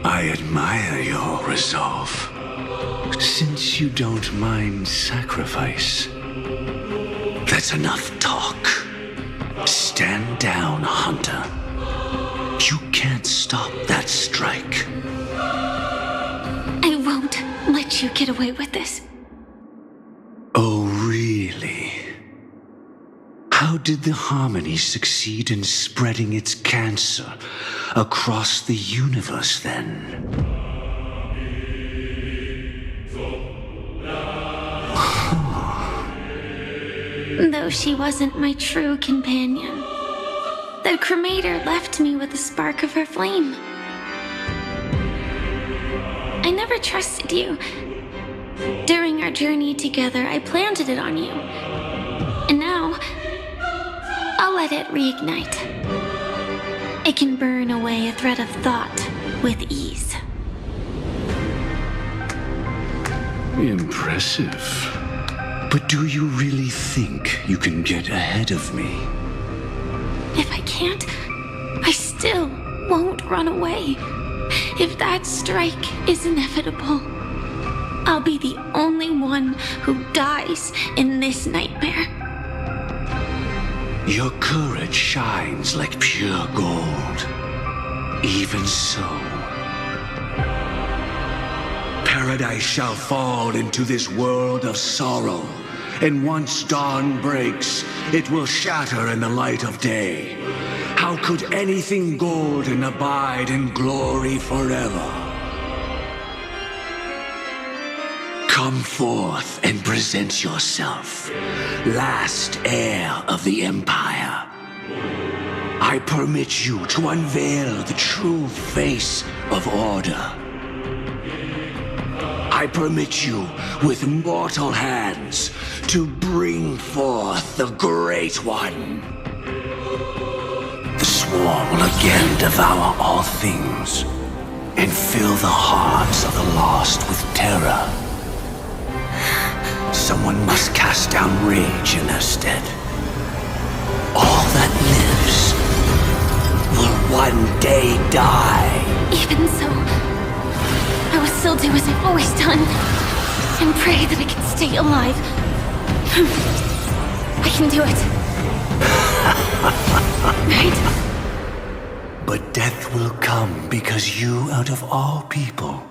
I admire your resolve. Since you don't mind sacrifice, that's enough talk. Stand down, Hunter. You can't stop that strike. I won't let you get away with this. Oh, really? How did the Harmony succeed in spreading its cancer across the universe, then? Though she wasn't my true companion, the cremator left me with a spark of her flame. I never trusted you. During our journey together, I planted it on you. And I'll let it reignite. It can burn away a thread of thought with ease. Impressive. But do you really think you can get ahead of me? If I can't, I still won't run away. If that strike is inevitable, I'll be the only one who dies in this nightmare. Your courage shines like pure gold. Even so, paradise shall fall into this world of sorrow, and once dawn breaks, it will shatter in the light of day. How could anything golden abide in glory forever? Come forth and present yourself, last heir of the Empire. I permit you to unveil the true face of order. I permit you, with mortal hands, to bring forth the Great One. The swarm will again devour all things, and fill the hearts of the lost with terror. Someone must cast down rage in their stead. All that lives will one day die. Even so, I will still do as I've always done, and pray that I can stay alive. I can do it. Right? But death will come because you, out of all people,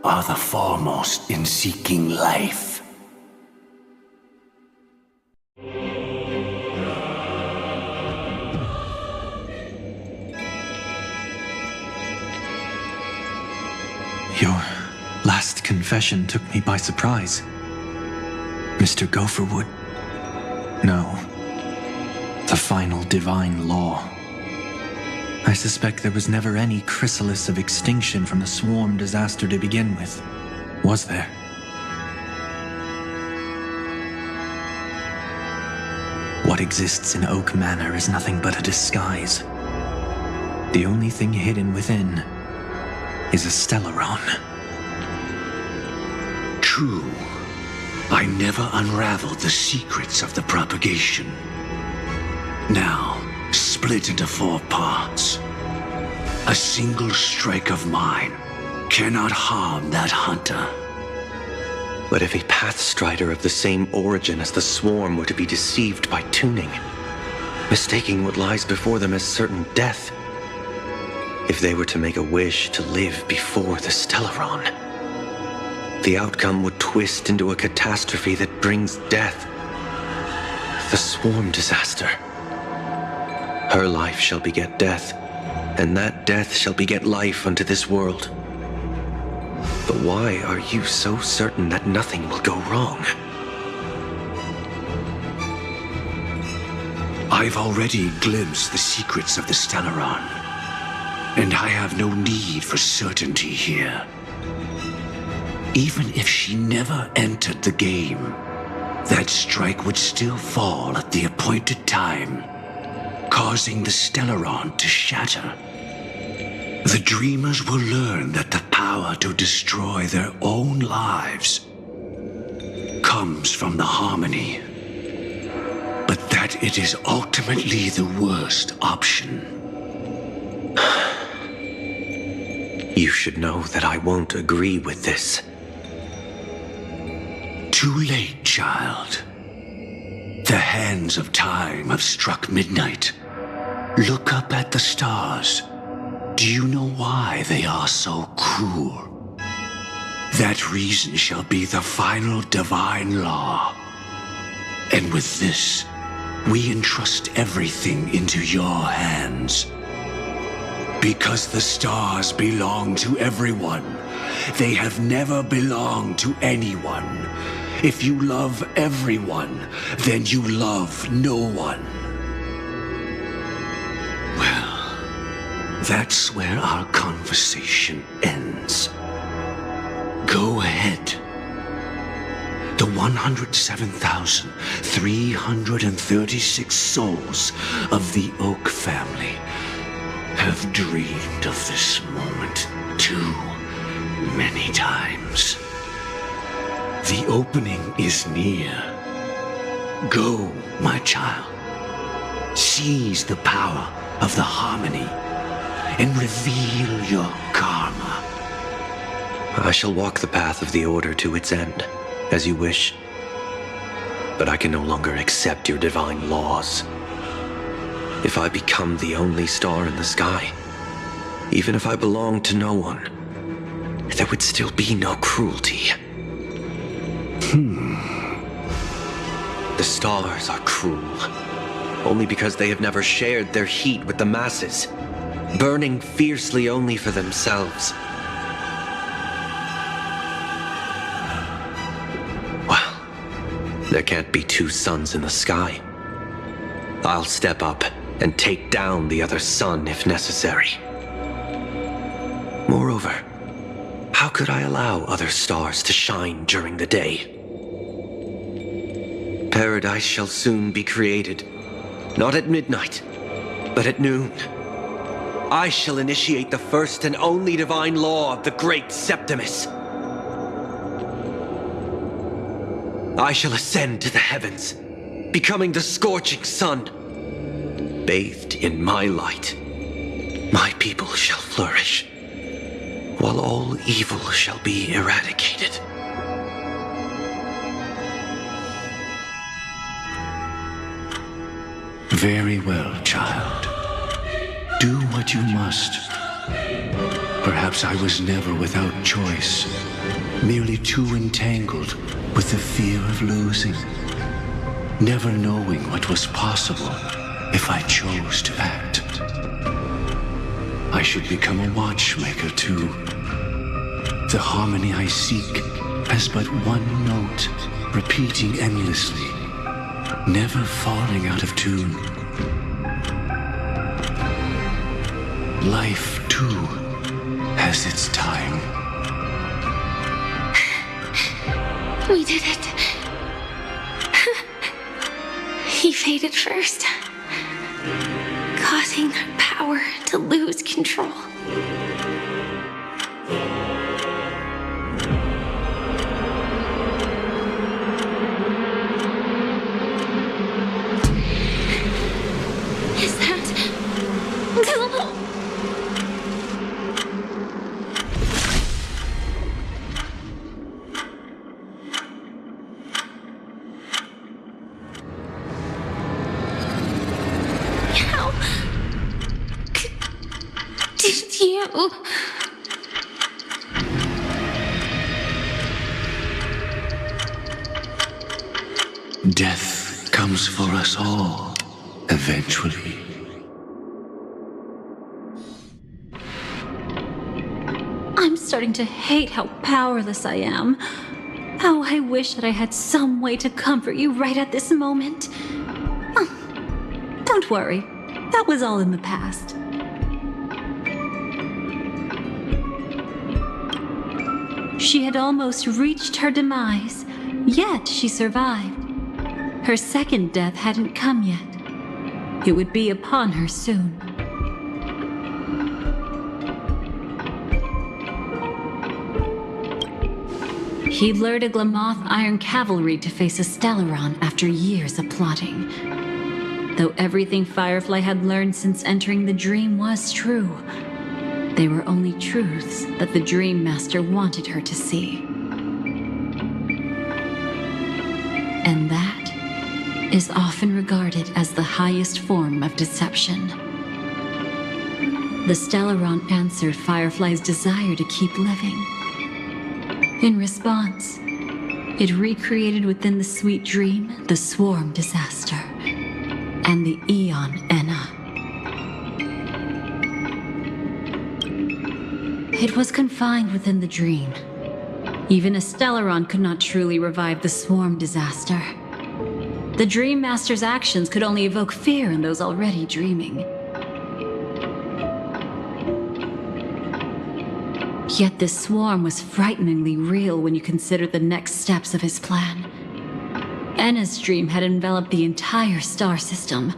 are the foremost in seeking life. Your last confession took me by surprise. Mr. Gopherwood. No. The final divine law. I suspect there was never any chrysalis of extinction from the swarm disaster to begin with. Was there? What exists in Oak Manor is nothing but a disguise. The only thing hidden within is a Stellaron. True. I never unraveled the secrets of the propagation. Now, split into 4 parts. A single strike of mine cannot harm that hunter. But if a Pathstrider of the same origin as the Swarm were to be deceived by tuning, mistaking what lies before them as certain death, if they were to make a wish to live before the Stellaron, the outcome would twist into a catastrophe that brings death. The Swarm disaster. Her life shall beget death, and that death shall beget life unto this world. But why are you so certain that nothing will go wrong? I've already glimpsed the secrets of the Stellaron, and I have no need for certainty here. Even if she never entered the game, that strike would still fall at the appointed time, causing the Stellaron to shatter. The dreamers will learn that the power to destroy their own lives comes from the harmony, but that it is ultimately the worst option. You should know that I won't agree with this. Too late, child. The hands of time have struck midnight. Look up at the stars. Do you know why they are so cruel? That reason shall be the final divine law. And with this, we entrust everything into your hands. Because the stars belong to everyone, they have never belonged to anyone. If you love everyone, then you love no one. That's where our conversation ends. Go ahead. The 107,336 souls of the Oak family have dreamed of this moment too many times. The opening is near. Go, my child. Seize the power of the harmony and reveal your karma. I shall walk the path of the Order to its end, as you wish. But I can no longer accept your divine laws. If I become the only star in the sky, even if I belong to no one, there would still be no cruelty. The stars are cruel, only because they have never shared their heat with the masses, burning fiercely only for themselves. Well, there can't be two suns in the sky. I'll step up and take down the other sun if necessary. Moreover, how could I allow other stars to shine during the day? Paradise shall soon be created, not at midnight, but at noon. I shall initiate the first and only divine law of the great Septimus. I shall ascend to the heavens, becoming the scorching sun. Bathed in my light, my people shall flourish, while all evil shall be eradicated. Very well, child. Do what you must. Perhaps I was never without choice, merely too entangled with the fear of losing, never knowing what was possible if I chose to act. I should become a watchmaker too. The harmony I seek has but one note, repeating endlessly, never falling out of tune. Life, too, has its time. We did it. He faded first, causing our power to lose control. Is that Google? How did you? Death comes for us all, eventually. I'm starting to hate how powerless I am. How I wish that I had some way to comfort you right at this moment. Oh, don't worry. That was all in the past. She had almost reached her demise, yet she survived. Her second death hadn't come yet. It would be upon her soon. He lured a Glamoth Iron Cavalry to face a Stellaron after years of plotting. Though everything Firefly had learned since entering the dream was true, they were only truths that the Dream Master wanted her to see. And that is often regarded as the highest form of deception. The Stellaron answered Firefly's desire to keep living. In response, it recreated within the sweet dream the Swarm disaster and the Eon Enna. It was confined within the dream. Even a Stellaron could not truly revive the Swarm disaster. The Dream Master's actions could only evoke fear in those already dreaming. Yet this swarm was frighteningly real when you consider the next steps of his plan. Enna's dream had enveloped the entire star system,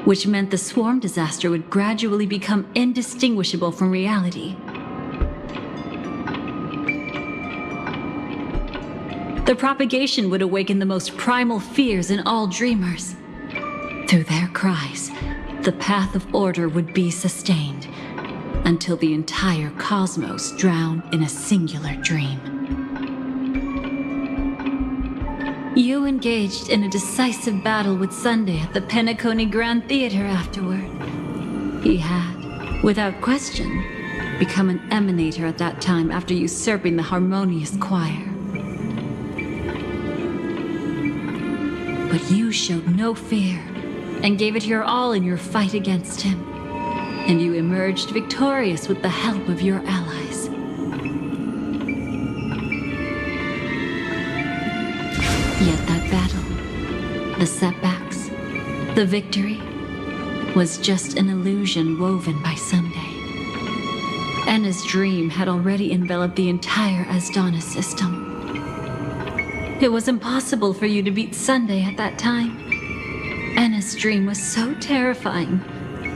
which meant the swarm disaster would gradually become indistinguishable from reality. The propagation would awaken the most primal fears in all dreamers. Through their cries, the path of order would be sustained, until the entire cosmos drowned in a singular dream. You engaged in a decisive battle with Sunday at the Penacony Grand Theater afterward. He had, without question, become an emanator at that time after usurping the harmonious choir. But you showed no fear and gave it your all in your fight against him. And you emerged victorious with the help of your allies. Yet that battle, the setbacks, the victory, was just an illusion woven by Sunday. Enna's dream had already enveloped the entire Asdana system. It was impossible for you to beat Sunday at that time. Enna's dream was so terrifying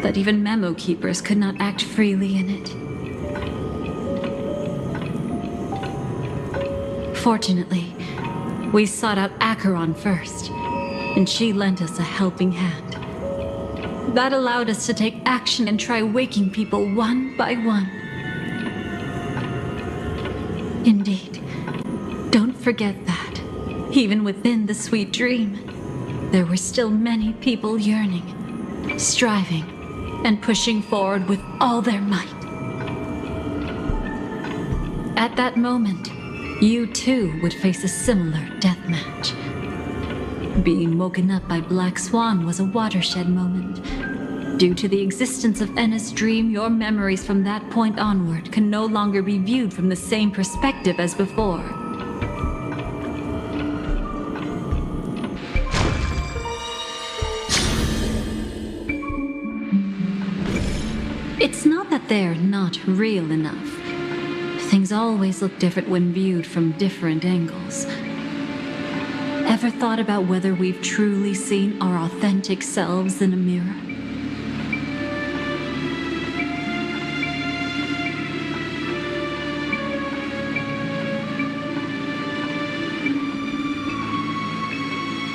that even memo keepers could not act freely in it. Fortunately, we sought out Acheron first, and she lent us a helping hand. That allowed us to take action and try waking people one by one. Indeed, don't forget that, even within the sweet dream, there were still many people yearning, striving, and pushing forward with all their might. At that moment, you too would face a similar death match. Being woken up by Black Swan was a watershed moment. Due to the existence of Enna's dream, your memories from that point onward can no longer be viewed from the same perspective as before. It's not that they're not real enough. Things always look different when viewed from different angles. Ever thought about whether we've truly seen our authentic selves in a mirror?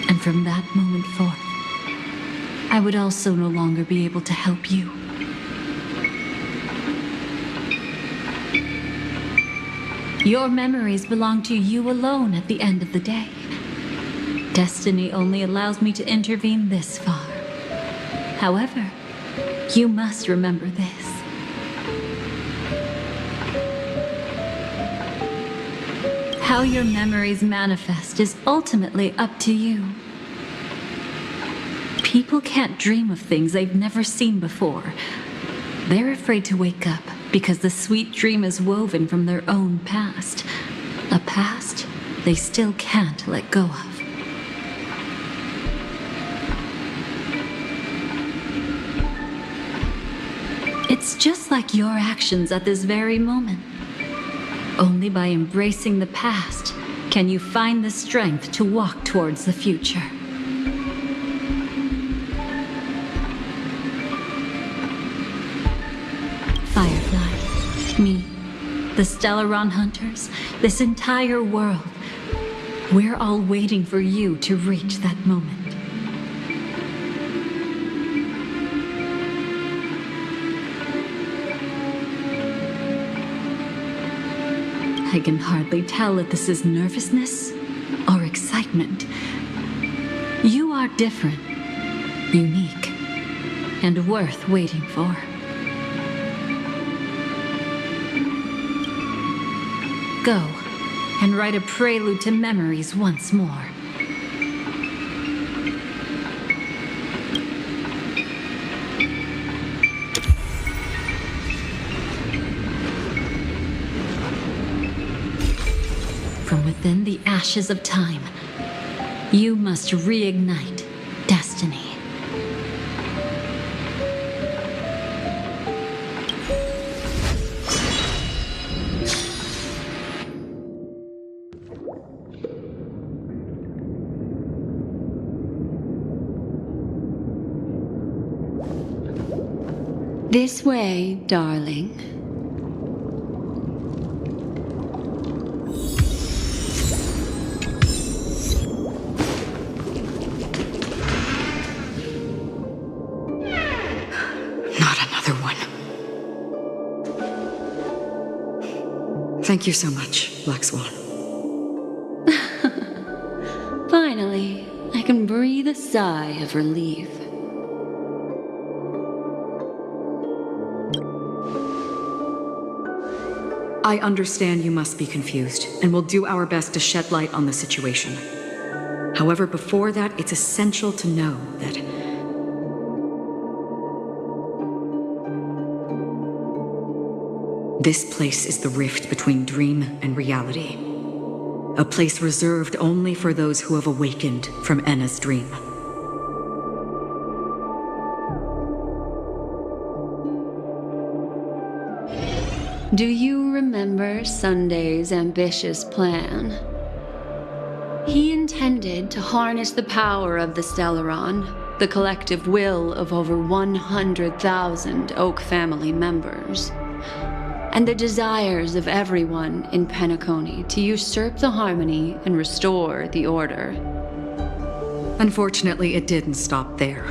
And from that moment forth, I would also no longer be able to help you. Your memories belong to you alone at the end of the day. Destiny only allows me to intervene this far. However, you must remember this. How your memories manifest is ultimately up to you. People can't dream of things they've never seen before. They're afraid to wake up because the sweet dream is woven from their own past. A past they still can't let go of. It's just like your actions at this very moment. Only by embracing the past can you find the strength to walk towards the future. Firefly, me, the Stellaron Hunters, this entire world, we're all waiting for you to reach that moment. I can hardly tell if this is nervousness or excitement. You are different, unique, and worth waiting for. Go and write a prelude to memories once more. From within the ashes of time, you must reignite destiny. This way, darling. Not another one. Thank you so much, Black Swan. Finally, I can breathe a sigh of relief. I understand you must be confused, and we'll do our best to shed light on the situation. However, before that, it's essential to know that this place is the rift between dream and reality. A place reserved only for those who have awakened from Enna's dream. Do you remember Sunday's ambitious plan? He intended to harness the power of the Stellaron, the collective will of over 100,000 Oak family members, and the desires of everyone in Penacony to usurp the harmony and restore the order. Unfortunately, it didn't stop there.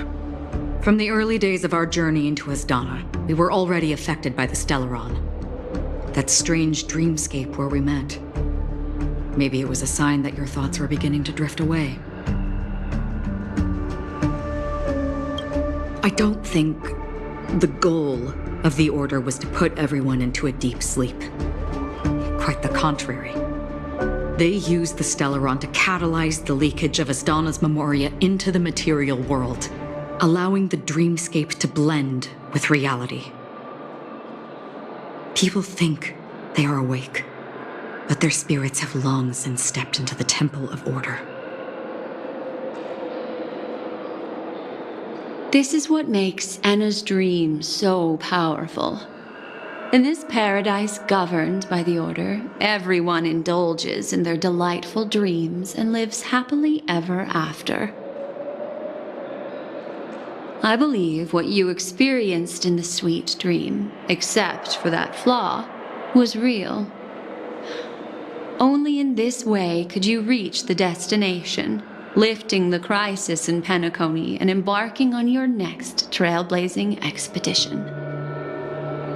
From the early days of our journey into Asdana, we were already affected by the Stellaron. That strange dreamscape where we met. Maybe it was a sign that your thoughts were beginning to drift away. I don't think the goal of the Order was to put everyone into a deep sleep. Quite the contrary. They used the Stellaron to catalyze the leakage of Asdana's Memoria into the material world, allowing the dreamscape to blend with reality. People think they are awake, but their spirits have long since stepped into the Temple of Order. This is what makes Enna's dream so powerful. In this paradise governed by the Order, everyone indulges in their delightful dreams and lives happily ever after. I believe what you experienced in the sweet dream, except for that flaw, was real. Only in this way could you reach the destination, lifting the crisis in Penacony and embarking on your next trailblazing expedition.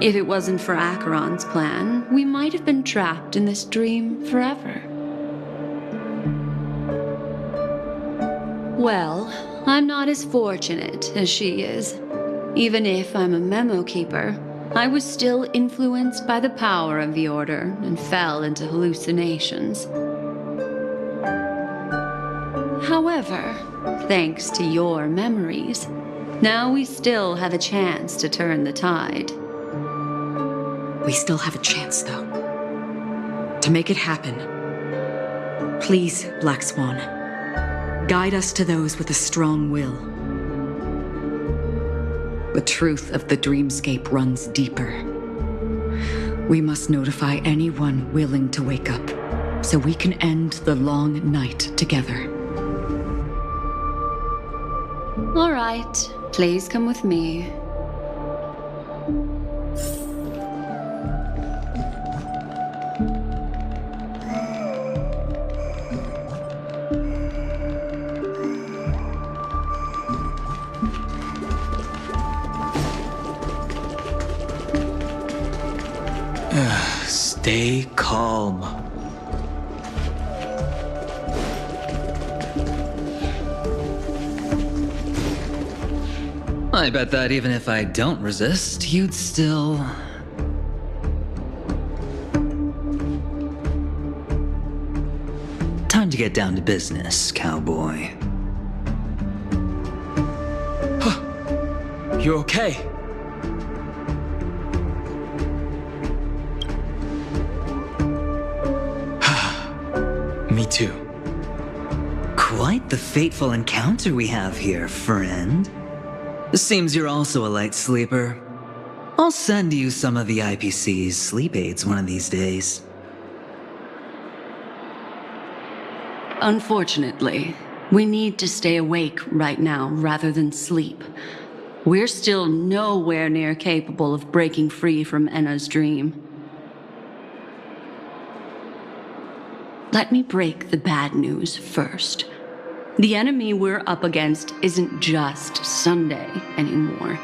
If it wasn't for Acheron's plan, we might have been trapped in this dream forever. Well, I'm not as fortunate as she is. Even if I'm a memo keeper, I was still influenced by the power of the Order and fell into hallucinations. However, thanks to your memories, now we still have a chance to turn the tide. We still have a chance, though. To make it happen, please, Black Swan, guide us to those with a strong will. The truth of the dreamscape runs deeper. We must notify anyone willing to wake up, so we can end the long night together. All right, please come with me. Stay calm. I bet that even if I don't resist, you'd still... Time to get down to business, cowboy. You okay? Me too. Quite the fateful encounter we have here, friend. Seems you're also a light sleeper. I'll send you some of the IPC's sleep aids one of these days. Unfortunately, we need to stay awake right now rather than sleep. we're still nowhere near capable of breaking free from Enna's dream. Let me break the bad news first. The enemy we're up against isn't just Sunday anymore,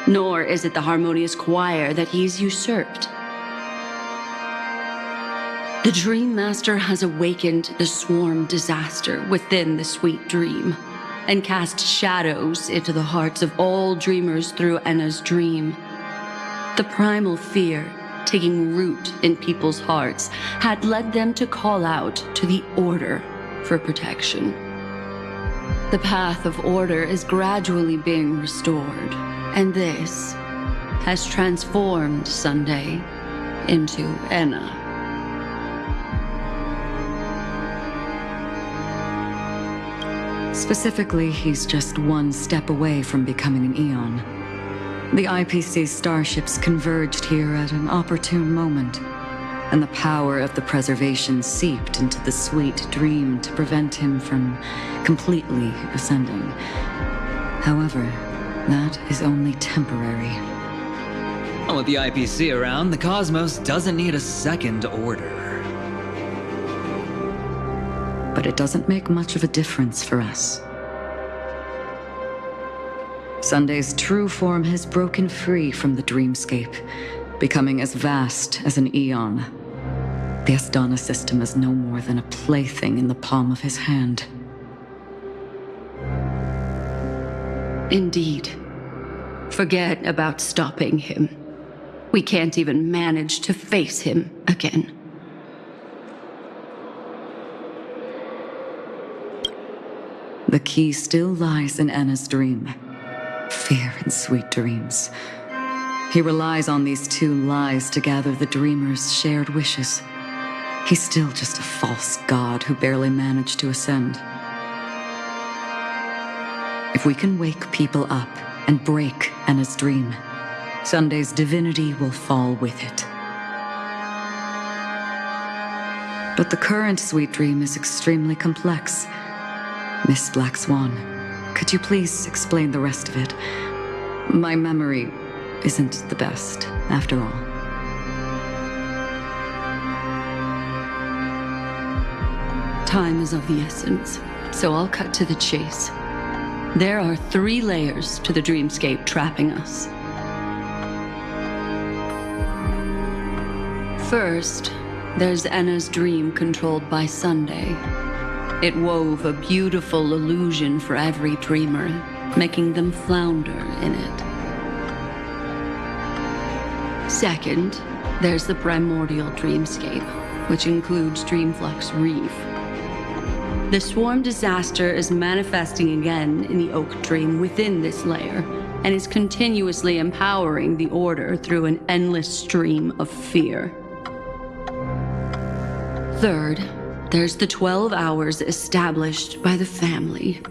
nor is it the harmonious choir that he's usurped. The Dream Master has awakened the swarm disaster within the sweet dream, and cast shadows into the hearts of all dreamers through Enna's dream. The primal fear taking root in people's hearts had led them to call out to the Order for protection. The path of order is gradually being restored, and this has transformed Sunday into Enna. Specifically, he's just one step away from becoming an Eon. The IPC starships converged here at an opportune moment, and the power of the preservation seeped into the sweet dream to prevent him from completely ascending. However, that is only temporary. With the IPC around, the cosmos doesn't need a second order. But it doesn't make much of a difference for us. Sunday's true form has broken free from the dreamscape, becoming as vast as an eon. The Astana system is no more than a plaything in the palm of his hand. Indeed. Forget about stopping him. We can't even manage to face him again. The key still lies in Enna's dream. Fear and sweet dreams. He relies on these two lies to gather the dreamers' shared wishes. He's still just a false god who barely managed to ascend. If we can wake people up and break Enna's dream, Sunday's divinity will fall with it. But the current sweet dream is extremely complex. Miss Black Swan, could you please explain the rest of it? My memory isn't the best, after all. Time is of the essence, so I'll cut to the chase. There are 3 layers to the dreamscape trapping us. First, there's Enna's dream controlled by Sunday. It wove a beautiful illusion for every dreamer, making them flounder in it. Second, there's the primordial dreamscape, which includes Dreamflux Reef. The swarm disaster is manifesting again in the Oak Dream within this layer, and is continuously empowering the Order through an endless stream of fear. Third, there's the 12 hours established by the family.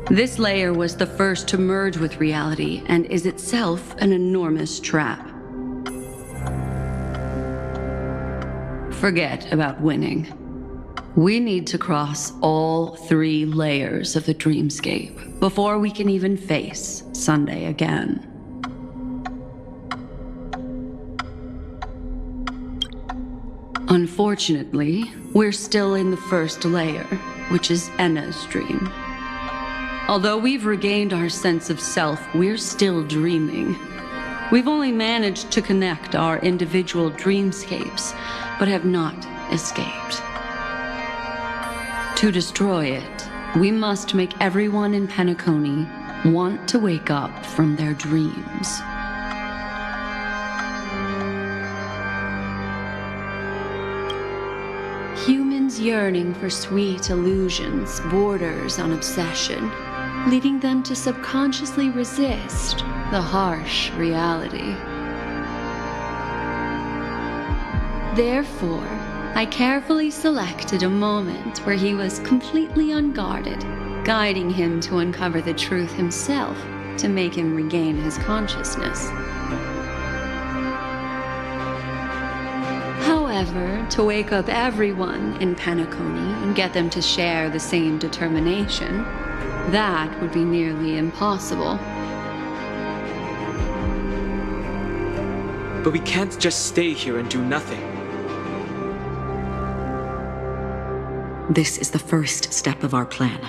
This layer was the first to merge with reality and is itself an enormous trap. Forget about winning. We need to cross all 3 layers of the dreamscape before we can even face Sunday again. Unfortunately, we're still in the first layer, which is Enna's dream. Although we've regained our sense of self, we're still dreaming. We've only managed to connect our individual dreamscapes, but have not escaped. To destroy it, we must make everyone in Penacony want to wake up from their dreams. Humans yearning for sweet illusions borders on obsession, leading them to subconsciously resist the harsh reality. Therefore, I carefully selected a moment where he was completely unguarded, guiding him to uncover the truth himself to make him regain his consciousness. However, to wake up everyone in Penacony and get them to share the same determination, that would be nearly impossible. But we can't just stay here and do nothing. This is the first step of our plan.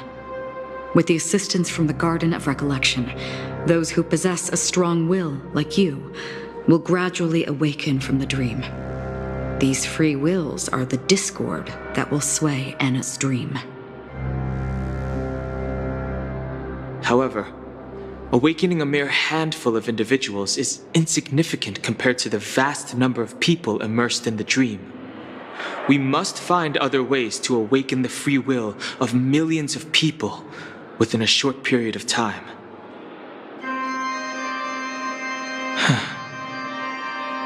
With the assistance from the Garden of Recollection, those who possess a strong will, like you, will gradually awaken from the dream. These free wills are the discord that will sway Anna's dream. However, awakening a mere handful of individuals is insignificant compared to the vast number of people immersed in the dream. We must find other ways to awaken the free will of millions of people within a short period of time.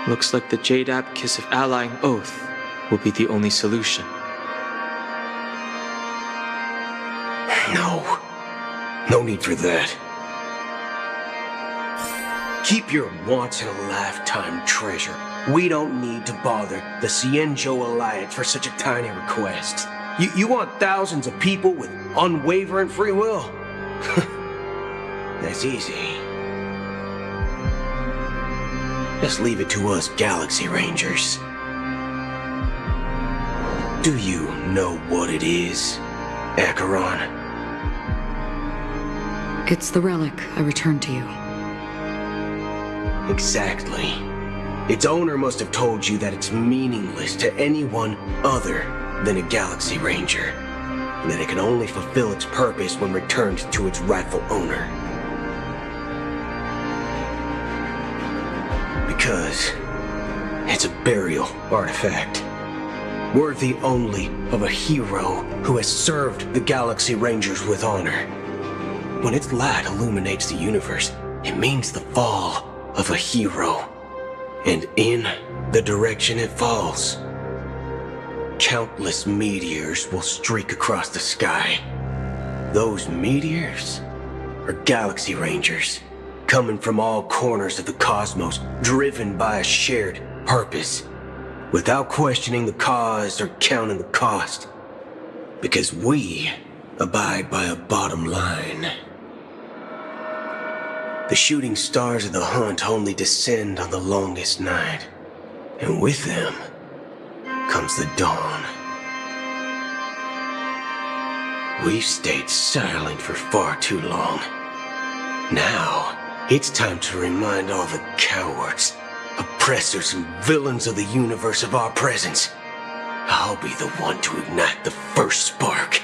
Looks like the Jade Abacus of Allying Oath will be the only solution. No need for that. Keep your once-in-a-lifetime treasure. We don't need to bother the Cienjo Alliance for such a tiny request. You want thousands of people with unwavering free will? That's easy. Just leave it to us Galaxy Rangers. Do you know what it is, Acheron? It's the relic I returned to you. Exactly. Its owner must have told you that it's meaningless to anyone other than a Galaxy Ranger, and that it can only fulfill its purpose when returned to its rightful owner. Because it's a burial artifact, worthy only of a hero who has served the Galaxy Rangers with honor. When its light illuminates the universe, it means the fall of a hero. And in the direction it falls, countless meteors will streak across the sky. Those meteors are Galaxy Rangers, coming from all corners of the cosmos, driven by a shared purpose, without questioning the cause or counting the cost. Because we abide by a bottom line. The shooting stars of the hunt only descend on the longest night, and with them comes the dawn. We've stayed silent for far too long. Now, it's time to remind all the cowards, oppressors, and villains of the universe of our presence. I'll be the one to ignite the first spark.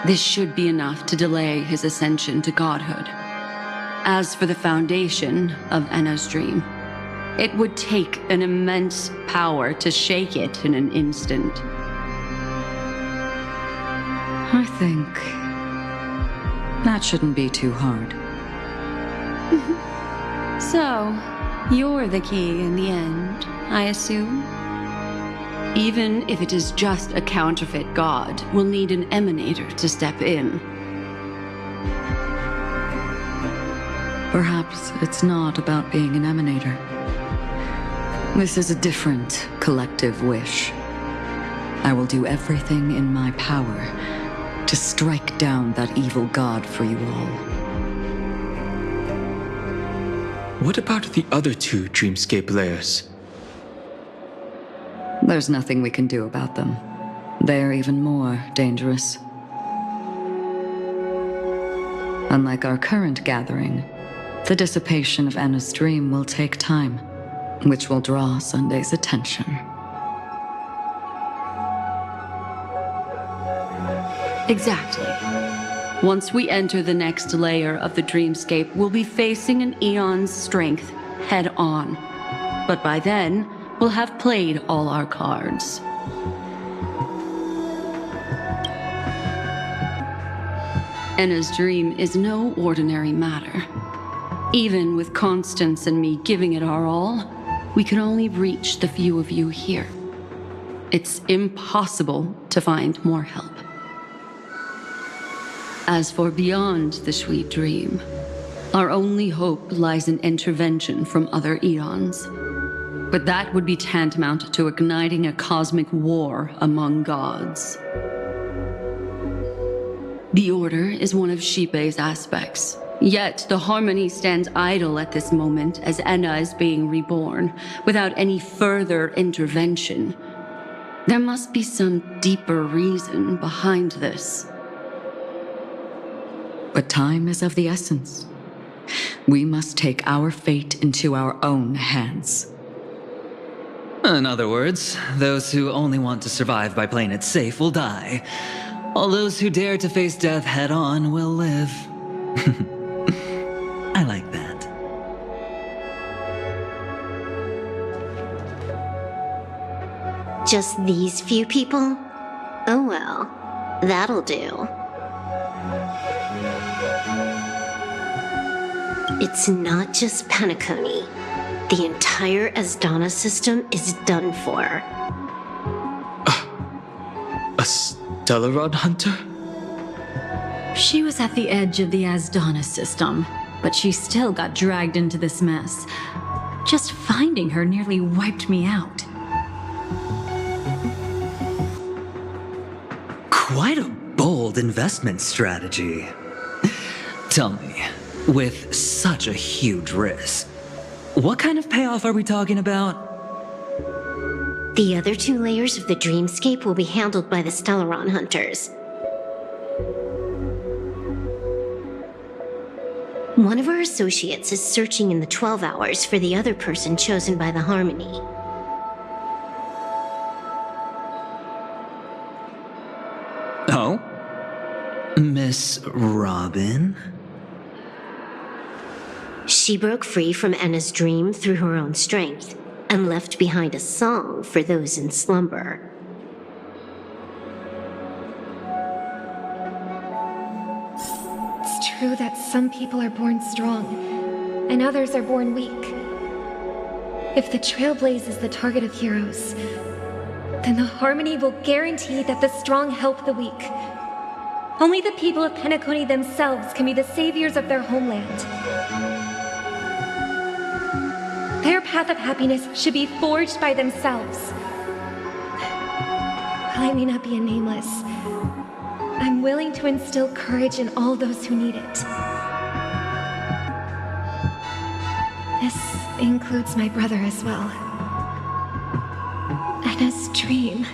This should be enough to delay his ascension to godhood. As for the foundation of Anna's dream, it would take an immense power to shake it in an instant. I think that shouldn't be too hard. So, you're the key in the end, I assume? Even if it is just a counterfeit god, we'll need an emanator to step in. Perhaps it's not about being an emanator. This is a different collective wish. I will do everything in my power to strike down that evil god for you all. What about the other two dreamscape layers? There's nothing we can do about them. They're even more dangerous. Unlike our current gathering, the dissipation of Anna's dream will take time, which will draw Sunday's attention. Exactly. Once we enter the next layer of the dreamscape, we'll be facing an eon's strength head on. But by then, we'll have played all our cards. Anna's dream is no ordinary matter. Even with Constance and me giving it our all, we can only reach the few of you here. It's impossible to find more help. As for beyond the sweet dream, our only hope lies in intervention from other eons. But that would be tantamount to igniting a cosmic war among gods. The Order is one of Xipe's aspects, Yet the Harmony stands idle at this moment as Enna is being reborn, without any further intervention. There must be some deeper reason behind this. But time is of the essence. We must take our fate into our own hands. In other words, those who only want to survive by playing it safe will die, while those who dare to face death head-on will live. I like that. Just these few people? Oh well, that'll do. It's not just Penacony. The entire Asdana system is done for. A Stellaron hunter? She was at the edge of the Asdana system, but she still got dragged into this mess. Just finding her nearly wiped me out. Quite a bold investment strategy. Tell me, with such a huge risk, what kind of payoff are we talking about? The other 2 layers of the dreamscape will be handled by the Stellaron hunters. One of our associates is searching in the 12 hours for the other person chosen by the Harmony. Oh? Miss Robin? She broke free from Enna's dream through her own strength, and left behind a song for those in slumber. It's true that some people are born strong, and others are born weak. If the Trailblaze is the target of heroes, then the Harmony will guarantee that the strong help the weak. Only the people of Penacony themselves can be the saviors of their homeland. Their path of happiness should be forged by themselves. While I may not be a nameless, I'm willing to instill courage in all those who need it. This includes my brother as well. Anna's dream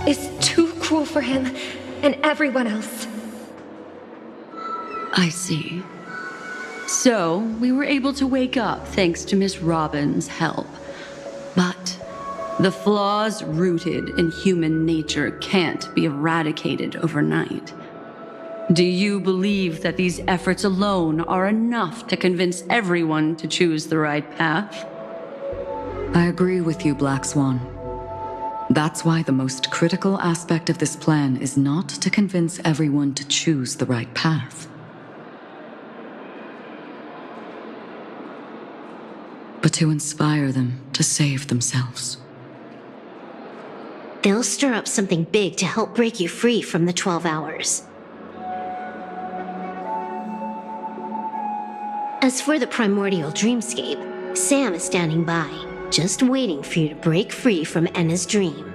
is too cruel for him and everyone else. I see. So, we were able to wake up thanks to Miss Robin's help. But the flaws rooted in human nature can't be eradicated overnight. Do you believe that these efforts alone are enough to convince everyone to choose the right path? I agree with you, Black Swan. That's why the most critical aspect of this plan is not to convince everyone to choose the right path, but to inspire them to save themselves. They'll stir up something big to help break you free from the 12 hours. As for the primordial dreamscape, Sam is standing by, just waiting for you to break free from Enna's dream.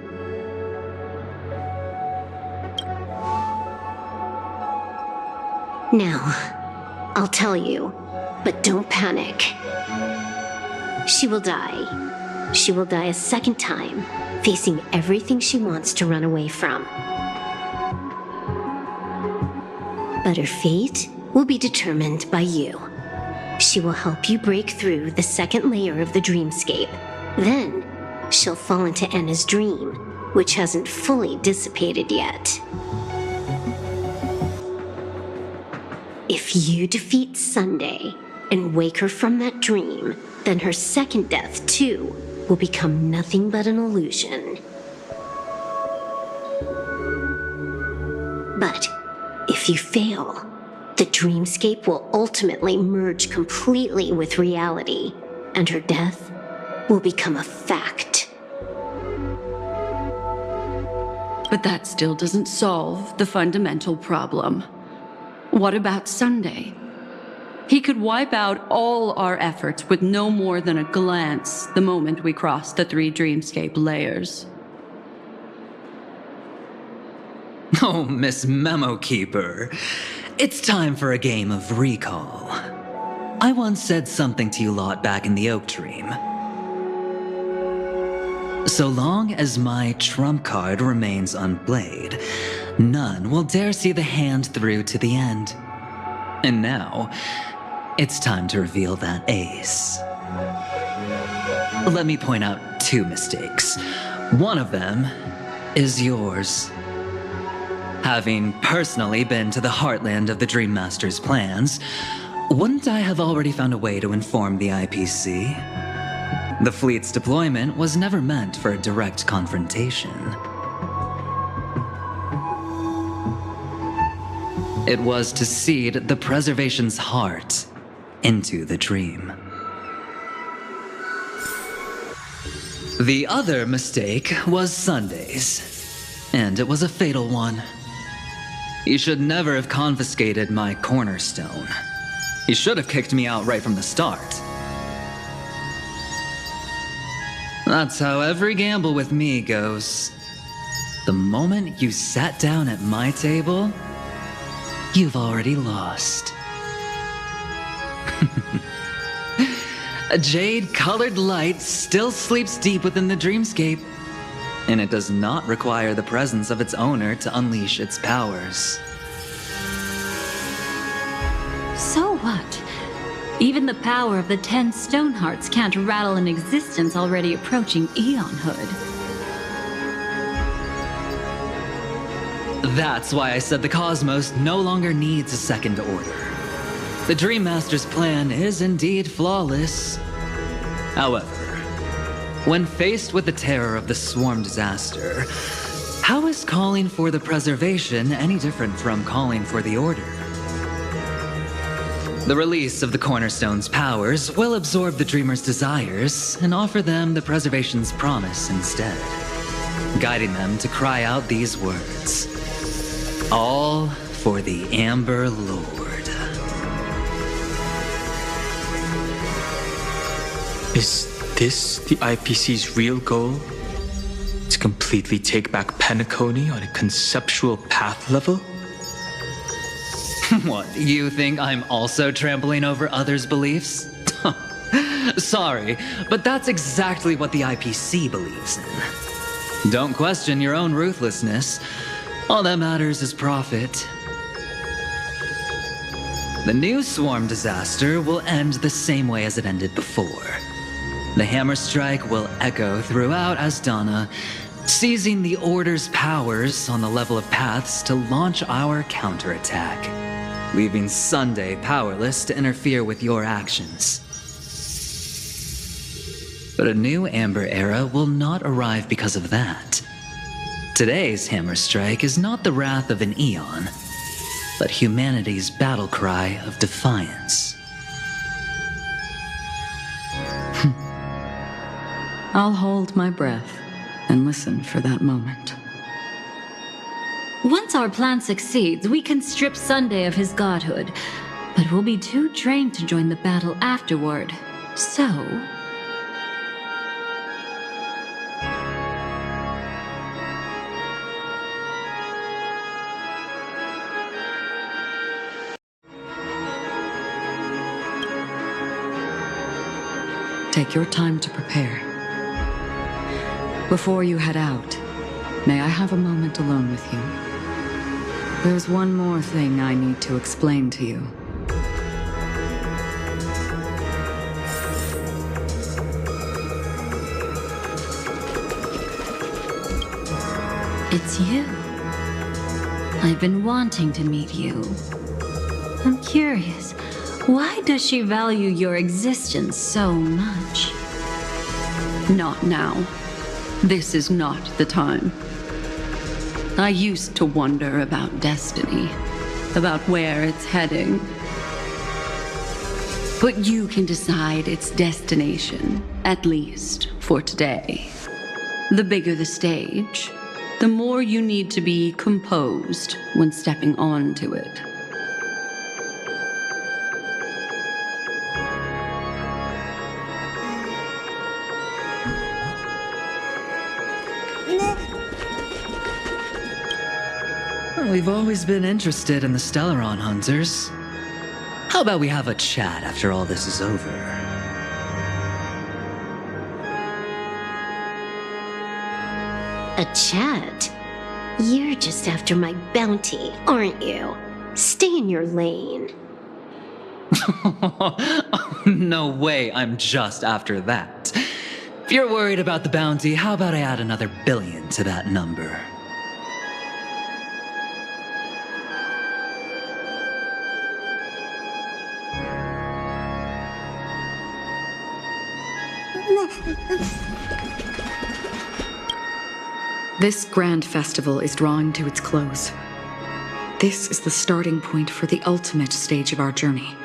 Now, I'll tell you, but don't panic. She will die. She will die a second time, facing everything she wants to run away from. But her fate will be determined by you. She will help you break through the second layer of the dreamscape. Then, she'll fall into Enna's dream, which hasn't fully dissipated yet. If you defeat Sunday and wake her from that dream, then her second death, too, will become nothing but an illusion. But if you fail, the dreamscape will ultimately merge completely with reality, and her death will become a fact. But that still doesn't solve the fundamental problem. What about Sunday? He could wipe out all our efforts with no more than a glance the moment we cross the 3 dreamscape layers. Oh, Miss Memo Keeper. it's time for a game of recall. I once said something to you lot back in the Oak Dream. So long as my trump card remains unplayed, none will dare see the hand through to the end. And now, it's time to reveal that ace. Let me point out 2 mistakes. One of them is yours. Having personally been to the heartland of the Dream Master's plans, wouldn't I have already found a way to inform the IPC? The fleet's deployment was never meant for a direct confrontation. It was to seed the preservation's heart into the dream. The other mistake was Sundays, and it was a fatal one. You should never have confiscated my cornerstone. You should have kicked me out right from the start. That's how every gamble with me goes. The moment you sat down at my table, you've already lost. A jade-colored light still sleeps deep within the dreamscape, and it does not require the presence of its owner to unleash its powers. So what? Even the power of the 10 Stonehearts can't rattle an existence already approaching eonhood. That's why I said the cosmos no longer needs a second order. The Dream Master's plan is indeed flawless. However, when faced with the terror of the swarm disaster, how is calling for the preservation any different from calling for the order? The release of the Cornerstone's powers will absorb the Dreamer's desires and offer them the preservation's promise instead, guiding them to cry out these words: all for the Amber Lord. Is this the IPC's real goal? To completely take back Penacony on a conceptual path level? What, you think I'm also trampling over others' beliefs? Sorry, but that's exactly what the IPC believes in. Don't question your own ruthlessness. All that matters is profit. The new swarm disaster will end the same way as it ended before. The hammer strike will echo throughout Asdana, seizing the Order's powers on the level of paths to launch our counterattack, leaving Sunday powerless to interfere with your actions. But a new Amber Era will not arrive because of that. Today's hammer strike is not the wrath of an eon, but humanity's battle cry of defiance. I'll hold my breath and listen for that moment. Once our plan succeeds, we can strip Sunday of his godhood, but we'll be too drained to join the battle afterward. So... Take your time to prepare. Before you head out, may I have a moment alone with you? There's one more thing I need to explain to you. It's you. I've been wanting to meet you. I'm curious, why does she value your existence so much? Not now. This is not the time. I used to wonder about destiny, about where it's heading. But you can decide its destination, at least for today. The bigger the stage, the more you need to be composed when stepping onto it. we've always been interested in the Stellaron hunters. How about we have a chat after all this is over? A chat? You're just after my bounty, aren't you? Stay in your lane. No way, I'm just after that. If you're worried about the bounty, how about I add another billion to that number? This grand festival is drawing to its close. This is the starting point for the ultimate stage of our journey,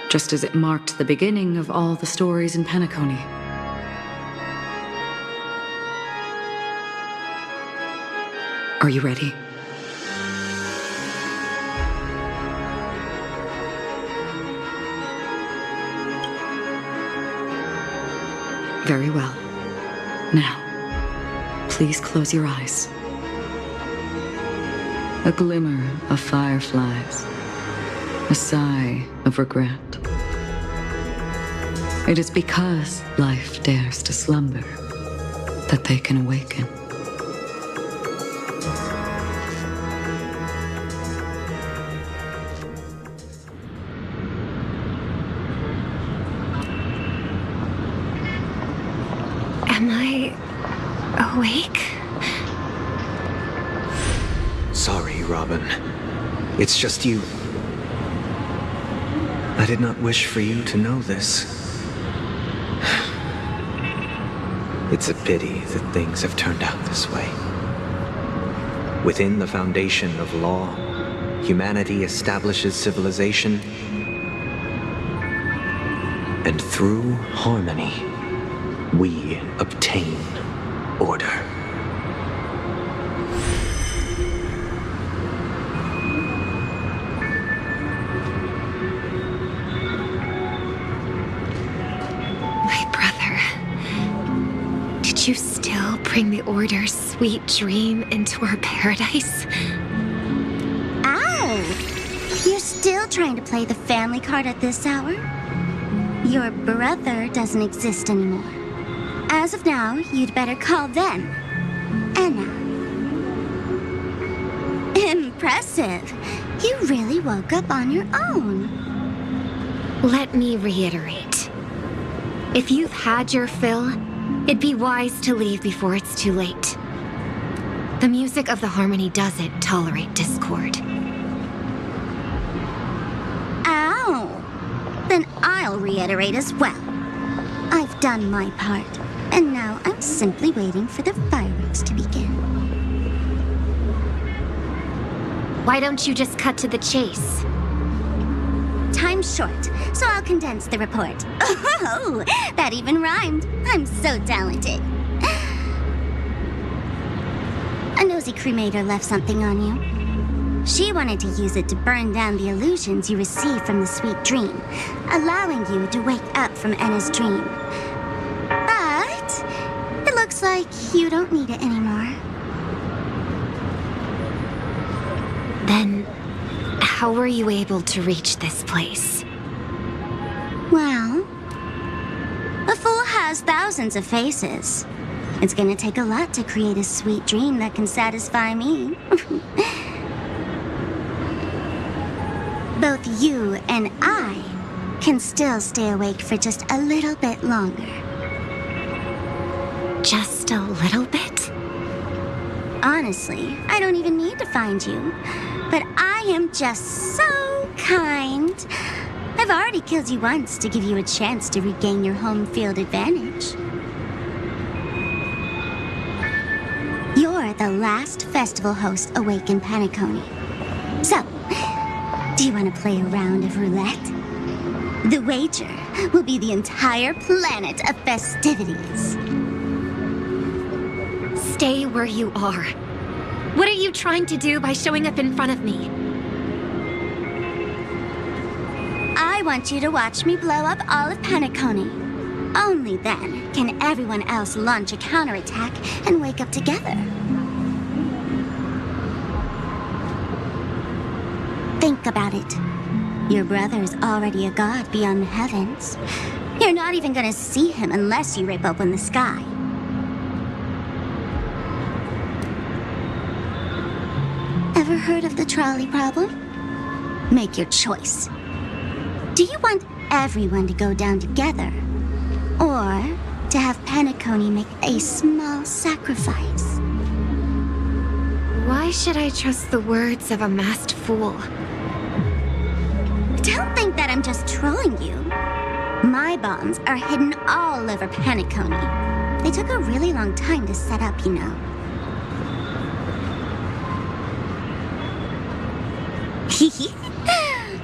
just as it marked the beginning of all the stories in Penacony. Are you ready? Very well. Now, please close your eyes. A glimmer of fireflies. A sigh of regret. It is because life dares to slumber that they can awaken. Am I awake? Sorry, Robin. It's just you. I did not wish for you to know this. It's a pity that things have turned out this way. Within the foundation of law, humanity establishes civilization, and through harmony, we obtain order. My brother. Did you still bring the Order's sweet dream into our paradise? Ow! You're still trying to play the family card at this hour? Your brother doesn't exist anymore. As of now, you'd better call them Anna. Impressive. You really woke up on your own. Let me reiterate. If you've had your fill, it'd be wise to leave before it's too late. The music of the harmony doesn't tolerate discord. Ow! Then I'll reiterate as well. I've done my part, and now I'm simply waiting for the fireworks to begin. Why don't you just cut to the chase? Time's short, so I'll condense the report. Oh, that even rhymed. I'm so talented. A nosy cremator left something on you. She wanted to use it to burn down the illusions you received from the sweet dream, allowing you to wake up from Anna's dream. But it looks like you don't need it anymore. Then, how were you able to reach this place? Well, a fool has thousands of faces. It's gonna take a lot to create a sweet dream that can satisfy me. Both you and I can still stay awake for just a little bit longer. Just a little bit? Honestly, I don't even need to find you. But I am just so kind. I've already killed you once to give you a chance to regain your home field advantage. You're the last festival host awake in Penacony. So, do you want to play a round of roulette? The wager will be the entire planet of festivities. Stay where you are. What are you trying to do by showing up in front of me? I want you to watch me blow up all of Penacony. Only then can everyone else launch a counterattack and wake up together. Think about it. Your brother's already a god beyond the heavens. You're not even gonna see him unless you rip open the sky. Ever heard of the trolley problem? Make your choice. Do you want everyone to go down together? Or to have Penacony make a small sacrifice? Why should I trust the words of a masked fool? Don't think that I'm just trolling you. My bombs are hidden all over Penacony. They took a really long time to set up, you know.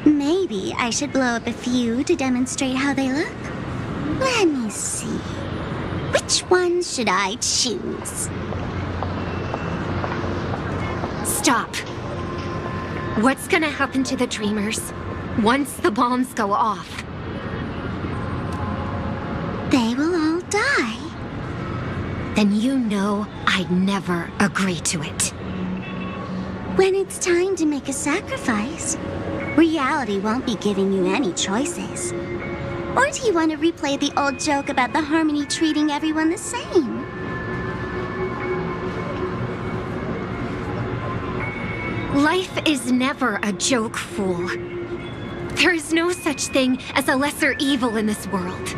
Maybe I should blow up a few to demonstrate how they look. Let me see. Which one should I choose? Stop. What's gonna happen to the Dreamers once the bombs go off? They will all die. Then you know I'd never agree to it. When it's time to make a sacrifice, reality won't be giving you any choices. Or do you want to replay the old joke about the Harmony treating everyone the same? Life is never a joke, fool. There is no such thing as a lesser evil in this world.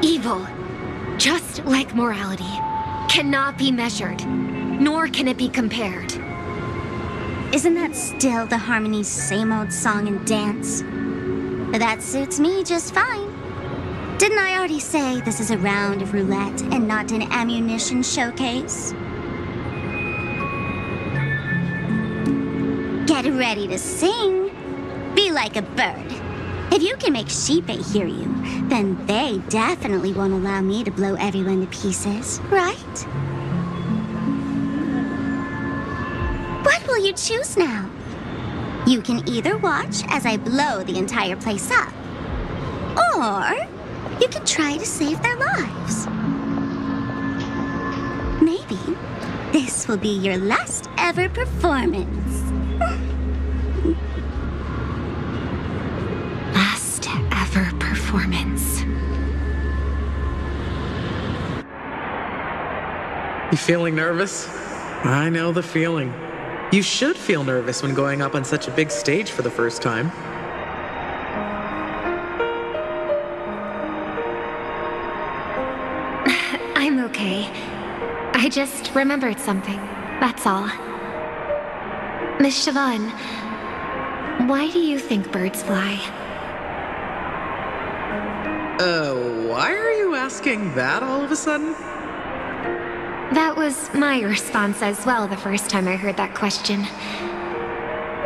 Evil, just like morality, cannot be measured, nor can it be compared. Isn't that still the Harmony's same old song and dance? That suits me just fine. Didn't I already say this is a round of roulette and not an ammunition showcase? Get ready to sing. Be like a bird. If you can make Sheepei hear you, then they definitely won't allow me to blow everyone to pieces, right? What will you choose now? You can either watch as I blow the entire place up, or you can try to save their lives. Maybe this will be your last ever performance. Last ever performance. You feeling nervous? I know the feeling. You should feel nervous when going up on such a big stage for the first time. I'm okay. I just remembered something, that's all. Miss Siobhan, why do you think birds fly? Why are you asking that all of a sudden? That was my response as well the first time I heard that question.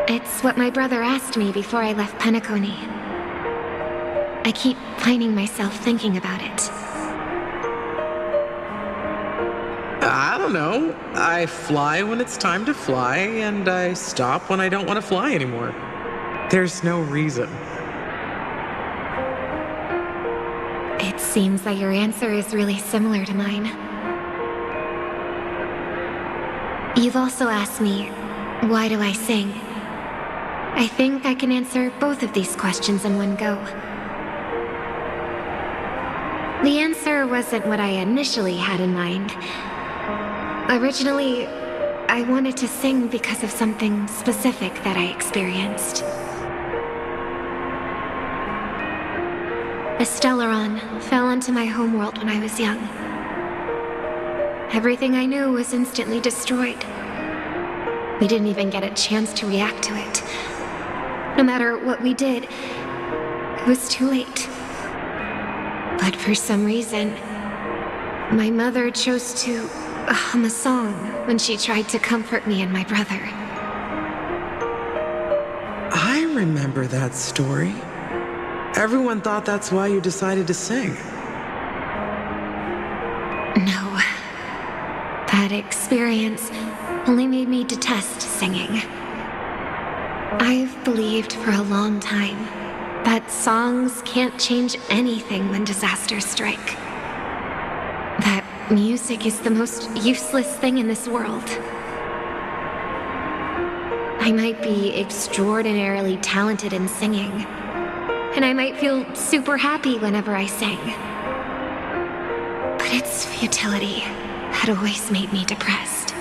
It's what my brother asked me before I left Penacony. I keep finding myself thinking about it. I don't know. I fly when it's time to fly, and I stop when I don't want to fly anymore. There's no reason. It seems that your answer is really similar to mine. You've also asked me, why do I sing? I think I can answer both of these questions in one go. The answer wasn't what I initially had in mind. Originally, I wanted to sing because of something specific that I experienced. A Stellaron fell onto my homeworld when I was young. Everything I knew was instantly destroyed. We didn't even get a chance to react to it. No matter what we did, it was too late. But for some reason, my mother chose to hum a song when she tried to comfort me and my brother. I remember that story. Everyone thought that's why you decided to sing. No. That experience only made me detest singing. I've believed for a long time that songs can't change anything when disasters strike. That music is the most useless thing in this world. I might be extraordinarily talented in singing, and I might feel super happy whenever I sing. But its futility had always made me depressed.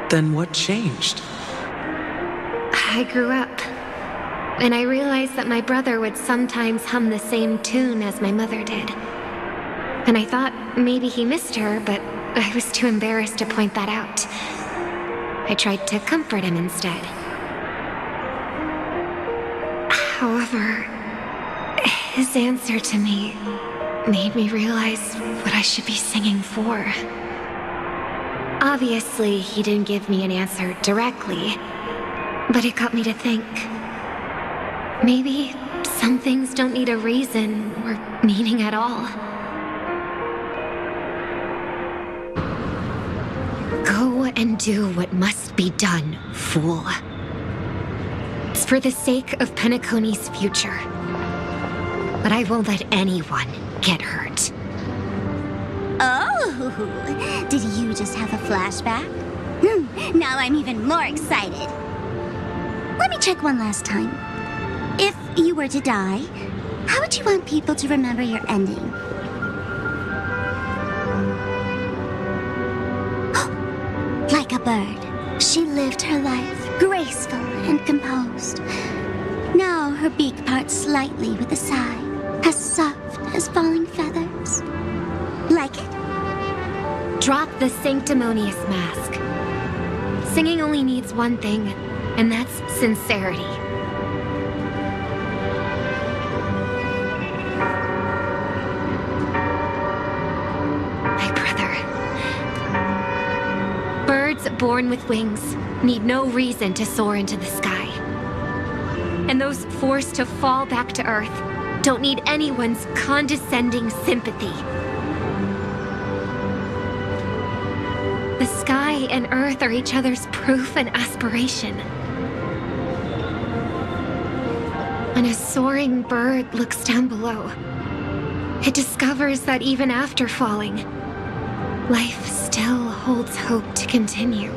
Then what changed? I grew up, and I realized that my brother would sometimes hum the same tune as my mother did. And I thought maybe he missed her, but I was too embarrassed to point that out. I tried to comfort him instead. However, his answer to me made me realize what I should be singing for. Obviously, he didn't give me an answer directly, but it got me to think. Maybe some things don't need a reason or meaning at all. Go and do what must be done, fool. It's for the sake of Penacony's future. But I won't let anyone get hurt. Oh, did you just have a flashback? Now I'm even more excited. Let me check one last time. If you were to die, how would you want people to remember your ending? Like a bird, she lived her life graceful and composed. Now her beak parts slightly with a sigh, as soft as falling feathers. Like it? Drop the sanctimonious mask. Singing only needs one thing, and that's sincerity. My brother. Birds born with wings need no reason to soar into the sky. And those forced to fall back to Earth don't need anyone's condescending sympathy. The sky and Earth are each other's proof and aspiration. When a soaring bird looks down below, it discovers that even after falling, life still holds hope to continue.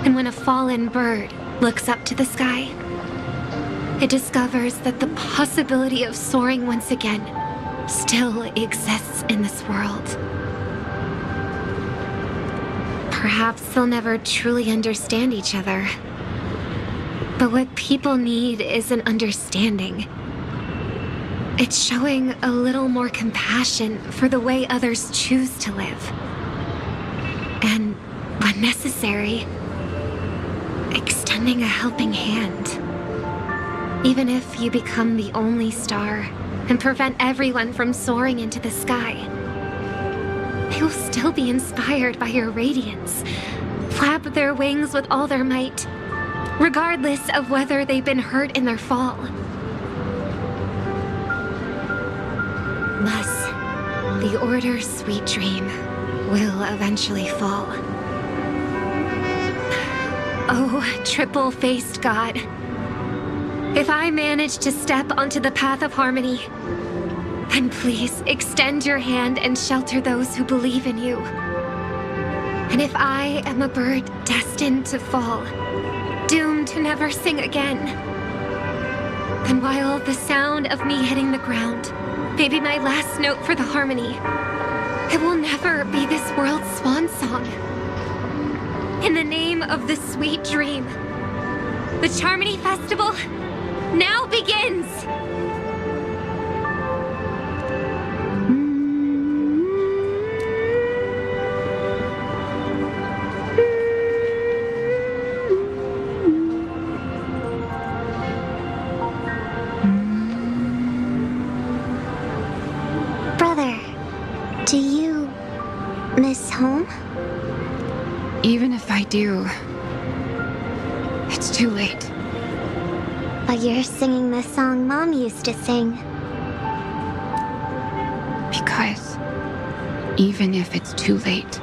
And when a fallen bird looks up to the sky, it discovers that the possibility of soaring once again still exists in this world. Perhaps they'll never truly understand each other. But what people need is an understanding. It's showing a little more compassion for the way others choose to live. And, when necessary, extending a helping hand. Even if you become the only star and prevent everyone from soaring into the sky, they will still be inspired by your radiance, flap their wings with all their might, regardless of whether they've been hurt in their fall. Thus, the Order's sweet dream will eventually fall. Oh, triple-faced God. If I manage to step onto the path of harmony, then please extend your hand and shelter those who believe in you. And if I am a bird destined to fall, doomed to never sing again, then while the sound of me hitting the ground may be my last note for the harmony, it will never be this world's swan song. In the name of the sweet dream, the Charmony Festival now begins! Brother, do you miss home? Even if I do, it's too late. But you're singing the song Mom used to sing. Because even if it's too late,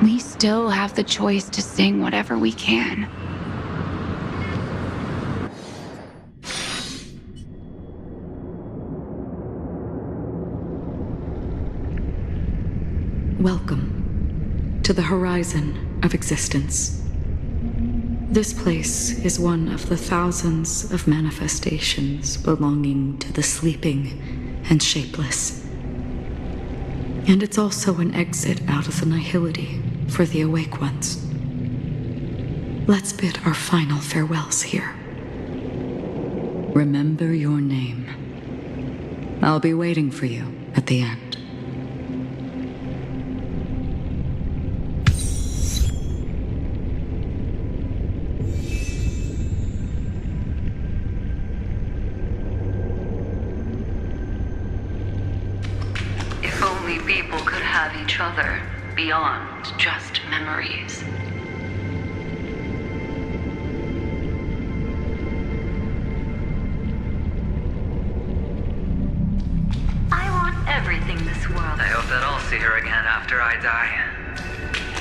we still have the choice to sing whatever we can. Welcome to the horizon. of existence. This place is one of the thousands of manifestations belonging to the sleeping and shapeless. And it's also an exit out of the nihility for the awake ones. Let's bid our final farewells here. Remember your name. I'll be waiting for you at the end. If only people could have each other beyond just memories. I want everything this world. I hope that I'll see her again after I die.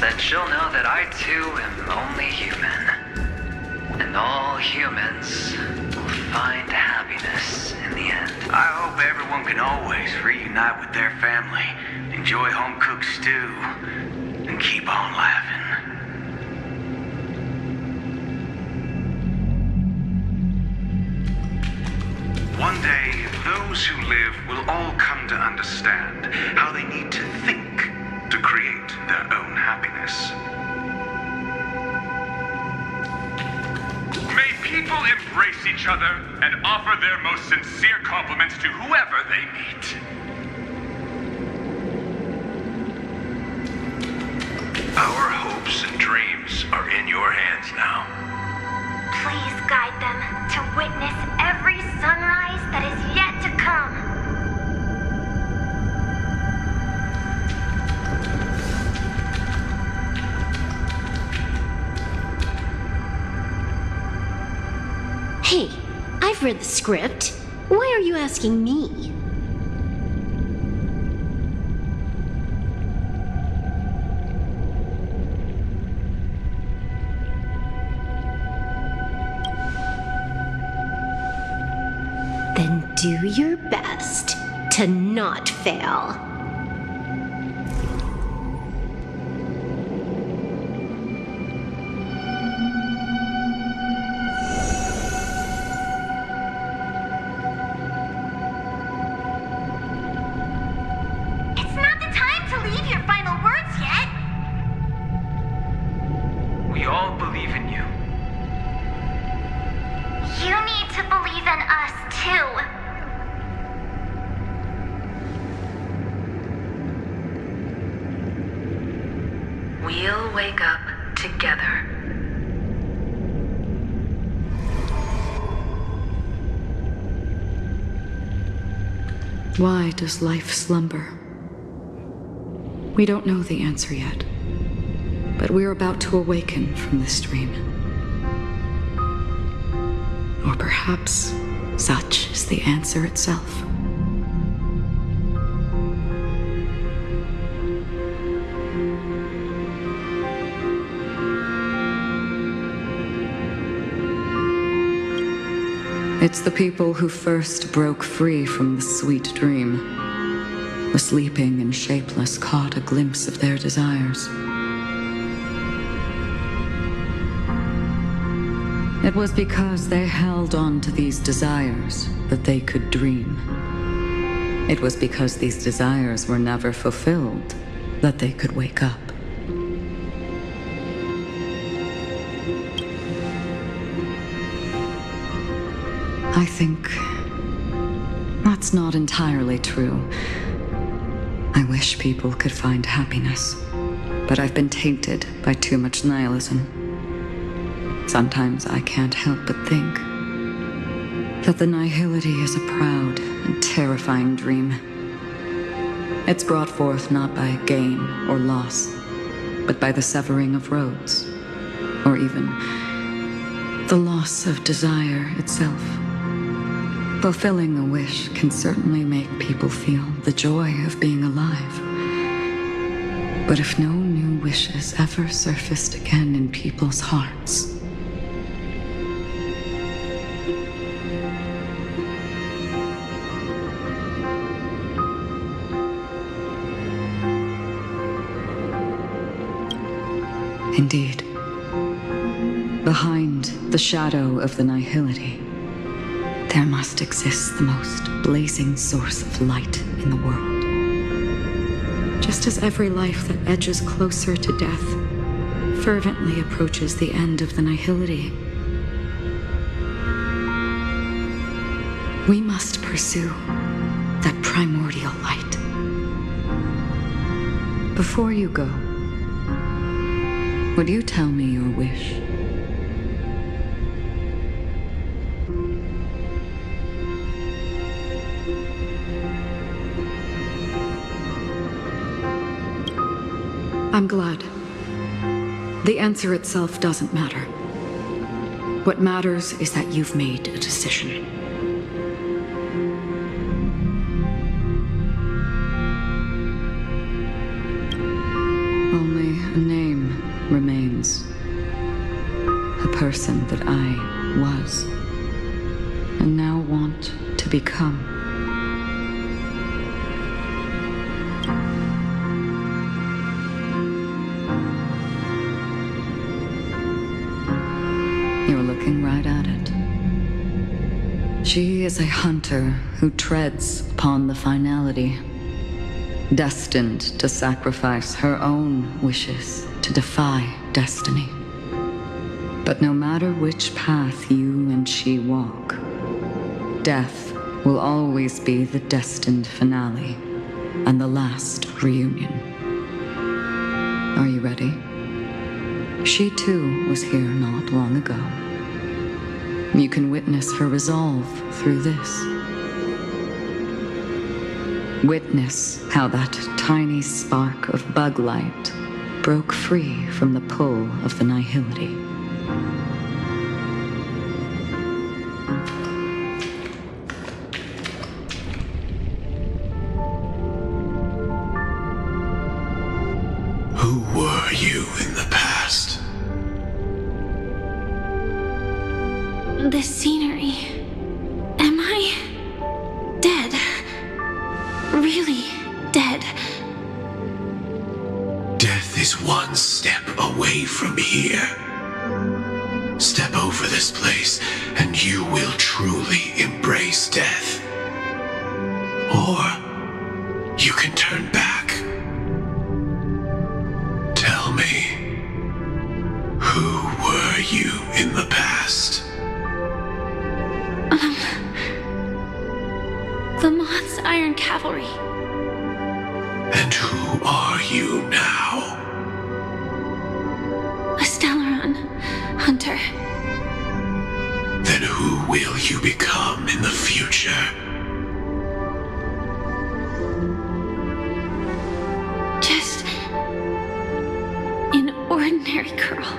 Then she'll know that I too am only human. And all humans will find happiness in the end. I hope everyone can always reunite with their family, enjoy home-cooked stew, and keep on laughing. One day, those who live will all come to understand how they need to think to create their own happiness. May people embrace each other and offer their most sincere compliments to whoever they meet. Our hopes and dreams are in your hands now. Please guide them to witness every sunrise that is yet to come. Hey, I've read the script. Why are you asking me? Then do your best to not fail. It's not the time to leave your final words yet. We all believe in you. You need to believe in us too. We'll wake up together. Why does life slumber? We don't know the answer yet, but we're about to awaken from this dream. Or perhaps such is the answer itself. It's the people who first broke free from the sweet dream. The sleeping and shapeless caught a glimpse of their desires. It was because they held on to these desires that they could dream. It was because these desires were never fulfilled that they could wake up. I think that's not entirely true. I wish people could find happiness, but I've been tainted by too much nihilism. Sometimes I can't help but think that the nihility is a proud and terrifying dream. It's brought forth not by gain or loss, but by the severing of roads, or even the loss of desire itself. Fulfilling a wish can certainly make people feel the joy of being alive. But if no new wishes ever surfaced again in people's hearts, Indeed. Behind the shadow of the nihility, there must exist the most blazing source of light in the world. Just as every life that edges closer to death fervently approaches the end of the nihility, we must pursue that primordial light. Before you go, would you tell me your wish? I'm glad. The answer itself doesn't matter. What matters is that you've made a decision. Only a name remains. A person that I was, and now want to become. You're looking right at it. She is a hunter who treads upon the finality, destined to sacrifice her own wishes to defy destiny. But no matter which path you and she walk, death will always be the destined finale and the last reunion. Are you ready? She too was here not long ago. You can witness her resolve through this. Witness how that tiny spark of bug light broke free from the pull of the nihility. Who were you in the past? The scenery. Am I dead? Really dead? Death is one step away from here. Step over this place, and you will truly embrace death. Or you can turn back. Tell me, who were you in the past? The Moth's Iron Cavalry. And who are you now? A Stellaron hunter. Then who will you become in the future? Just an ordinary girl.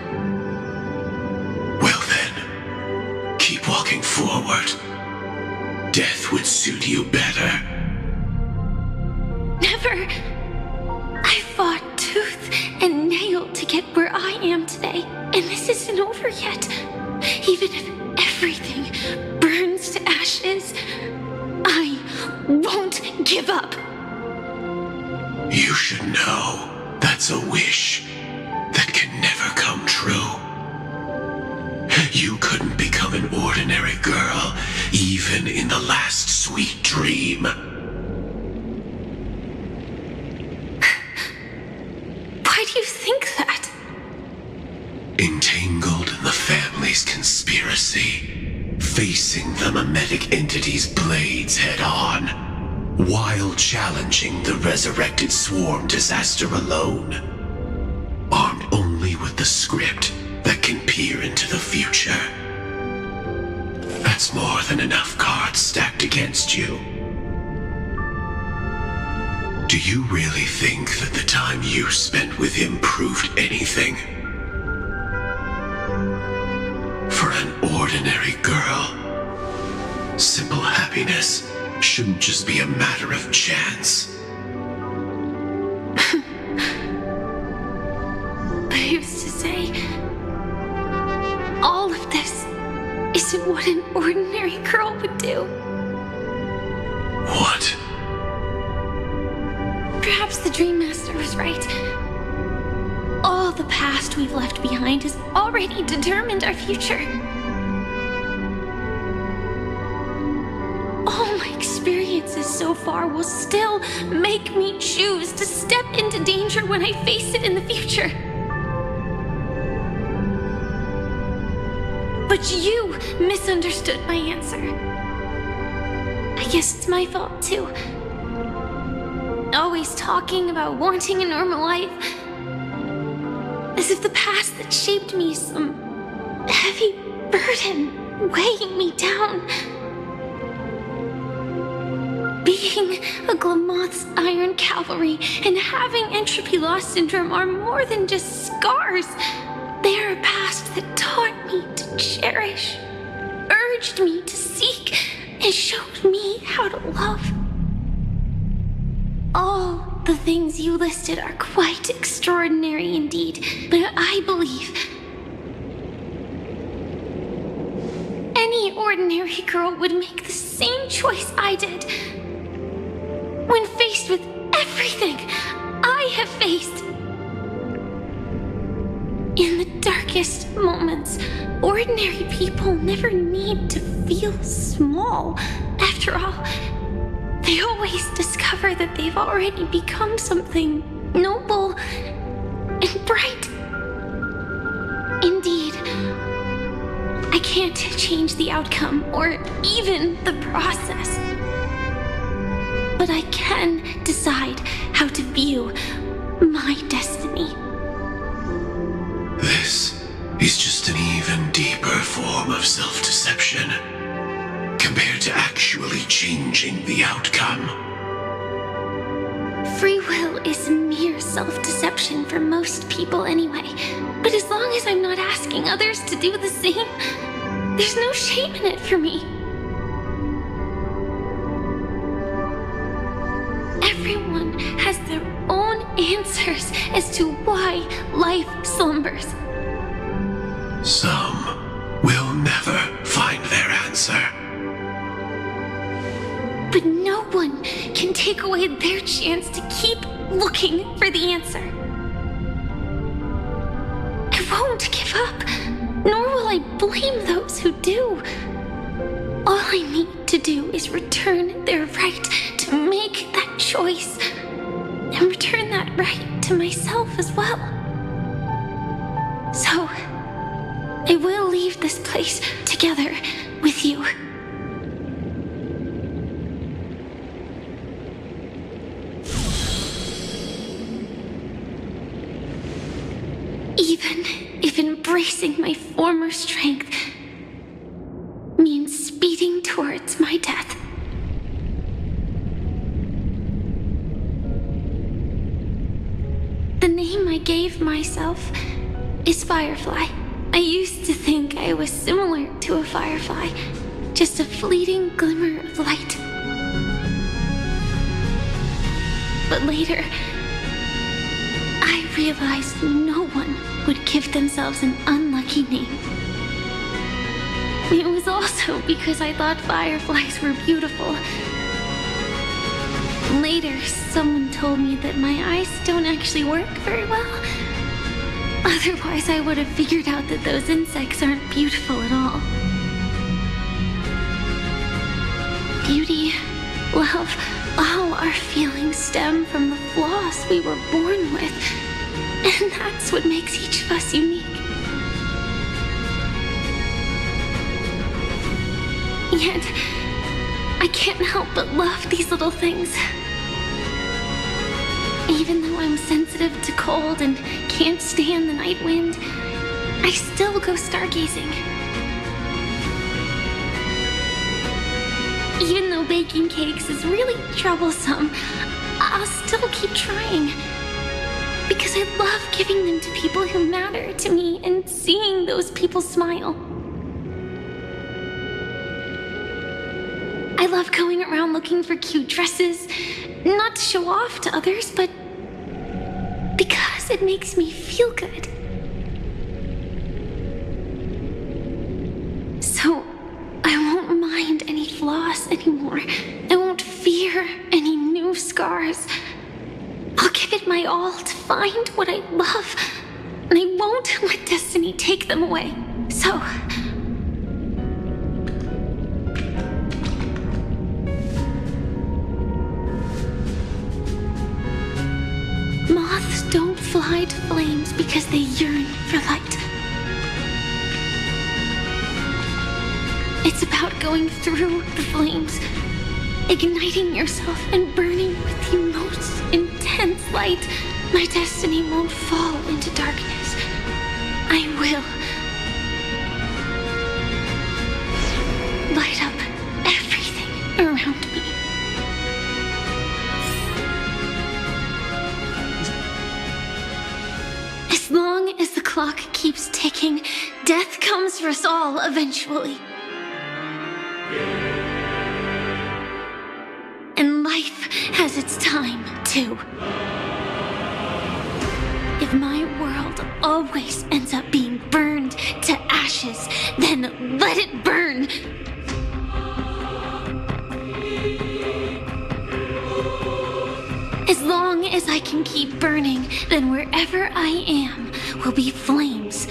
Well then, keep walking forward. Death would suit you better. Never. I fought tooth and nail to get where I am today, and this isn't over yet. Even if everything burns to ashes, I won't give up. You should know that's a wish that can never come true. You couldn't become an ordinary girl, even in the last sweet dream. Why do you think that? Entangled in the family's conspiracy, facing the mimetic entity's blades head on, while challenging the resurrected swarm disaster alone, armed only with the script that can peer into the future. That's more than enough cards stacked against you. Do you really think that the time you spent with him proved anything? For an ordinary girl, simple happiness shouldn't just be a matter of chance. But I used to say, all of this isn't what an ordinary girl would do. What? Perhaps the Dream Master was right. All the past we've left behind has already determined our future. All my experiences so far will still make me choose to step into danger when I face it in the future. But you misunderstood my answer. I guess it's my fault too. Always talking about wanting a normal life, as if the past that shaped me is some heavy burden weighing me down. Being a Glamoth's Iron Cavalry and having entropy loss syndrome are more than just scars. They are a past that taught me to cherish, urged me to seek, and showed me how to love. All the things you listed are quite extraordinary indeed, but I believe any ordinary girl would make the same choice I did. When faced with everything I have faced, in the darkest moments, ordinary people never need to feel small. After all, they always discover that they've already become something noble and bright. Indeed, I can't change the outcome or even the process. But I can decide how to view my destiny. This is just an even deeper form of self-deception compared to actually changing the outcome. Free will is mere self-deception for most people anyway. But as long as I'm not asking others to do the same, there's no shame in it for me. Everyone has their own answers as to why life slumbers. Some will never find their answer. But no one can take away their chance to keep looking for the answer. I won't give up, nor will I blame those who do. All I need to do is return their right to make that choice, and return that right to myself as well. So, I will leave this place together with you. Even if embracing my former strength means speeding towards my death. The name I gave myself is Firefly. I used to think I was similar to a firefly, just a fleeting glimmer of light. But later, I realized no one would give themselves an unlucky name. It was also because I thought fireflies were beautiful. Later, someone told me that my eyes don't actually work very well. Otherwise, I would have figured out that those insects aren't beautiful at all. Beauty, love, all our feelings stem from the flaws we were born with. And that's what makes each of us unique. Yet, I can't help but love these little things. Even though I'm sensitive to cold and can't stand the night wind, I still go stargazing. Even though baking cakes is really troublesome, I'll still keep trying. Because I love giving them to people who matter to me and seeing those people smile. I love going around looking for cute dresses, not to show off to others, but because it makes me feel good. So, I won't mind any flaws anymore. I won't fear any new scars. I'll give it my all to find what I love, and I won't let destiny take them away. So... moths don't fly to flames because they yearn for light. It's about going through the flames, igniting yourself and burning with the most intense light. My destiny won't fall into darkness. I will light up everything around me. As long as the clock keeps ticking, death comes for us all eventually. And life has its time, too. If my world always ends up being burned to ashes, then let it burn! As long as I can keep burning, then wherever I am will be flames,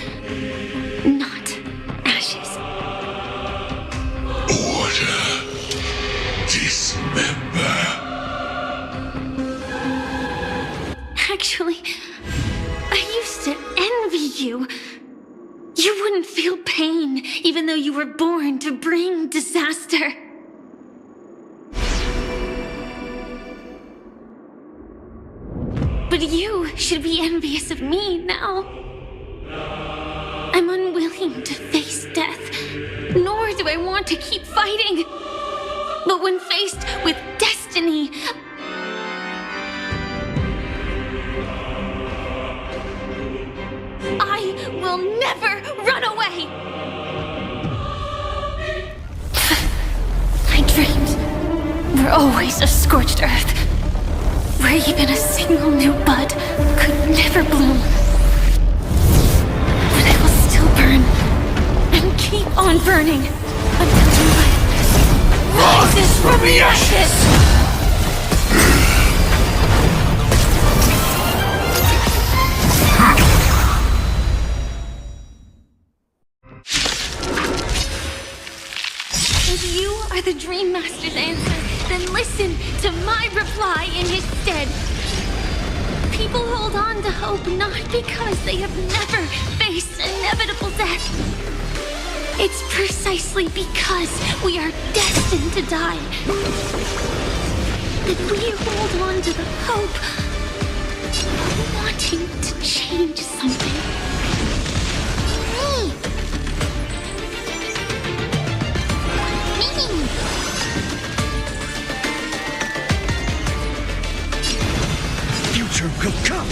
not ashes. Order. Dismember. Actually, I used to envy you. You wouldn't feel pain, even though you were born to bring disaster. But you should be envious of me now. I'm unwilling to face death, nor do I want to keep fighting. But when faced with destiny, I will never run away! My dreams were always of scorched earth, where even a single new bud could never bloom. But I will still burn, and keep on burning, until life rises from the ashes! If you are the Dream Master's answer, then listen to my reply in his stead. People hold on to hope not because they have never faced inevitable death. It's precisely because we are destined to die that we hold on to the hope of wanting to change something. Future will come!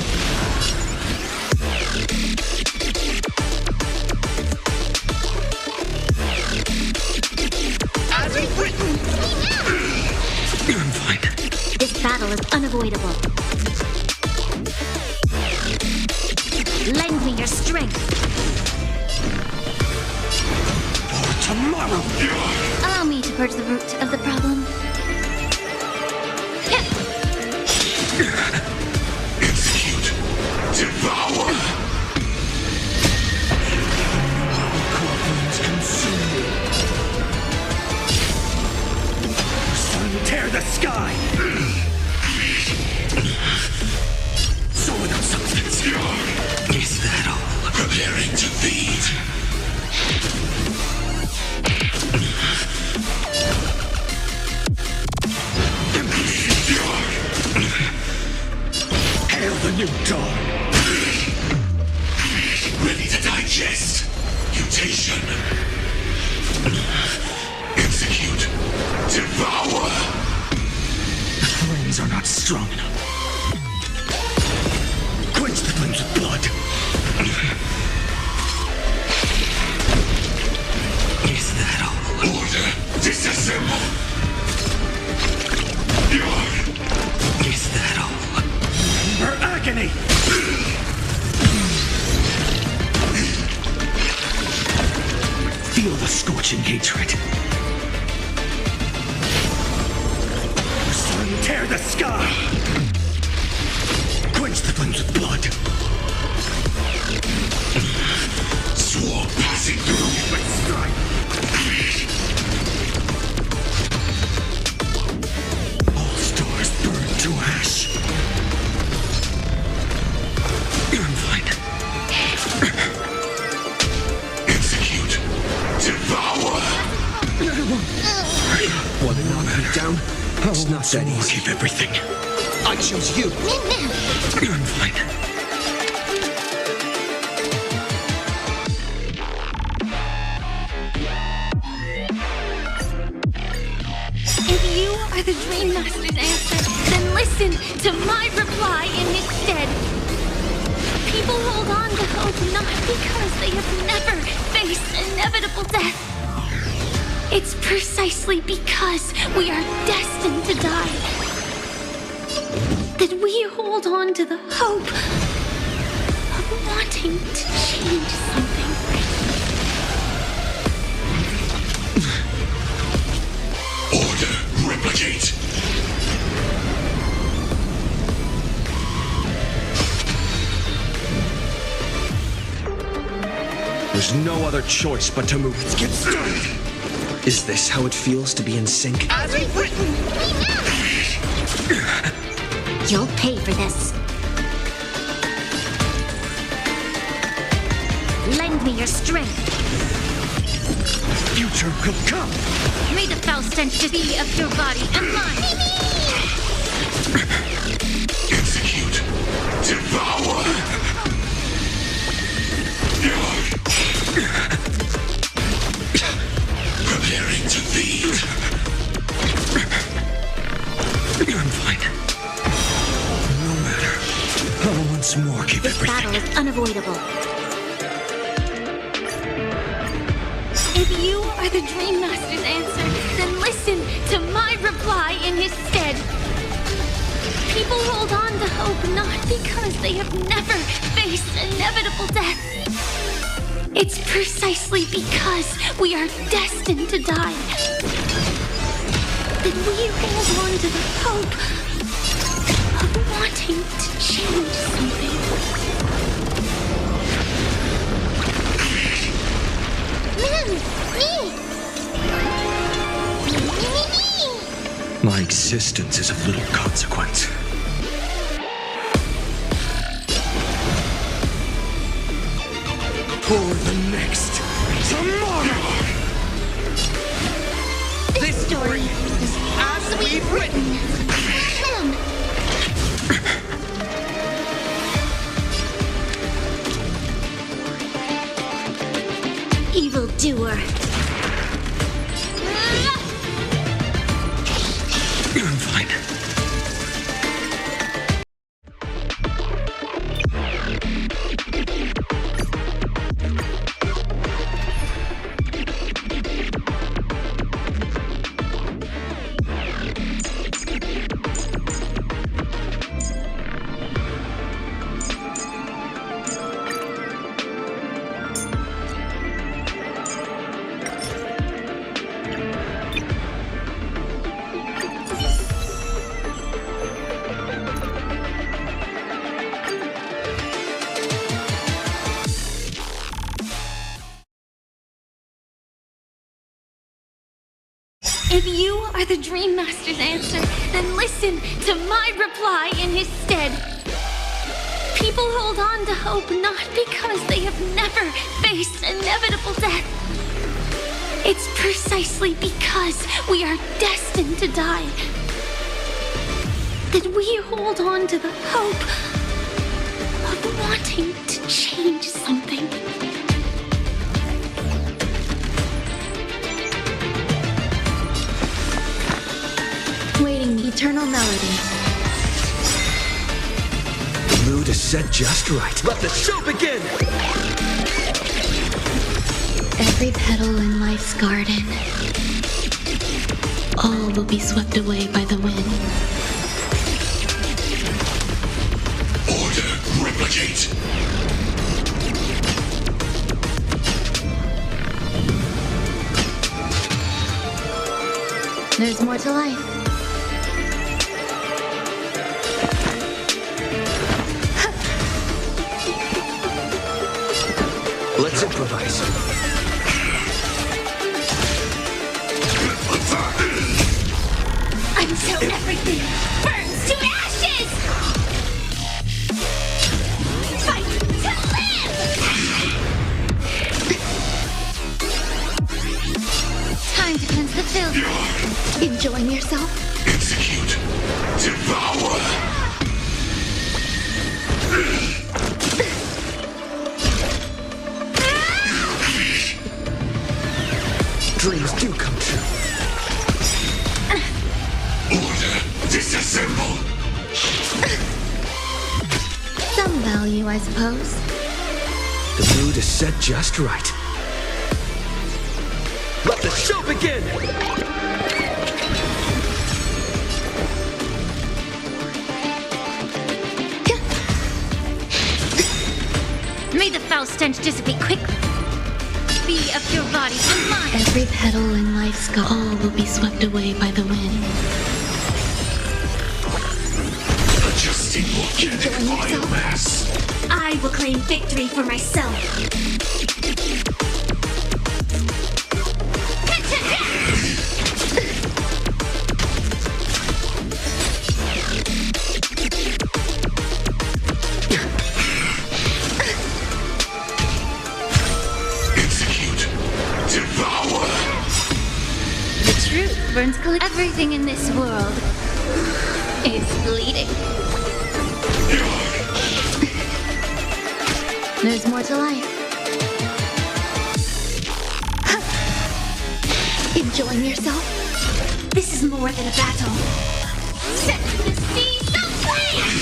As it's written! I'm fine. This battle is unavoidable. Lend me your strength. For tomorrow! Allow me to purge the root of the problem. Execute! Devour! Corporate consume you! Sun tear the sky! So without substance. Is that all? Preparing to feed. Hail the new dawn! Ready to digest. Mutation. Execute. Devour. The flames are not strong enough. Quench the flames with blood. Is that all? Order. Disassemble. Is that all? Her agony! Feel the scorching hatred. Sun tear the sky! Quench the flames with blood. Swarm passing through. Let's strike. All stars burn to ash. I'm fine. Execute. Devour. Want to knock me down? It's not that easy. Keep everything. I chose you. I'm fine. If you are the Dream Master's answer, then listen to my reply in his stead. People hold on to hope not because they have never faced inevitable death. It's precisely because we are destined to die that we hold on to the hope of wanting to change something. Order. Replicate. There's no other choice but to move. Let's get started. Is this how it feels to be in sync? As we've written, you'll pay for this. Lend me your strength. Future will come. May the foul stench be of your body and mine. Execute. Devour. Preparing to feed. I'm fine. No matter. I'll once more keep This everything. battle is unavoidable. If you are the Dream Master's answer, then listen to my reply in his stead. People hold on to hope not because they have never faced inevitable death. It's precisely because we are destined to die that we hold on to the hope of wanting to change something. My existence is of little consequence. For the next tomorrow! This story is as we've written. Evil doer. I'm fine. If you are the Dream Master's answer, then listen to my reply in his stead. People hold on to hope not because they have never faced inevitable death. It's precisely because we are destined to die that we hold on to the hope of wanting to change something. Waiting eternal melody. The mood is set just right. Let the show begin! Every petal in life's garden. All will be swept away by the wind. Order. Replicate. There's more to life. Let's improvise. Until everything burns to ashes! Fight to live! Time to cleanse the filth. Enjoying yourself? Execute. Devour. Dreams do come true. Order. Disassemble. Some value, I suppose. The mood is set just right. Let the show begin! May the foul stench dissipate quickly. Be of your body and mind. Every petal in life's garden, all will be swept away by the wind. Adjusting organic biomass. I will claim victory for myself. Burns collect everything in this world is bleeding. There's more to life. Enjoying yourself? This is more than a battle. Set the seeds of flame!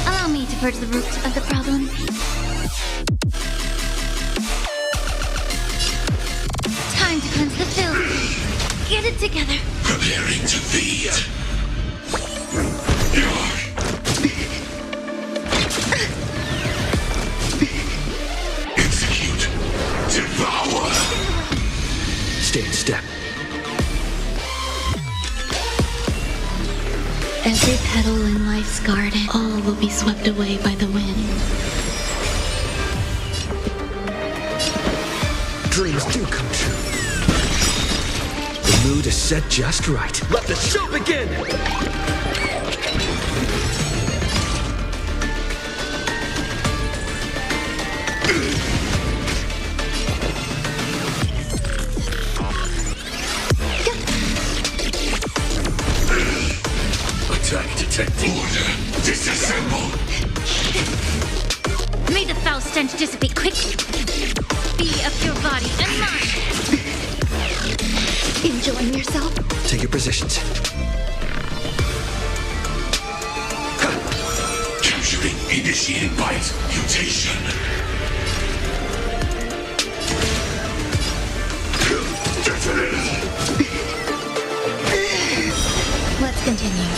Allow me to purge the root of the problem. Time to cleanse the filth. Get it together. Preparing to feed. Execute. Devour. Stay in step. Every petal in life's garden, all will be swept away by the wind. Dreams do come true. The mood is set just right. Let the show begin! Attack detected. Order. Disassemble. May the foul stench dissipate quickly. Be of your body and mind. Enjoying yourself? Take your positions. Capturing initiated bite mutation. Let's continue.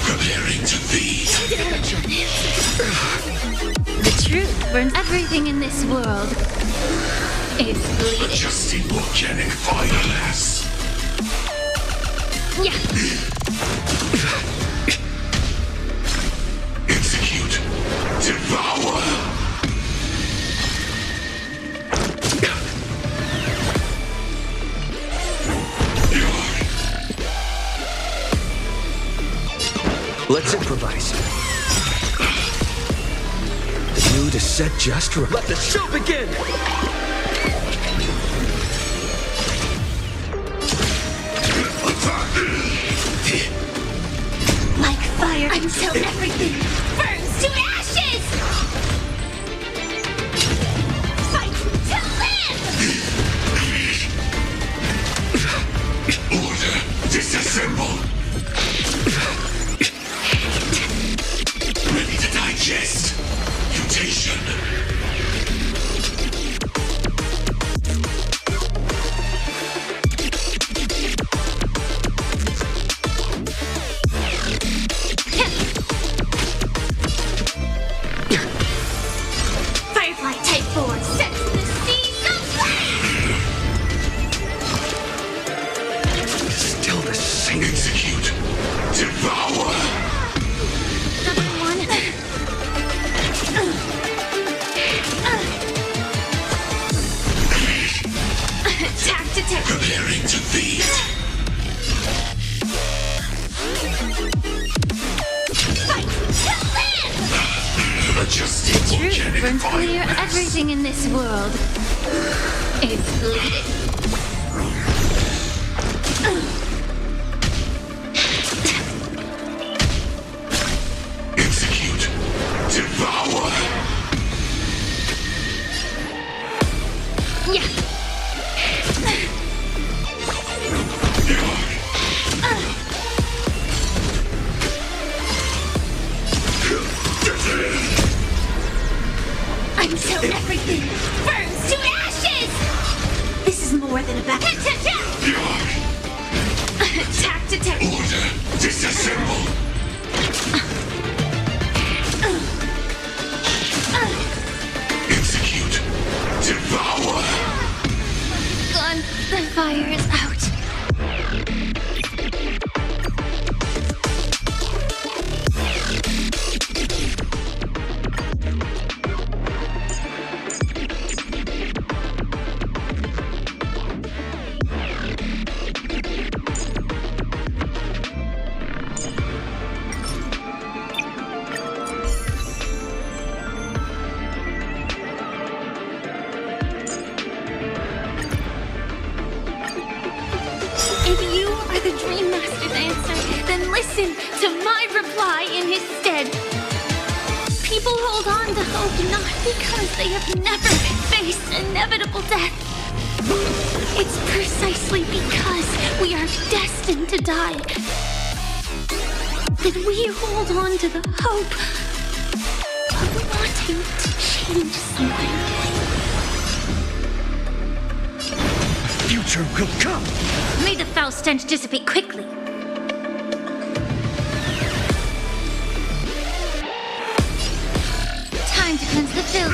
Preparing to feed. The truth burns everything in this world is bleeding. Adjusting organic biomass. Yeah. Execute. Devour. Let's improvise. The mood is set just right. Let the show begin! Like fire until everything burns to ashes! Fight to live! Order. Disassemble. Ready to digest. Mutation. over and clear everything in this world. It's bleeding. Execute. Devour. Yeah. Until everything burns to ashes! This is more than a battle. Attack to tech. Order. Disassemble. Execute. Devour. Gone. The fire is out. If you are the Dream Master's answer, then listen to my reply in his stead. People hold on to hope not because they have never faced inevitable death. It's precisely because we are destined to die that we hold on to the hope of wanting to change something. Future will come. May the foul stench dissipate quickly. Time to cleanse the filth.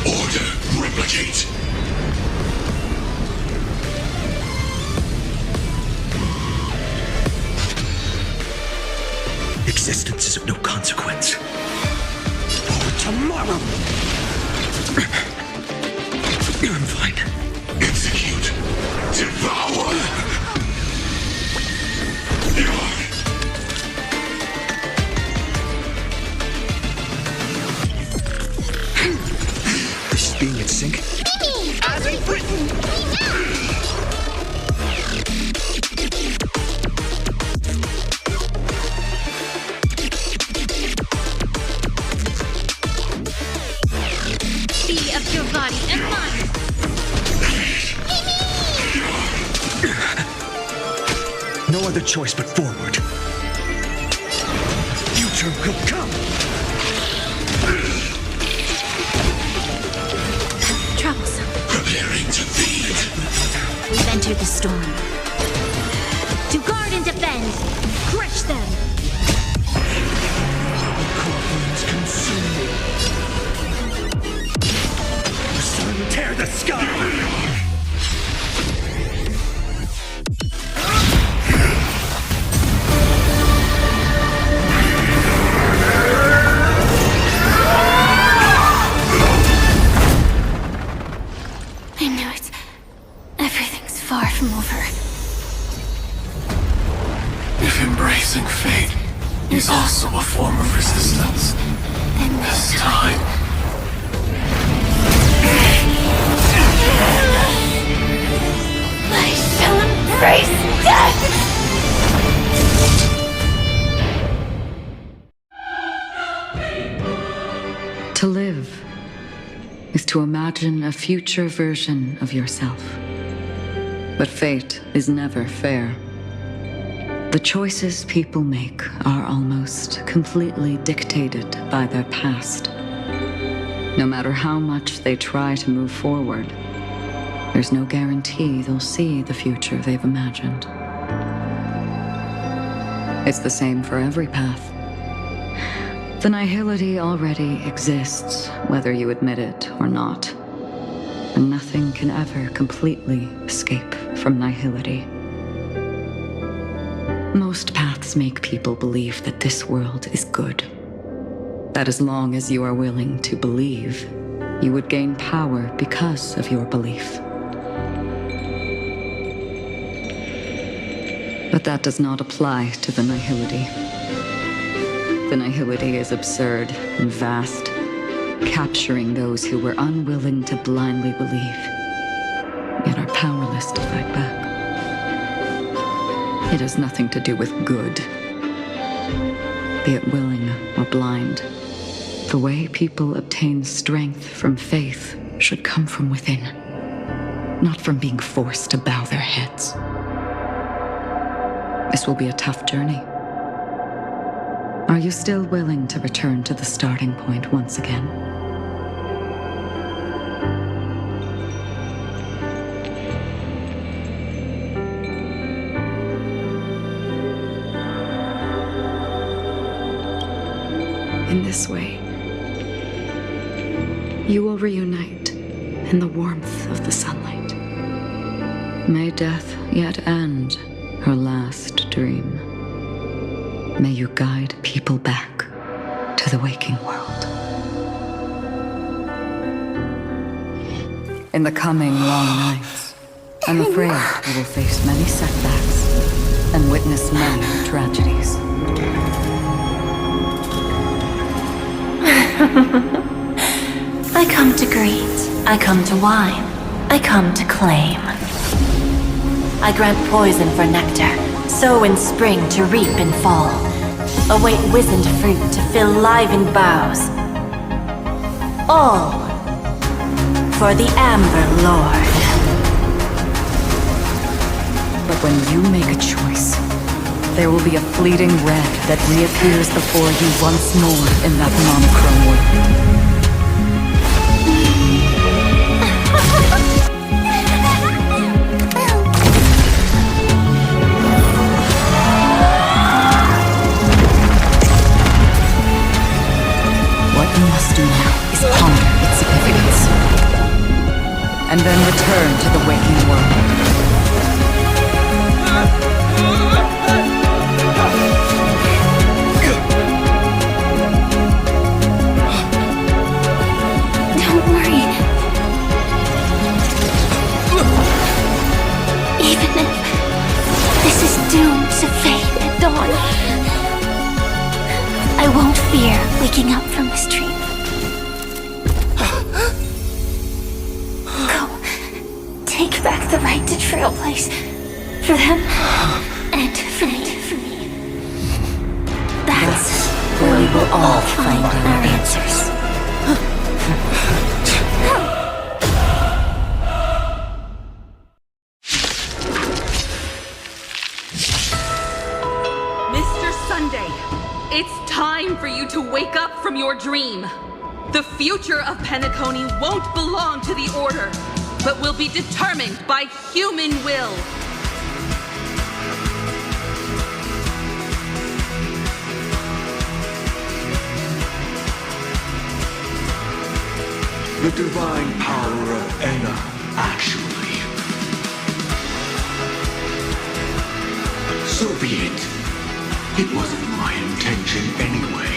Order. Replicate. Existence is of no consequence. For tomorrow. I'm fine. Execute. Devour. This is being in sync. As we've written. Be of your body and mind. No other choice but forward. Future will come. Troublesome. Preparing to feed. We've entered the storm. To guard and defend. Crush them. Corpulence consume me. The sun tear the sky. I knew it. Everything's far from over. If embracing fate is also a form of resistance, Then this time. I shall embrace death! To live is to imagine a future version of yourself. But fate is never fair. The choices people make are almost completely dictated by their past. No matter how much they try to move forward, there's no guarantee they'll see the future they've imagined. It's the same for every path. The nihility already exists, whether you admit it or not. And nothing can ever completely escape from nihility. Most paths make people believe that this world is good. That as long as you are willing to believe, you would gain power because of your belief. But that does not apply to the nihility. The nihility is absurd and vast, capturing those who were unwilling to blindly believe, yet are powerless to fight back. It has nothing to do with good, be it willing or blind. The way people obtain strength from faith should come from within, not from being forced to bow their heads. This will be a tough journey. Are you still willing to return to the starting point once again? In this way, you will reunite in the warmth of the sunlight. May death yet end her last dream. May you guide people back to the waking world. In the coming long nights, I'm afraid we will face many setbacks and witness many tragedies. I come to greet, I come to wine, I come to claim. I grant poison for nectar, sow in spring to reap in fall. Await wizened fruit to fill livened boughs. All for the Amber Lord. But when you make a choice, there will be a fleeting red that reappears before you once more in that monochrome world. What you must do now is ponder its significance, and then return to the waking world. Don't worry. Even if this is doomed to fade at dawn, I won't fear waking up from this dream. Go. Take back the right to Trailblaze. For them, and for me. That's where we will all find our answers. Mr. Sunday, it's time for you to wake up from your dream. The future of Penacony won't belong to the Order, but will be determined by human will. The divine power of Enna, actually. So be it. It wasn't my intention anyway.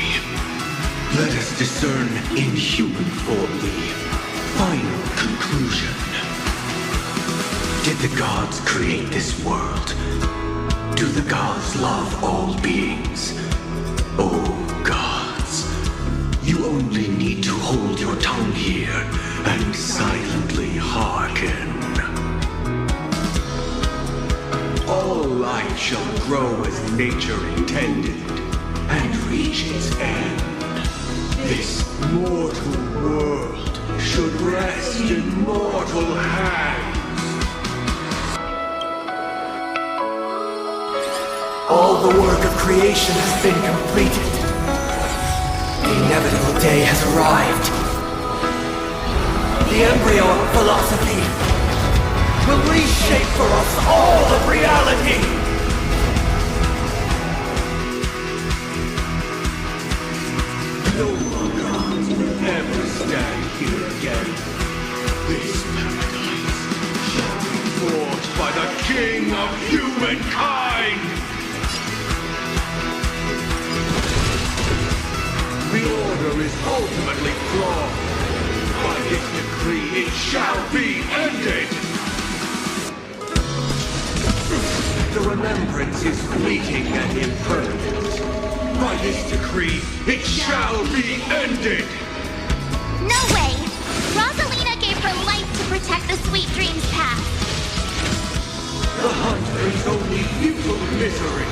Let us discern in human form the final conclusion. Did the gods create this world? Do the gods love all beings? Oh gods, you only need to hold your tongue here and silently hearken. All life shall grow as nature intended and reach its end. This mortal world should rest in mortal hands. All the work of creation has been completed. The inevitable day has arrived. The embryo of philosophy will reshape for us all of reality. No more gods will ever stand here again. This paradise shall be forged by the king of humankind. The order is ultimately flawed. By this decree, it shall be ended. The remembrance is fleeting and impermanent. By this decree, it shall be ended. No way! Rosalina gave her life to protect the Sweet Dreams path. The hunt brings only futile misery.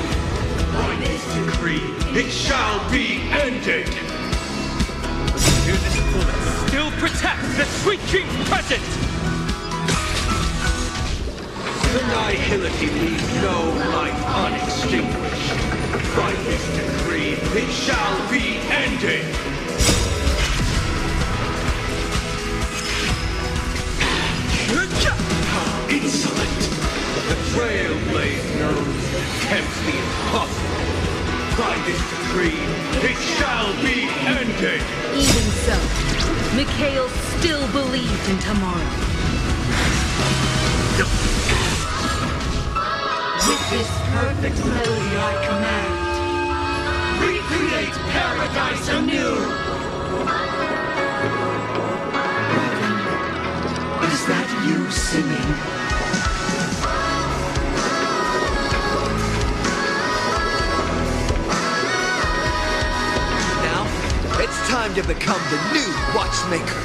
By this decree, it shall be ended. Hear this bullet still protects the Sweet Dreams present! The nihility leaves no life unextinguished. By this decree, it shall be ended. How insolent! The Trailblaze knows and attempts the impossible. By this decree, it shall be ended! Even so, Mikhail still believed in tomorrow. With this perfect melody I command, recreate paradise anew! Is that you singing? Now, it's time to become the new watchmaker.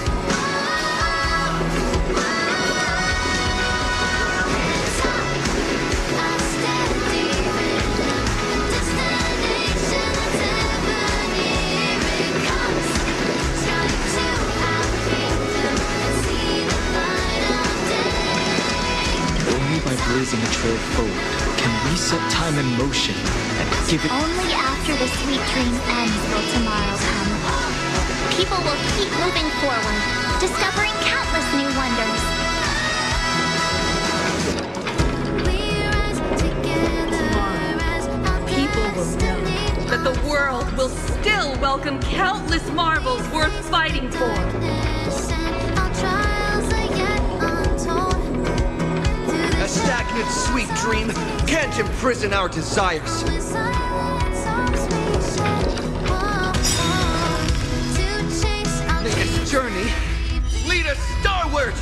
Blazing a trail forward can reset time in motion and give it... Only after the Sweet Dream ends will tomorrow come. People will keep moving forward, discovering countless new wonders. People will know that the world will still welcome countless marvels worth fighting for. A stagnant sweet dream can't imprison our desires. May this journey lead us starward!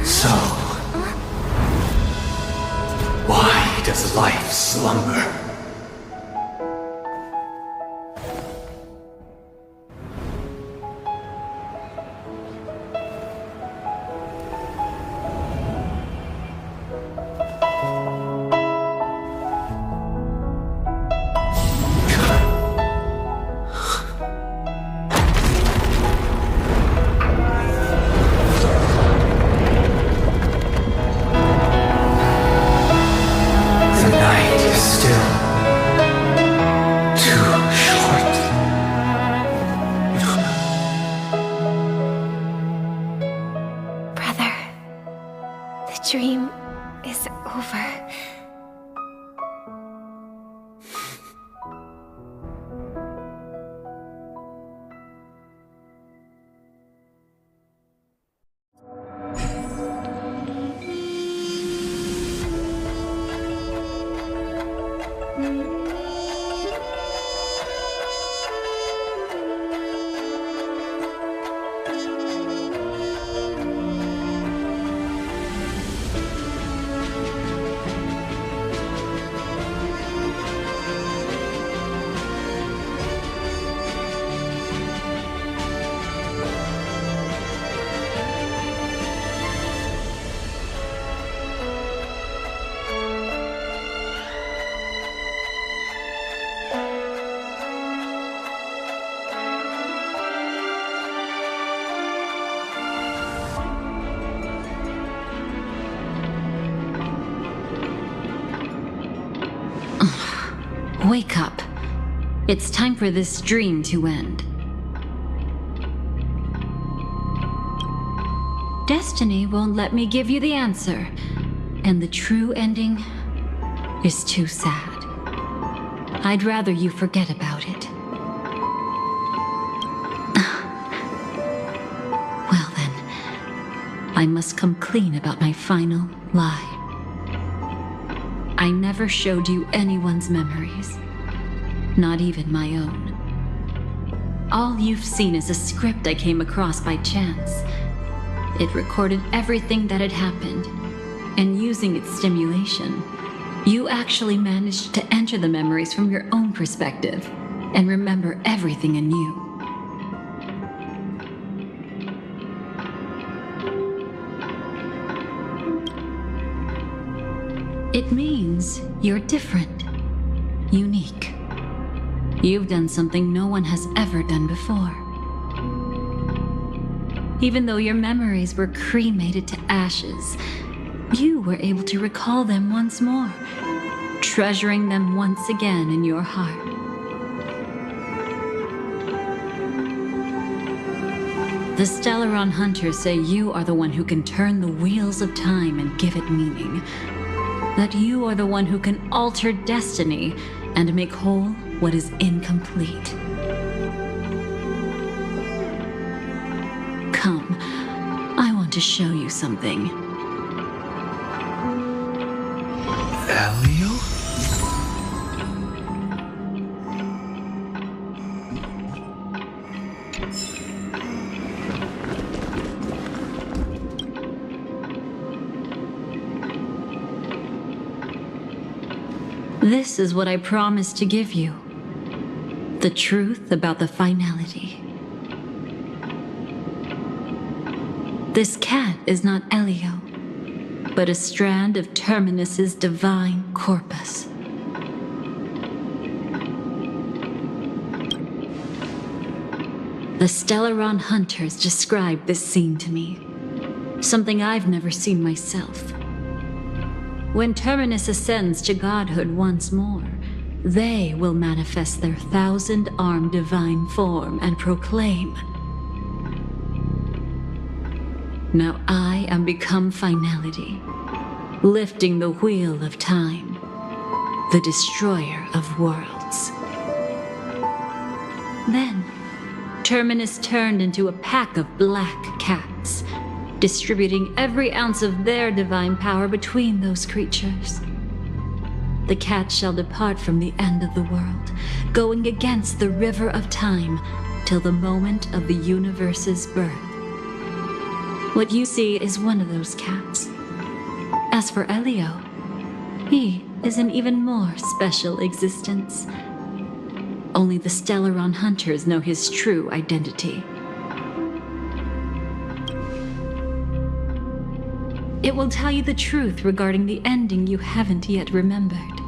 So, why does life slumber? Dream is over. Wake up. It's time for this dream to end. Destiny won't let me give you the answer, and the true ending is too sad. I'd rather you forget about it. Well then, I must come clean about my final lie. I never showed you anyone's memories, not even my own. All you've seen is a script I came across by chance. It recorded everything that had happened, and using its stimulation, you actually managed to enter the memories from your own perspective and remember everything anew. It means you're different, unique. You've done something no one has ever done before. Even though your memories were cremated to ashes, you were able to recall them once more, treasuring them once again in your heart. The Stellaron Hunters say you are the one who can turn the wheels of time and give it meaning. That you are the one who can alter destiny and make whole what is incomplete. Come, I want to show you something. Elio? This is what I promised to give you. The truth about the finality. This cat is not Elio, but a strand of Terminus's divine corpus. The Stellaron Hunters described this scene to me, something I've never seen myself. When Terminus ascends to godhood once more, they will manifest their 1,000-armed divine form and proclaim, "Now I am become finality, lifting the wheel of time, the destroyer of worlds." Then, Terminus turned into a pack of black cats, distributing every ounce of their divine power between those creatures. The cat shall depart from the end of the world, going against the river of time till the moment of the universe's birth. What you see is one of those cats. As for Elio, he is an even more special existence. Only the Stellaron Hunters know his true identity. It will tell you the truth regarding the ending you haven't yet remembered.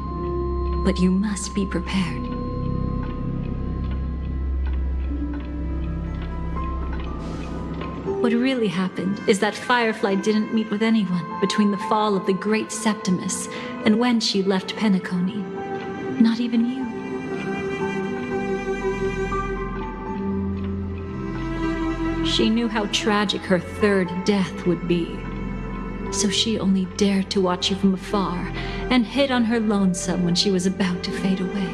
But you must be prepared. What really happened is that Firefly didn't meet with anyone between the fall of the Great Septimus and when she left Penacony. Not even you. She knew how tragic her third death would be. So she only dared to watch you from afar and hid on her lonesome when she was about to fade away.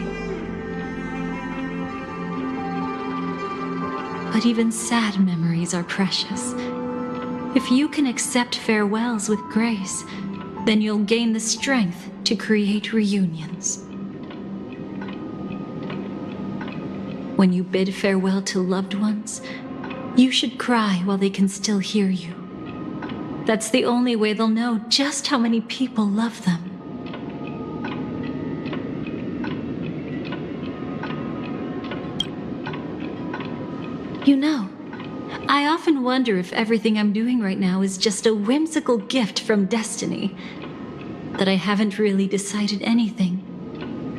But even sad memories are precious. If you can accept farewells with grace, then you'll gain the strength to create reunions. When you bid farewell to loved ones, you should cry while they can still hear you. That's the only way they'll know just how many people love them. You know, I often wonder if everything I'm doing right now is just a whimsical gift from destiny. That I haven't really decided anything,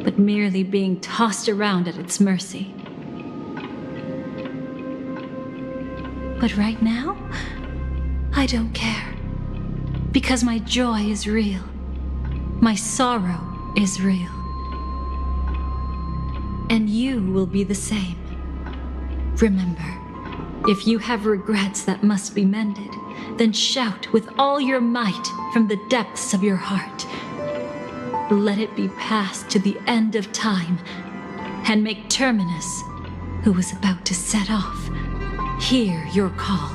but merely being tossed around at its mercy. But right now, I don't care. Because my joy is real. My sorrow is real. And you will be the same. Remember, if you have regrets that must be mended, then shout with all your might from the depths of your heart. Let it be passed to the end of time, and make Terminus, who was about to set off, hear your call.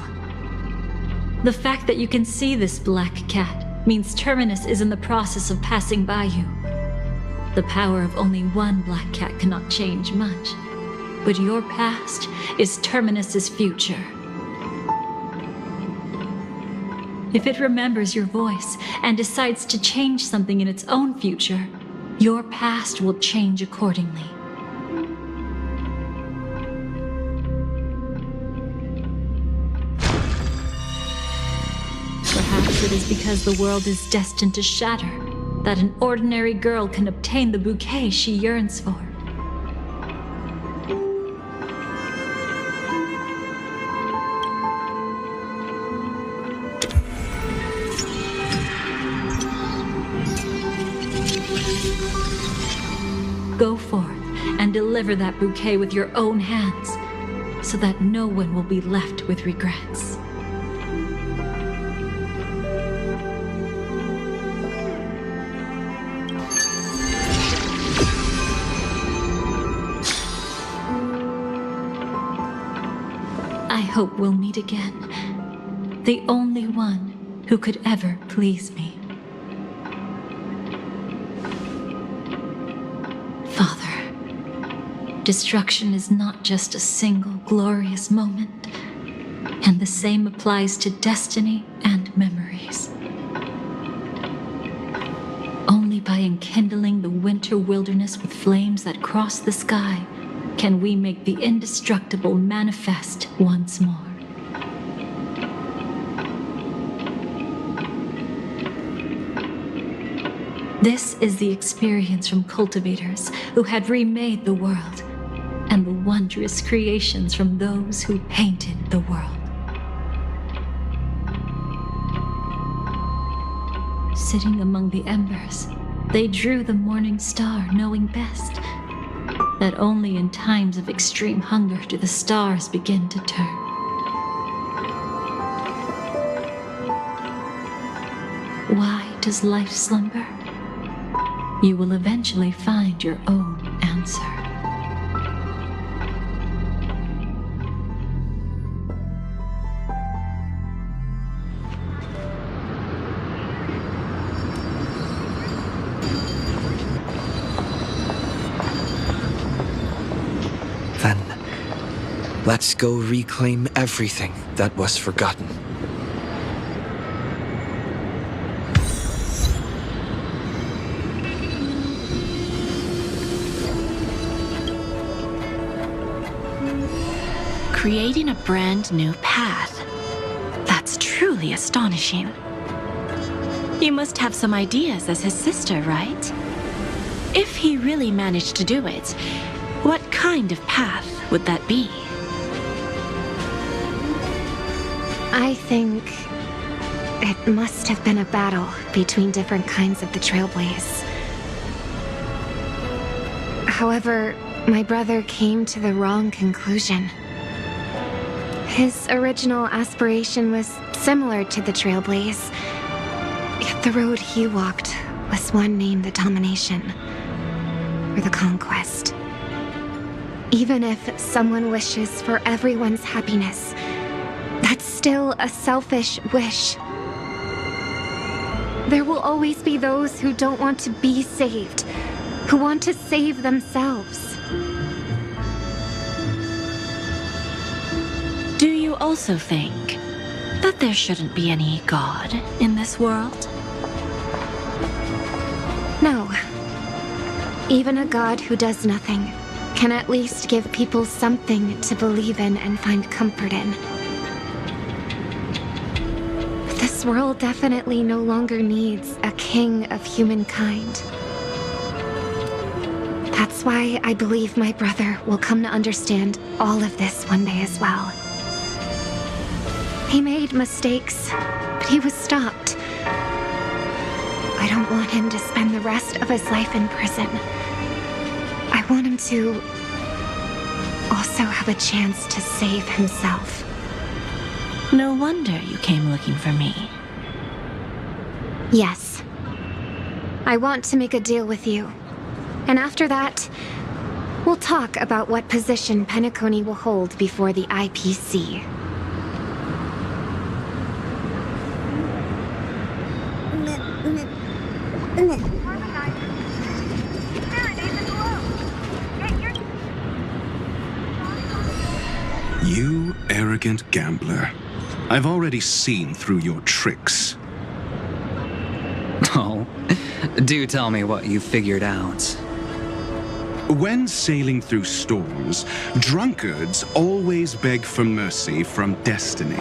The fact that you can see this black cat means Terminus is in the process of passing by you. The power of only one black cat cannot change much, but your past is Terminus's future. If it remembers your voice and decides to change something in its own future, your past will change accordingly. Perhaps it is because the world is destined to shatter that an ordinary girl can obtain the bouquet she yearns for. Go forth and deliver that bouquet with your own hands, so that no one will be left with regrets. I hope we'll meet again, the only one who could ever please me. Father, destruction is not just a single glorious moment, and the same applies to destiny and memories. Only by enkindling the winter wilderness with flames that cross the sky can we make the indestructible manifest once more. This is the experience from cultivators who had remade the world, and the wondrous creations from those who painted the world. Sitting among the embers, they drew the morning star, knowing best that only in times of extreme hunger do the stars begin to turn. Why does life slumber? You will eventually find your own answer. Then, let's go reclaim everything that was forgotten. Creating a brand new path. That's truly astonishing. You must have some ideas as his sister, right? If he really managed to do it, what kind of path would that be? I think it must have been a battle between different kinds of the Trailblaze. However, my brother came to the wrong conclusion. His original aspiration was similar to the Trailblaze, yet the road he walked was one named the Domination, or the Conquest. Even if someone wishes for everyone's happiness, that's still a selfish wish. There will always be those who don't want to be saved, who want to save themselves. Do you also think that there shouldn't be any God in this world? No. Even a god who does nothing can at least give people something to believe in and find comfort in. But this world definitely no longer needs a king of humankind. That's why I believe my brother will come to understand all of this one day as well. He made mistakes, but he was stopped. I don't want him to spend the rest of his life in prison. I want him to also have a chance to save himself. No wonder you came looking for me. Yes. I want to make a deal with you. And after that, we'll talk about what position Penacony will hold before the IPC. You arrogant gambler. I've already seen through your tricks. Oh, do tell me what you figured out. When sailing through storms, drunkards always beg for mercy from destiny.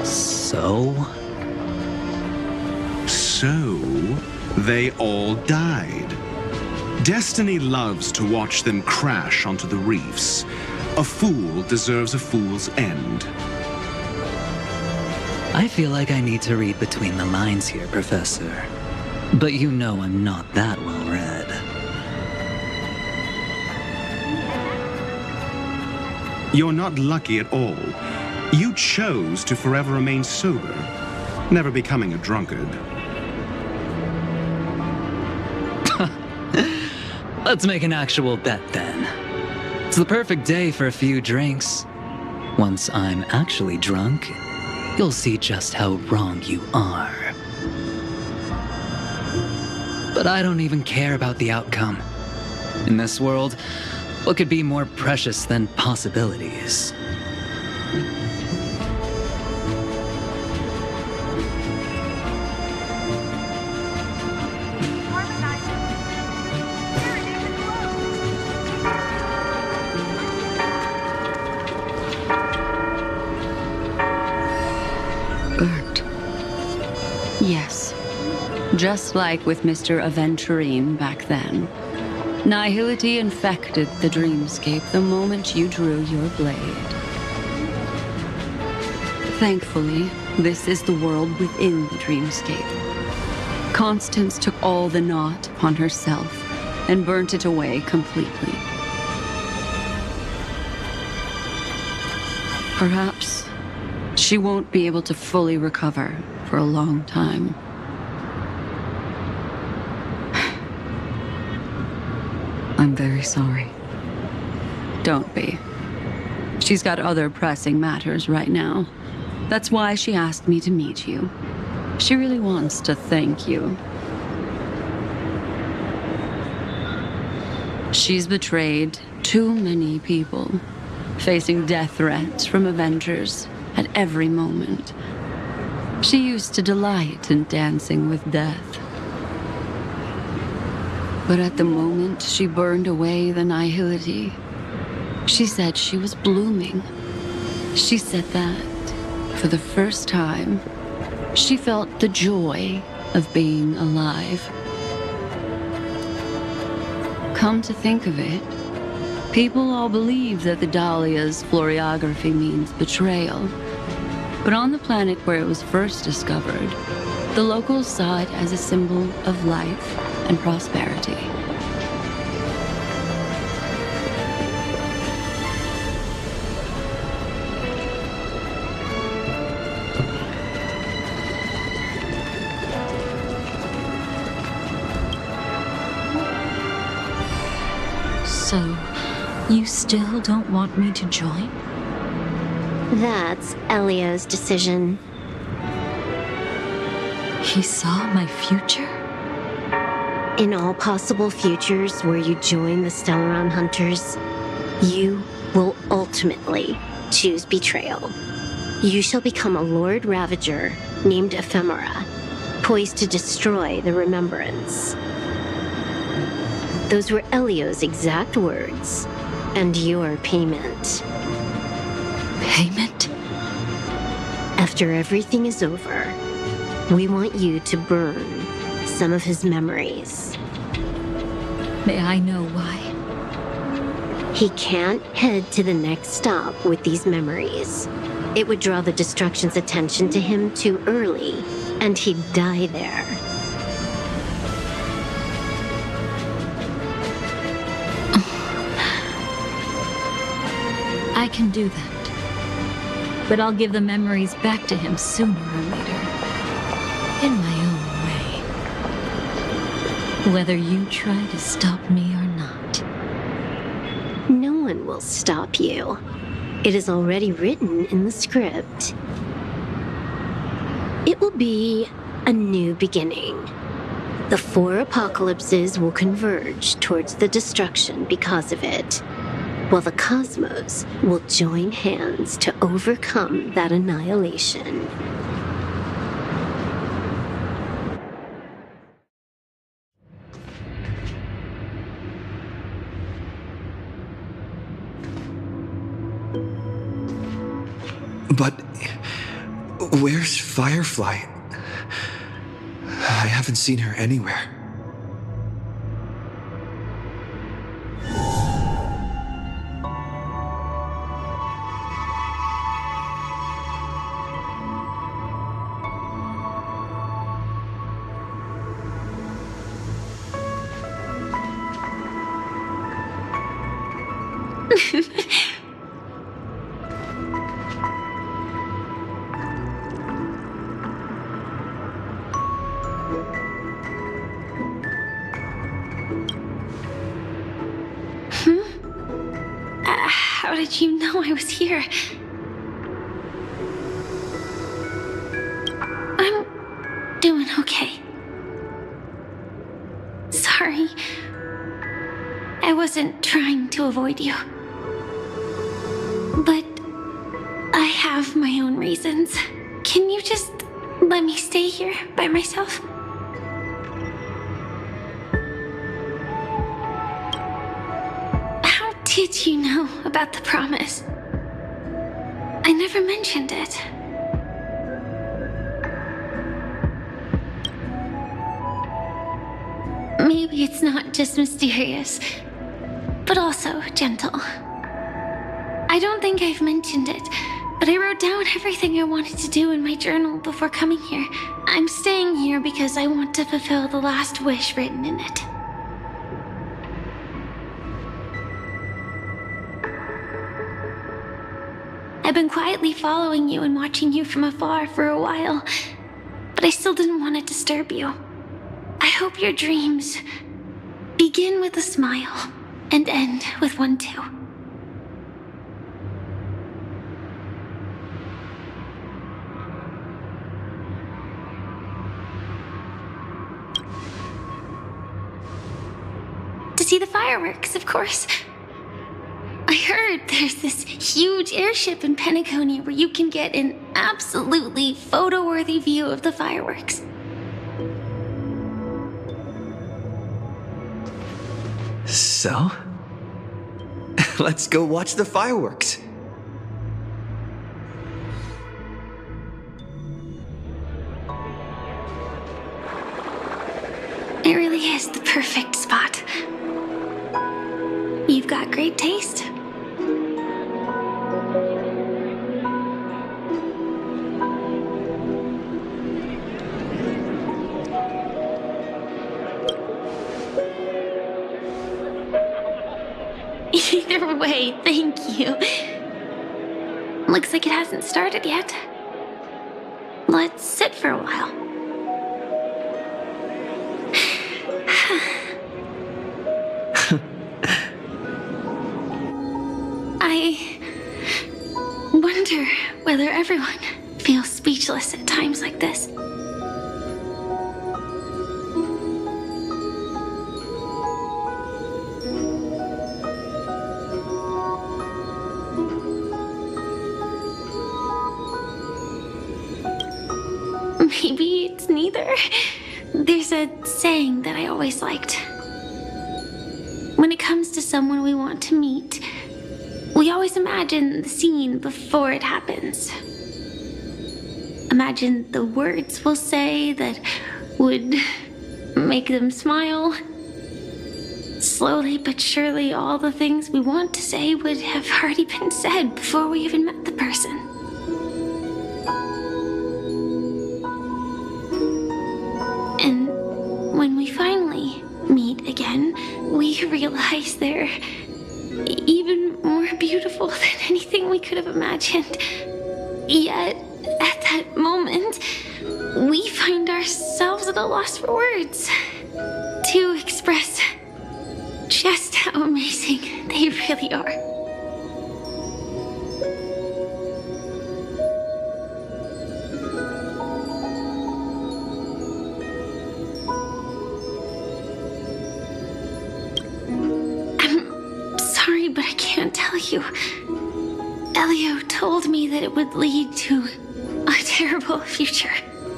So? So, they all died. Destiny loves to watch them crash onto the reefs. A fool deserves a fool's end. I feel like I need to read between the lines here, Professor. But you know I'm not that well read. You're not lucky at all. You chose to forever remain sober, never becoming a drunkard. Let's make an actual bet then. It's the perfect day for a few drinks. Once I'm actually drunk, you'll see just how wrong you are. But I don't even care about the outcome. In this world, what could be more precious than possibilities? Burnt. Yes. Just like with Mr. Aventurine back then. Nihility infected the dreamscape the moment you drew your blade. Thankfully, this is the world within the dreamscape. Constance took all the knot upon herself and burnt it away completely. Perhaps she won't be able to fully recover for a long time. I'm very sorry. Don't be. She's got other pressing matters right now. That's why she asked me to meet you. She really wants to thank you. She's betrayed too many people, facing death threats from Avengers at every moment. She used to delight in dancing with death. But at the moment she burned away the nihility, she said she was blooming. She said that, for the first time, she felt the joy of being alive. Come to think of it, people all believe that the Dahlia's floriography means betrayal. But on the planet where it was first discovered, the locals saw it as a symbol of life and prosperity. So, you still don't want me to join? That's Elio's decision. He saw my future? In all possible futures where you join the Stellaron Hunters, you will ultimately choose betrayal. You shall become a Lord Ravager named Ephemera, poised to destroy the Remembrance. Those were Elio's exact words, and your payment. Payment? After everything is over, we want you to burn some of his memories. May I know why? He can't head to the next stop with these memories. It would draw the Destruction's attention to him too early, and he'd die there. I can do that. But I'll give the memories back to him sooner or later. In my own way. Whether you try to stop me or not. No one will stop you. It is already written in the script. It will be a new beginning. The 4 apocalypses will converge towards the Destruction because of it. while the cosmos will join hands to overcome that annihilation. But where's Firefly? I haven't seen her anywhere. How did you know I was here? I'm doing okay. Sorry. I wasn't trying to avoid you. But I have my own reasons. Can you just let me stay here by myself? How did you know about the promise? I never mentioned it. Maybe it's not just mysterious, but also gentle. I don't think I've mentioned it, but I wrote down everything I wanted to do in my journal before coming here. I'm staying here because I want to fulfill the last wish written in it. I've been quietly following you and watching you from afar for a while, but I still didn't want to disturb you. I hope your dreams begin with a smile and end with one too. To see the fireworks, of course. I heard there's this huge airship in Penacony where you can get an absolutely photo-worthy view of the fireworks. So? Let's go watch the fireworks. It really is the perfect spot. You've got great taste. Either way, thank you. Looks like it hasn't started yet. Let's sit for a while. I wonder whether everyone feels speechless at times like this. Maybe it's neither. There's a saying that I always liked. When it comes to someone we want to meet, we always imagine the scene before it happens. Imagine the words we'll say that would make them smile. Slowly but surely, all the things we want to say would have already been said before we even met the person. And when we finally meet again, we realize they're even more beautiful than anything we could have imagined. Yet, at that moment, we find ourselves at a loss for words to express just how amazing they really are. But I can't tell tell you. Elio told me that it would lead to a terrible future.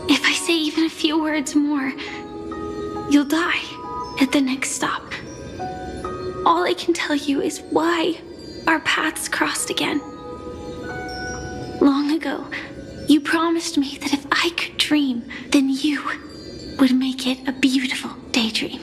If I say even a few words more, you'll die at the next stop. All I can tell you is why our paths crossed again. Long ago, you promised me that if I could dream, then you would make it a beautiful daydream.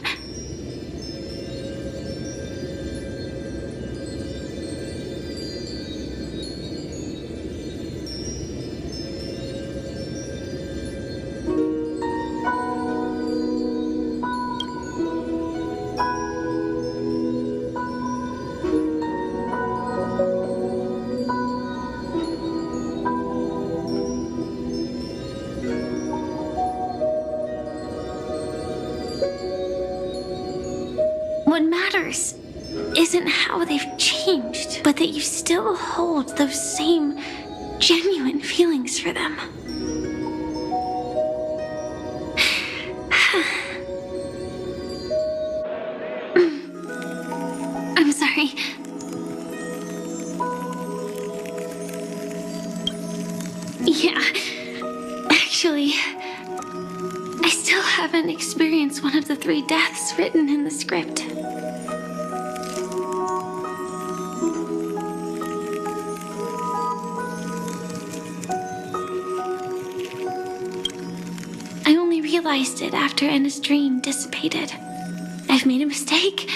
What matters isn't how they've changed, but that you still hold those same genuine feelings for them. I'm sorry. Yeah, actually, I still haven't experienced one of the 3 deaths written in the script. I only realized it after Anna's dream dissipated. I've made a mistake.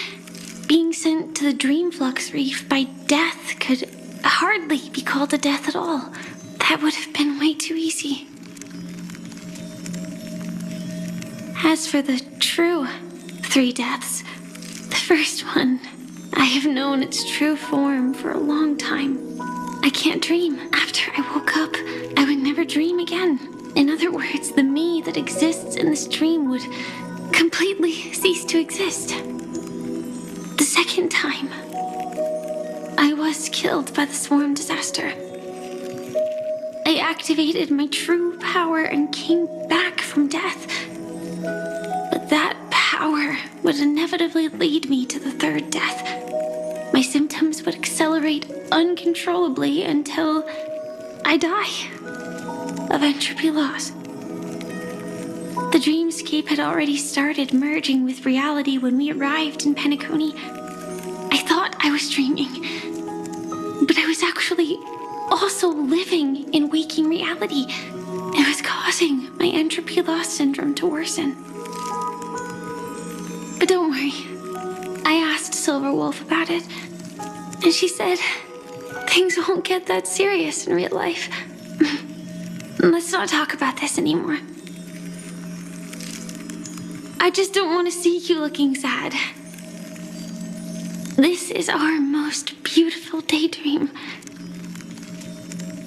Being sent to the Dream Flux Reef by death could hardly be called a death at all. That would have been way too easy. As for the true 3 deaths, the first one, I have known its true form for a long time. I can't dream. After I woke up, I would never dream again. In other words, the me that exists in this dream would completely cease to exist. The second time, I was killed by the swarm disaster. I activated my true power and came back from death. But that power would inevitably lead me to the 3rd death. My symptoms would accelerate uncontrollably until I die of entropy loss. The dreamscape had already started merging with reality when we arrived in Penacony. I thought I was dreaming, but I was actually also living in waking reality. It was causing my entropy loss syndrome to worsen. But don't worry, I asked Silver Wolf about it, and she said things won't get that serious in real life. Let's not talk about this anymore. I just don't want to see you looking sad. This is our most beautiful daydream,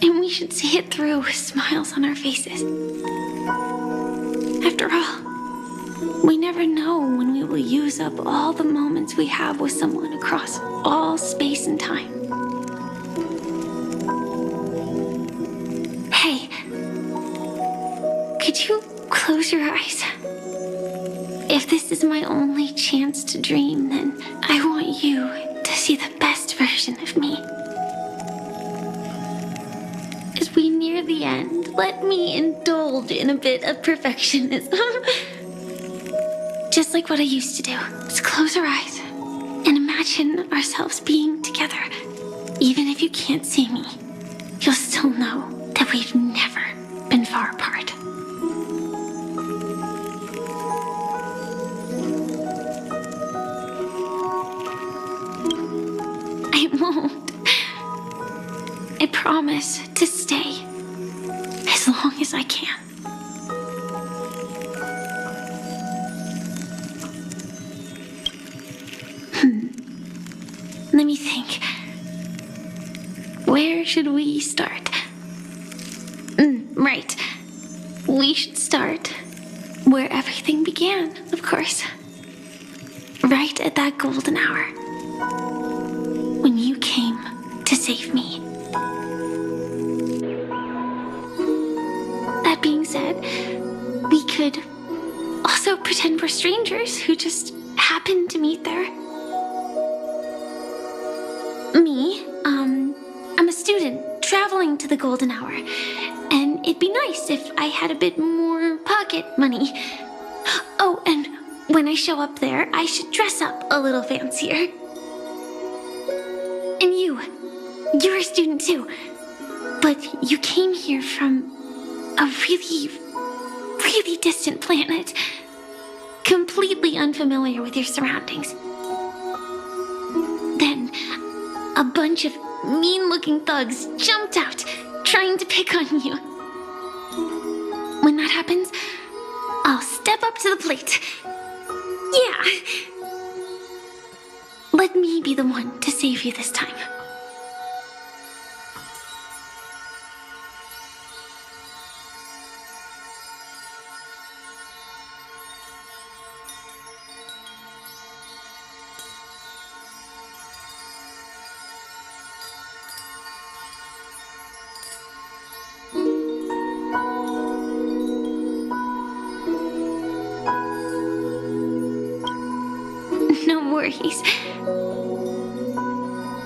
and we should see it through with smiles on our faces. After all, we never know when we will use up all the moments we have with someone across all space and time. Hey, could you close your eyes? If this is my only chance to dream, then I want you to see the best version of me. As we near the end, let me indulge in a bit of perfectionism. Just like what I used to do. Let's close our eyes and imagine ourselves being together. Even if you can't see me, you'll still know that we've never been far apart. I won't. I promise to stay as long as I can. Let me think. Where should we start? Right. We should start where everything began, of course. Right at that golden hour. When you came to save me. That being said, we could also pretend we're strangers who just happened to meet there. Me, going to the golden hour, and it'd be nice if I had a bit more pocket money. Oh, and when I show up there, I should dress up a little fancier. And you're a student too, but you came here from a really, really distant planet, completely unfamiliar with your surroundings. Then, a bunch of mean-looking thugs jumped out, trying to pick on you. When that happens, I'll step up to the plate. Yeah. Let me be the one to save you this time. No worries.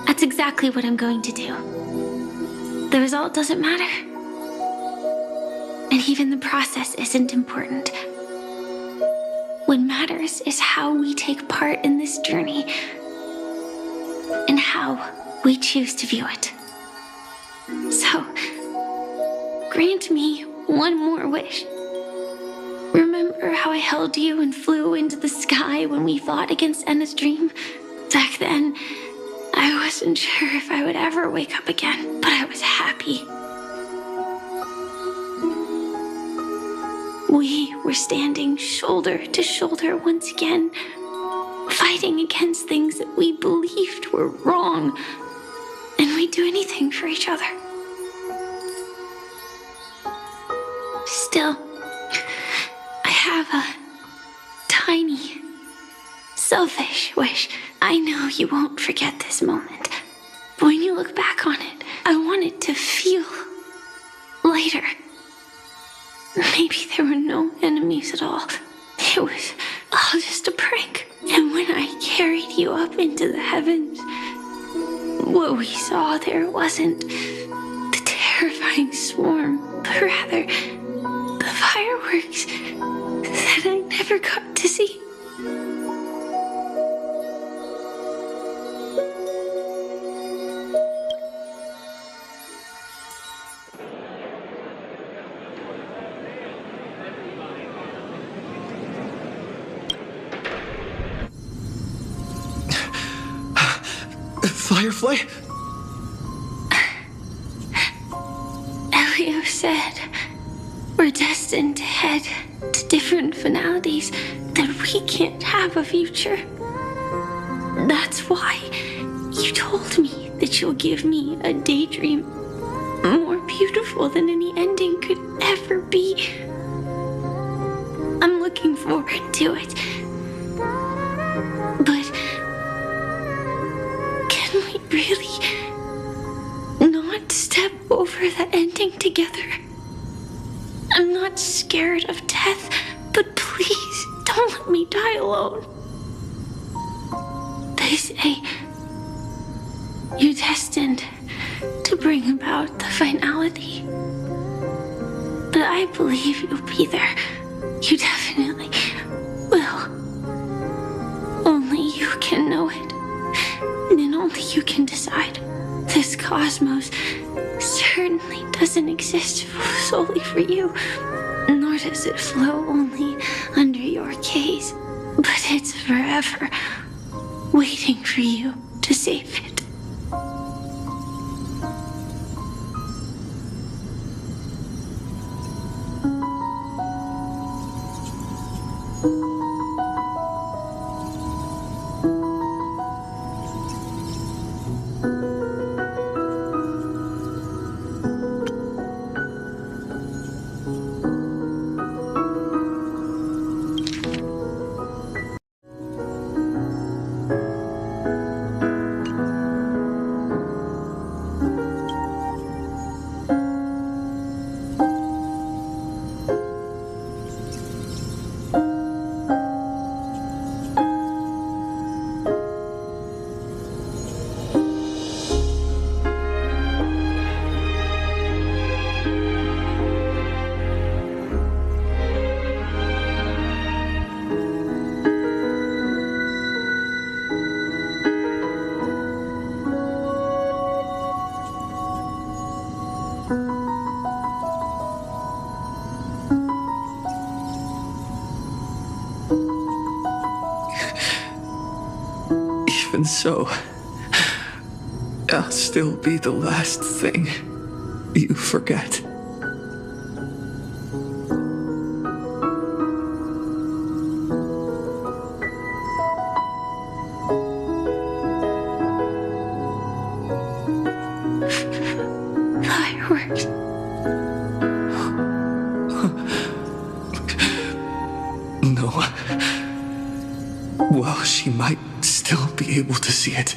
That's exactly what I'm going to do. The result doesn't matter. And even the process isn't important. What matters is how we take part in this journey and how we choose to view it. So, grant me one more wish. Remember how I held you and flew into the sky when we fought against Enna's dream? Back then, I wasn't sure if I would ever wake up again, but I was happy. We were standing shoulder to shoulder once again, fighting against things that we believed were wrong, and we'd do anything for each other. Still, I have a tiny, selfish wish. I know you won't forget this moment, but when you look back on it, I want it to feel lighter. Maybe there were no enemies at all. It was all just a prank. And when I carried you up into the heavens, what we saw there wasn't the terrifying swarm, but rather the fireworks that I never got to see. Firefly? Elio said we're destined to head to different finalities, that we can't have a future. That's why you told me that you'll give me a daydream more beautiful than any ending could ever be. I'm looking forward to it. But can we really not step over the ending together? I'm not scared of death, but please don't let me die alone. They say you're destined to bring about the finality. But I believe you'll be there. You definitely will. Only you can know it. And only you can decide. This cosmos certainly doesn't exist solely for you, nor does it flow only under your gaze, but it's forever waiting for you to save it. Even so, I'll still be the last thing you forget. Fireworks. No. Well, she might still be able to see it.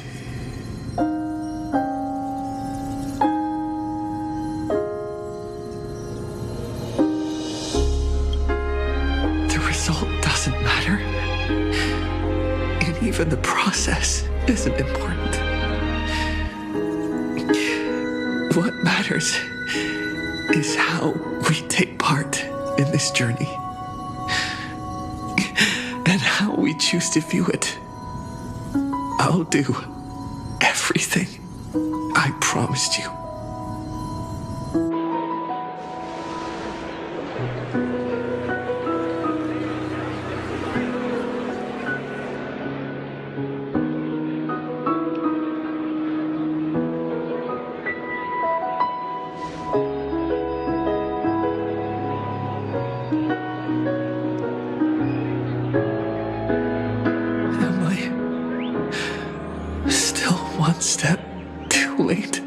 The result doesn't matter. And even the process isn't important. What matters is how we take part in this journey. And how we choose to view it. I'll do everything I promised you. One step too late.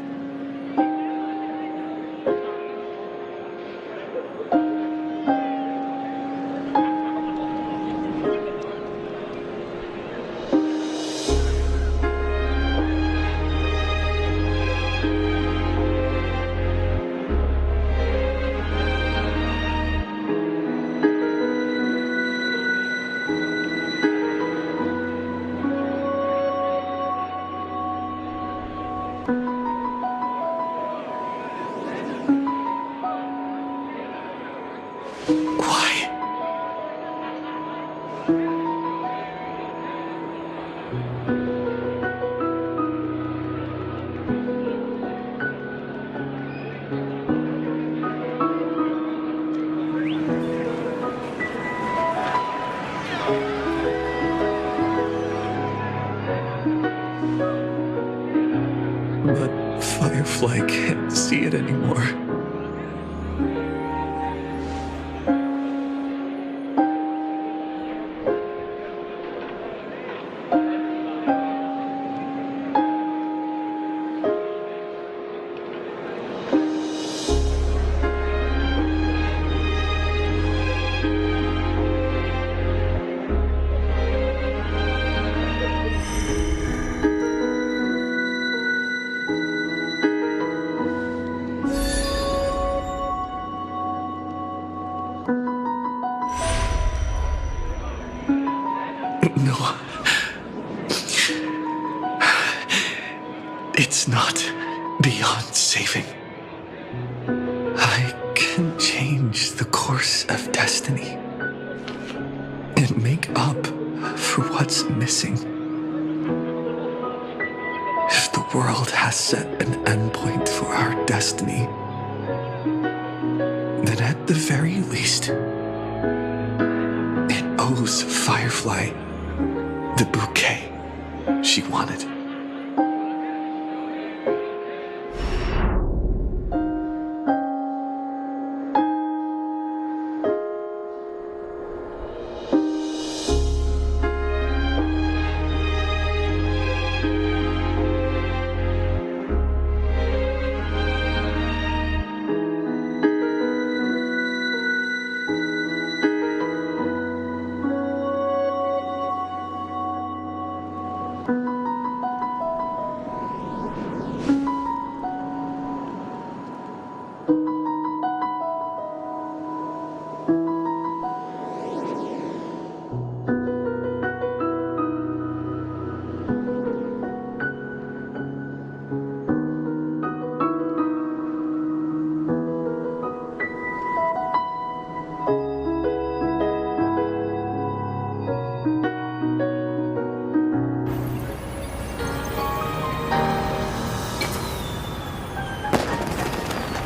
But Firefly can't see it anymore. No. It's not beyond saving. I can change the course of destiny and make up for what's missing. If the world has set an endpoint for our destiny, then at the very least, it owes Firefly the bouquet she wanted.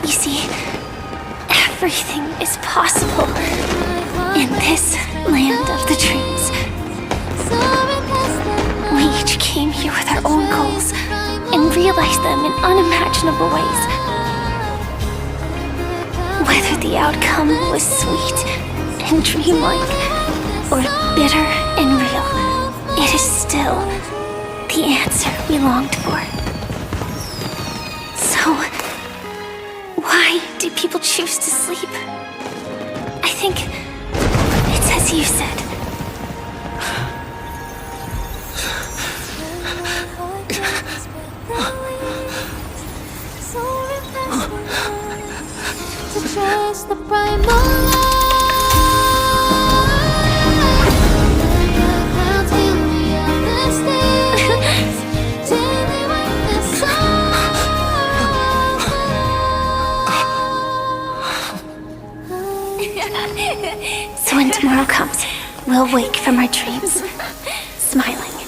You see, everything is possible in this land of the dreams. We each came here with our own goals and realize them in unimaginable ways. Whether the outcome was sweet and dreamlike or bitter and real, it is still the answer we longed for. So, why do people choose to sleep? I think it's as you said. Trust the primal So when tomorrow comes, we'll wake from our dreams, smiling.